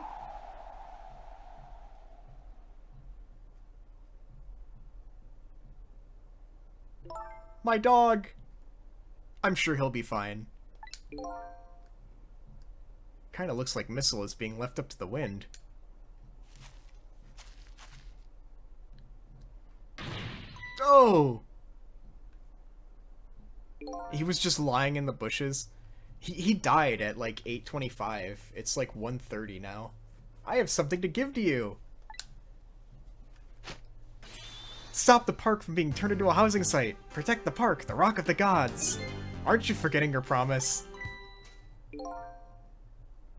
My dog! I'm sure he'll be fine. Kinda looks like Missile is being left up to the wind. Oh! He was just lying in the bushes. He died at like 8:25. It's like 1:30 now. I have something to give to you! Stop the park from being turned into a housing site! Protect the park, the Rock of the Gods! Aren't you forgetting your promise?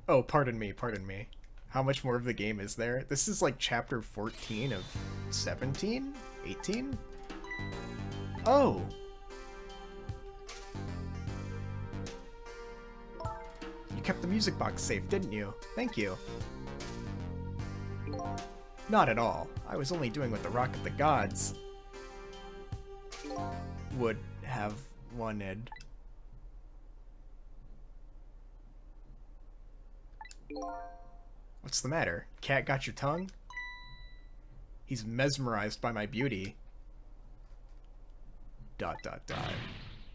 Oh, pardon me, pardon me. How much more of the game is there? This is like chapter 14 of 17? 18? Oh! You kept the music box safe, didn't you? Thank you. Not at all. I was only doing what the Rock of the Gods would have wanted. What's the matter? Cat got your tongue? He's mesmerized by my beauty. ...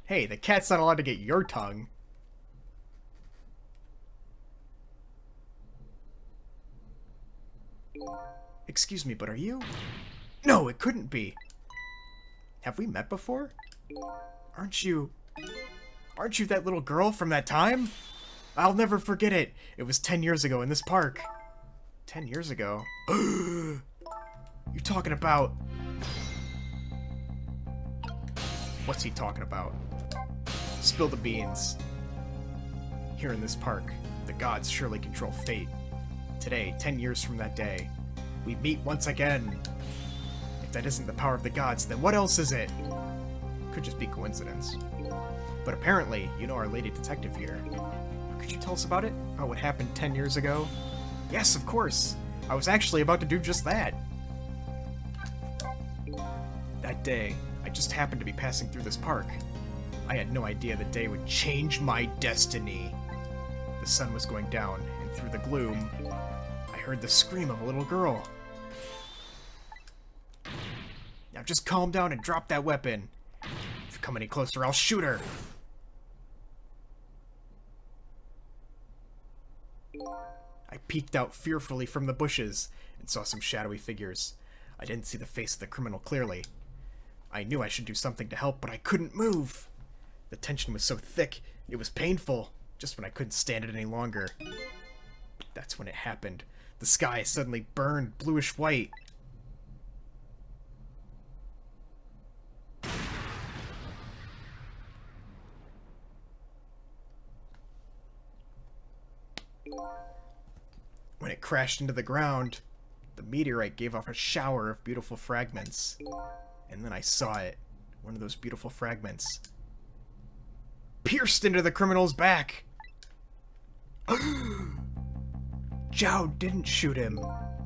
Hey, the cat's not allowed to get your tongue. Excuse me, but are you? No, it couldn't be. Have we met before? Aren't you that little girl from that time? I'll never forget it. It was 10 years ago in this park. 10 years ago? You're talking about... What's he talking about? Spill the beans. Here in this park, the gods surely control fate. Today, 10 years from that day, we meet once again. If that isn't the power of the gods, then what else is it? Could just be coincidence. But apparently, you know our lady detective here. Could you tell us about it? About what happened 10 years ago? Yes, of course. I was actually about to do just that. That day, I just happened to be passing through this park. I had no idea the day would change my destiny. The sun was going down, and through the gloom, I heard the scream of a little girl. Now just calm down and drop that weapon. If you come any closer, I'll shoot her. I peeked out fearfully from the bushes and saw some shadowy figures. I didn't see the face of the criminal clearly. I knew I should do something to help, but I couldn't move. The tension was so thick, it was painful, just when I couldn't stand it any longer. But that's when it happened. The sky suddenly burned bluish white. When it crashed into the ground, the meteorite gave off a shower of beautiful fragments. And then I saw it, one of those beautiful fragments, pierced into the criminal's back. Zhao didn't shoot him.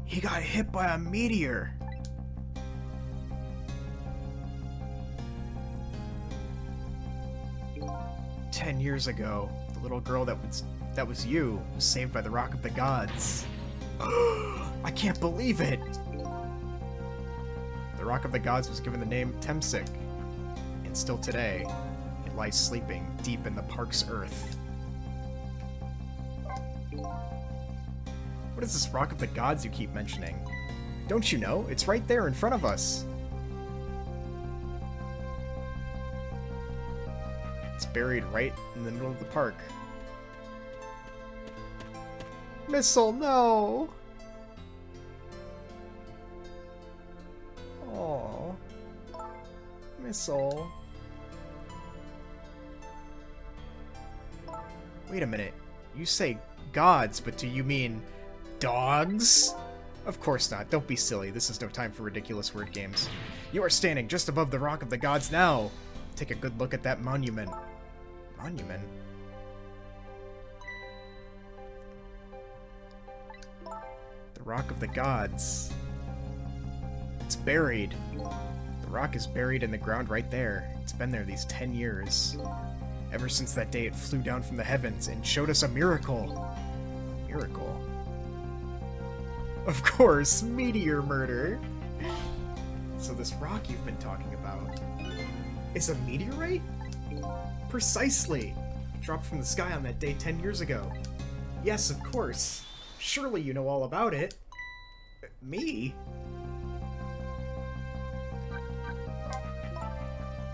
He got hit by a meteor. "10 years ago, the little girl that was That was you, saved by the Rock of the Gods. I can't believe it! The Rock of the Gods was given the name Temsik, and still today, it lies sleeping deep in the park's earth. What is this Rock of the Gods you keep mentioning? Don't you know? It's right there in front of us. It's buried right in the middle of the park. Missile, no! Oh, Missile. Wait a minute. You say gods, but do you mean dogs? Of course not. Don't be silly. This is no time for ridiculous word games. You are standing just above the Rock of the Gods now. Take a good look at that monument. Monument? The Rock of the Gods. It's buried. The rock is buried in the ground right there. It's been there these 10 years. Ever since that day it flew down from the heavens and showed us a miracle. Miracle? Of course, meteor murder. So this rock you've been talking about is a meteorite? Precisely. Dropped from the sky on that day 10 years ago. Yes, of course. Surely you know all about it. Me?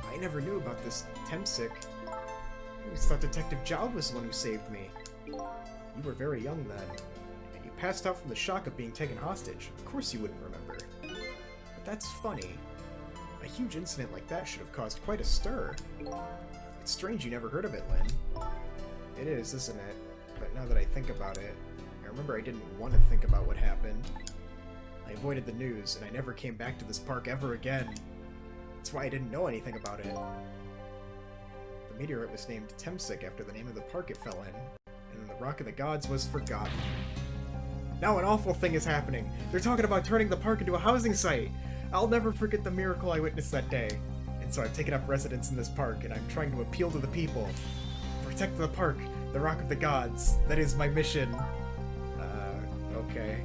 I never knew about this Temsik. I always thought Detective Jowd was the one who saved me. You were very young then, and you passed out from the shock of being taken hostage. Of course you wouldn't remember. But that's funny. A huge incident like that should have caused quite a stir. It's strange you never heard of it, Lynn. It is, isn't it? But now that I think about it, I remember I didn't want to think about what happened. I avoided the news, and I never came back to this park ever again. That's why I didn't know anything about it. The meteorite was named Temsik after the name of the park it fell in, and then the Rock of the Gods was forgotten. Now an awful thing is happening. They're talking about turning the park into a housing site. I'll never forget the miracle I witnessed that day. And so I've taken up residence in this park, and I'm trying to appeal to the people. Protect the park, the Rock of the Gods. That is my mission. Okay.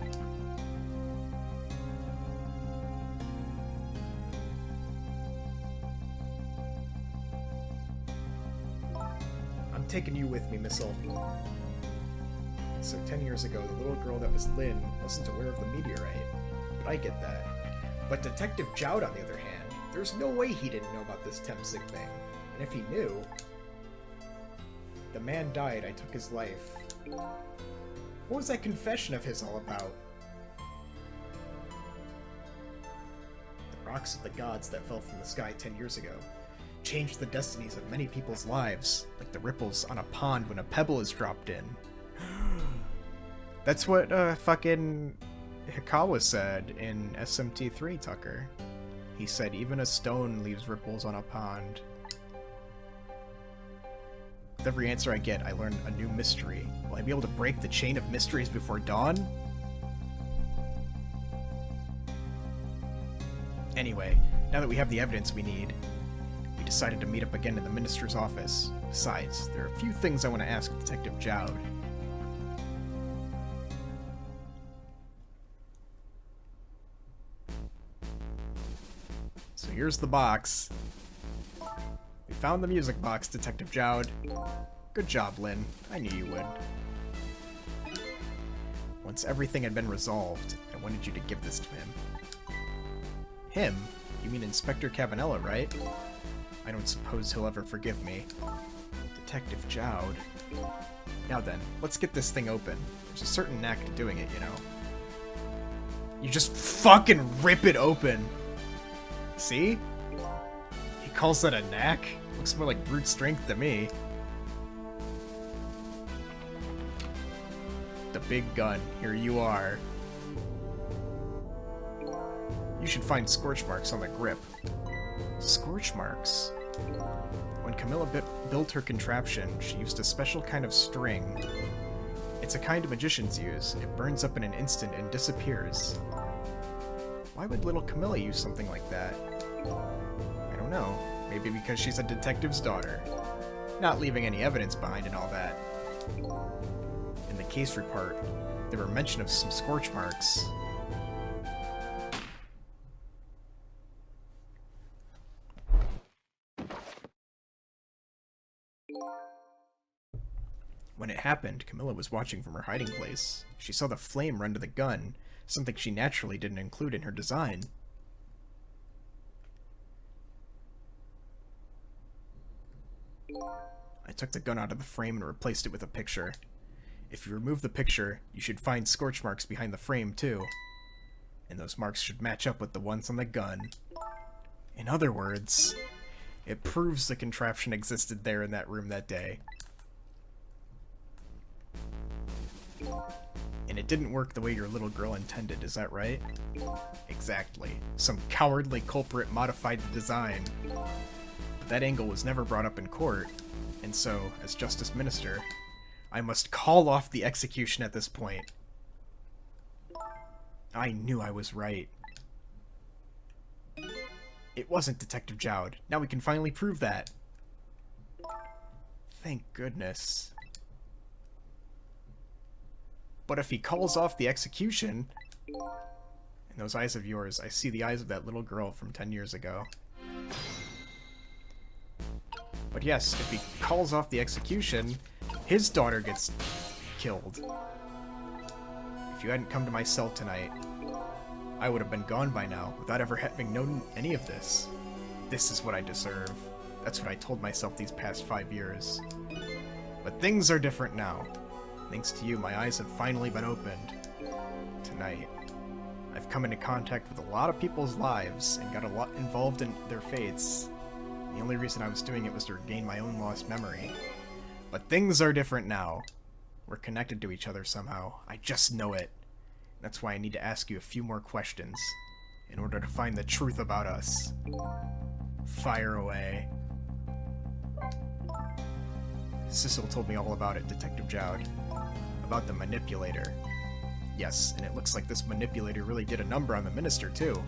I'm taking you with me, Missile. So 10 years ago, the little girl that was Lynn wasn't aware of the meteorite. But I get that. But Detective Jowd, on the other hand, there's no way he didn't know about this Temsik thing. And if he knew... The man died, I took his life. What was that confession of his all about? The rocks of the gods that fell from the sky 10 years ago changed the destinies of many people's lives, like the ripples on a pond when a pebble is dropped in. That's what, fucking Hikawa said in SMT3, Tucker. He said, even a stone leaves ripples on a pond. With every answer I get, I learn a new mystery. Will I be able to break the chain of mysteries before dawn? Anyway, now that we have the evidence we need, we decided to meet up again in the minister's office. Besides, there are a few things I want to ask Detective Jowd. So here's the box. We found the music box, Detective Jowd. Good job, Lynn. I knew you would. Once everything had been resolved, I wanted you to give this to him. Him? You mean Inspector Cabanela, right? I don't suppose he'll ever forgive me. Detective Jowd. Now then, let's get this thing open. There's a certain knack to doing it, you know. You just fucking rip it open! See? He calls that a knack? Looks more like brute strength to me. The big gun. Here you are. You should find scorch marks on the grip. Scorch marks? When Camilla built her contraption, she used a special kind of string. It's a kind magicians use. It burns up in an instant and disappears. Why would little Camilla use something like that? I don't know. Maybe because she's a detective's daughter. Not leaving any evidence behind and all that. case report, there were mention of some scorch marks. When it happened, Camilla was watching from her hiding place. She saw the flame run to the gun, something she naturally didn't include in her design. I took the gun out of the frame and replaced it with a picture. If you remove the picture, you should find scorch marks behind the frame too. And those marks should match up with the ones on the gun. In other words, it proves the contraption existed there in that room that day. And it didn't work the way your little girl intended, is that right? Exactly. Some cowardly culprit modified the design. But that angle was never brought up in court, and so, as Justice Minister, I must call off the execution at this point. I knew I was right. It wasn't Detective Jowd. Now we can finally prove that. Thank goodness. But if he calls off the execution... In those eyes of yours, I see the eyes of that little girl from 10 years ago. But yes, if he calls off the execution, his daughter gets killed. If you hadn't come to my cell tonight, I would have been gone by now, without ever having known any of this. This is what I deserve. That's what I told myself these past 5 years. But things are different now. Thanks to you, my eyes have finally been opened. Tonight, I've come into contact with a lot of people's lives and got a lot involved in their fates. The only reason I was doing it was to regain my own lost memory. But things are different now. We're connected to each other somehow. I just know it. That's why I need to ask you a few more questions in order to find the truth about us. Fire away. Cecil told me all about it, Detective Jowd. About the manipulator. Yes, and it looks like this manipulator really did a number on the minister, too.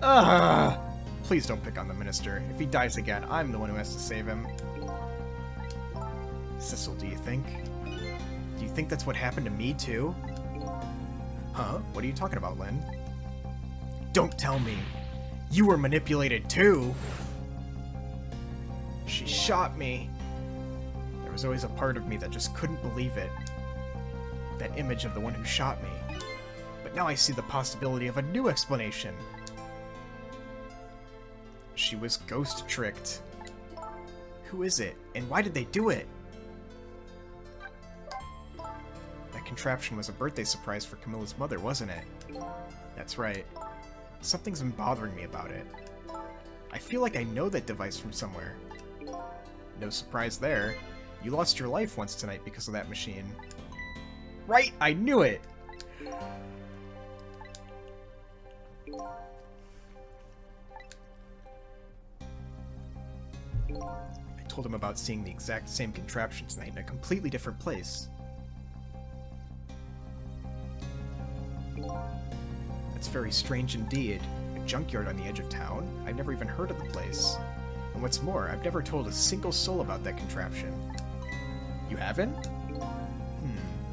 Ugh! Please don't pick on the minister. If he dies again, I'm the one who has to save him. Cecil, do you think? Do you think that's what happened to me, too? Huh? What are you talking about, Lynn? Don't tell me! You were manipulated, too! She shot me! There was always a part of me that just couldn't believe it. That image of the one who shot me. But now I see the possibility of a new explanation. She was ghost-tricked. Who is it? And why did they do it? That contraption was a birthday surprise for Camilla's mother, wasn't it? That's right. Something's been bothering me about it. I feel like I know that device from somewhere. No surprise there. You lost your life once tonight because of that machine. Right, I knew it! I told him about seeing the exact same contraption tonight in a completely different place. That's very strange indeed. A junkyard on the edge of town? I've never even heard of the place. And what's more, I've never told a single soul about that contraption. You haven't?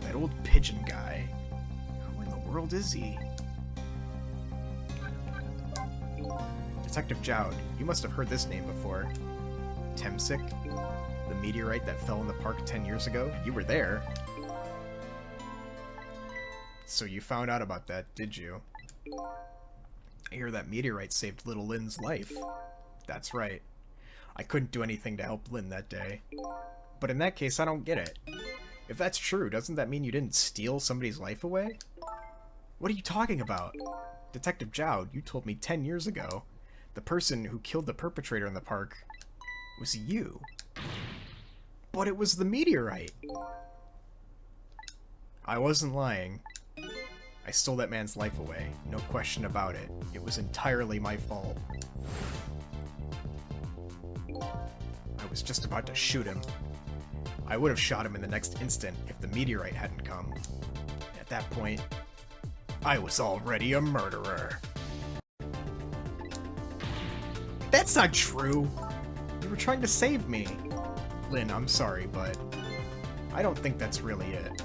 That old pigeon guy. Who in the world is he? Detective Jowd, you must have heard this name before. Temsic? The meteorite that fell in the park 10 years ago? You were there. So you found out about that, did you? I hear that meteorite saved little Lynn's life. That's right. I couldn't do anything to help Lynn that day. But in that case, I don't get it. If that's true, doesn't that mean you didn't steal somebody's life away? What are you talking about? Detective Jowd, you told me 10 years ago. The person who killed the perpetrator in the park was you. But it was the meteorite. I wasn't lying. I stole that man's life away. No question about it. It was entirely my fault. I was just about to shoot him. I would have shot him in the next instant if the meteorite hadn't come. At that point, I was already a murderer. That's not true! You were trying to save me. Lynn, I'm sorry, but I don't think that's really it.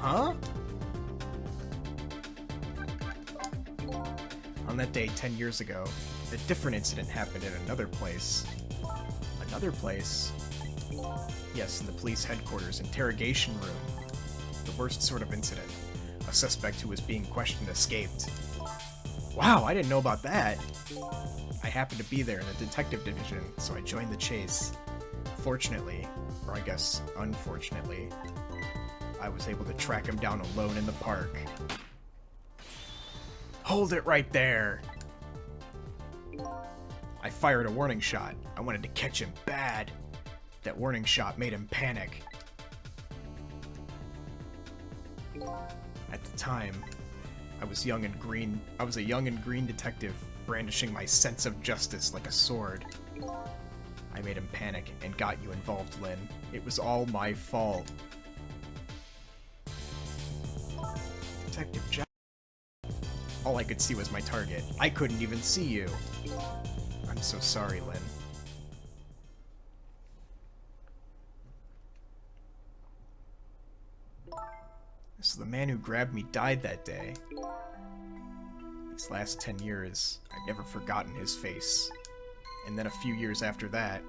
Huh? On that day 10 years ago, a different incident happened in another place. Another place? Yes, in the police headquarters interrogation room. The worst sort of incident. A suspect who was being questioned escaped. Wow, I didn't know about that. I happened to be there in the detective division, so I joined the chase. Fortunately, or I guess unfortunately, I was able to track him down alone in the park. Hold it right there! I fired a warning shot. I wanted to catch him bad. That warning shot made him panic. At the time, I was a young and green detective, brandishing my sense of justice like a sword. I made him panic and got you involved, Lynn. It was all my fault. Detective Jack. All I could see was my target. I couldn't even see you. I'm so sorry, Lynn. So the man who grabbed me died that day. These last 10 years, I've never forgotten his face. And then a few years after that,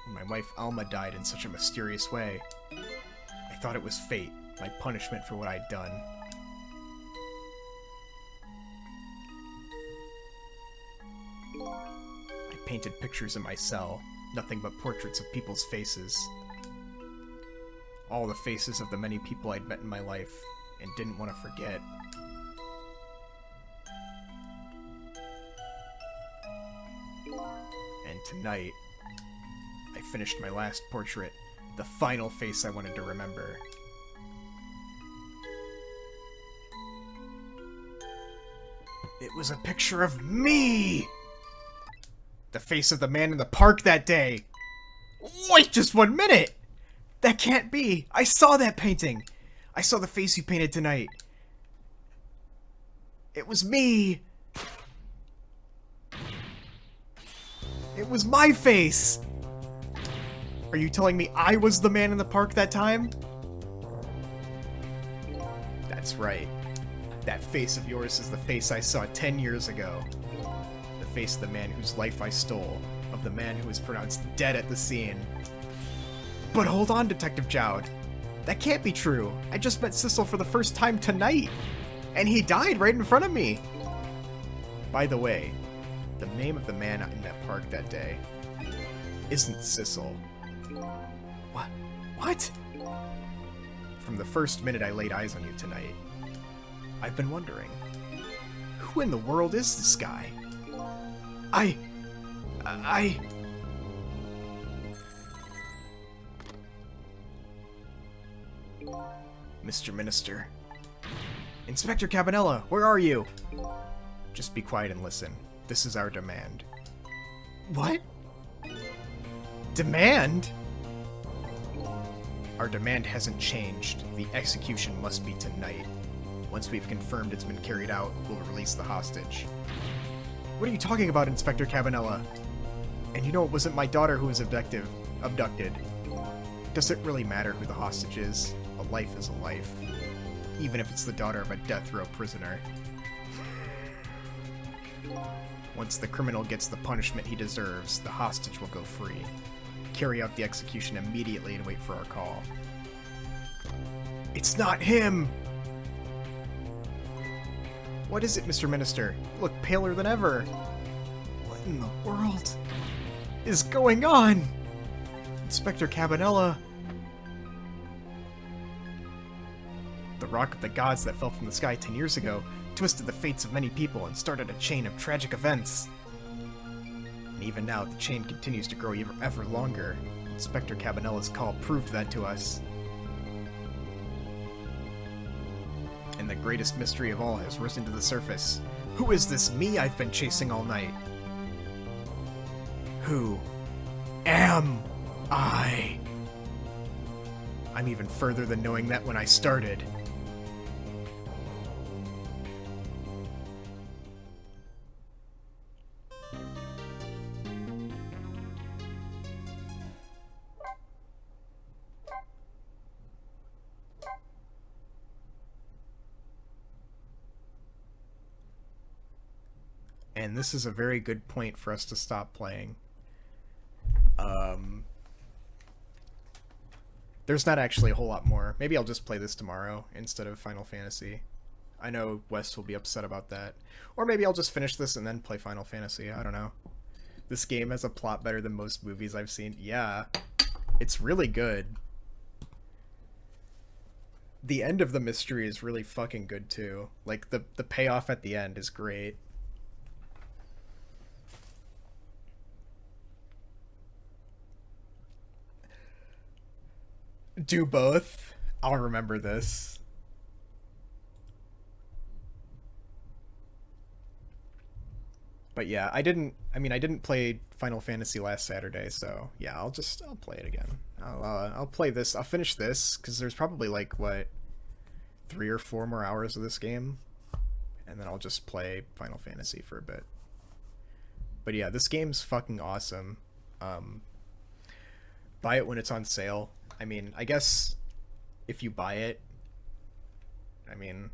when my wife Alma died in such a mysterious way, I thought it was fate, my punishment for what I'd done. I painted pictures in my cell, nothing but portraits of people's faces. All the faces of the many people I'd met in my life and didn't want to forget. And tonight, I finished my last portrait, the final face I wanted to remember. It was a picture of me! The face of the man in the park that day! Wait just 1 minute! That can't be! I saw that painting! I saw the face you painted tonight. It was me! It was my face! Are you telling me I was the man in the park that time? That's right. That face of yours is the face I saw 10 years ago. The face of the man whose life I stole. Of the man who was pronounced dead at the scene. But hold on, Detective Jowd. That can't be true. I just met Sissel for the first time tonight. And he died right in front of me. By the way, the name of the man in that park that day isn't Sissel. What? From the first minute I laid eyes on you tonight, I've been wondering, who in the world is this guy? Mr. Minister. Inspector Cabanela, where are you? Just be quiet and listen. This is our demand. What? Demand? Our demand hasn't changed. The execution must be tonight. Once we've confirmed it's been carried out, we'll release the hostage. What are you talking about, Inspector Cabanela? And you know it wasn't my daughter who was abducted. Does it really matter who the hostage is? A life is a life. Even if it's the daughter of a death row prisoner. Once the criminal gets the punishment he deserves, the hostage will go free. Carry out the execution immediately and wait for our call. It's not him! What is it, Mr. Minister? You look paler than ever. What in the world is going on? Inspector Cabanela. The rock of the gods that fell from the sky 10 years ago twisted the fates of many people and started a chain of tragic events. And even now, the chain continues to grow ever longer. Inspector Cabanela's call proved that to us. And the greatest mystery of all has risen to the surface. Who is this me I've been chasing all night? Who am I? I'm even further than knowing that when I started. and this is a very good point for us to stop playing. There's not actually a whole lot more. Maybe I'll just play this tomorrow instead of Final Fantasy. I know Wes will be upset about that. Or maybe I'll just finish this and then play Final Fantasy. I don't know. This game has a plot better than most movies I've seen. Yeah, it's really good. The end of the mystery is really fucking good too. Like the payoff at the end is great. Do both. I'll remember this. But yeah, I didn't play Final Fantasy last Saturday, so yeah, I'll play it again. I'll play this. I'll finish this because there's probably like what 3 or 4 more hours of this game, and then I'll just play Final Fantasy for a bit. But yeah, this game's fucking awesome. Buy it when it's on sale. I mean, I guess if you buy it, I mean,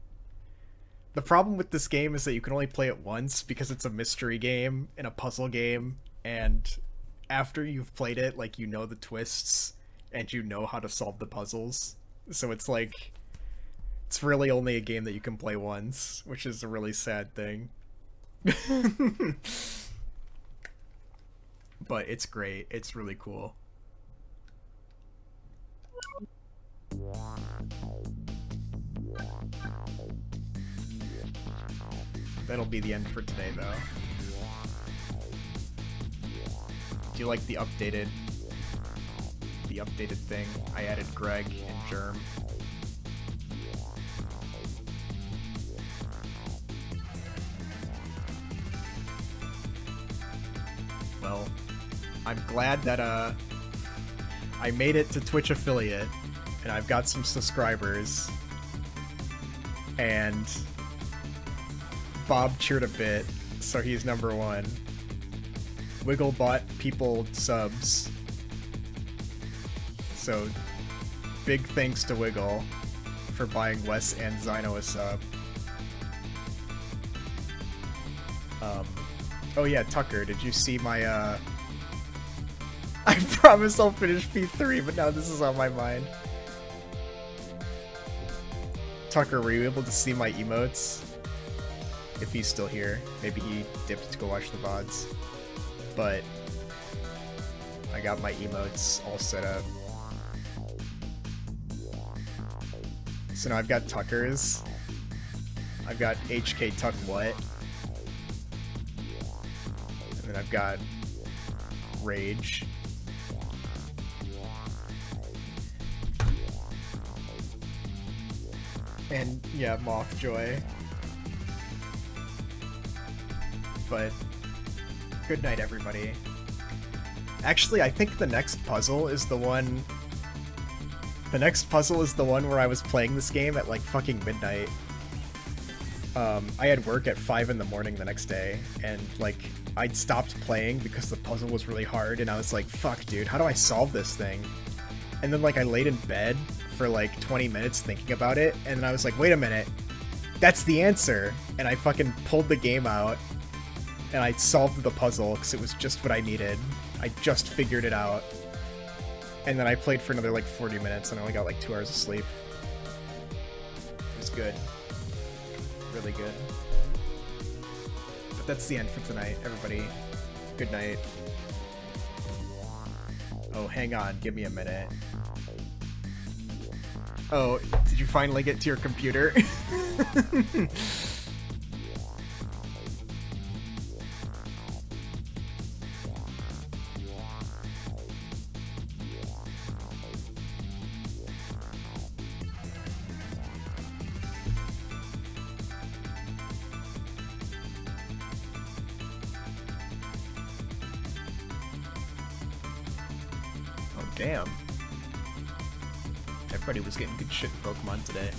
the problem with this game is that you can only play it once because it's a mystery game and a puzzle game, and after you've played it, like, you know the twists and you know how to solve the puzzles. So it's like, it's really only a game that you can play once, which is a really sad thing. But it's great. It's really cool. That'll be the end for today, though. Do you like the updated thing? I added Greg and Germ. Well, I'm glad that I made it to Twitch affiliate, and I've got some subscribers, and Bob cheered a bit, so he's number 1. Wiggle bought people subs, so big thanks to Wiggle for buying Wes and Zyno a sub. Oh yeah, Tucker, did you see my I promise I'll finish P3, but now this is on my mind. Tucker, were you able to see my emotes? If he's still here. Maybe he dipped to go watch the VODs. But I got my emotes all set up. So now I've got Tucker's. I've got HK Tuck What. And then I've got Rage. And yeah, Mothjoy. But good night, everybody. Actually, I think the next puzzle is the one... The next puzzle is the one where I was playing this game at like fucking midnight. I had work at 5 in the morning the next day, and like I'd stopped playing because the puzzle was really hard, and I was like, fuck dude, how do I solve this thing? And then like I laid in bed for like 20 minutes thinking about it, and then I was like, wait a minute, that's the answer! And I fucking pulled the game out, and I solved the puzzle because it was just what I needed. I just figured it out. And then I played for another like 40 minutes and I only got like 2 hours of sleep. It was good. Really good. But that's the end for tonight, everybody. Good night. Oh, hang on. Give me a minute. Oh, did you finally get to your computer? Damn. Everybody was getting good shit in Pokemon today.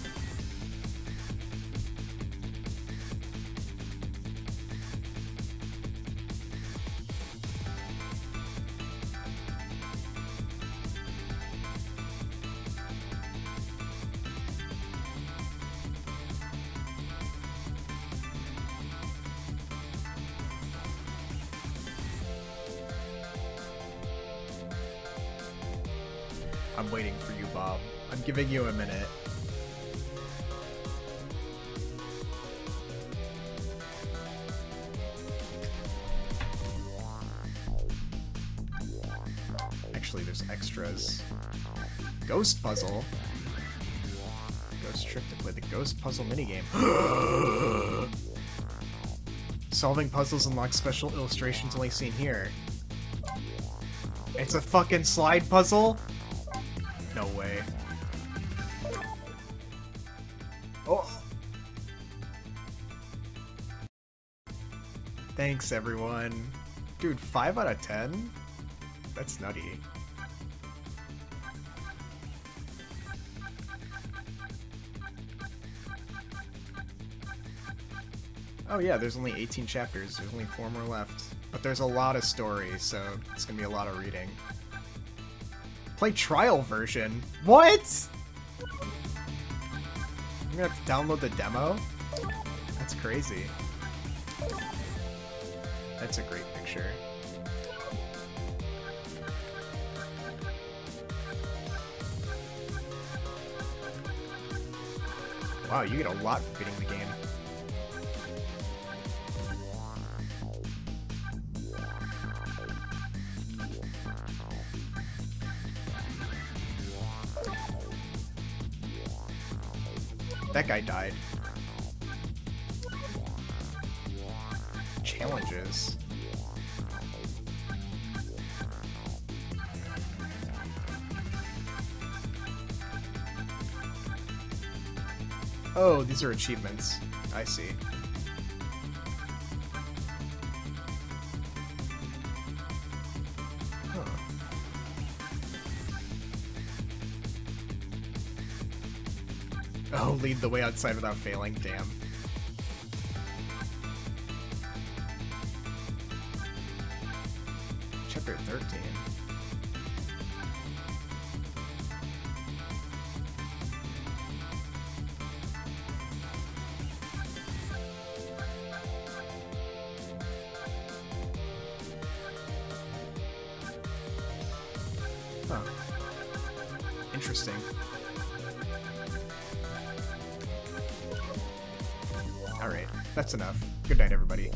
I'm waiting for you, Bob. I'm giving you a minute. Actually, there's extras. Ghost puzzle. Ghost trick to play the ghost puzzle minigame. Solving puzzles unlocks special illustrations only seen here. It's a fucking slide puzzle? No way. Oh. Thanks, everyone. Dude, 5 out of 10? That's nutty. Oh yeah, there's only 18 chapters. There's only 4 more left. But there's a lot of story, so it's gonna be a lot of reading. Play trial version? What?! I'm gonna have to download the demo? That's crazy. That's a great picture. Wow, you get a lot for beating the game. That guy died. Challenges. Oh, these are achievements. I see. Huh. Oh, lead the way outside without failing. Damn. Chapter 13. Huh. Interesting. Alright, that's enough. Good night, everybody.